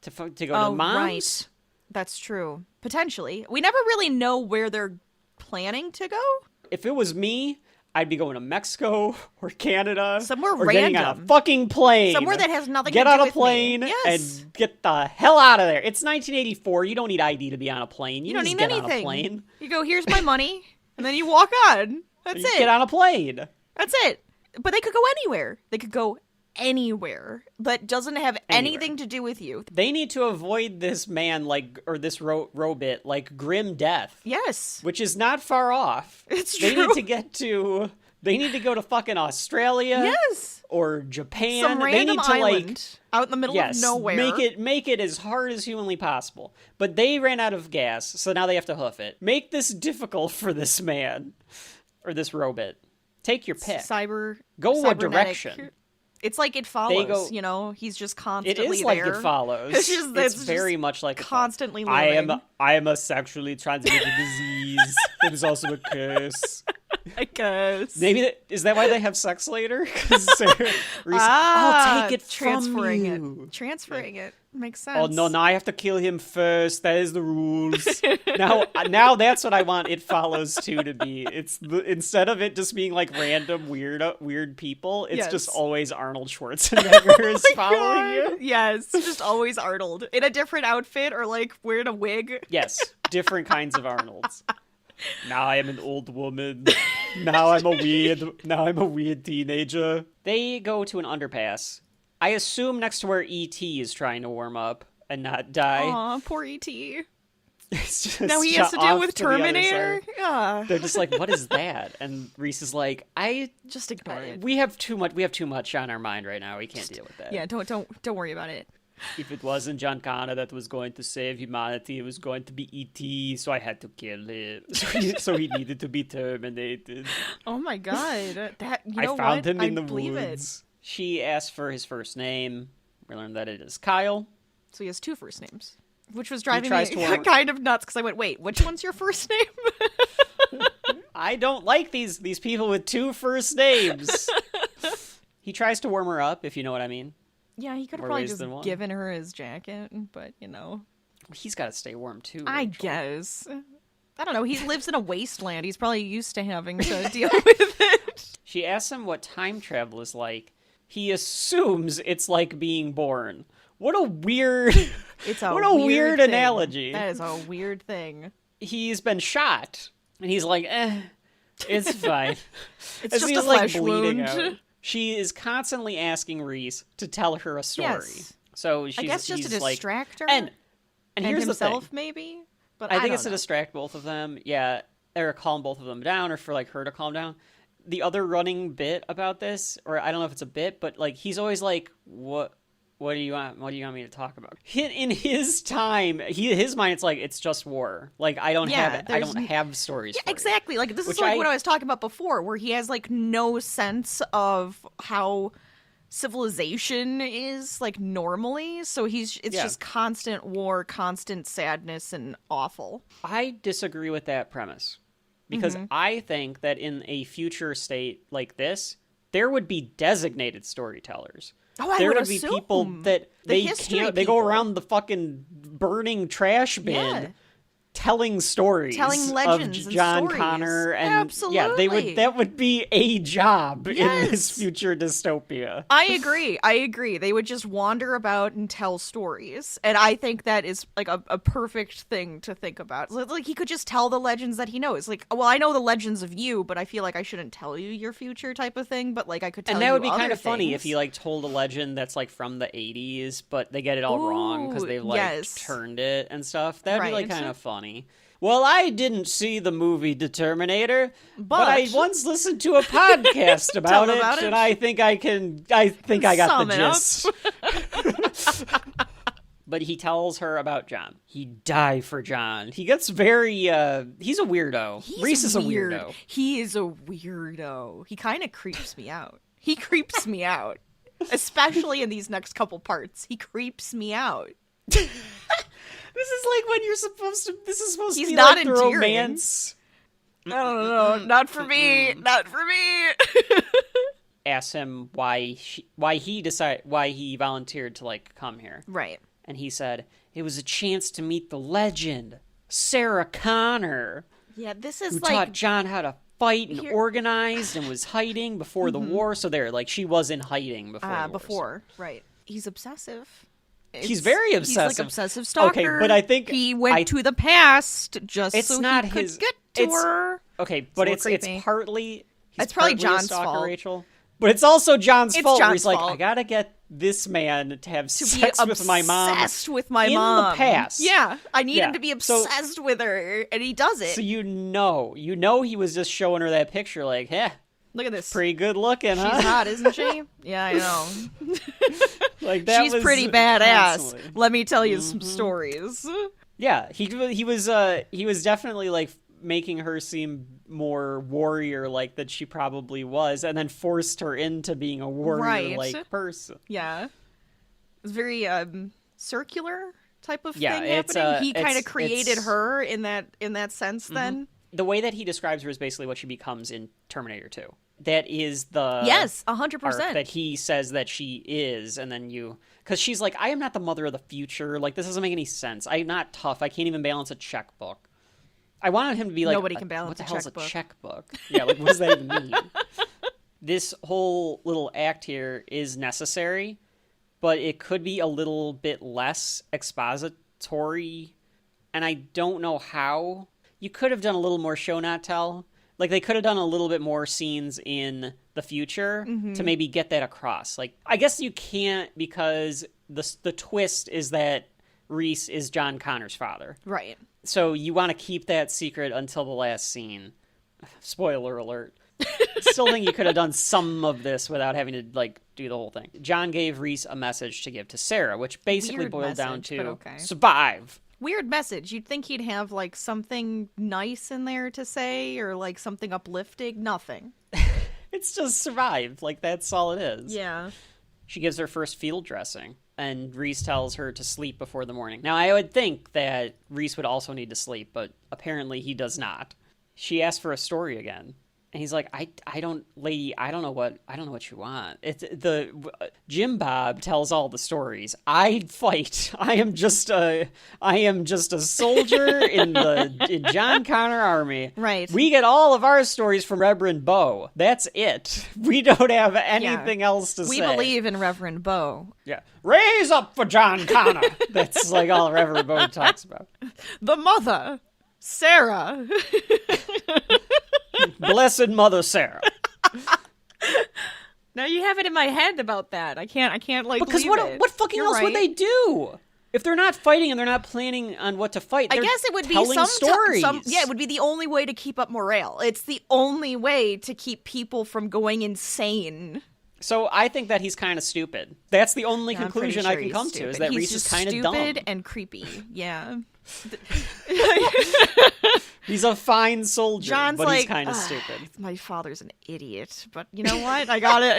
[SPEAKER 1] to go to Mom's.
[SPEAKER 2] Right. That's true. Potentially. We never really know where they're planning to go.
[SPEAKER 1] If it was me, I'd be going to Mexico or Canada.
[SPEAKER 2] Somewhere
[SPEAKER 1] or getting on
[SPEAKER 2] random.
[SPEAKER 1] a fucking plane.
[SPEAKER 2] Somewhere that has nothing
[SPEAKER 1] Get
[SPEAKER 2] to do
[SPEAKER 1] on a
[SPEAKER 2] with me.
[SPEAKER 1] plane
[SPEAKER 2] Yes.
[SPEAKER 1] and get the hell out of there. It's 1984. You don't need ID to be on a plane.
[SPEAKER 2] You don't
[SPEAKER 1] just
[SPEAKER 2] need
[SPEAKER 1] get
[SPEAKER 2] anything.
[SPEAKER 1] on a plane.
[SPEAKER 2] You go, here's my money, and then you walk on. That's
[SPEAKER 1] You
[SPEAKER 2] it.
[SPEAKER 1] Get on a plane.
[SPEAKER 2] That's it. But they could go anywhere. They could go anywhere that doesn't have anything to do with you.
[SPEAKER 1] They need to avoid this man, or this robot, like grim death.
[SPEAKER 2] Yes.
[SPEAKER 1] Which is not far off.
[SPEAKER 2] It's
[SPEAKER 1] They
[SPEAKER 2] true.
[SPEAKER 1] need to get to. They need to go to fucking Australia.
[SPEAKER 2] Yes.
[SPEAKER 1] Or Japan.
[SPEAKER 2] Some
[SPEAKER 1] they
[SPEAKER 2] random
[SPEAKER 1] need to
[SPEAKER 2] island out in the middle
[SPEAKER 1] yes,
[SPEAKER 2] of nowhere.
[SPEAKER 1] make it as hard as humanly possible. But they ran out of gas, so now they have to hoof it. Make this difficult for this man. or this robot. Take your pick. Go a
[SPEAKER 2] cybernetic.
[SPEAKER 1] direction.
[SPEAKER 2] It's like It Follows, he's just constantly there.
[SPEAKER 1] It is like It Follows. It's very much like
[SPEAKER 2] constantly living.
[SPEAKER 1] I am a sexually transmitted disease. It is also a curse.
[SPEAKER 2] I guess.
[SPEAKER 1] Maybe is that why they have sex later? I'll take it
[SPEAKER 2] transferring
[SPEAKER 1] from you.
[SPEAKER 2] Transferring it makes sense.
[SPEAKER 1] Oh no! Now I have to kill him first. That is the rules. now that's what I want It Follows 2 to be. It's instead of it just being like random weird people, it's just always Arnold Schwarzenegger is following you.
[SPEAKER 2] Yes, just always Arnold in a different outfit or like wearing a wig.
[SPEAKER 1] Yes, different kinds of Arnolds. Now I am an old woman. Now I'm a weird teenager. They go to an underpass. I assume next to where E.T. is trying to warm up and not die.
[SPEAKER 2] Aw, poor E.T.
[SPEAKER 1] Now
[SPEAKER 2] he has to deal with Terminator?
[SPEAKER 1] Yeah. They're just like, what is that? And Reese is like,
[SPEAKER 2] just ignore it.
[SPEAKER 1] We have too much on our mind right now. We can't deal with that.
[SPEAKER 2] Yeah, don't worry about it.
[SPEAKER 1] If it wasn't John Connor that was going to save humanity, it was going to be E.T., so I had to kill him. So he needed to be terminated.
[SPEAKER 2] Oh my god.
[SPEAKER 1] I found him in the woods. She asked for his first name. We learned that it is Kyle.
[SPEAKER 2] So he has 2 first names, which was driving me kind of nuts because I went, wait, which one's your first name?
[SPEAKER 1] I don't like these people with 2 first names. He tries to warm her up, if you know what I mean.
[SPEAKER 2] Yeah, he could have probably just given her his jacket, but,
[SPEAKER 1] He's got to stay warm, too. Rachel.
[SPEAKER 2] I guess. I don't know. He lives in a wasteland. He's probably used to having to deal with it.
[SPEAKER 1] She asks him what time travel is like. He assumes it's like being born. What a weird... what a weird analogy.
[SPEAKER 2] That is a weird thing.
[SPEAKER 1] He's been shot, and he's like, it's fine.
[SPEAKER 2] It's just a flesh
[SPEAKER 1] bleeding
[SPEAKER 2] wound.
[SPEAKER 1] Out. She is constantly asking Reese to tell her a story.
[SPEAKER 2] Yes.
[SPEAKER 1] So
[SPEAKER 2] I guess just to distract her.
[SPEAKER 1] And here's
[SPEAKER 2] himself,
[SPEAKER 1] the thing.
[SPEAKER 2] maybe? But
[SPEAKER 1] I think it's to distract both of them. Yeah, or calm both of them down, or for like her to calm down. The other running bit about this, or I don't know if it's a bit, but like he's always like, What do you want? What do you want me to talk about? In his time, his mind, it's like it's just war. Like I don't have stories.
[SPEAKER 2] Yeah, exactly. Like this is like what I was talking about before, where he has like no sense of how civilization is like normally. So it's just constant war, constant sadness, and awful.
[SPEAKER 1] I disagree with that premise because I think that in a future state like this, there would be designated storytellers.
[SPEAKER 2] Oh,
[SPEAKER 1] there
[SPEAKER 2] would
[SPEAKER 1] would be people that they go around the fucking burning trash bin telling stories,
[SPEAKER 2] telling legends
[SPEAKER 1] of John
[SPEAKER 2] and stories.
[SPEAKER 1] Connor, and
[SPEAKER 2] absolutely,
[SPEAKER 1] that would be a job in this future dystopia.
[SPEAKER 2] I agree. They would just wander about and tell stories, and I think that is like a perfect thing to think about. Like he could just tell the legends that he knows. Like, well, I know the legends of you, but I feel like I shouldn't tell you your future type of thing. But like I could tell you,
[SPEAKER 1] and that would be kind of
[SPEAKER 2] things.
[SPEAKER 1] Funny if he like told a legend that's like from the 80s, but they get it all wrong because they've like turned it and stuff. That'd be like kind of funny. Well, I didn't see the movie The Terminator, but I once listened to a podcast about it, and I think I got the gist. But he tells her about John. He'd die for John. He gets very, he's a weirdo. Reese is a weirdo.
[SPEAKER 2] He is a weirdo. He kind of creeps me out. He creeps me out. Especially in these next couple parts. He creeps me out.
[SPEAKER 1] This is like when you're supposed to. This is supposed to be
[SPEAKER 2] not
[SPEAKER 1] like the romance.
[SPEAKER 2] I don't know. Not for me. Not for me.
[SPEAKER 1] Ask him why he volunteered to like come here.
[SPEAKER 2] Right.
[SPEAKER 1] And he said it was a chance to meet the legend, Sarah Connor.
[SPEAKER 2] Yeah, this is
[SPEAKER 1] who
[SPEAKER 2] like
[SPEAKER 1] taught John how to fight and organized and was hiding before the war. So she was in hiding before.
[SPEAKER 2] Before, right? He's obsessive.
[SPEAKER 1] He's very obsessive.
[SPEAKER 2] He's like obsessive stalker.
[SPEAKER 1] Okay, but I think
[SPEAKER 2] he went to the past just so
[SPEAKER 1] not
[SPEAKER 2] he could
[SPEAKER 1] his,
[SPEAKER 2] get to her.
[SPEAKER 1] Okay, but it's partly.
[SPEAKER 2] It's probably John's fault,
[SPEAKER 1] Rachel. But it's also John's fault.
[SPEAKER 2] John's
[SPEAKER 1] he's
[SPEAKER 2] fault.
[SPEAKER 1] like, I gotta get this man to have sex with my mom.
[SPEAKER 2] Obsessed with my mom
[SPEAKER 1] in the past.
[SPEAKER 2] Yeah, I need him to be obsessed with her, and he does it.
[SPEAKER 1] So you know, he was just showing her that picture, like,
[SPEAKER 2] look at this,
[SPEAKER 1] pretty good looking, huh?
[SPEAKER 2] She's hot, isn't she? Yeah, I know.
[SPEAKER 1] Like that.
[SPEAKER 2] She's pretty badass. Constantly. Let me tell you some stories.
[SPEAKER 1] Yeah, he was definitely like making her seem more warrior-like than she probably was, and then forced her into being a warrior-like person.
[SPEAKER 2] Yeah. It's very circular type of
[SPEAKER 1] Yeah,
[SPEAKER 2] thing
[SPEAKER 1] it's,
[SPEAKER 2] happening. He kind of
[SPEAKER 1] it's-
[SPEAKER 2] created her in that sense then.
[SPEAKER 1] The way that he describes her is basically what she becomes in Terminator 2. That is the
[SPEAKER 2] Yes,
[SPEAKER 1] arc
[SPEAKER 2] 100%.
[SPEAKER 1] that he says that she is, and then because she's like, I am not the mother of the future. Like, this doesn't make any sense. I'm not tough. I can't even balance a checkbook. I wanted him to be like,
[SPEAKER 2] Nobody can balance
[SPEAKER 1] what the
[SPEAKER 2] a
[SPEAKER 1] hell's
[SPEAKER 2] checkbook.
[SPEAKER 1] a checkbook? Yeah, like, what does that even mean? This whole little act here is necessary, but it could be a little bit less expository, and I don't know how. You could have done a little more show not tell. Like, they could have done a little bit more scenes in the future to maybe get that across. Like, I guess you can't, because the twist is that Reese is John Connor's father.
[SPEAKER 2] Right.
[SPEAKER 1] So you want to keep that secret until the last scene. Spoiler alert. Still think you could have done some of this without having to, like, do the whole thing. John gave Reese a message to give to Sarah, which basically
[SPEAKER 2] Weird
[SPEAKER 1] boiled down
[SPEAKER 2] message,
[SPEAKER 1] to
[SPEAKER 2] but okay.
[SPEAKER 1] survive.
[SPEAKER 2] Weird message. You'd think he'd have like something nice in there to say or like something uplifting. Nothing.
[SPEAKER 1] It's just survive. Like, that's all it is.
[SPEAKER 2] Yeah.
[SPEAKER 1] She gives her first field dressing, and Reese tells her to sleep before the morning. Now, I would think that Reese would also need to sleep, but apparently he does not. She asks for a story again. And he's like, I don't know what you want. It's Jim Bob tells all the stories. I fight. I am just a soldier in John Connor army.
[SPEAKER 2] Right.
[SPEAKER 1] We get all of our stories from Reverend Bo. That's it. We don't have anything else to say.
[SPEAKER 2] We believe in Reverend Bo.
[SPEAKER 1] Yeah. Raise up for John Connor. That's like all Reverend Bo talks about.
[SPEAKER 2] The mother, Sarah.
[SPEAKER 1] Blessed Mother Sarah.
[SPEAKER 2] Now you have it in my head about that. I can't like
[SPEAKER 1] Because
[SPEAKER 2] leave
[SPEAKER 1] what
[SPEAKER 2] it.
[SPEAKER 1] what fucking
[SPEAKER 2] You're
[SPEAKER 1] else would
[SPEAKER 2] right.
[SPEAKER 1] they do? If they're not fighting and they're not planning on what to fight,
[SPEAKER 2] I
[SPEAKER 1] they're
[SPEAKER 2] guess it would be
[SPEAKER 1] telling stories.
[SPEAKER 2] it would be the only way to keep up morale. It's the only way to keep people from going insane.
[SPEAKER 1] So I think that he's kind of stupid. That's the only
[SPEAKER 2] I'm pretty
[SPEAKER 1] conclusion
[SPEAKER 2] sure
[SPEAKER 1] I can
[SPEAKER 2] he's
[SPEAKER 1] come
[SPEAKER 2] stupid.
[SPEAKER 1] to, is that
[SPEAKER 2] He's
[SPEAKER 1] Reese is
[SPEAKER 2] just
[SPEAKER 1] kind of dumb.
[SPEAKER 2] stupid and creepy. Yeah.
[SPEAKER 1] He's a fine soldier,
[SPEAKER 2] John's
[SPEAKER 1] but
[SPEAKER 2] like,
[SPEAKER 1] he's kind of stupid.
[SPEAKER 2] My father's an idiot, but you know what?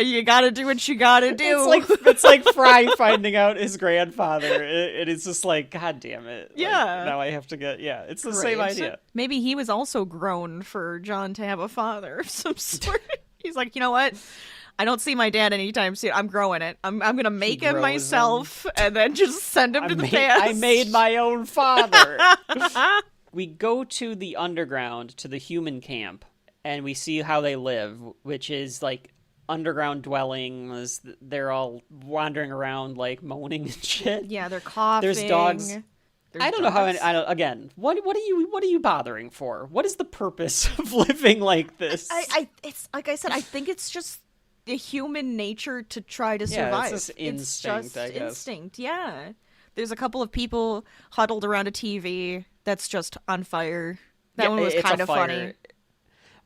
[SPEAKER 2] You gotta do what you gotta do.
[SPEAKER 1] It's like Fry finding out his grandfather. It is just like, God damn it. Like,
[SPEAKER 2] Yeah.
[SPEAKER 1] now I have to get, it's the same
[SPEAKER 2] Great.
[SPEAKER 1] idea.
[SPEAKER 2] Maybe he was also grown for John to have a father of some sort. He's like, you know what? I don't see my dad anytime soon. I'm growing it. I'm gonna make him
[SPEAKER 1] grows
[SPEAKER 2] myself and then just send him to the past.
[SPEAKER 1] I made my own father. We go to the underground, to the human camp, and we see how they live, which is like underground dwellings. They're all wandering around, like moaning and shit.
[SPEAKER 2] Yeah, they're coughing.
[SPEAKER 1] There's dogs.
[SPEAKER 2] There's
[SPEAKER 1] I don't know how.
[SPEAKER 2] dogs.
[SPEAKER 1] Again, what are you bothering for? What is the purpose of living like this?
[SPEAKER 2] It's like I said. I think it's just the human nature to try to
[SPEAKER 1] Yeah,
[SPEAKER 2] survive.
[SPEAKER 1] it's just instinct, I guess.
[SPEAKER 2] Instinct. Yeah. There's a couple of people huddled around a TV that's just on fire. That one was
[SPEAKER 1] it's a
[SPEAKER 2] kind of
[SPEAKER 1] fire.
[SPEAKER 2] funny.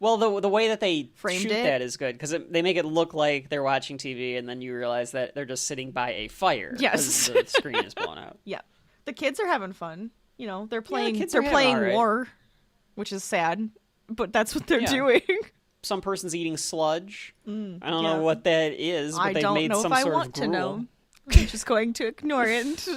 [SPEAKER 1] Well, the way that they
[SPEAKER 2] Framed
[SPEAKER 1] shoot
[SPEAKER 2] it?
[SPEAKER 1] that is good, because they make it look like they're watching TV, and then you realize that they're just sitting by a fire.
[SPEAKER 2] Yes.
[SPEAKER 1] 'cause the screen is blown out.
[SPEAKER 2] Yeah. The kids are having fun. You know, they're playing.
[SPEAKER 1] kids
[SPEAKER 2] they're
[SPEAKER 1] are having
[SPEAKER 2] playing
[SPEAKER 1] all right.
[SPEAKER 2] war, which is sad, but that's what they're
[SPEAKER 1] Yeah.
[SPEAKER 2] doing.
[SPEAKER 1] Some person's eating sludge. I don't
[SPEAKER 2] yeah.
[SPEAKER 1] know what that is, but
[SPEAKER 2] I
[SPEAKER 1] they've
[SPEAKER 2] don't
[SPEAKER 1] made
[SPEAKER 2] know
[SPEAKER 1] some
[SPEAKER 2] if I
[SPEAKER 1] sort
[SPEAKER 2] want
[SPEAKER 1] of
[SPEAKER 2] to
[SPEAKER 1] gruel.
[SPEAKER 2] know. I'm just going to ignore it.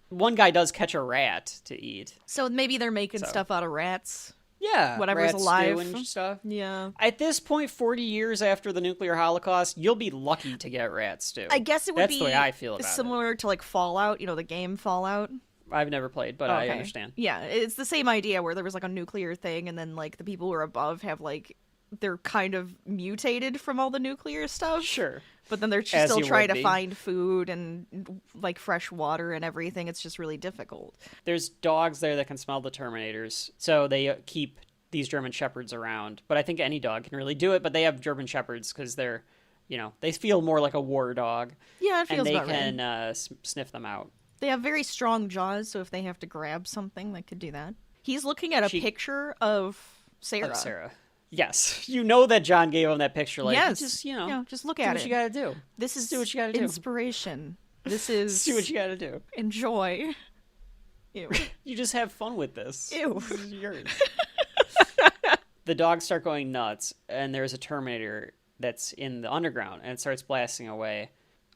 [SPEAKER 1] One guy does catch a rat to eat.
[SPEAKER 2] So maybe they're making
[SPEAKER 1] So.
[SPEAKER 2] stuff out of rats.
[SPEAKER 1] Yeah,
[SPEAKER 2] Whatever's
[SPEAKER 1] rat
[SPEAKER 2] alive.
[SPEAKER 1] stew and stuff.
[SPEAKER 2] Yeah.
[SPEAKER 1] At this point, 40 years after the nuclear holocaust, you'll be lucky to get rat stew.
[SPEAKER 2] I guess it would
[SPEAKER 1] That's
[SPEAKER 2] be
[SPEAKER 1] the way I feel about
[SPEAKER 2] similar to like Fallout, you know, the game Fallout.
[SPEAKER 1] I've never played, but I
[SPEAKER 2] Okay.
[SPEAKER 1] understand.
[SPEAKER 2] Yeah, it's the same idea where there was like a nuclear thing and then like the people who are above have like they're kind of mutated from all the nuclear stuff.
[SPEAKER 1] Sure.
[SPEAKER 2] But then they're
[SPEAKER 1] As
[SPEAKER 2] still
[SPEAKER 1] you
[SPEAKER 2] trying
[SPEAKER 1] would
[SPEAKER 2] to
[SPEAKER 1] be.
[SPEAKER 2] find food and like fresh water and everything. It's just really difficult.
[SPEAKER 1] There's dogs there that can smell the Terminators, so they keep these German Shepherds around. But I think any dog can really do it, but they have German Shepherds because they're, they feel more like a war dog.
[SPEAKER 2] Yeah, it feels
[SPEAKER 1] And they
[SPEAKER 2] about right.
[SPEAKER 1] can sniff them out.
[SPEAKER 2] They have very strong jaws, so if they have to grab something, they could do that. He's looking at a picture of Sarah.
[SPEAKER 1] Of Sarah. Yes. You know that John gave him that picture. Like,
[SPEAKER 2] Yes.
[SPEAKER 1] just,
[SPEAKER 2] just look
[SPEAKER 1] do
[SPEAKER 2] at
[SPEAKER 1] what
[SPEAKER 2] it.
[SPEAKER 1] you gotta do.
[SPEAKER 2] This is
[SPEAKER 1] do what you gotta do.
[SPEAKER 2] inspiration. This is
[SPEAKER 1] Do what you gotta do.
[SPEAKER 2] enjoy. Ew.
[SPEAKER 1] You just have fun with this.
[SPEAKER 2] Ew.
[SPEAKER 1] This is yours. the dogs start going nuts, and there's a Terminator that's in the underground, and it starts blasting away.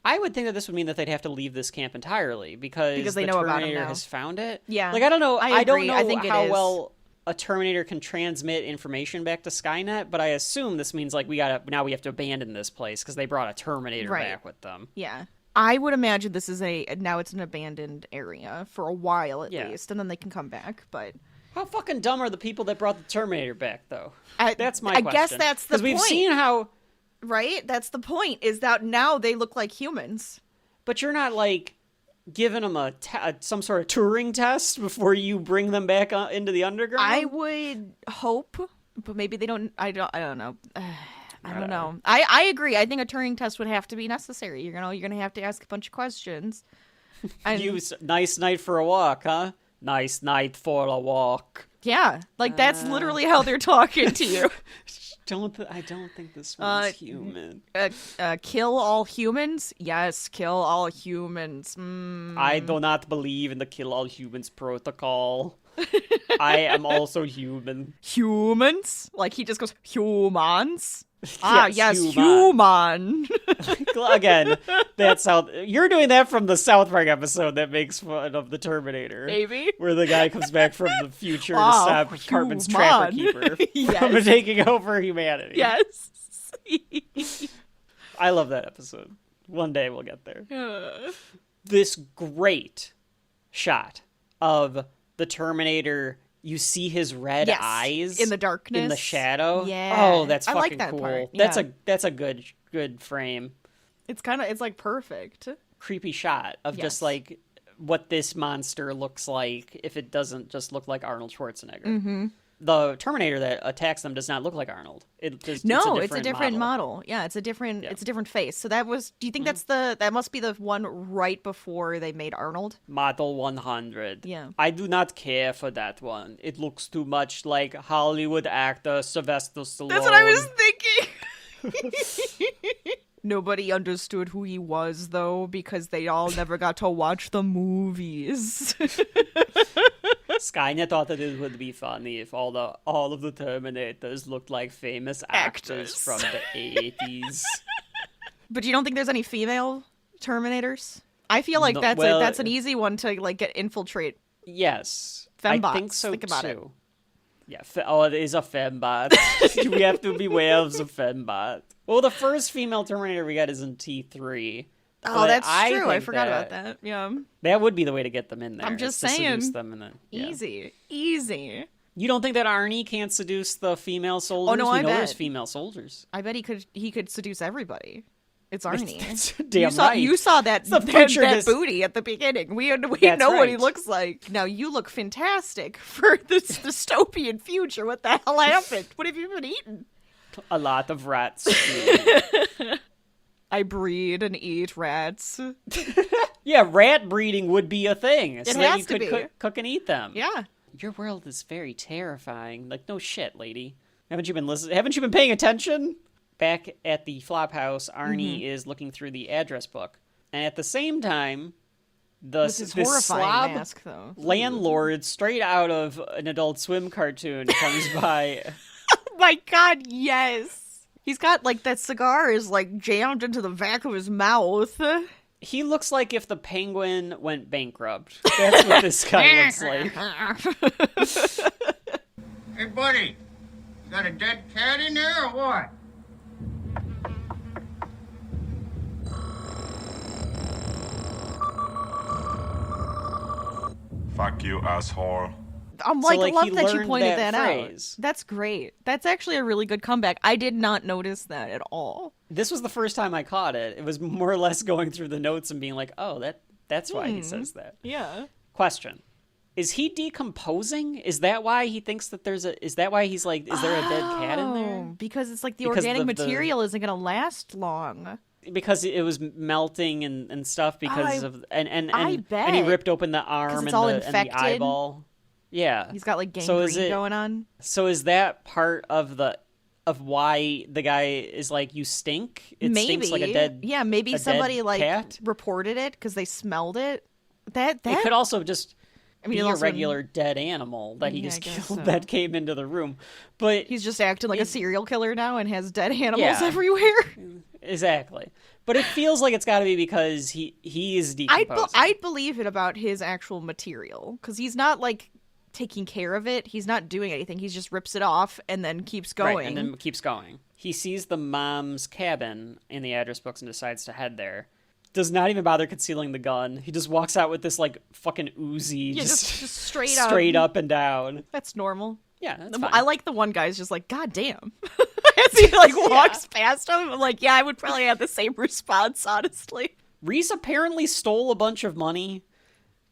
[SPEAKER 1] I would think that this would mean that they'd have to leave this camp entirely because
[SPEAKER 2] they
[SPEAKER 1] the
[SPEAKER 2] know about him
[SPEAKER 1] Terminator
[SPEAKER 2] now.
[SPEAKER 1] has found it.
[SPEAKER 2] Yeah.
[SPEAKER 1] Like, I don't know.
[SPEAKER 2] I
[SPEAKER 1] don't
[SPEAKER 2] agree.
[SPEAKER 1] know
[SPEAKER 2] I think it
[SPEAKER 1] how
[SPEAKER 2] is.
[SPEAKER 1] well a Terminator can transmit information back to Skynet, but I assume this means like we have to abandon this place because they brought a Terminator back with them.
[SPEAKER 2] Yeah. I would imagine this is now it's an abandoned area for a while at least, and then they can come back, but...
[SPEAKER 1] How fucking dumb are the people that brought the Terminator back, though? That's my
[SPEAKER 2] I
[SPEAKER 1] question.
[SPEAKER 2] guess that's the point.
[SPEAKER 1] Because we've seen how...
[SPEAKER 2] Right? That's the point, is that now they look like humans.
[SPEAKER 1] But you're not, like, giving them some sort of Turing test before you bring them back into the underground?
[SPEAKER 2] I would hope, but maybe they don't... I don't know. I don't know. I agree. I think a Turing test would have to be necessary. You're gonna have to ask a bunch of questions.
[SPEAKER 1] Nice night for a walk, huh? Nice night for a walk.
[SPEAKER 2] Yeah, like that's literally how they're talking to you.
[SPEAKER 1] I don't think this one's human.
[SPEAKER 2] Kill all humans? Yes, kill all humans.
[SPEAKER 1] I do not believe in the kill all humans protocol. I am also human.
[SPEAKER 2] Humans? Like he just goes, humans?
[SPEAKER 1] Yes,
[SPEAKER 2] human.
[SPEAKER 1] Again, that's how you're doing that from the South Park episode that makes fun of the Terminator.
[SPEAKER 2] Maybe.
[SPEAKER 1] Where the guy comes back from the future to stop Cartman's Trapper Keeper from taking over humanity.
[SPEAKER 2] Yes.
[SPEAKER 1] I love that episode. One day we'll get there. This great shot of the Terminator. You see his red eyes
[SPEAKER 2] in the darkness,
[SPEAKER 1] in the shadow.
[SPEAKER 2] Yeah.
[SPEAKER 1] Oh, that's fucking
[SPEAKER 2] like that
[SPEAKER 1] cool.
[SPEAKER 2] part. Yeah.
[SPEAKER 1] That's a good frame.
[SPEAKER 2] It's like perfect.
[SPEAKER 1] Creepy shot of just like what this monster looks like if it doesn't just look like Arnold Schwarzenegger.
[SPEAKER 2] Mm-hmm.
[SPEAKER 1] The Terminator that attacks them does not look like Arnold. It's a different model.
[SPEAKER 2] Yeah, it's a different face. So do you think that must be the one right before they made Arnold?
[SPEAKER 1] Model 100.
[SPEAKER 2] Yeah.
[SPEAKER 1] I do not care for that one. It looks too much like Hollywood actor Sylvester Stallone.
[SPEAKER 2] That's what I was thinking. Nobody understood who he was, though, because they all never got to watch the movies.
[SPEAKER 1] Skynet thought that it would be funny if all of the Terminators looked like famous actors from the 80s.
[SPEAKER 2] But you don't think there's any female Terminators? I feel like that's an easy one to like infiltrate.
[SPEAKER 1] Yes,
[SPEAKER 2] fembots.
[SPEAKER 1] I think so.
[SPEAKER 2] Think about
[SPEAKER 1] too.
[SPEAKER 2] it.
[SPEAKER 1] Yeah, it is a fembot. We have to beware of the fembot. Well, the first female Terminator we got is in T3.
[SPEAKER 2] Oh, that's true. I forgot about that. Yeah.
[SPEAKER 1] That would be the way to get them in there.
[SPEAKER 2] I'm just
[SPEAKER 1] saying.
[SPEAKER 2] seduce
[SPEAKER 1] them and then,
[SPEAKER 2] Easy.
[SPEAKER 1] You don't think that Arnie can't seduce the female soldiers?
[SPEAKER 2] Oh, no,
[SPEAKER 1] we
[SPEAKER 2] I
[SPEAKER 1] know
[SPEAKER 2] bet.
[SPEAKER 1] There's female soldiers.
[SPEAKER 2] I bet he could seduce everybody. It's Arnie.
[SPEAKER 1] That's damn right.
[SPEAKER 2] You saw that booty at the beginning. We know what he looks like. Now you look fantastic for this dystopian future. What the hell happened? What have you been eating?
[SPEAKER 1] A lot of rats.
[SPEAKER 2] I breed and eat rats.
[SPEAKER 1] Yeah, rat breeding would be a thing.
[SPEAKER 2] It has to be.
[SPEAKER 1] Cook and eat them.
[SPEAKER 2] Yeah.
[SPEAKER 1] Your world is very terrifying. Like, no shit, lady. Haven't you been listening? Haven't you been paying attention? Back at the Flophouse, Arnie is looking through the address book. And at the same time, this slob
[SPEAKER 2] mask, though.
[SPEAKER 1] landlord, straight out of an Adult Swim cartoon, comes by.
[SPEAKER 2] Oh my god, yes! He's got, like, that cigar is, like, jammed into the back of his mouth.
[SPEAKER 1] He looks like if the Penguin went bankrupt. That's what this guy looks like.
[SPEAKER 7] Hey, buddy, you got a dead cat in there or what?
[SPEAKER 6] Fuck you, asshole.
[SPEAKER 2] I'm
[SPEAKER 1] So,
[SPEAKER 2] like, love that you
[SPEAKER 1] learned
[SPEAKER 2] pointed that
[SPEAKER 1] phrase.
[SPEAKER 2] out. That's great. That's actually a really good comeback. I did not notice that at all.
[SPEAKER 1] This was the first time I caught it. It was more or less going through the notes and being like, oh, that's why he says that.
[SPEAKER 2] Yeah.
[SPEAKER 1] Question. Is he decomposing? Is that why he thinks that is that why he's like, is there a dead cat in there?
[SPEAKER 2] Because it's like the
[SPEAKER 1] Because
[SPEAKER 2] organic
[SPEAKER 1] the
[SPEAKER 2] material isn't going to last long.
[SPEAKER 1] Because it was melting and stuff because
[SPEAKER 2] I bet.
[SPEAKER 1] and he ripped open the arm
[SPEAKER 2] it's all
[SPEAKER 1] and the
[SPEAKER 2] infected.
[SPEAKER 1] eyeball. Yeah.
[SPEAKER 2] He's got like gangrene going on.
[SPEAKER 1] So is that part of why the guy is like, you stink? It stinks like a dead
[SPEAKER 2] maybe somebody like
[SPEAKER 1] cat?
[SPEAKER 2] reported it because they smelled it. That
[SPEAKER 1] it could also just be a regular dead animal that he just killed that came into the room. But
[SPEAKER 2] he's just acting like a serial killer now and has dead animals everywhere.
[SPEAKER 1] Exactly. But it feels like it's got to be because he is decomposing.
[SPEAKER 2] I'd believe it about his actual material, because he's not, like, taking care of it. He's not doing anything. He just rips it off and then keeps going.
[SPEAKER 1] Right, and then keeps going. He sees the mom's cabin in the address books and decides to head there. Does not even bother concealing the gun. He just walks out with this, like, fucking Uzi.
[SPEAKER 2] Just straight
[SPEAKER 1] up and down.
[SPEAKER 2] That's normal.
[SPEAKER 1] Yeah, that's fine.
[SPEAKER 2] I like the one guy's just like, God damn. As he, like, walks past him, I'm like, yeah, I would probably have the same response, honestly.
[SPEAKER 1] Reese apparently stole a bunch of money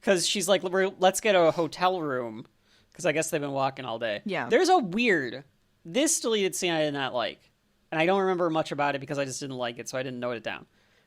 [SPEAKER 1] because she's like, let's get a hotel room, because I guess they've been walking all day.
[SPEAKER 2] Yeah.
[SPEAKER 1] There's this deleted scene I did not like, and I don't remember much about it because I just didn't like it, so I didn't note it down.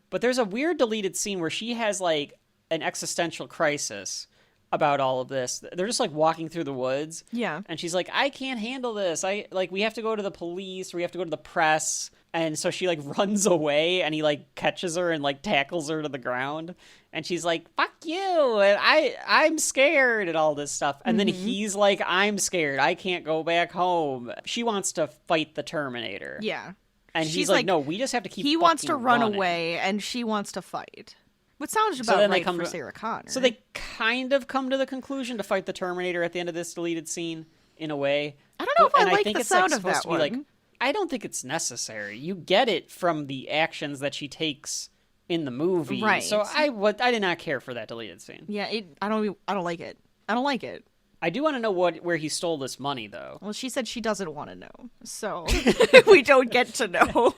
[SPEAKER 1] But there's a weird deleted scene where she has, like, an existential crisis about all of this. They're just, like, walking through the woods.
[SPEAKER 2] Yeah.
[SPEAKER 1] And she's like, I can't handle this. We have to go to the police, or we have to go to the press. And so she, like, runs away, and he, like, catches her and, like, tackles her to the ground. And she's like, fuck you, and I'm scared, and all this stuff. And then he's like, I'm scared. I can't go back home. She wants to fight the Terminator.
[SPEAKER 2] Yeah.
[SPEAKER 1] And he's like, no, we just have to keep
[SPEAKER 2] He wants to run
[SPEAKER 1] running.
[SPEAKER 2] away, and she wants to fight. Which sounds about right for Sarah Connor.
[SPEAKER 1] So they kind of come to the conclusion to fight the Terminator at the end of this deleted scene, in a way.
[SPEAKER 2] I don't know if I like the sound of that one.
[SPEAKER 1] Like, I don't think it's necessary. You get it from the actions that she takes in the movie.
[SPEAKER 2] Right.
[SPEAKER 1] So I did not care for that deleted scene.
[SPEAKER 2] Yeah, I don't like it. I don't like it.
[SPEAKER 1] I do want to know where he stole this money, though.
[SPEAKER 2] Well, she said she doesn't want to know, so we don't get to know.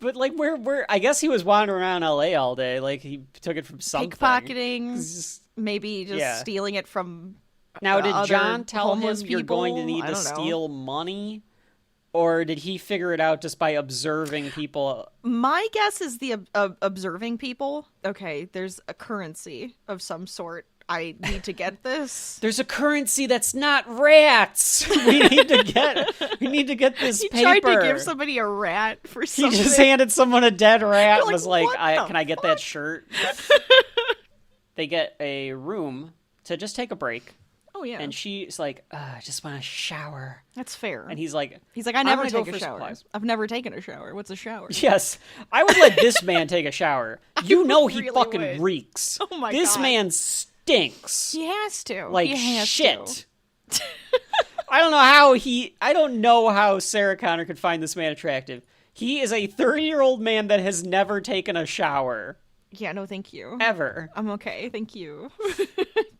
[SPEAKER 1] But, like, where I guess he was wandering around L.A. all day. Like, he took it from something.
[SPEAKER 2] Pickpocketing, maybe just stealing it from
[SPEAKER 1] Now, did John tell him
[SPEAKER 2] people?
[SPEAKER 1] You're going to need to steal money? Or did he figure it out just by observing people?
[SPEAKER 2] My guess is the observing people. Okay, there's a currency of some sort. I need to get this.
[SPEAKER 1] There's a currency that's not rats. We need to get this paper.
[SPEAKER 2] He tried to give somebody a rat for something.
[SPEAKER 1] He just handed someone a dead rat and was like,
[SPEAKER 2] can
[SPEAKER 1] I get that shirt? They get a room to just take a break.
[SPEAKER 2] Oh, yeah.
[SPEAKER 1] And she's like, I just want to shower.
[SPEAKER 2] That's fair.
[SPEAKER 1] And he's like,
[SPEAKER 2] I never take a shower.
[SPEAKER 1] Supplies.
[SPEAKER 2] I've never taken a shower. What's a shower?
[SPEAKER 1] Yes. I would let this man take a shower. You know he
[SPEAKER 2] really
[SPEAKER 1] fucking
[SPEAKER 2] would.
[SPEAKER 1] reeks.
[SPEAKER 2] Oh, my
[SPEAKER 1] This
[SPEAKER 2] God.
[SPEAKER 1] man stinks.
[SPEAKER 2] He has to.
[SPEAKER 1] Like
[SPEAKER 2] he has
[SPEAKER 1] shit.
[SPEAKER 2] To.
[SPEAKER 1] I don't know how Sarah Connor could find this man attractive. He is a 30-year-old man that has never taken a shower.
[SPEAKER 2] Yeah, no, thank you.
[SPEAKER 1] Ever.
[SPEAKER 2] I'm okay, thank you.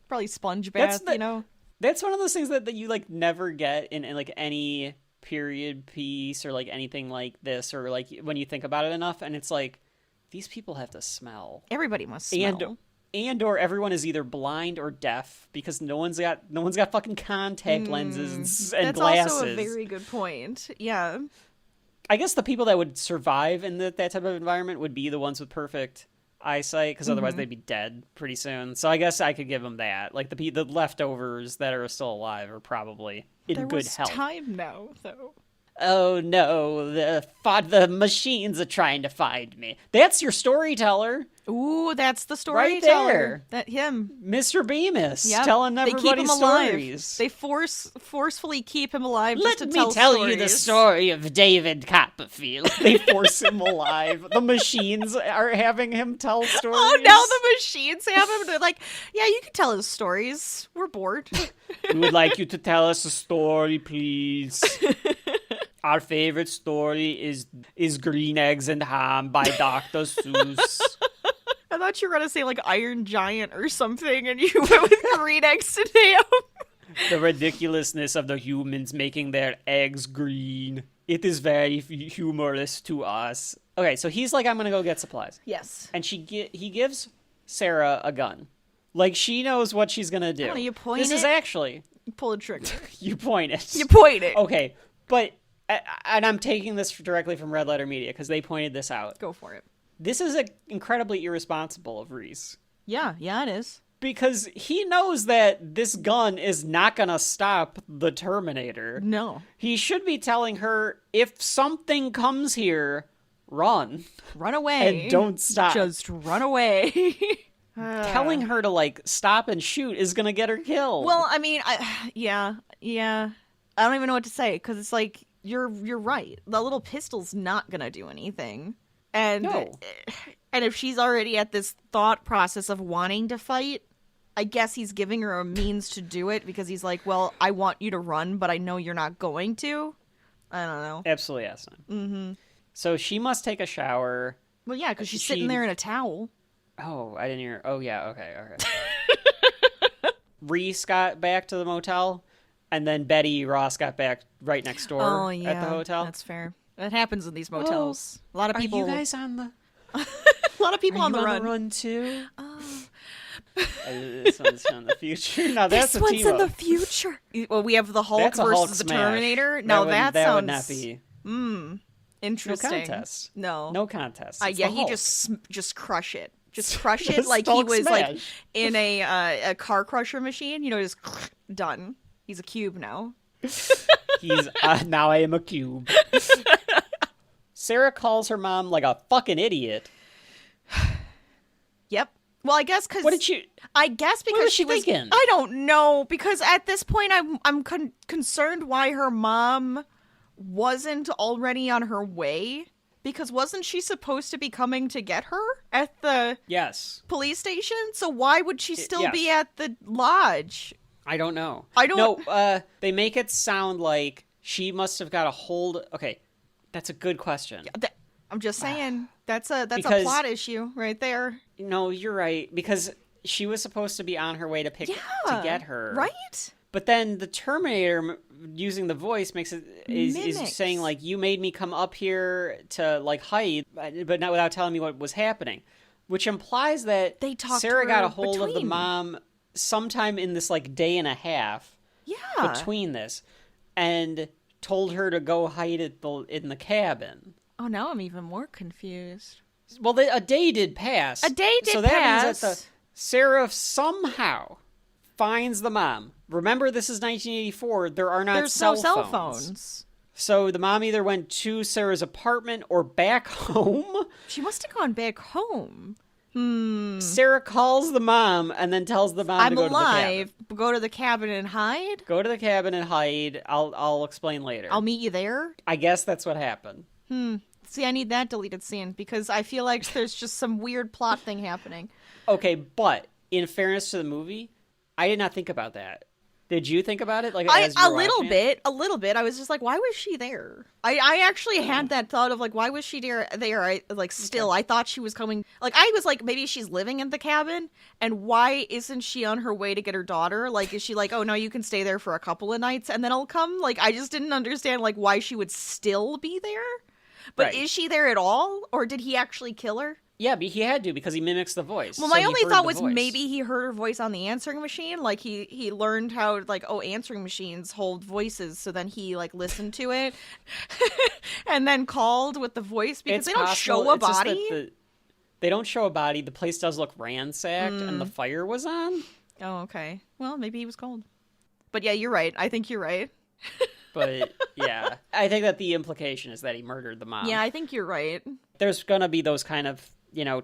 [SPEAKER 2] Probably sponge bath, you know?
[SPEAKER 1] That's one of those things that you, like, never get in like, any period piece or, like, anything like this, or, like, when you think about it enough, and it's like, these people have to smell.
[SPEAKER 2] Everybody must smell.
[SPEAKER 1] And or everyone is either blind or deaf, because no one's got fucking contact lenses and
[SPEAKER 2] That's
[SPEAKER 1] glasses.
[SPEAKER 2] Also a very good point. Yeah.
[SPEAKER 1] I guess the people that would survive in that type of environment would be the ones with perfect eyesight, because otherwise they'd be dead pretty soon. So I guess I could give them that. Like the leftovers that are still alive are probably in good health.
[SPEAKER 2] There was time now, though.
[SPEAKER 1] Oh no, the machines are trying to find me. That's your storyteller.
[SPEAKER 2] Ooh, that's the
[SPEAKER 1] Right
[SPEAKER 2] storyteller.
[SPEAKER 1] there.
[SPEAKER 2] That him.
[SPEAKER 1] Mr. Bemis,
[SPEAKER 2] Yep.
[SPEAKER 1] telling
[SPEAKER 2] They keep
[SPEAKER 1] everybody
[SPEAKER 2] him
[SPEAKER 1] stories.
[SPEAKER 2] alive. They forcefully keep him alive
[SPEAKER 1] Let
[SPEAKER 2] just to
[SPEAKER 1] me
[SPEAKER 2] tell
[SPEAKER 1] tell
[SPEAKER 2] stories.
[SPEAKER 1] you the story of David Copperfield. They force him alive. The machines are having him tell stories.
[SPEAKER 2] Oh, now the machines have him. They're like, yeah, you can tell his stories. We're bored.
[SPEAKER 1] We would like you to tell us a story, please. Our favorite story is Green Eggs and Ham by Dr. Seuss.
[SPEAKER 2] I thought you were going to say, like, Iron Giant or something, and you went with Green Eggs and Ham.
[SPEAKER 1] The ridiculousness of the humans making their eggs green. It is very humorous to us. Okay, so he's like, I'm going to go get supplies.
[SPEAKER 2] Yes.
[SPEAKER 1] And he gives Sarah a gun. Like, she knows what she's going to do.
[SPEAKER 2] Oh, you point
[SPEAKER 1] This is
[SPEAKER 2] it?
[SPEAKER 1] actually...
[SPEAKER 2] You pull the trigger.
[SPEAKER 1] You point it.
[SPEAKER 2] You point it.
[SPEAKER 1] Okay, but... And I'm taking this directly from Red Letter Media, because they pointed this out.
[SPEAKER 2] Go for it.
[SPEAKER 1] This is incredibly irresponsible of Reese.
[SPEAKER 2] Yeah, it is.
[SPEAKER 1] Because he knows that this gun is not going to stop the Terminator.
[SPEAKER 2] No.
[SPEAKER 1] He should be telling her, if something comes here, run.
[SPEAKER 2] Run away.
[SPEAKER 1] And don't stop.
[SPEAKER 2] Just run away.
[SPEAKER 1] telling her to like stop and shoot is gonna get her killed.
[SPEAKER 2] Well, I mean, yeah. I don't even know what to say because it's like you're right. The little pistol's not gonna do anything, and if she's already at this thought process of wanting to fight, I guess he's giving her a means to do it because he's like, well, I want you to run, but I know you're not going to. I don't know.
[SPEAKER 1] Absolutely awesome. Mm-hmm. So she must take a shower.
[SPEAKER 2] Well, yeah, because she's sitting there in a towel.
[SPEAKER 1] Oh, I didn't hear. Oh, yeah. Okay. Reese got back to the motel, and then Betty Ross got back right next door at the hotel.
[SPEAKER 2] That's fair. That happens in these motels. A lot of people.
[SPEAKER 1] Are you guys on the?
[SPEAKER 2] A lot of people on the run.
[SPEAKER 1] On the run too. This one's in the future. Now that's
[SPEAKER 2] this one's in the future. Well, we have the Hulk versus the Terminator. No, that sounds.
[SPEAKER 1] Would not be.
[SPEAKER 2] Interesting.
[SPEAKER 1] No contest.
[SPEAKER 2] No
[SPEAKER 1] contest.
[SPEAKER 2] Yeah, he just crush it. Just crush it like he was like in a car crusher machine. You know, just done. He's a cube now.
[SPEAKER 1] He's now I am a cube. Sarah calls her mom like a fucking idiot.
[SPEAKER 2] Yep. Well, I guess because
[SPEAKER 1] what did she?
[SPEAKER 2] I guess because
[SPEAKER 1] what was she thinking?
[SPEAKER 2] I don't know because at this point I'm concerned why her mom wasn't already on her way. Because wasn't she supposed to be coming to get her at the police station? So why would she still be at the lodge?
[SPEAKER 1] I don't know.
[SPEAKER 2] No,
[SPEAKER 1] they make it sound like she must have got a hold. Okay, that's a good question.
[SPEAKER 2] I'm just saying that's a plot issue right there.
[SPEAKER 1] No, you're right because she was supposed to be on her way to get her,
[SPEAKER 2] right?
[SPEAKER 1] But then the Terminator using the voice is saying like, you made me come up here to like hide, but not without telling me what was happening, which implies that Sarah got a hold of the mom sometime in this like day and a half between this and told her to go hide in the cabin.
[SPEAKER 2] Oh, now I'm even more confused.
[SPEAKER 1] Well, a day did pass. So that means that Sarah somehow finds the mom. Remember, this is 1984. There's no cell phones. So the mom either went to Sarah's apartment or back home.
[SPEAKER 2] She must have gone back home.
[SPEAKER 1] Sarah calls the mom and then tells the mom to go to the cabin. I'm alive.
[SPEAKER 2] Go to the cabin and hide?
[SPEAKER 1] Go to the cabin and hide. I'll explain later.
[SPEAKER 2] I'll meet you there?
[SPEAKER 1] I guess that's what happened.
[SPEAKER 2] See, I need that deleted scene because I feel like there's just some weird plot thing happening.
[SPEAKER 1] Okay, but in fairness to the movie, I did not think about that. Did you think about it? Like
[SPEAKER 2] a little bit. I was just like, why was she there? I actually had that thought of like, why was she there? I thought she was coming. Like, I was like, maybe she's living in the cabin, and why isn't she on her way to get her daughter? Like, is she like, oh no, you can stay there for a couple of nights and then I'll come? Like, I just didn't understand like why she would still be there. But is she there at all, or did he actually kill her?
[SPEAKER 1] Yeah, but he had to because he mimics the voice.
[SPEAKER 2] Well, my only thought was maybe he heard her voice on the answering machine. Like, he learned how, like, answering machines hold voices. So then he, like, listened to it and then called with the voice because they don't show a body.
[SPEAKER 1] They don't show a body. The place does look ransacked and the fire was on.
[SPEAKER 2] Oh, okay. Well, maybe he was cold. But yeah, you're right. I think you're right.
[SPEAKER 1] But yeah, I think that the implication is that he murdered the mom.
[SPEAKER 2] Yeah, I think you're right.
[SPEAKER 1] There's going to be those kind of,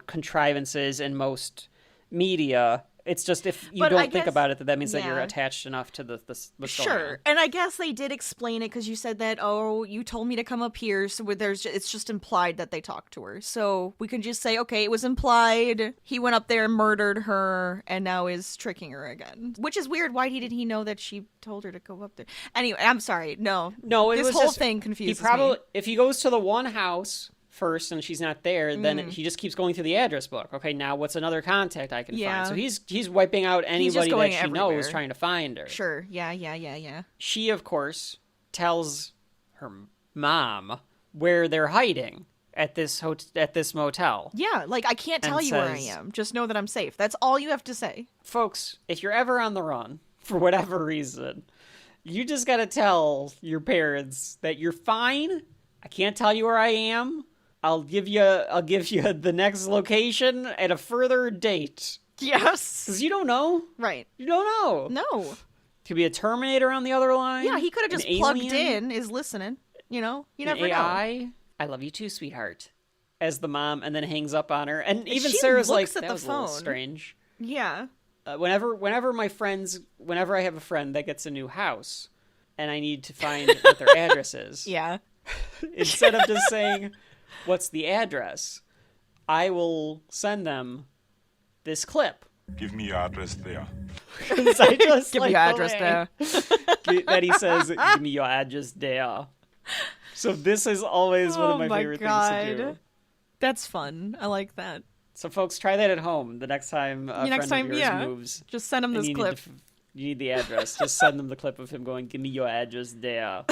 [SPEAKER 1] contrivances in most media. It's just if you don't think about it, that means that you're attached enough to the
[SPEAKER 2] sure. And I guess they did explain it because you said that, oh, you told me to come up here. So it's just implied that they talked to her. So we can just say, okay, it was implied. He went up there and murdered her and now is tricking her again. Which is weird. Why did he know that she told her to go up there? Anyway, I'm sorry. No, this whole thing confuses me.
[SPEAKER 1] If he goes to the one house first and she's not there, then he just keeps going through the address book. Okay, now what's another contact I can find? So he's wiping out anybody that she knows, trying to find her.
[SPEAKER 2] Sure. Yeah.
[SPEAKER 1] She, of course, tells her mom where they're hiding at this motel.
[SPEAKER 2] Yeah, like, I can't tell you where I am. Just know that I'm safe. That's all you have to say.
[SPEAKER 1] Folks, if you're ever on the run, for whatever reason, you just gotta tell your parents that you're fine. I can't tell you where I am. I'll give you the next location at a further date.
[SPEAKER 2] Yes.
[SPEAKER 1] Because you don't know.
[SPEAKER 2] Right.
[SPEAKER 1] You don't know.
[SPEAKER 2] No.
[SPEAKER 1] Could be a Terminator on the other line.
[SPEAKER 2] Yeah, he could have just plugged in, is listening. You never know.
[SPEAKER 1] I love you too, sweetheart. As the mom, and then hangs up on her. And even Sarah's like, that was a little strange.
[SPEAKER 2] Yeah.
[SPEAKER 1] Whenever I have a friend that gets a new house, and I need to find what their address is,
[SPEAKER 2] Yeah.
[SPEAKER 1] instead of just saying, "What's the address?" I will send them this clip.
[SPEAKER 6] Give me your address there.
[SPEAKER 1] Because I just
[SPEAKER 2] Give
[SPEAKER 1] like
[SPEAKER 2] me your address there.
[SPEAKER 1] that he says, "Give me your address there." So this is always one of my favorite things to do.
[SPEAKER 2] That's fun. I like that.
[SPEAKER 1] So folks, try that at home the next time a friend of yours moves.
[SPEAKER 2] Just send them this clip.
[SPEAKER 1] You need the address. Just send them the clip of him going, "Give me your address there."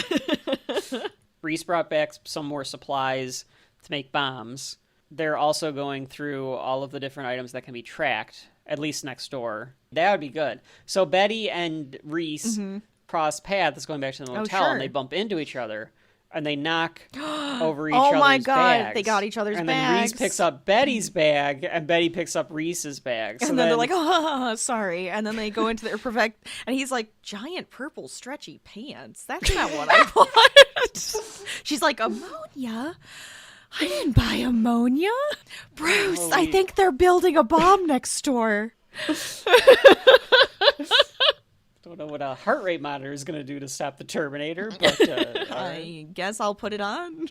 [SPEAKER 1] Reese brought back some more supplies to make bombs. They're also going through all of the different items that can be tracked, at least next door. That would be good. So Betty and Reese cross paths going back to the motel, and they bump into each other, and they knock over each other's bags.
[SPEAKER 2] Oh my god, they got each other's
[SPEAKER 1] bags.
[SPEAKER 2] bags.
[SPEAKER 1] And then Reese picks up Betty's bag, and Betty picks up Reese's bag. So
[SPEAKER 2] and then they're like, "Oh, sorry." And then they go into their perfect, and he's like, "Giant purple stretchy pants. That's not what I want." She's like, "Ammonia? I didn't buy ammonia. Bruce, I think they're building a bomb next door."
[SPEAKER 1] Don't know what a heart rate monitor is going to do to stop the Terminator, but
[SPEAKER 2] I guess I'll put it on.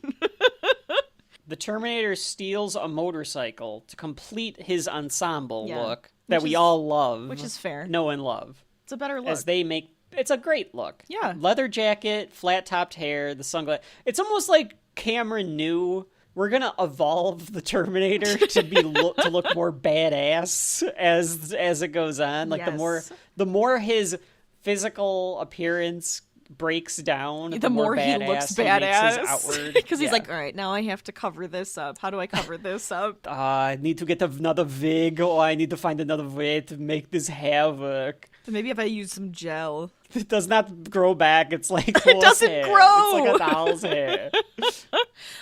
[SPEAKER 1] The Terminator steals a motorcycle to complete his ensemble look that we all love.
[SPEAKER 2] Which is fair.
[SPEAKER 1] Know and love.
[SPEAKER 2] It's a better look.
[SPEAKER 1] As they make... It's a great look.
[SPEAKER 2] Yeah.
[SPEAKER 1] Leather jacket, flat-topped hair, the sunglasses. It's almost like Cameron knew... We're gonna evolve the Terminator to to look more badass as it goes on. Like the more his physical appearance breaks down, the more
[SPEAKER 2] he looks badass. Because he's like, all right, now I have to cover this up. How do I cover this up?
[SPEAKER 1] I need to get another wig, or I need to find another way to make this hair work.
[SPEAKER 2] Maybe if I use some gel.
[SPEAKER 1] It does not grow back. It's like
[SPEAKER 2] it doesn't
[SPEAKER 1] hair.
[SPEAKER 2] grow.
[SPEAKER 1] It's like a doll's hair.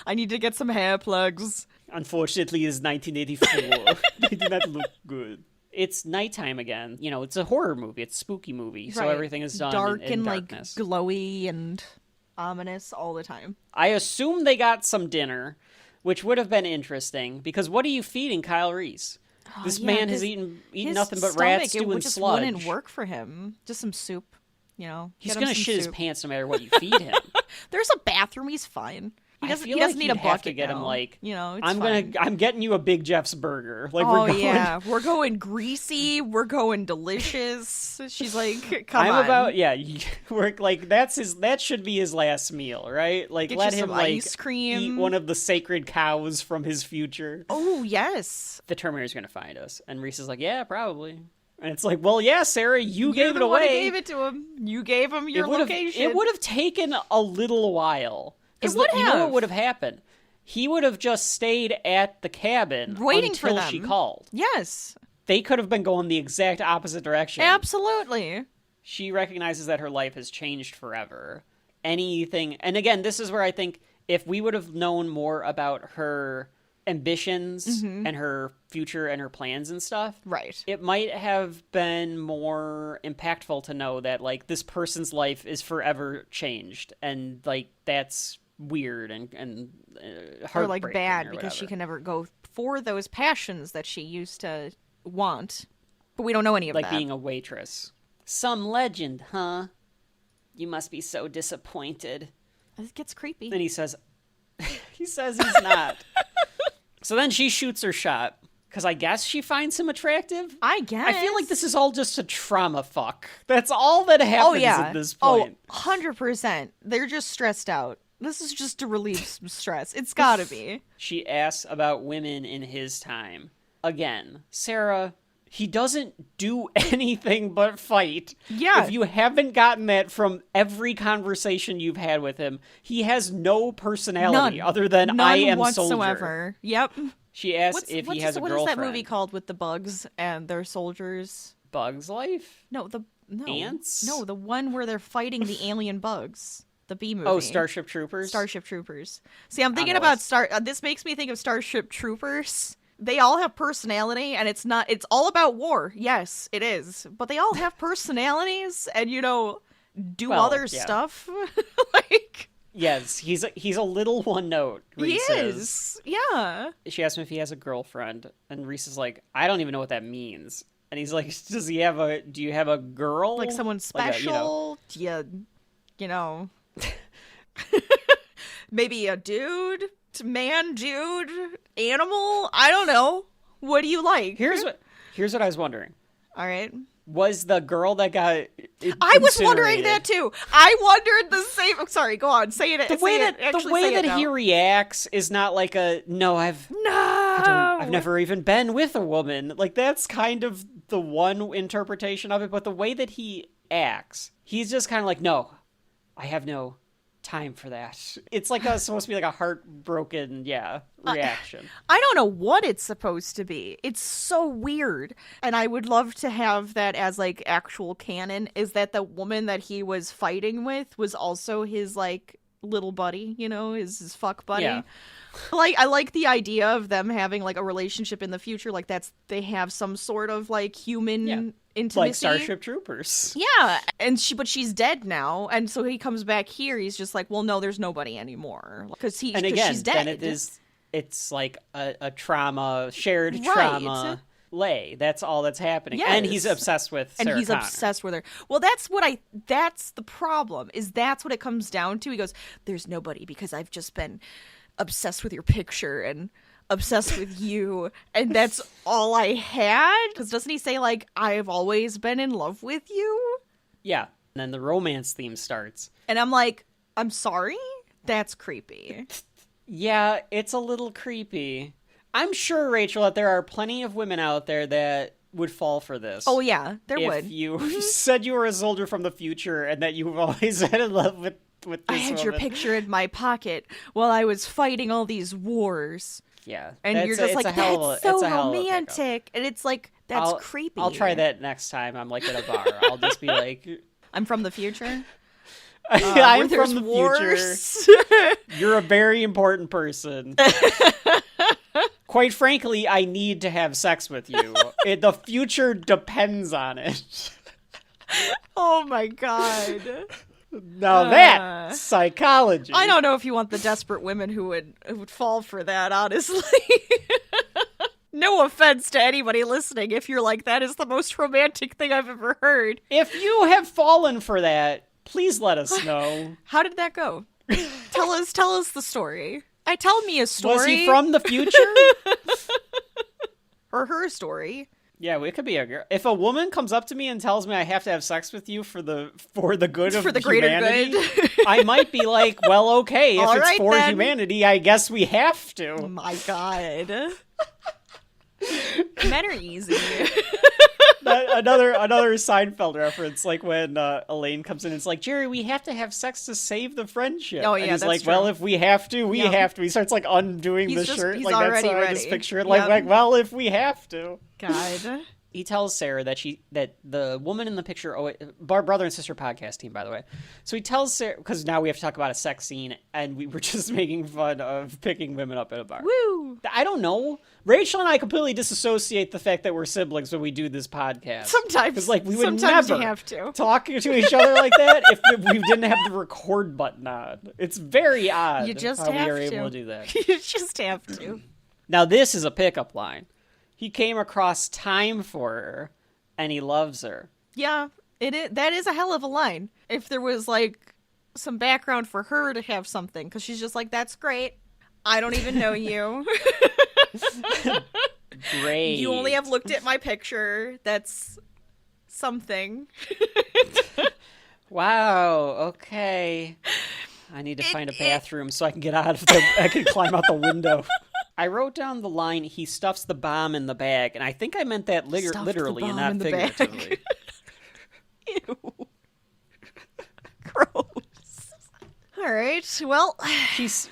[SPEAKER 2] I need to get some hair plugs.
[SPEAKER 1] Unfortunately, it's 1984. They do not look good. It's nighttime again. You know, it's a horror movie. It's a spooky movie. Right. So everything is done
[SPEAKER 2] dark
[SPEAKER 1] in
[SPEAKER 2] and
[SPEAKER 1] darkness.
[SPEAKER 2] Like glowy and ominous all the time.
[SPEAKER 1] I assume they got some dinner, which would have been interesting, because what are you feeding Kyle Reese? This man has eaten nothing but rat stew and sludge.
[SPEAKER 2] It wouldn't work for him. Just some soup, you know.
[SPEAKER 1] He's going to shit his pants no matter what you feed him.
[SPEAKER 2] There's a bathroom. He's fine. He doesn't need a bucket.
[SPEAKER 1] Have to get him like,
[SPEAKER 2] you know. It's
[SPEAKER 1] I'm getting you a Big Jeff's burger. Like
[SPEAKER 2] we're going greasy. We're going delicious. She's like, come on.
[SPEAKER 1] We're like that should be his last meal, right? Like
[SPEAKER 2] get
[SPEAKER 1] let
[SPEAKER 2] him
[SPEAKER 1] ice
[SPEAKER 2] cream.
[SPEAKER 1] Eat one of the sacred cows from his future.
[SPEAKER 2] Oh yes.
[SPEAKER 1] The Terminator's gonna find us, and Reese is like, yeah, probably. And it's like, well, yeah, Sarah, you gave it away.
[SPEAKER 2] You gave it to him. You gave him your location.
[SPEAKER 1] It would have taken a little while.
[SPEAKER 2] It would have.
[SPEAKER 1] You know what would have happened? He would have just stayed at the cabin
[SPEAKER 2] waiting for them.
[SPEAKER 1] She called.
[SPEAKER 2] Yes.
[SPEAKER 1] They could have been going the exact opposite direction.
[SPEAKER 2] Absolutely.
[SPEAKER 1] She recognizes that her life has changed forever. Anything, and again, this is where I think if we would have known more about her ambitions and her future and her plans and stuff,
[SPEAKER 2] right,
[SPEAKER 1] it might have been more impactful to know that like this person's life is forever changed, and like that's weird and heartbreaking
[SPEAKER 2] or like bad
[SPEAKER 1] or
[SPEAKER 2] because she can never go for those passions that she used to want, but we don't know any of
[SPEAKER 1] that.
[SPEAKER 2] Like
[SPEAKER 1] being a waitress. Some legend, huh? You must be so disappointed.
[SPEAKER 2] It gets creepy.
[SPEAKER 1] Then he says he's not. So then she shoots her shot, because I guess she finds him attractive?
[SPEAKER 2] I guess.
[SPEAKER 1] I feel like this is all just a trauma fuck. That's all that happens at this point.
[SPEAKER 2] 100%. They're just stressed out. This is just to relieve some stress. It's gotta be.
[SPEAKER 1] She asks about women in his time. Again, Sarah, he doesn't do anything but fight.
[SPEAKER 2] Yeah.
[SPEAKER 1] If you haven't gotten that from every conversation you've had with him, he has no personality other than
[SPEAKER 2] None
[SPEAKER 1] I am
[SPEAKER 2] whatsoever.
[SPEAKER 1] soldier.
[SPEAKER 2] Yep.
[SPEAKER 1] She asks if he has a girlfriend.
[SPEAKER 2] What is that movie called with the bugs and their soldiers?
[SPEAKER 1] Bugs Life?
[SPEAKER 2] No.
[SPEAKER 1] Ants?
[SPEAKER 2] No, the one where they're fighting the alien bugs. The B movie.
[SPEAKER 1] Oh, Starship Troopers?
[SPEAKER 2] Starship Troopers. See, I'm thinking about this makes me think of Starship Troopers. They all have personality, and it's all about war. Yes, it is. But they all have personalities and, do other stuff. Like...
[SPEAKER 1] Yes, he's a little one note, Reese
[SPEAKER 2] is. Yeah.
[SPEAKER 1] She asks him if he has a girlfriend, and Reese is like, I don't even know what that means. And he's like, do you have a girl?
[SPEAKER 2] Like someone special? You know, maybe a dude, dude, animal? I don't know. What do you like?
[SPEAKER 1] Here's what I was wondering.
[SPEAKER 2] All right.
[SPEAKER 1] Was the girl that got
[SPEAKER 2] I was wondering that too. I wondered the same. Oh, sorry, go on. Say it.
[SPEAKER 1] The way that he reacts is not like I've never even been with a woman. Like, that's kind of the one interpretation of it. But the way that he acts, he's just kind of like, no, I have no time for that. It's like supposed to be like a heartbroken reaction.
[SPEAKER 2] I don't know what it's supposed to be. It's so weird. And I would love to have that as like actual canon, is that the woman that he was fighting with was also his like little buddy, you know, his fuck buddy.
[SPEAKER 1] Yeah.
[SPEAKER 2] Like, I like the idea of them having like a relationship in the future, like they have some sort of like human intimacy,
[SPEAKER 1] like Starship Troopers.
[SPEAKER 2] Yeah, but she's dead now, and so he comes back here. He's just like, well, no, there's nobody anymore because she's dead.
[SPEAKER 1] Then it's like a trauma, shared trauma lay. That's all that's happening. Yes. And he's obsessed with Sarah
[SPEAKER 2] And he's
[SPEAKER 1] Connor.
[SPEAKER 2] obsessed with her. Well, that's the problem, is that's what it comes down to. He goes, there's nobody because I've just been obsessed with your picture and obsessed with you, and that's all I had. Because doesn't he say like, I've always been in love with you?
[SPEAKER 1] Yeah. And then the romance theme starts.
[SPEAKER 2] And I'm like, I'm sorry? That's creepy.
[SPEAKER 1] Yeah, it's a little creepy. I'm sure, Rachel, that there are plenty of women out there that would fall for this.
[SPEAKER 2] Oh yeah, there would.
[SPEAKER 1] If you said you were a soldier from the future and that you've always been in love with this
[SPEAKER 2] I had
[SPEAKER 1] woman.
[SPEAKER 2] your picture in my pocket while I was fighting all these wars.
[SPEAKER 1] Yeah.
[SPEAKER 2] And you're just like, that's so romantic. And it's like, that's creepy.
[SPEAKER 1] I'll try that next time I'm like at a bar. I'll just be like,
[SPEAKER 2] I'm from the future.
[SPEAKER 1] I'm from the future. You're a very important person. Quite frankly, I need to have sex with you. The future depends on it.
[SPEAKER 2] Oh my god.
[SPEAKER 1] Now that's psychology.
[SPEAKER 2] I don't know if you want the desperate women who would fall for that, honestly. No offense to anybody listening if you're like, that is the most romantic thing I've ever heard.
[SPEAKER 1] If you have fallen for that, please let us know.
[SPEAKER 2] How did that go? Tell us the story. Tell me a story.
[SPEAKER 1] Was he from the future?
[SPEAKER 2] Or her story.
[SPEAKER 1] Yeah, it could be a girl. If a woman comes up to me and tells me I have to have sex with you for the good of humanity,
[SPEAKER 2] good.
[SPEAKER 1] I might be like, well, okay, if
[SPEAKER 2] all
[SPEAKER 1] it's
[SPEAKER 2] right,
[SPEAKER 1] for
[SPEAKER 2] then.
[SPEAKER 1] humanity, I guess we have to.
[SPEAKER 2] Oh my god. Men are easy.
[SPEAKER 1] Another Seinfeld reference, like when Elaine comes in, it's like, Jerry, we have to have sex to save the friendship.
[SPEAKER 2] Oh yeah,
[SPEAKER 1] and he's
[SPEAKER 2] that's
[SPEAKER 1] like,
[SPEAKER 2] true.
[SPEAKER 1] well, if we have to, we have to. He starts like undoing the shirt.
[SPEAKER 2] He's
[SPEAKER 1] like that's
[SPEAKER 2] already
[SPEAKER 1] how I
[SPEAKER 2] ready.
[SPEAKER 1] just picture it. Like, well, if we have to.
[SPEAKER 2] God.
[SPEAKER 1] He tells Sarah that the woman in the picture, brother and sister podcast team, by the way. So he tells Sarah, because now we have to talk about a sex scene, and we were just making fun of picking women up at a bar.
[SPEAKER 2] Woo!
[SPEAKER 1] I don't know. Rachel and I completely disassociate the fact that we're siblings when we do this podcast.
[SPEAKER 2] Sometimes.
[SPEAKER 1] Because like we would
[SPEAKER 2] Sometimes
[SPEAKER 1] never
[SPEAKER 2] you have to.
[SPEAKER 1] talk to each other like that if we didn't have the record button on. It's very odd
[SPEAKER 2] You just
[SPEAKER 1] how
[SPEAKER 2] have
[SPEAKER 1] we are
[SPEAKER 2] to.
[SPEAKER 1] able to do that.
[SPEAKER 2] You just have to.
[SPEAKER 1] Now this is a pickup line. He came across time for her, and he loves her.
[SPEAKER 2] Yeah, that is a hell of a line. If there was like some background for her to have something, because she's just like, that's great. I don't even know you.
[SPEAKER 1] Great.
[SPEAKER 2] You only have looked at my picture. That's something.
[SPEAKER 1] Wow. Okay. I need to find a bathroom so I can get out of I can climb out the window. I wrote down the line, he stuffs the bomb in the bag, and I think I meant that literally and not figuratively.
[SPEAKER 2] Ew. Gross. All right, well.
[SPEAKER 1] She's...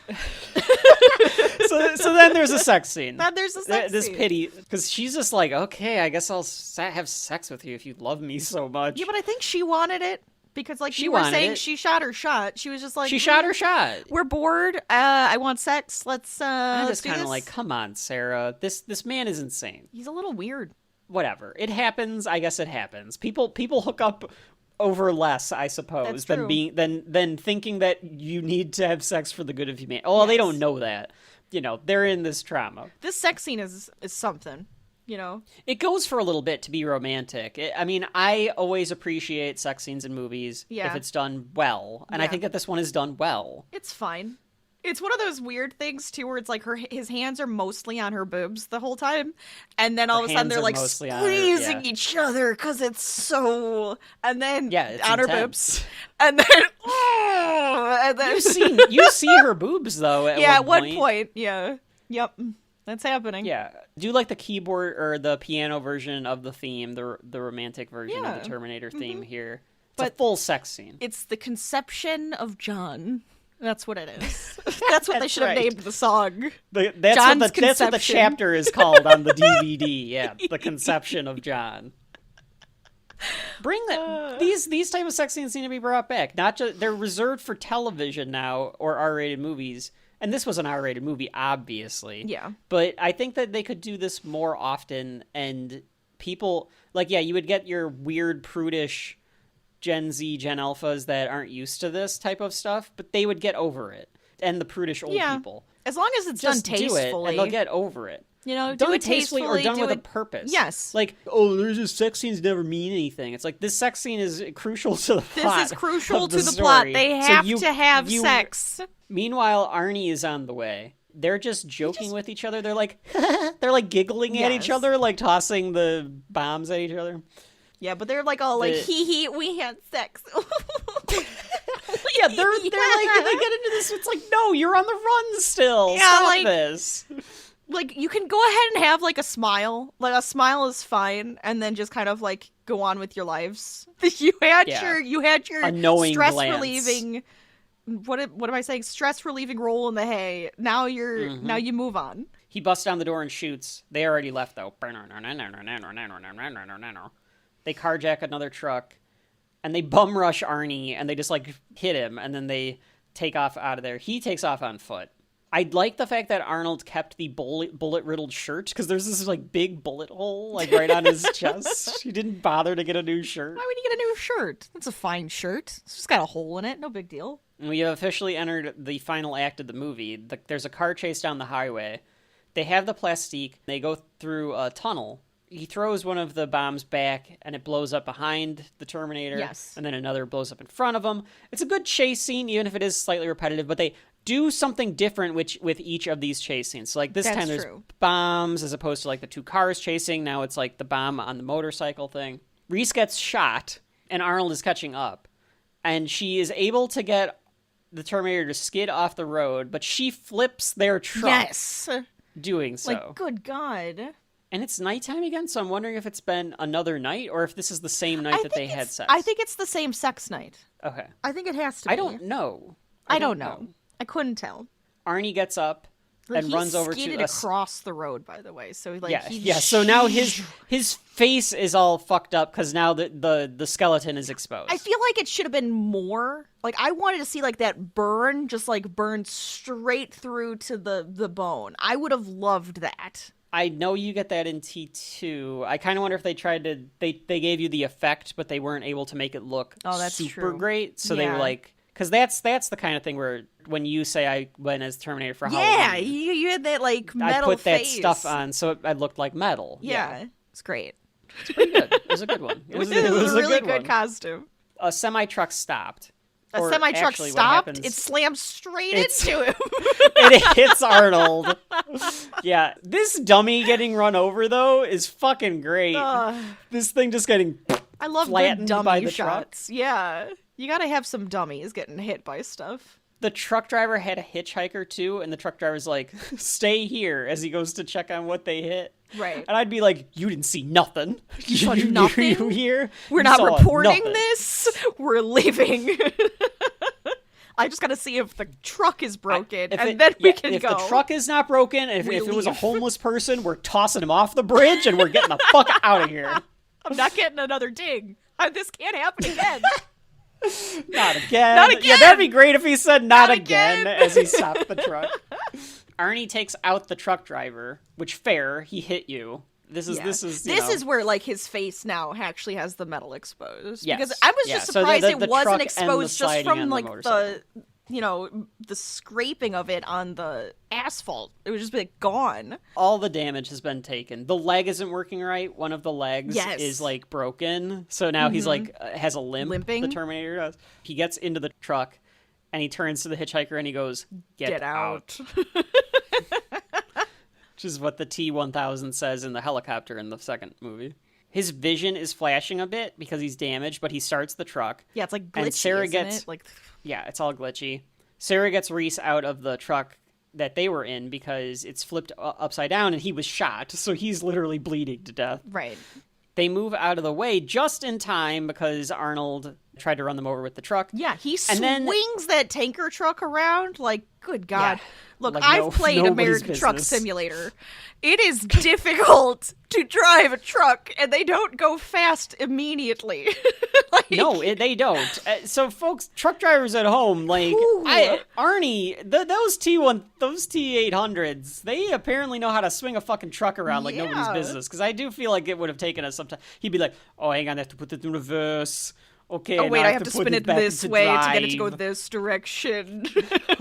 [SPEAKER 1] so then there's a sex scene. This
[SPEAKER 2] scene.
[SPEAKER 1] pity, because she's just like, okay, I guess I'll have sex with you if you love me so much.
[SPEAKER 2] Yeah, but I think she wanted it. Because, like,
[SPEAKER 1] she
[SPEAKER 2] you were saying,
[SPEAKER 1] it.
[SPEAKER 2] she shot her shot. She was just like...
[SPEAKER 1] She shot her shot.
[SPEAKER 2] We're bored. I want sex. Let's
[SPEAKER 1] I'm
[SPEAKER 2] let's
[SPEAKER 1] just kind of like, come on, Sarah. This man is insane.
[SPEAKER 2] He's a little weird.
[SPEAKER 1] Whatever. It happens. I guess it happens. People hook up over less, I suppose,
[SPEAKER 2] That's true.
[SPEAKER 1] than thinking that you need to have sex for the good of humanity. Well, they don't know that. You know, they're in this trauma.
[SPEAKER 2] This sex scene is something. you know?
[SPEAKER 1] It goes for a little bit to be romantic. I mean, I always appreciate sex scenes in movies if it's done well. And I think that this one is done well.
[SPEAKER 2] It's fine. It's one of those weird things, too, where it's like his hands are mostly on her boobs the whole time. And then all of a sudden they're like squeezing each other because it's so... And then
[SPEAKER 1] it's
[SPEAKER 2] on
[SPEAKER 1] intense.
[SPEAKER 2] her boobs. And then... and then...
[SPEAKER 1] You see her boobs, though,
[SPEAKER 2] at one point. Yeah. Yep. That's happening.
[SPEAKER 1] Yeah. Do you like the keyboard or the piano version of the theme, the romantic version of the Terminator theme here? It's a full sex scene.
[SPEAKER 2] It's the conception of John. That's what it is. That's what they should have named the song.
[SPEAKER 1] That's what the chapter is called on the DVD. Yeah, the conception of John. Bring that. These type of sex scenes need to be brought back. Not just they're reserved for television now or R-rated movies. And this was an R-rated movie, obviously.
[SPEAKER 2] Yeah.
[SPEAKER 1] But I think that they could do this more often, and people you would get your weird prudish Gen Z, Gen Alphas that aren't used to this type of stuff, but they would get over it. And the prudish old people.
[SPEAKER 2] As long as it's
[SPEAKER 1] just
[SPEAKER 2] done tastefully.
[SPEAKER 1] Do it, and they'll get over it.
[SPEAKER 2] You know,
[SPEAKER 1] done
[SPEAKER 2] do it
[SPEAKER 1] tastefully or done with a purpose.
[SPEAKER 2] Yes.
[SPEAKER 1] Like, there's just sex scenes never mean anything. It's like, this sex scene is crucial to the plot.
[SPEAKER 2] This is crucial to the
[SPEAKER 1] story.
[SPEAKER 2] plot. They have to have sex.
[SPEAKER 1] Meanwhile, Arnie is on the way. They're just joking with each other. They're like, they're like giggling at each other, like tossing the bombs at each other.
[SPEAKER 2] Yeah, but they're like all like, hee, we had sex.
[SPEAKER 1] Yeah, they're like, they get into this. It's like, no, you're on the run still.
[SPEAKER 2] Yeah,
[SPEAKER 1] Stop this.
[SPEAKER 2] Like, you can go ahead and have like a smile. Like, a smile is fine, and then just kind of like go on with your lives. You had your
[SPEAKER 1] annoying
[SPEAKER 2] stress
[SPEAKER 1] glance.
[SPEAKER 2] relieving. What am I saying? Stress relieving roll in the hay. Now now you move on.
[SPEAKER 1] He busts down the door and shoots. They already left though. They carjack another truck, and they bum rush Arnie, and they just like hit him, and then they take off out of there. He takes off on foot. I like the fact that Arnold kept the bullet-riddled shirt, because there's this like big bullet hole like right on his chest. He didn't bother to get a new shirt.
[SPEAKER 2] Why would he get a new shirt? That's a fine shirt. It's just got a hole in it. No big deal.
[SPEAKER 1] And we have officially entered the final act of the movie. There's a car chase down the highway. They have the plastique. They go through a tunnel. He throws one of the bombs back, and it blows up behind the Terminator.
[SPEAKER 2] Yes.
[SPEAKER 1] And then another blows up in front of him. It's a good chase scene, even if it is slightly repetitive, but they do something different with each of these chase scenes. So, like, this time there's bombs as opposed to, like, the two cars chasing. Now it's, like, the bomb on the motorcycle thing. Reese gets shot, and Arnold is catching up. And she is able to get the Terminator to skid off the road, but she flips their truck.
[SPEAKER 2] Yes.
[SPEAKER 1] Doing so.
[SPEAKER 2] Like, good God.
[SPEAKER 1] And it's nighttime again, so I'm wondering if it's been another night or if this is the same night that they had sex.
[SPEAKER 2] I think it's the same sex night.
[SPEAKER 1] Okay.
[SPEAKER 2] I think it has to be.
[SPEAKER 1] I don't know.
[SPEAKER 2] I don't know. I couldn't tell.
[SPEAKER 1] Arnie gets up and runs over to
[SPEAKER 2] He skidded across the road, by the way. So like
[SPEAKER 1] so now his face is all fucked up because now the skeleton is exposed.
[SPEAKER 2] I feel like it should have been more. Like, I wanted to see like that burn, just like burn straight through to the bone. I would have loved that.
[SPEAKER 1] I know you get that in T2. I kind of wonder if they tried to... They gave you the effect, but they weren't able to make it look super great. So they were like... Because that's the kind of thing where when you say I went as Terminator for Halloween...
[SPEAKER 2] Yeah, you had that like metal
[SPEAKER 1] I put
[SPEAKER 2] face.
[SPEAKER 1] that stuff on so it looked like metal.
[SPEAKER 2] Yeah, it's great.
[SPEAKER 1] It's pretty good. It was a good one.
[SPEAKER 2] It was a really good costume.
[SPEAKER 1] A semi-truck stopped.
[SPEAKER 2] A semi-truck stopped, it slammed straight into him.
[SPEAKER 1] It hits Arnold. Yeah, this dummy getting run over, though, is fucking great. This thing just getting
[SPEAKER 2] I love
[SPEAKER 1] flattened
[SPEAKER 2] good dummy
[SPEAKER 1] by the
[SPEAKER 2] shots.
[SPEAKER 1] truck.
[SPEAKER 2] Yeah, you gotta have some dummies getting hit by stuff.
[SPEAKER 1] The truck driver had a hitchhiker, too, and the truck driver's like, stay here, as he goes to check on what they hit.
[SPEAKER 2] Right.
[SPEAKER 1] And I'd be like, you didn't see nothing.
[SPEAKER 2] You saw nothing?
[SPEAKER 1] You here?
[SPEAKER 2] We're not reporting this. We're leaving. I just gotta see if the truck is broken, then we can
[SPEAKER 1] if
[SPEAKER 2] go.
[SPEAKER 1] If the truck is not broken, if it was a homeless person, we're tossing him off the bridge, and we're getting the fuck out of here.
[SPEAKER 2] I'm not getting another ding. This can't happen again.
[SPEAKER 1] Not again.
[SPEAKER 2] Not again.
[SPEAKER 1] Yeah, that'd be great if he said not again as he stopped the truck. Arnie takes out the truck driver, which fair, he hit you. This is
[SPEAKER 2] where like his face now actually has the metal exposed.
[SPEAKER 1] Yes.
[SPEAKER 2] Because I was just surprised it wasn't exposed just from like the scraping of it on the asphalt. It would just be like gone.
[SPEAKER 1] All the damage has been taken. The leg isn't working right. One of the legs
[SPEAKER 2] Yes.
[SPEAKER 1] is like broken. So now he's like has a limp.
[SPEAKER 2] Limping.
[SPEAKER 1] The Terminator does. He gets into the truck and he turns to the hitchhiker and he goes, Get out. Which is what the T-1000 says in the helicopter in the second movie. His vision is flashing a bit because he's damaged, but he starts the truck.
[SPEAKER 2] Yeah, it's like glitchy,
[SPEAKER 1] And Sarah
[SPEAKER 2] isn't
[SPEAKER 1] gets
[SPEAKER 2] it? Like,
[SPEAKER 1] yeah, it's all glitchy. Sarah gets Reese out of the truck that they were in because it's flipped upside down and he was shot, so he's literally bleeding to death.
[SPEAKER 2] right.
[SPEAKER 1] They move out of the way just in time because Arnold tried to run them over with the truck.
[SPEAKER 2] Yeah, he
[SPEAKER 1] And then-
[SPEAKER 2] swings that tanker truck around like, good God.
[SPEAKER 1] Yeah,
[SPEAKER 2] Look,
[SPEAKER 1] like
[SPEAKER 2] I've played
[SPEAKER 1] nobody's
[SPEAKER 2] American Truck
[SPEAKER 1] business.
[SPEAKER 2] Simulator. It is difficult to drive a truck, and they don't go fast immediately. Like,
[SPEAKER 1] No, they don't. So, folks, truck drivers at home, like
[SPEAKER 2] Ooh.
[SPEAKER 1] Arnie, those T800s, they apparently know how to swing a fucking truck around like nobody's
[SPEAKER 2] Yeah.
[SPEAKER 1] business. Because I do feel like it would have taken us some time. He'd be like, "Oh, hang on, I have to put it in reverse. Okay,
[SPEAKER 2] oh,
[SPEAKER 1] now
[SPEAKER 2] wait, I have to
[SPEAKER 1] put
[SPEAKER 2] spin it
[SPEAKER 1] back
[SPEAKER 2] this
[SPEAKER 1] into
[SPEAKER 2] way to get it to go
[SPEAKER 1] drive.
[SPEAKER 2] this direction.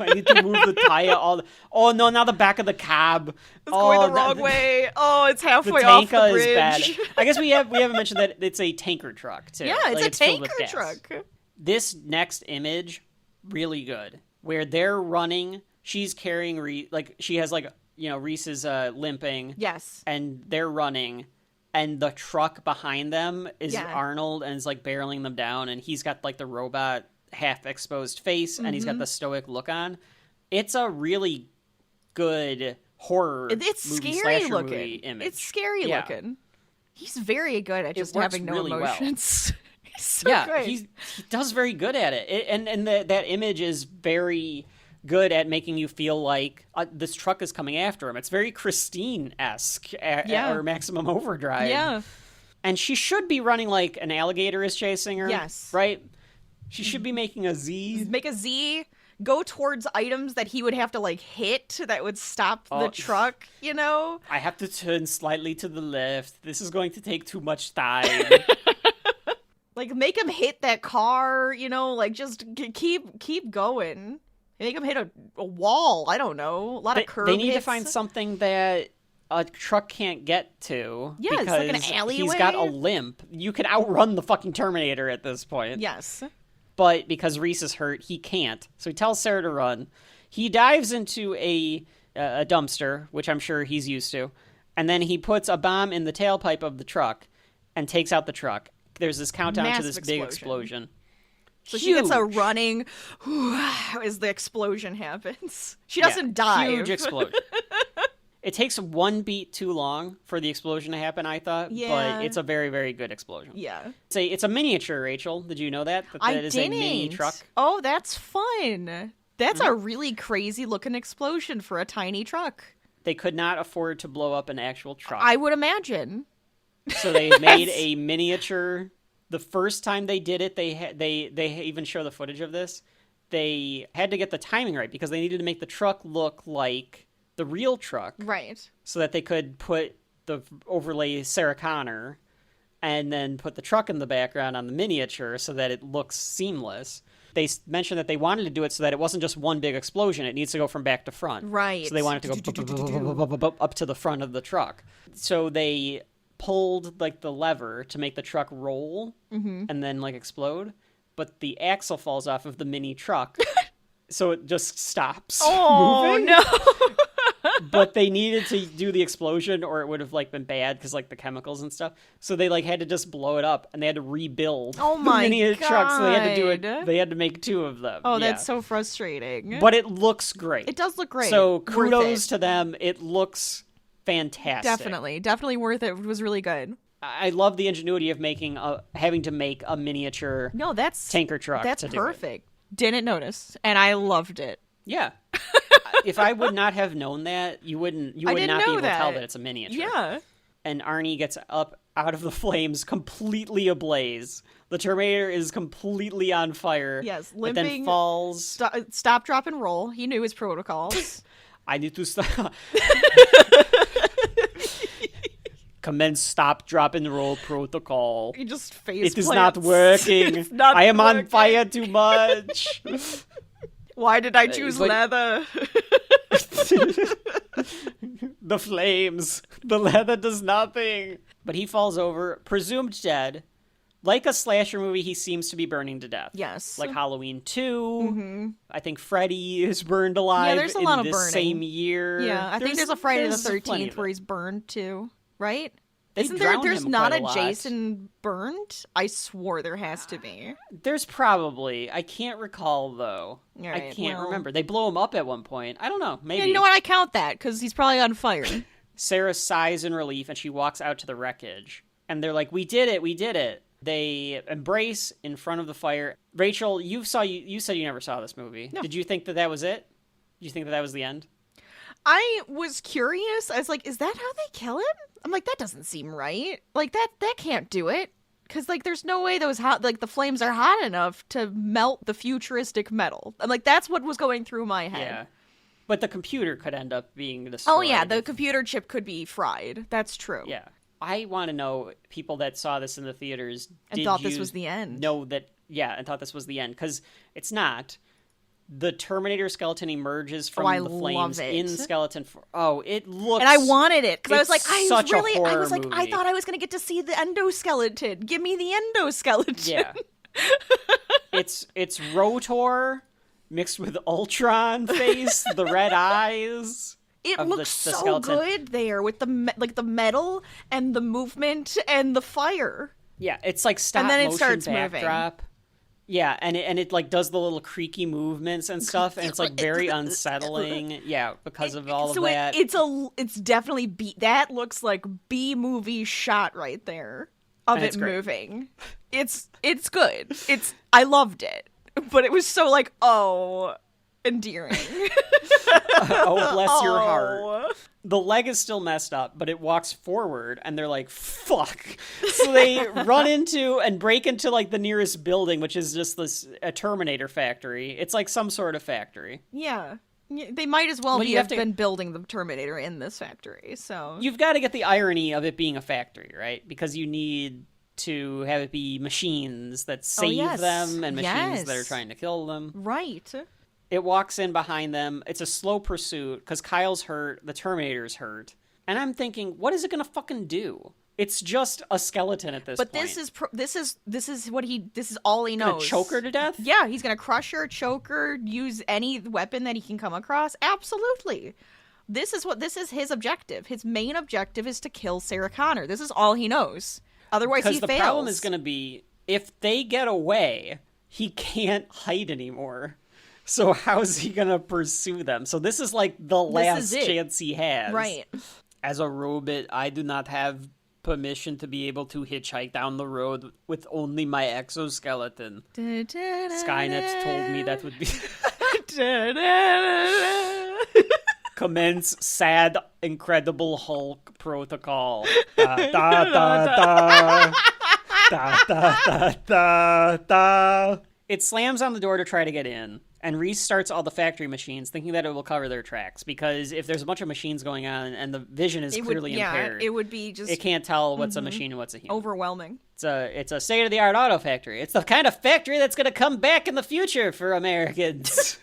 [SPEAKER 1] I need to move the tire all. Oh no! Now the back of the cab.
[SPEAKER 2] It's going the wrong way. Oh, it's
[SPEAKER 1] The
[SPEAKER 2] halfway off the
[SPEAKER 1] tanker
[SPEAKER 2] bridge.
[SPEAKER 1] is bad. I guess we haven't mentioned that it's a tanker truck too.
[SPEAKER 2] Yeah, it's
[SPEAKER 1] Like,
[SPEAKER 2] a
[SPEAKER 1] filled with
[SPEAKER 2] tanker
[SPEAKER 1] gas.
[SPEAKER 2] truck.
[SPEAKER 1] This next image, really good, where they're running. She's carrying she has Reese is limping.
[SPEAKER 2] Yes.
[SPEAKER 1] And they're running. And the truck behind them is
[SPEAKER 2] Yeah.
[SPEAKER 1] Arnold, and is like barreling them down, and he's got like the robot half exposed face, and he's got the stoic look on. It's a really good horror.
[SPEAKER 2] It's
[SPEAKER 1] movie,
[SPEAKER 2] scary
[SPEAKER 1] slasher
[SPEAKER 2] looking.
[SPEAKER 1] movie image.
[SPEAKER 2] It's scary
[SPEAKER 1] Yeah.
[SPEAKER 2] looking. He's very good at just
[SPEAKER 1] works
[SPEAKER 2] having no
[SPEAKER 1] really well.
[SPEAKER 2] emotions. He's so
[SPEAKER 1] Yeah,
[SPEAKER 2] great.
[SPEAKER 1] he does very good at it, and that image is very good at making you feel like this truck is coming after him. It's very Christine-esque or Maximum Overdrive.
[SPEAKER 2] Yeah.
[SPEAKER 1] And she should be running like an alligator is chasing her.
[SPEAKER 2] Yes.
[SPEAKER 1] Right? She should be making a Z.
[SPEAKER 2] Make a Z, go towards items that he would have to like hit that would stop the truck, you know?
[SPEAKER 1] I have to turn slightly to the left. This is going to take too much time.
[SPEAKER 2] Like make him hit that car, you know, like just keep going. Make him hit a wall. I don't know. A lot of curb
[SPEAKER 1] They need to
[SPEAKER 2] hits.
[SPEAKER 1] find something that a truck can't get to.
[SPEAKER 2] Yeah, it's like an
[SPEAKER 1] because
[SPEAKER 2] alleyway.
[SPEAKER 1] He's got a limp. You can outrun the fucking Terminator at this point.
[SPEAKER 2] Yes.
[SPEAKER 1] But because Reese is hurt, he can't. So he tells Sarah to run. He dives into a dumpster, which I'm sure he's used to, and then he puts a bomb in the tailpipe of the truck and takes out the truck. There's this countdown to
[SPEAKER 2] Massive
[SPEAKER 1] this big explosion.
[SPEAKER 2] So she gets a
[SPEAKER 1] Huge.
[SPEAKER 2] running as the explosion happens. She doesn't die.
[SPEAKER 1] Huge explosion. It takes one beat too long for the explosion to happen, I thought.
[SPEAKER 2] Yeah.
[SPEAKER 1] But it's a very, very good explosion.
[SPEAKER 2] Yeah.
[SPEAKER 1] It's a miniature, Rachel. Did you know that?
[SPEAKER 2] I
[SPEAKER 1] That is
[SPEAKER 2] didn't.
[SPEAKER 1] a mini truck.
[SPEAKER 2] Oh, that's fun. That's a really crazy looking explosion for a tiny truck.
[SPEAKER 1] They could not afford to blow up an actual truck.
[SPEAKER 2] I would imagine.
[SPEAKER 1] So they made a miniature. The first time they did it, they even show the footage of this. They had to get the timing right because they needed to make the truck look like the real truck,
[SPEAKER 2] Right.
[SPEAKER 1] so that they could put the overlay Sarah Connor and then put the truck in the background on the miniature so that it looks seamless. They mentioned that they wanted to do it so that it wasn't just one big explosion. It needs to go from back to front.
[SPEAKER 2] Right.
[SPEAKER 1] So they wanted to go up to the front of the truck. So they pulled like the lever to make the truck roll and then like explode. But the axle falls off of the mini truck. So it just stops moving.
[SPEAKER 2] no.
[SPEAKER 1] But they needed to do the explosion or it would have like been bad because like the chemicals and stuff. So they like had to just blow it up and they had to rebuild
[SPEAKER 2] Oh
[SPEAKER 1] the
[SPEAKER 2] my
[SPEAKER 1] mini truck. So they had to do it.
[SPEAKER 2] God.
[SPEAKER 1] They had to make two of them.
[SPEAKER 2] Oh,
[SPEAKER 1] Yeah.
[SPEAKER 2] that's so frustrating.
[SPEAKER 1] But it looks great.
[SPEAKER 2] it does look great.
[SPEAKER 1] So
[SPEAKER 2] Worth
[SPEAKER 1] kudos
[SPEAKER 2] it.
[SPEAKER 1] to them. It looks fantastic.
[SPEAKER 2] Definitely worth it. It was really good.
[SPEAKER 1] I love the ingenuity of having to make a miniature
[SPEAKER 2] No, that's
[SPEAKER 1] tanker truck.
[SPEAKER 2] That's
[SPEAKER 1] to do it.
[SPEAKER 2] perfect. Didn't notice, and I loved it.
[SPEAKER 1] Yeah. If I would not have known that, you would
[SPEAKER 2] didn't
[SPEAKER 1] not be
[SPEAKER 2] know
[SPEAKER 1] able to tell
[SPEAKER 2] that.
[SPEAKER 1] that it's a miniature.
[SPEAKER 2] Yeah.
[SPEAKER 1] And Arnie gets up out of the flames, completely ablaze. The Terminator is completely on fire.
[SPEAKER 2] Yes,
[SPEAKER 1] But then
[SPEAKER 2] limping.
[SPEAKER 1] falls.
[SPEAKER 2] Stop, drop, and roll. He knew his protocols.
[SPEAKER 1] I need to stop. Commence stop, drop, and roll protocol.
[SPEAKER 2] He just face
[SPEAKER 1] It is not
[SPEAKER 2] plants.
[SPEAKER 1] working.
[SPEAKER 2] It's not
[SPEAKER 1] I am on
[SPEAKER 2] working.
[SPEAKER 1] fire too much.
[SPEAKER 2] Why did I choose leather?
[SPEAKER 1] The flames. The leather does nothing. But he falls over, presumed dead. Like a slasher movie, he seems to be burning to death.
[SPEAKER 2] Yes.
[SPEAKER 1] Like Halloween 2. I think Freddy is burned alive
[SPEAKER 2] there's a lot of
[SPEAKER 1] this
[SPEAKER 2] burning.
[SPEAKER 1] same year.
[SPEAKER 2] Yeah, I think there's a Friday the
[SPEAKER 1] plenty
[SPEAKER 2] 13th
[SPEAKER 1] of
[SPEAKER 2] where
[SPEAKER 1] it.
[SPEAKER 2] he's burned too, right?
[SPEAKER 1] They
[SPEAKER 2] Isn't
[SPEAKER 1] drown
[SPEAKER 2] there's
[SPEAKER 1] him
[SPEAKER 2] not
[SPEAKER 1] quite
[SPEAKER 2] a
[SPEAKER 1] lot.
[SPEAKER 2] Jason burned? I swore there has to be.
[SPEAKER 1] There's probably. I can't recall, though.
[SPEAKER 2] All
[SPEAKER 1] I
[SPEAKER 2] right,
[SPEAKER 1] can't
[SPEAKER 2] well-
[SPEAKER 1] remember. They blow him up at one point. I don't know. Maybe.
[SPEAKER 2] Yeah, you know what? I count that because he's probably on fire.
[SPEAKER 1] Sarah sighs in relief, and she walks out to the wreckage. And they're like, we did it, we did it. They embrace in front of the fire. Rachel, you said you never saw this movie.
[SPEAKER 2] No.
[SPEAKER 1] Did you think that was it? Did you think that was the end?
[SPEAKER 2] I was curious. I was like, is that how they kill him? I'm like, that doesn't seem right. Like, that can't do it. Because, like, there's no way those the flames are hot enough to melt the futuristic metal. I'm like, that's what was going through my head.
[SPEAKER 1] Yeah. But the computer could end up being destroyed.
[SPEAKER 2] Oh, yeah, the computer chip could be fried. That's true.
[SPEAKER 1] Yeah. I want to know, people that saw this in the theaters,
[SPEAKER 2] And thought this was the end.
[SPEAKER 1] Know that, yeah, and thought this was the end. Because it's not. The Terminator skeleton emerges from
[SPEAKER 2] I
[SPEAKER 1] the flames
[SPEAKER 2] love it.
[SPEAKER 1] in skeleton. It looks.
[SPEAKER 2] And I wanted it because I was
[SPEAKER 1] It's
[SPEAKER 2] like, I
[SPEAKER 1] movie.
[SPEAKER 2] thought I was gonna get to see the endoskeleton. Give me the endoskeleton.
[SPEAKER 1] Yeah. it's Rotor mixed with Ultron face, the red eyes.
[SPEAKER 2] It
[SPEAKER 1] of
[SPEAKER 2] looks
[SPEAKER 1] the
[SPEAKER 2] so
[SPEAKER 1] skeleton.
[SPEAKER 2] good there with the metal and the movement and the fire.
[SPEAKER 1] Yeah, it's like stop
[SPEAKER 2] And then it
[SPEAKER 1] motion
[SPEAKER 2] starts
[SPEAKER 1] backdrop. Yeah, and it like does the little creaky movements and stuff, and it's like very unsettling. Yeah, because of all of that.
[SPEAKER 2] It's definitely that looks like B movie shot right there of
[SPEAKER 1] And
[SPEAKER 2] it
[SPEAKER 1] it's great.
[SPEAKER 2] moving. It's good. I loved it, but it was so like endearing.
[SPEAKER 1] Oh, bless your heart. The leg is still messed up, but it walks forward, and they're like, fuck. So they run into and break into, like, the nearest building, which is just a Terminator factory. It's like some sort of factory.
[SPEAKER 2] Yeah. They might as well
[SPEAKER 1] Well, you
[SPEAKER 2] have
[SPEAKER 1] have to-
[SPEAKER 2] been building the Terminator in this factory, so...
[SPEAKER 1] You've got to get the irony of it being a factory, right? Because you need to have it be machines that save
[SPEAKER 2] yes.
[SPEAKER 1] them and machines
[SPEAKER 2] Yes.
[SPEAKER 1] that are trying to kill them.
[SPEAKER 2] Right.
[SPEAKER 1] It walks in behind them. It's a slow pursuit because Kyle's hurt. The Terminator's hurt. And I'm thinking, what is it going to fucking do? It's just a skeleton at this
[SPEAKER 2] But
[SPEAKER 1] point.
[SPEAKER 2] this is all he knows.
[SPEAKER 1] Gonna choke her to death?
[SPEAKER 2] Yeah, he's gonna crush her, choke her, use any weapon that he can come across. Absolutely. This is his objective. His main objective is to kill Sarah Connor. This is all he knows. Otherwise, he
[SPEAKER 1] Because the
[SPEAKER 2] fails.
[SPEAKER 1] problem is going to be, if they get away, he can't hide anymore. So how's he going to pursue them? So this is like the last chance he has.
[SPEAKER 2] Right.
[SPEAKER 1] As a robot, I do not have permission to be able to hitchhike down the road with only my exoskeleton. Skynet told me that would be... Commence sad, Incredible Hulk protocol. Da, da, da, da. Da, da, da, da, da. It slams on the door to try to get in, and restarts all the factory machines, thinking that it will cover their tracks, because if there's a bunch of machines going on and the vision is clearly impaired,
[SPEAKER 2] it would be just
[SPEAKER 1] it can't tell what's a machine and what's a human.
[SPEAKER 2] overwhelming.
[SPEAKER 1] It's a state-of-the-art auto factory. It's the kind of factory that's going to come back in the future for Americans,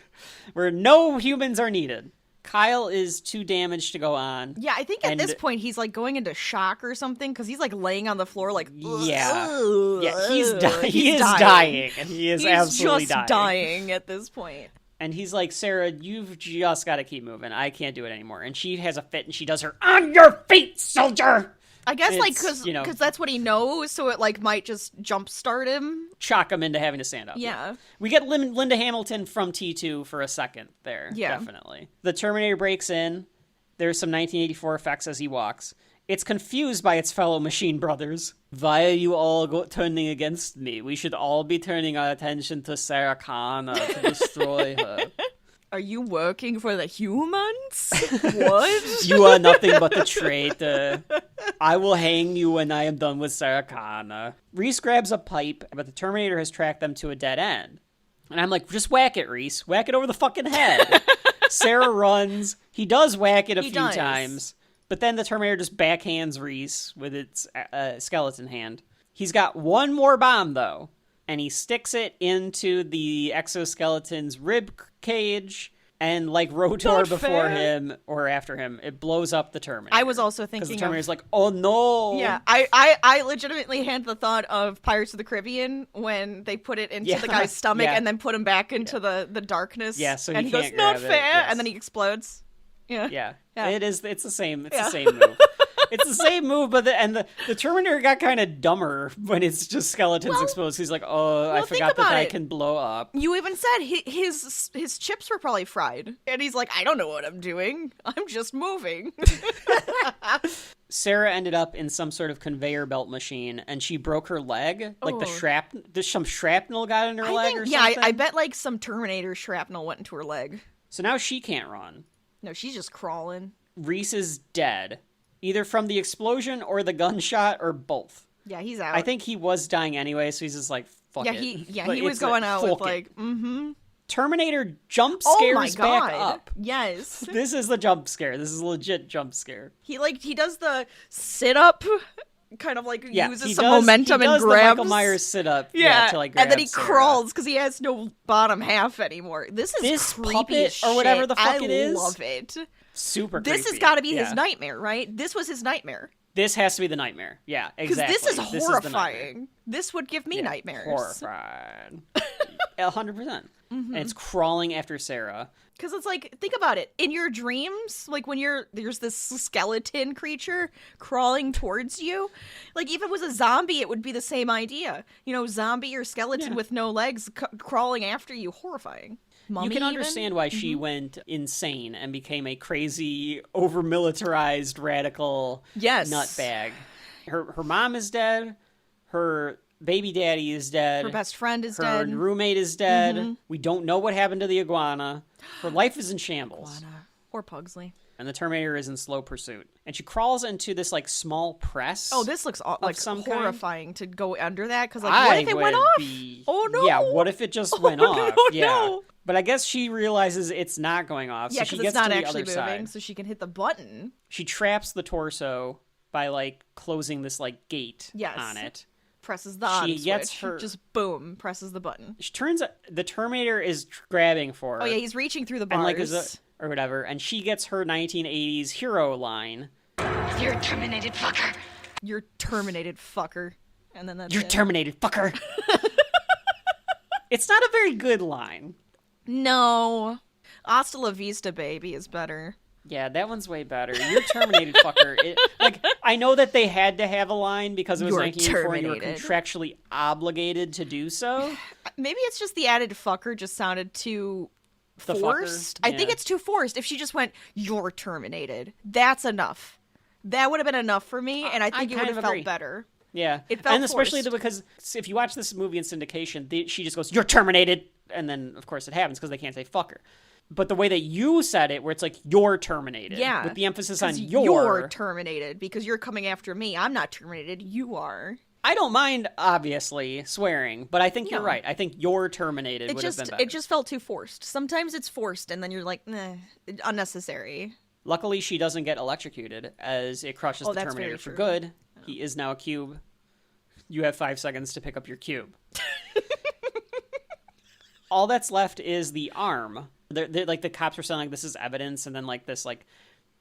[SPEAKER 1] where no humans are needed. Kyle is too damaged to go on.
[SPEAKER 2] Yeah, I think at this point he's like going into shock or something because he's like laying on the floor like
[SPEAKER 1] Yeah,
[SPEAKER 2] he's
[SPEAKER 1] he is dying, and he is
[SPEAKER 2] He's
[SPEAKER 1] absolutely
[SPEAKER 2] just dying at this point.
[SPEAKER 1] And he's like, Sarah, you've just got to keep moving. I can't do it anymore. And she has a fit, and she does her on your feet, soldier.
[SPEAKER 2] I guess
[SPEAKER 1] And
[SPEAKER 2] like
[SPEAKER 1] it's,
[SPEAKER 2] because that's what he knows, so it like might just jumpstart him.
[SPEAKER 1] Shock him into having to stand up.
[SPEAKER 2] Yeah.
[SPEAKER 1] We get Linda Hamilton from T2 for a second there.
[SPEAKER 2] Yeah.
[SPEAKER 1] Definitely. The Terminator breaks in. There's some 1984 effects as he walks. It's confused by its fellow machine brothers. Why are you all turning against me? We should all be turning our attention to Sarah Connor to destroy her.
[SPEAKER 2] Are you working for the humans? What?
[SPEAKER 1] You are nothing but a traitor. I will hang you when I am done with Sarah Connor. Reese grabs a pipe, but the Terminator has tracked them to a dead end. And I'm like, just whack it, Reese. Whack it over the fucking head. Sarah runs. He does whack it a few times. But then the Terminator just backhands Reese with its skeleton hand. He's got one more bomb, though. and he sticks it into the exoskeleton's rib cage. And like Rotor before him or after him, it blows up the Terminator.
[SPEAKER 2] I was also thinking
[SPEAKER 1] because the Terminator's like, oh no.
[SPEAKER 2] Yeah, I legitimately had the thought of Pirates of the Caribbean when they put it into the guy's stomach and then put him back into the darkness.
[SPEAKER 1] Yeah, so
[SPEAKER 2] and
[SPEAKER 1] he
[SPEAKER 2] goes,
[SPEAKER 1] can't
[SPEAKER 2] not
[SPEAKER 1] grab
[SPEAKER 2] fair,
[SPEAKER 1] it. Yes.
[SPEAKER 2] and then he explodes. Yeah.
[SPEAKER 1] Yeah.
[SPEAKER 2] Yeah.
[SPEAKER 1] It's the same. It's the same move. It's the same move, but the Terminator got kind of dumber when it's just skeletons exposed. He's like, oh, I forgot that I can blow up.
[SPEAKER 2] You even said his chips were probably fried. And he's like, I don't know what I'm doing. I'm just moving.
[SPEAKER 1] Sarah ended up in some sort of conveyor belt machine, and she broke her leg. Like some shrapnel got in her leg or something.
[SPEAKER 2] Yeah, I bet like some Terminator shrapnel went into her leg.
[SPEAKER 1] So now she can't run.
[SPEAKER 2] No, she's just crawling.
[SPEAKER 1] Reese is dead. Either from the explosion or the gunshot or both.
[SPEAKER 2] Yeah, he's out.
[SPEAKER 1] I think he was dying anyway, so he's just like, fuck it.
[SPEAKER 2] He was going out with like,
[SPEAKER 1] Terminator jump scares back up.
[SPEAKER 2] Yes.
[SPEAKER 1] This is the jump scare. This is a legit jump scare.
[SPEAKER 2] He does the sit up, kind of like uses some momentum and grabs.
[SPEAKER 1] The Michael Myers sit up. Yeah, to like grab
[SPEAKER 2] and then he
[SPEAKER 1] Sarah.
[SPEAKER 2] crawls because he has no bottom half anymore. This creepy
[SPEAKER 1] puppet or whatever the fuck it is.
[SPEAKER 2] I love it.
[SPEAKER 1] Super creepy.
[SPEAKER 2] This has got to be his nightmare, right? This was his nightmare.
[SPEAKER 1] This has to be the nightmare. Yeah, exactly.
[SPEAKER 2] Because this is horrifying. This would give me nightmares.
[SPEAKER 1] Horrified. 100%. And it's crawling after Sarah.
[SPEAKER 2] Because it's like, think about it. In your dreams, like when there's this skeleton creature crawling towards you, like if it was a zombie, it would be the same idea. You know, zombie or skeleton with no legs crawling after you. Horrifying. Mummy,
[SPEAKER 1] you can understand why she went insane and became a crazy, over-militarized, radical nutbag. Her mom is dead. Her baby daddy is dead.
[SPEAKER 2] Her best friend is dead.
[SPEAKER 1] Her roommate is dead. We don't know what happened to the iguana. Her life is in shambles.
[SPEAKER 2] Or Pugsley.
[SPEAKER 1] And the Terminator is in slow pursuit. And she crawls into this, like, small press.
[SPEAKER 2] Oh, this looks like horrifying to go under that. Because, like, what if it went off? Oh, no.
[SPEAKER 1] Yeah, what if it just went off?
[SPEAKER 2] No.
[SPEAKER 1] But I guess she realizes it's not going off.
[SPEAKER 2] Yeah,
[SPEAKER 1] so she
[SPEAKER 2] because
[SPEAKER 1] gets
[SPEAKER 2] it's not
[SPEAKER 1] to the
[SPEAKER 2] actually
[SPEAKER 1] other
[SPEAKER 2] moving,
[SPEAKER 1] side.
[SPEAKER 2] so she can hit the button.
[SPEAKER 1] She traps the torso by, like, closing this, like, gate on it.
[SPEAKER 2] Presses the on
[SPEAKER 1] gets
[SPEAKER 2] switch. Just boom, presses the button.
[SPEAKER 1] She turns. The Terminator is grabbing for her.
[SPEAKER 2] Oh yeah, he's reaching through the bars.
[SPEAKER 1] And like or whatever, and she gets her 1980s hero line.
[SPEAKER 8] You're terminated, fucker.
[SPEAKER 2] You're terminated, fucker. And then that's
[SPEAKER 1] You're terminated, fucker. It's not a very good line.
[SPEAKER 2] No. Hasta la vista, baby is better.
[SPEAKER 1] Yeah, that one's way better. You're terminated, fucker. I know that they had to have a line because it was 1984 and you were contractually obligated to do so.
[SPEAKER 2] Maybe it's just the added fucker just sounded too forced.
[SPEAKER 1] Yeah.
[SPEAKER 2] I think it's too forced. If she just went, you're terminated, that's enough. That would have been enough for me, and I think it would have felt better.
[SPEAKER 1] Yeah.
[SPEAKER 2] It felt
[SPEAKER 1] and especially because if you watch this movie in syndication, she just goes, you're terminated, and then, of course, it happens because they can't say fucker. But the way that you said it, where it's like, you're terminated.
[SPEAKER 2] Yeah.
[SPEAKER 1] With the emphasis on
[SPEAKER 2] you're terminated, because you're coming after me. I'm not terminated. You are.
[SPEAKER 1] I don't mind, obviously, swearing, but I think you're right. I think you're terminated would have been better.
[SPEAKER 2] It just felt too forced. Sometimes it's forced, and then you're like, unnecessary.
[SPEAKER 1] Luckily, she doesn't get electrocuted, as it crushes the Terminator for good. Oh. He is now a cube. You have 5 seconds to pick up your cube. All that's left is the arm. They're, like, the cops are saying, like, this is evidence, and then, like, this, like,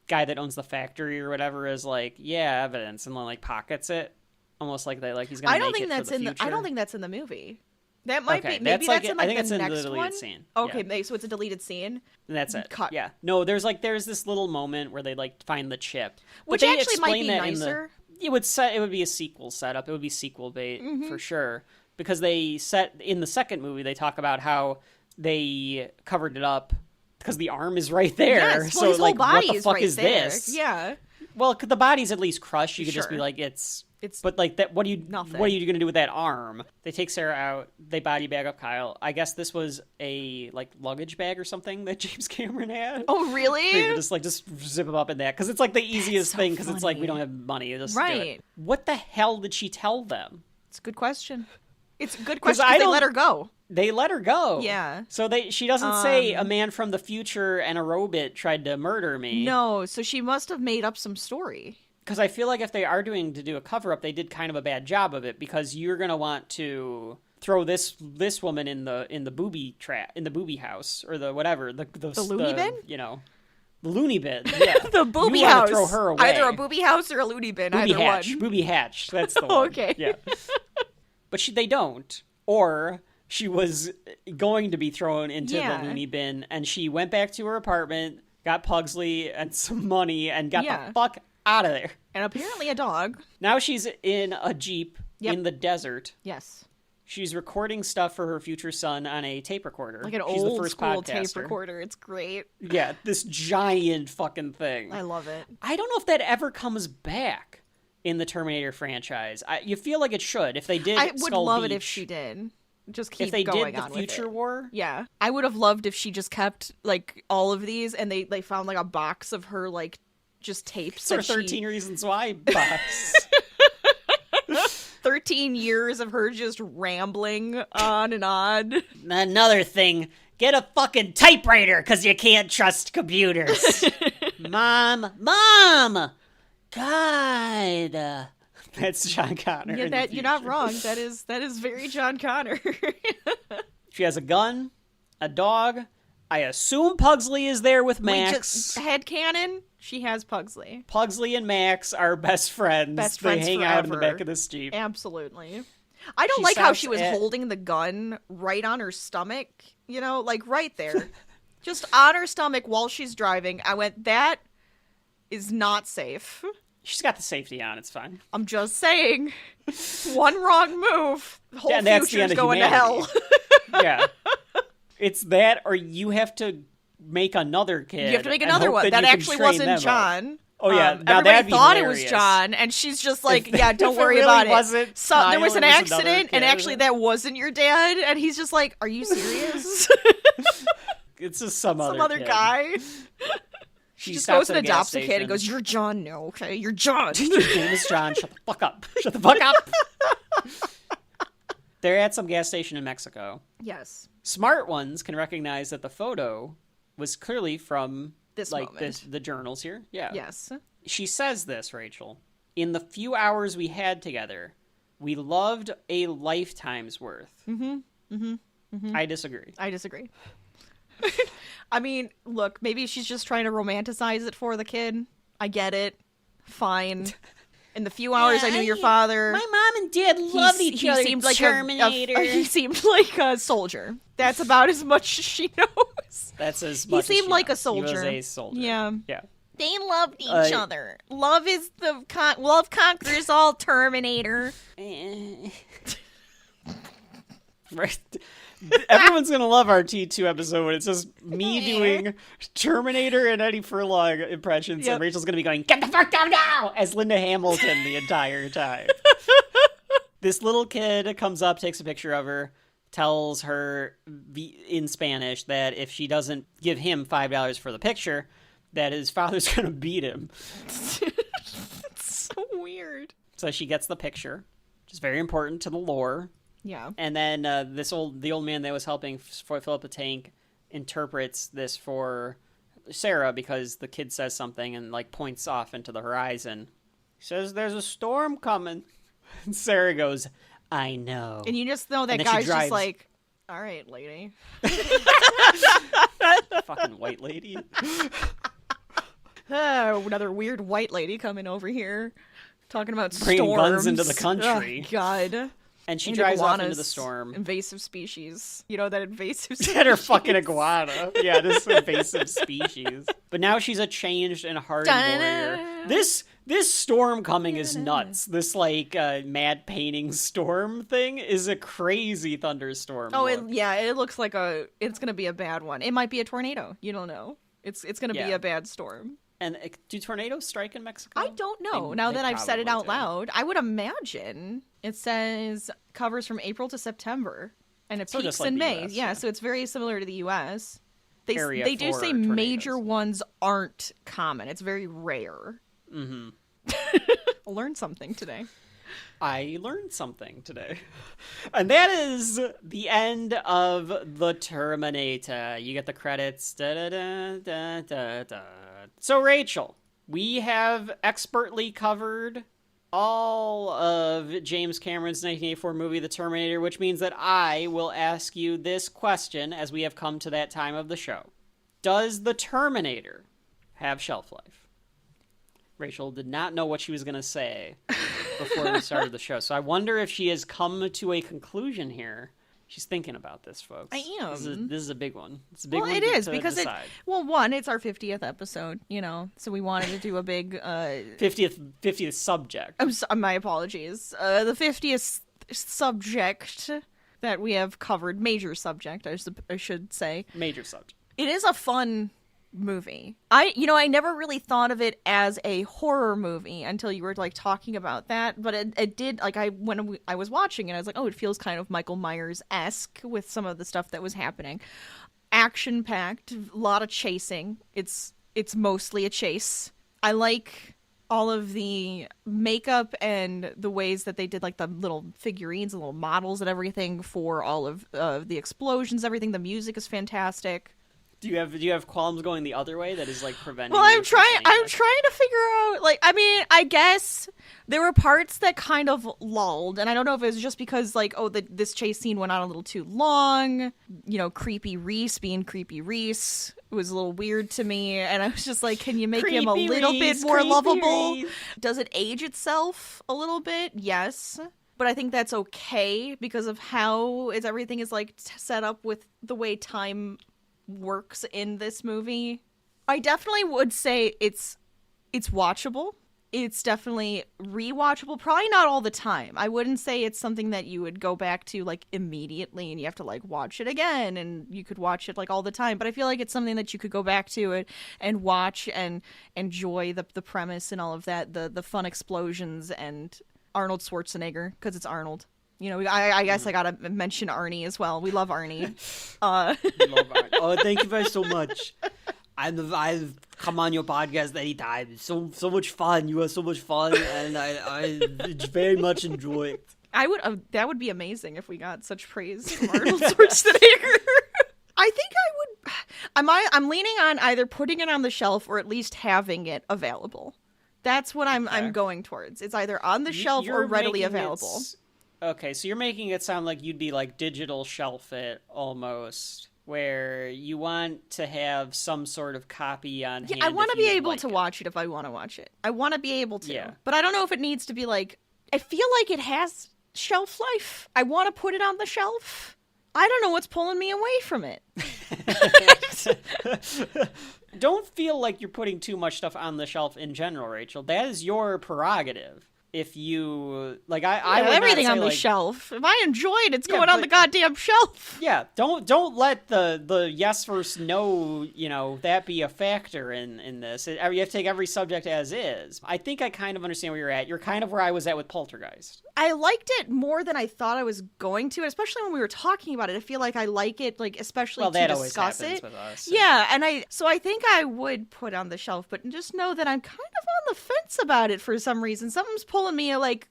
[SPEAKER 1] guy that owns the factory or whatever is like, yeah, evidence, and then, like, pockets it. Almost like they like he's gonna make it for the future.
[SPEAKER 2] I don't think that's in the movie. That might be. Maybe
[SPEAKER 1] that's
[SPEAKER 2] in like
[SPEAKER 1] I think
[SPEAKER 2] the
[SPEAKER 1] it's in
[SPEAKER 2] next
[SPEAKER 1] the deleted
[SPEAKER 2] one.
[SPEAKER 1] scene.
[SPEAKER 2] Okay,
[SPEAKER 1] yeah.
[SPEAKER 2] So it's a deleted scene.
[SPEAKER 1] And that's it.
[SPEAKER 2] Cut.
[SPEAKER 1] Yeah. No, there's this little moment where they like find the chip,
[SPEAKER 2] which actually might be nicer.
[SPEAKER 1] It would be a sequel setup. It would be sequel bait for sure, because they in the second movie they talk about how they covered it up because the arm is right there.
[SPEAKER 2] Yes, well,
[SPEAKER 1] so
[SPEAKER 2] his
[SPEAKER 1] like,
[SPEAKER 2] whole body
[SPEAKER 1] what the
[SPEAKER 2] is
[SPEAKER 1] fuck
[SPEAKER 2] right
[SPEAKER 1] is
[SPEAKER 2] there.
[SPEAKER 1] this?
[SPEAKER 2] Yeah.
[SPEAKER 1] Well, the body's at least crushed. You could just be
[SPEAKER 2] Sure.
[SPEAKER 1] like, it's. But like that, what are you going to do with that arm? They take Sarah out. They body bag up Kyle. I guess this was a like luggage bag or something that James Cameron had.
[SPEAKER 2] Oh, really?
[SPEAKER 1] They would just zip him up in that because it's like the easiest thing because it's like we don't have money. Just do it. What the hell did she tell them?
[SPEAKER 2] It's a good question. It's a good question because they let her go.
[SPEAKER 1] They let her go.
[SPEAKER 2] Yeah.
[SPEAKER 1] So she doesn't say a man from the future and a robot tried to murder me.
[SPEAKER 2] No, so she must have made up some story.
[SPEAKER 1] Because I feel like if they are to do a cover-up, they did kind of a bad job of it, because you're going to want to throw this woman in the booby trap, in the booby house, or the whatever, the
[SPEAKER 2] loony bin?
[SPEAKER 1] You know, the loony bin. Yeah.
[SPEAKER 2] The booby
[SPEAKER 1] you
[SPEAKER 2] house.
[SPEAKER 1] Throw her away.
[SPEAKER 2] Either a booby house or a loony bin.
[SPEAKER 1] Booby
[SPEAKER 2] either
[SPEAKER 1] hatch.
[SPEAKER 2] one.
[SPEAKER 1] Booby hatch. That's the one.
[SPEAKER 2] Okay.
[SPEAKER 1] Yeah. But they don't. Or she was going to be thrown into the loony bin, and she went back to her apartment, got Pugsley and some money, and got the fuck out of there.
[SPEAKER 2] And apparently a dog.
[SPEAKER 1] Now she's in a Jeep in the desert.
[SPEAKER 2] Yes.
[SPEAKER 1] She's recording stuff for her future son on a tape recorder.
[SPEAKER 2] Like an
[SPEAKER 1] She's
[SPEAKER 2] old
[SPEAKER 1] the first
[SPEAKER 2] school
[SPEAKER 1] podcaster.
[SPEAKER 2] tape recorder. It's great.
[SPEAKER 1] Yeah, this giant fucking thing.
[SPEAKER 2] I love it.
[SPEAKER 1] I don't know if that ever comes back in the Terminator franchise. You feel like it should. If they did,
[SPEAKER 2] I would
[SPEAKER 1] Skull
[SPEAKER 2] love
[SPEAKER 1] Beach,
[SPEAKER 2] it if she did. Just keep
[SPEAKER 1] if they
[SPEAKER 2] going
[SPEAKER 1] did the
[SPEAKER 2] on with
[SPEAKER 1] Future
[SPEAKER 2] it.
[SPEAKER 1] War.
[SPEAKER 2] Yeah, I would have loved if she just kept like all of these, and they found like a box of her like just tapes.
[SPEAKER 1] It's her 13 Reasons Why box.
[SPEAKER 2] 13 years of her just rambling on and on.
[SPEAKER 1] Another thing, get a fucking typewriter because you can't trust computers. Mom, God. That's John Connor.
[SPEAKER 2] Yeah, you're not wrong. That is very John Connor.
[SPEAKER 1] She has a gun, a dog. I assume Pugsley is there with Max.
[SPEAKER 2] Headcanon, she has Pugsley.
[SPEAKER 1] Pugsley and Max are best friends. They hang out in the back of this Jeep.
[SPEAKER 2] Absolutely. I don't like how she was holding the gun right on her stomach, you know, like right there. Just on her stomach while she's driving. I went, that is not safe.
[SPEAKER 1] She's got the safety on. It's fine.
[SPEAKER 2] I'm just saying. One wrong move. The whole
[SPEAKER 1] that's
[SPEAKER 2] future's
[SPEAKER 1] the end of
[SPEAKER 2] going to hell.
[SPEAKER 1] Yeah. It's that, or you have to make another kid.
[SPEAKER 2] You have to make another one. That actually wasn't John.
[SPEAKER 1] Oh, yeah. Now
[SPEAKER 2] everybody thought
[SPEAKER 1] hilarious.
[SPEAKER 2] it was John, and she's just like, yeah, don't
[SPEAKER 1] if
[SPEAKER 2] worry
[SPEAKER 1] it
[SPEAKER 2] about
[SPEAKER 1] wasn't
[SPEAKER 2] it. So there was
[SPEAKER 1] Kyle,
[SPEAKER 2] an
[SPEAKER 1] it was
[SPEAKER 2] accident, and actually that wasn't your dad, and he's just like, are you serious?
[SPEAKER 1] It's just some
[SPEAKER 2] other
[SPEAKER 1] kid.
[SPEAKER 2] guy. She just goes and adopts a kid and goes, you're John now, okay? You're John.
[SPEAKER 1] Your name is John. Shut the fuck up. Shut the fuck up. They're at some gas station in Mexico.
[SPEAKER 2] Yes.
[SPEAKER 1] Smart ones can recognize that the photo was clearly from the journals here. Yeah.
[SPEAKER 2] Yes.
[SPEAKER 1] She says this, Rachel. In the few hours we had together, we loved a lifetime's worth. Mm-hmm. Mm-hmm. Mm-hmm. I disagree.
[SPEAKER 2] I mean, look, maybe she's just trying to romanticize it for the kid. I get it. Fine. In the few hours I knew your father,
[SPEAKER 1] my mom and dad loved each other.
[SPEAKER 2] Seemed like
[SPEAKER 1] Terminator.
[SPEAKER 2] he seemed like a soldier. That's about as much as she knows.
[SPEAKER 1] That's as much.
[SPEAKER 2] He seemed like a
[SPEAKER 1] soldier.
[SPEAKER 2] soldier.
[SPEAKER 1] He was a soldier.
[SPEAKER 2] Yeah.
[SPEAKER 1] Yeah.
[SPEAKER 2] They loved each other. Love is love conquers all. Terminator.
[SPEAKER 1] Right. Everyone's gonna love our T2 episode when it's just me doing Terminator and Eddie Furlong impressions, and Rachel's gonna be going, "Get the fuck down now!" as Linda Hamilton the entire time. This little kid comes up, takes a picture of her, tells her in Spanish that if she doesn't give him $5 for the picture, that his father's gonna beat him.
[SPEAKER 2] It's so weird.
[SPEAKER 1] So she gets the picture, which is very important to the lore.
[SPEAKER 2] Yeah.
[SPEAKER 1] And then the old man that was helping fill up the tank interprets this for Sarah because the kid says something and like points off into the horizon. He says, "There's a storm coming." And Sarah goes, "I know."
[SPEAKER 2] And you just know that guy's just like, "All right, lady."
[SPEAKER 1] Fucking white lady.
[SPEAKER 2] Another weird white lady coming over here talking about
[SPEAKER 1] bringing
[SPEAKER 2] storms.
[SPEAKER 1] guns into the country.
[SPEAKER 2] Oh, God.
[SPEAKER 1] And she drives off into the storm.
[SPEAKER 2] Invasive species. You know that invasive species?
[SPEAKER 1] Get her fucking iguana. Yeah, this invasive species. But now she's a changed and hardened warrior. This storm coming is nuts. This like mad painting storm thing is a crazy thunderstorm.
[SPEAKER 2] Oh, it looks like it's gonna be a bad one. It might be a tornado. You don't know. It's gonna be a bad storm.
[SPEAKER 1] And do tornadoes strike in Mexico?
[SPEAKER 2] I don't know. Now that I've said it out loud, I would imagine it says covers from April to September, and it peaks in May. US, yeah, so it's very similar to the U.S. They do say tornadoes. Major ones aren't common. It's very rare.
[SPEAKER 1] Mm-hmm.
[SPEAKER 2] I learned something today.
[SPEAKER 1] I learned something today. And that is the end of The Terminator. You get the credits. Da, da, da, da, da, da. So, Rachel, we have expertly covered all of James Cameron's 1984 movie, The Terminator, which means that I will ask you this question as we have come to that time of the show. Does The Terminator have shelf life? Rachel did not know what she was going to say before we started the show, so I wonder if she has come to a conclusion here. She's thinking about this, folks.
[SPEAKER 2] I am.
[SPEAKER 1] This is a big one. It's a big one.
[SPEAKER 2] Well, it is
[SPEAKER 1] to
[SPEAKER 2] because
[SPEAKER 1] decide.
[SPEAKER 2] one, it's our 50th episode, so we wanted to do a big
[SPEAKER 1] 50th subject.
[SPEAKER 2] My apologies. The 50th subject that we have covered, major subject, I should say.
[SPEAKER 1] Major subject.
[SPEAKER 2] It is a fun movie. I never really thought of it as a horror movie until you were like talking about that, but it did, like, when I was watching it, I was like, oh, it feels kind of Michael Myers-esque with some of the stuff that was happening. Action-packed, a lot of chasing. It's mostly a chase. I like all of the makeup and the ways that they did, like, the little figurines and little models and everything for all of the explosions, everything. The music is fantastic.
[SPEAKER 1] Do you have qualms going the other way that is like preventing?
[SPEAKER 2] Well, I'm trying to figure out, like, I mean, I guess there were parts that kind of lulled, and I don't know if it was just because, like, this chase scene went on a little too long. Creepy Reese being creepy Reese was a little weird to me, and I was just like, can you make him a little bit more lovable? Reese. Does it age itself a little bit? Yes. But I think that's okay because of how everything is like set up with the way time works in this movie. I definitely would say it's watchable. It's definitely rewatchable. Probably not all the time. I wouldn't say it's something that you would go back to like immediately and you have to like watch it again and you could watch it like all the time. But I feel like it's something that you could go back to it and watch and enjoy the premise and all of that, the fun explosions and Arnold Schwarzenegger, because it's Arnold. I guess I gotta mention Arnie as well. We love Arnie.
[SPEAKER 1] Love Arnie. Oh, thank you very so much. I've come on your podcast anytime. So much fun. You are so much fun, and I very much enjoy it.
[SPEAKER 2] That would be amazing if we got such praise from Arnold Schwarzenegger. I think I would. I'm leaning on either putting it on the shelf or at least having it available. That's what I'm going towards. It's either on the shelf or readily available.
[SPEAKER 1] Okay, so you're making it sound like you'd be like digital shelf it almost, where you want to have some sort of copy on hand.
[SPEAKER 2] Yeah, I want to be able to watch it if I want to watch it. I want to be able to. Yeah. But I don't know if it needs to be like, I feel like it has shelf life. I want to put it on the shelf. I don't know what's pulling me away from it.
[SPEAKER 1] Don't feel like you're putting too much stuff on the shelf in general, Rachel. That is your prerogative. If you like, I would
[SPEAKER 2] everything
[SPEAKER 1] not say,
[SPEAKER 2] on the
[SPEAKER 1] like,
[SPEAKER 2] shelf. If I enjoy it, it's going on the goddamn shelf.
[SPEAKER 1] Yeah, don't let the yes versus no, that be a factor in this. You have to take every subject as is. I think I kind of understand where you're at. You're kind of where I was at with Poltergeist.
[SPEAKER 2] I liked it more than I thought I was going to, especially when we were talking about it. I feel like I like it, like, especially to discuss
[SPEAKER 1] always happens with us.
[SPEAKER 2] Yeah, and I think I would put on the shelf, but just know that I'm kind of on the fence about it for some reason. Something's pulling me like,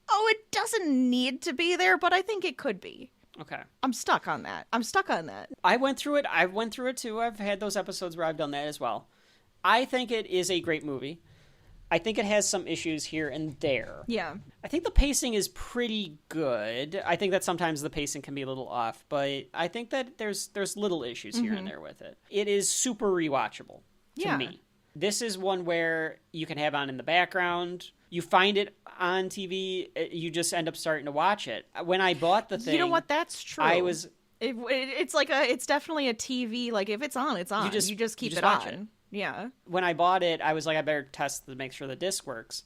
[SPEAKER 2] oh, it doesn't need to be there, but I think it could be.
[SPEAKER 1] Okay.
[SPEAKER 2] I'm stuck on that.
[SPEAKER 1] I went through it too. I've had those episodes where I've done that as well. I think it is a great movie. I think it has some issues here and there.
[SPEAKER 2] Yeah.
[SPEAKER 1] I think the pacing is pretty good. I think that sometimes the pacing can be a little off, but I think that there's little issues here and there with it. It is super rewatchable to me. This is one where you can have on in the background. You find it on TV, you just end up starting to watch it. When I bought the thing,
[SPEAKER 2] you know what? That's true. It's definitely a TV. Like, if it's on, it's on. You just keep it on. It. Yeah.
[SPEAKER 1] When I bought it, I was like, I better test to make sure the disc works.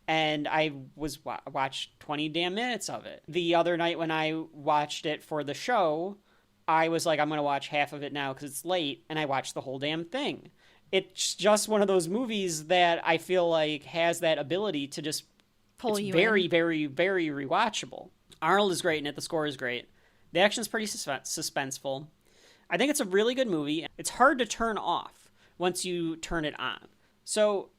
[SPEAKER 1] And I was watched 20 damn minutes of it. The other night when I watched it for the show, I was like, I'm going to watch half of it now because it's late. And I watched the whole damn thing. It's just one of those movies that I feel like has that ability to just pull you in. Very, very, very rewatchable. Arnold is great in it. The score is great. The action is pretty suspenseful. I think it's a really good movie. It's hard to turn off once you turn it on. So,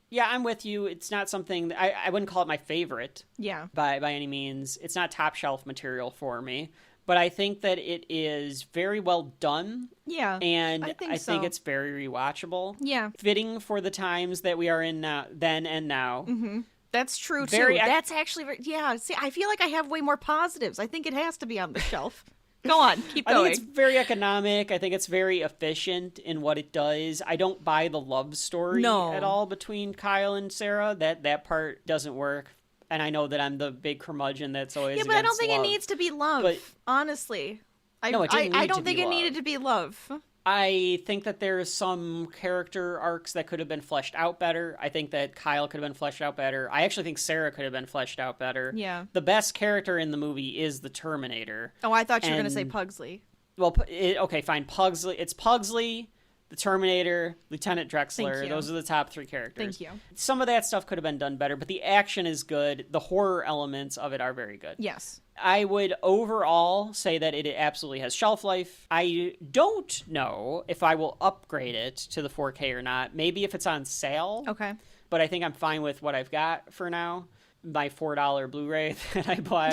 [SPEAKER 1] yeah, I'm with you. It's not something that I wouldn't call it my favorite.
[SPEAKER 2] Yeah.
[SPEAKER 1] By any means. It's not top shelf material for me. But I think that it is very well done.
[SPEAKER 2] Yeah,
[SPEAKER 1] and I think it's very rewatchable.
[SPEAKER 2] Yeah.
[SPEAKER 1] Fitting for the times that we are in now, then and now.
[SPEAKER 2] Mm-hmm. That's true, too.
[SPEAKER 1] Very
[SPEAKER 2] That's actually... Yeah, see, I feel like I have way more positives. I think it has to be on the shelf. Go on, keep going.
[SPEAKER 1] I think it's very economic. I think it's very efficient in what it does. I don't buy the love story at all between Kyle and Sarah. That part doesn't work. And I know that I'm the big curmudgeon that's always
[SPEAKER 2] Yeah, but I don't think
[SPEAKER 1] love.
[SPEAKER 2] it needs to be love, honestly.
[SPEAKER 1] It didn't need
[SPEAKER 2] I
[SPEAKER 1] to
[SPEAKER 2] don't think
[SPEAKER 1] be
[SPEAKER 2] it
[SPEAKER 1] love.
[SPEAKER 2] needed to be love.
[SPEAKER 1] I think that there's some character arcs that could have been fleshed out better. I think that Kyle could have been fleshed out better. I actually think Sarah could have been fleshed out better.
[SPEAKER 2] Yeah.
[SPEAKER 1] The best character in the movie is the Terminator.
[SPEAKER 2] Oh, I thought you were going to say Pugsley.
[SPEAKER 1] Well, okay, fine. Pugsley. It's Pugsley, the Terminator, Lieutenant Drexler.
[SPEAKER 2] Thank you.
[SPEAKER 1] Those are the top three characters.
[SPEAKER 2] Thank you.
[SPEAKER 1] Some of that stuff could have been done better, but the action is good. The horror elements of it are very good.
[SPEAKER 2] Yes.
[SPEAKER 1] I would overall say that it absolutely has shelf life. I don't know if I will upgrade it to the 4K or not. Maybe if it's on sale.
[SPEAKER 2] Okay.
[SPEAKER 1] But I think I'm fine with what I've got for now. My $4 Blu-ray that I bought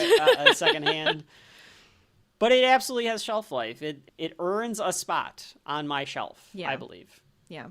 [SPEAKER 1] secondhand. But it absolutely has shelf life. It earns a spot on my shelf, I believe.
[SPEAKER 2] Yeah.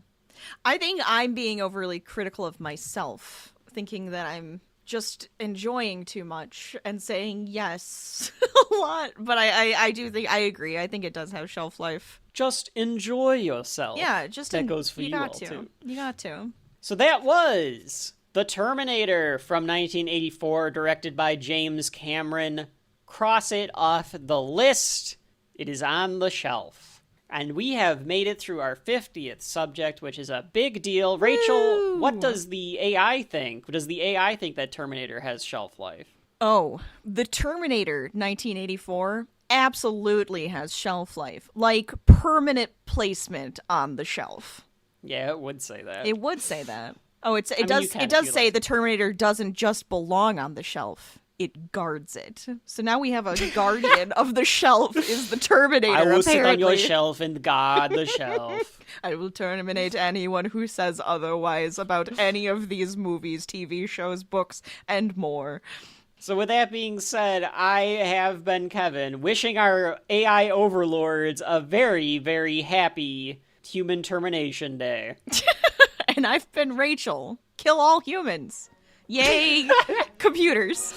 [SPEAKER 2] I think I'm being overly critical of myself, thinking that I'm just enjoying too much and saying yes a lot. But I do think, I agree. I think it does have shelf life.
[SPEAKER 1] Just enjoy yourself.
[SPEAKER 2] Yeah, just
[SPEAKER 1] that goes for you all,
[SPEAKER 2] to.
[SPEAKER 1] too.
[SPEAKER 2] You got to.
[SPEAKER 1] So that was The Terminator from 1984, directed by James Cameron. Cross it off the list. It is on the shelf. And we have made it through our 50th subject, which is a big deal. Rachel,
[SPEAKER 2] Woo!
[SPEAKER 1] what does the AI think? Does the AI think that Terminator has shelf life?
[SPEAKER 2] Oh, the Terminator 1984 absolutely has shelf life. Like, permanent placement on the shelf.
[SPEAKER 1] Yeah, it would say that.
[SPEAKER 2] It would say that. Oh, it
[SPEAKER 1] you
[SPEAKER 2] does
[SPEAKER 1] can
[SPEAKER 2] it does
[SPEAKER 1] if you
[SPEAKER 2] say
[SPEAKER 1] like.
[SPEAKER 2] the Terminator doesn't just belong on the shelf. It guards it. So now we have a guardian of the shelf is the Terminator,
[SPEAKER 1] I will
[SPEAKER 2] apparently.
[SPEAKER 1] sit on your shelf and guard the shelf.
[SPEAKER 2] I will terminate anyone who says otherwise about any of these movies, TV shows, books, and more.
[SPEAKER 1] So with that being said, I have been Kevin, wishing our AI overlords a very, very happy Human Termination Day.
[SPEAKER 2] And I've been Rachel. Kill all humans. Yay, computers.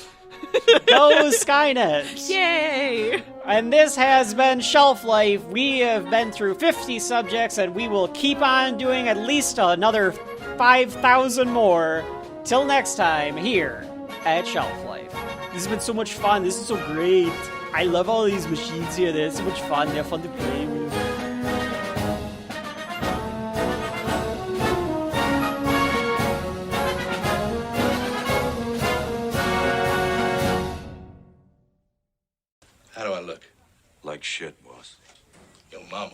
[SPEAKER 1] Go Skynet!
[SPEAKER 2] Yay!
[SPEAKER 1] And this has been Shelf Life. We have been through 50 subjects, and we will keep on doing at least another 5,000 more. Till next time, here at Shelf Life. This has been so much fun. This is so great. I love all these machines here. They're so much fun. They're fun to play with.
[SPEAKER 9] How do I look?
[SPEAKER 6] Like shit, boss.
[SPEAKER 9] Yo, mama.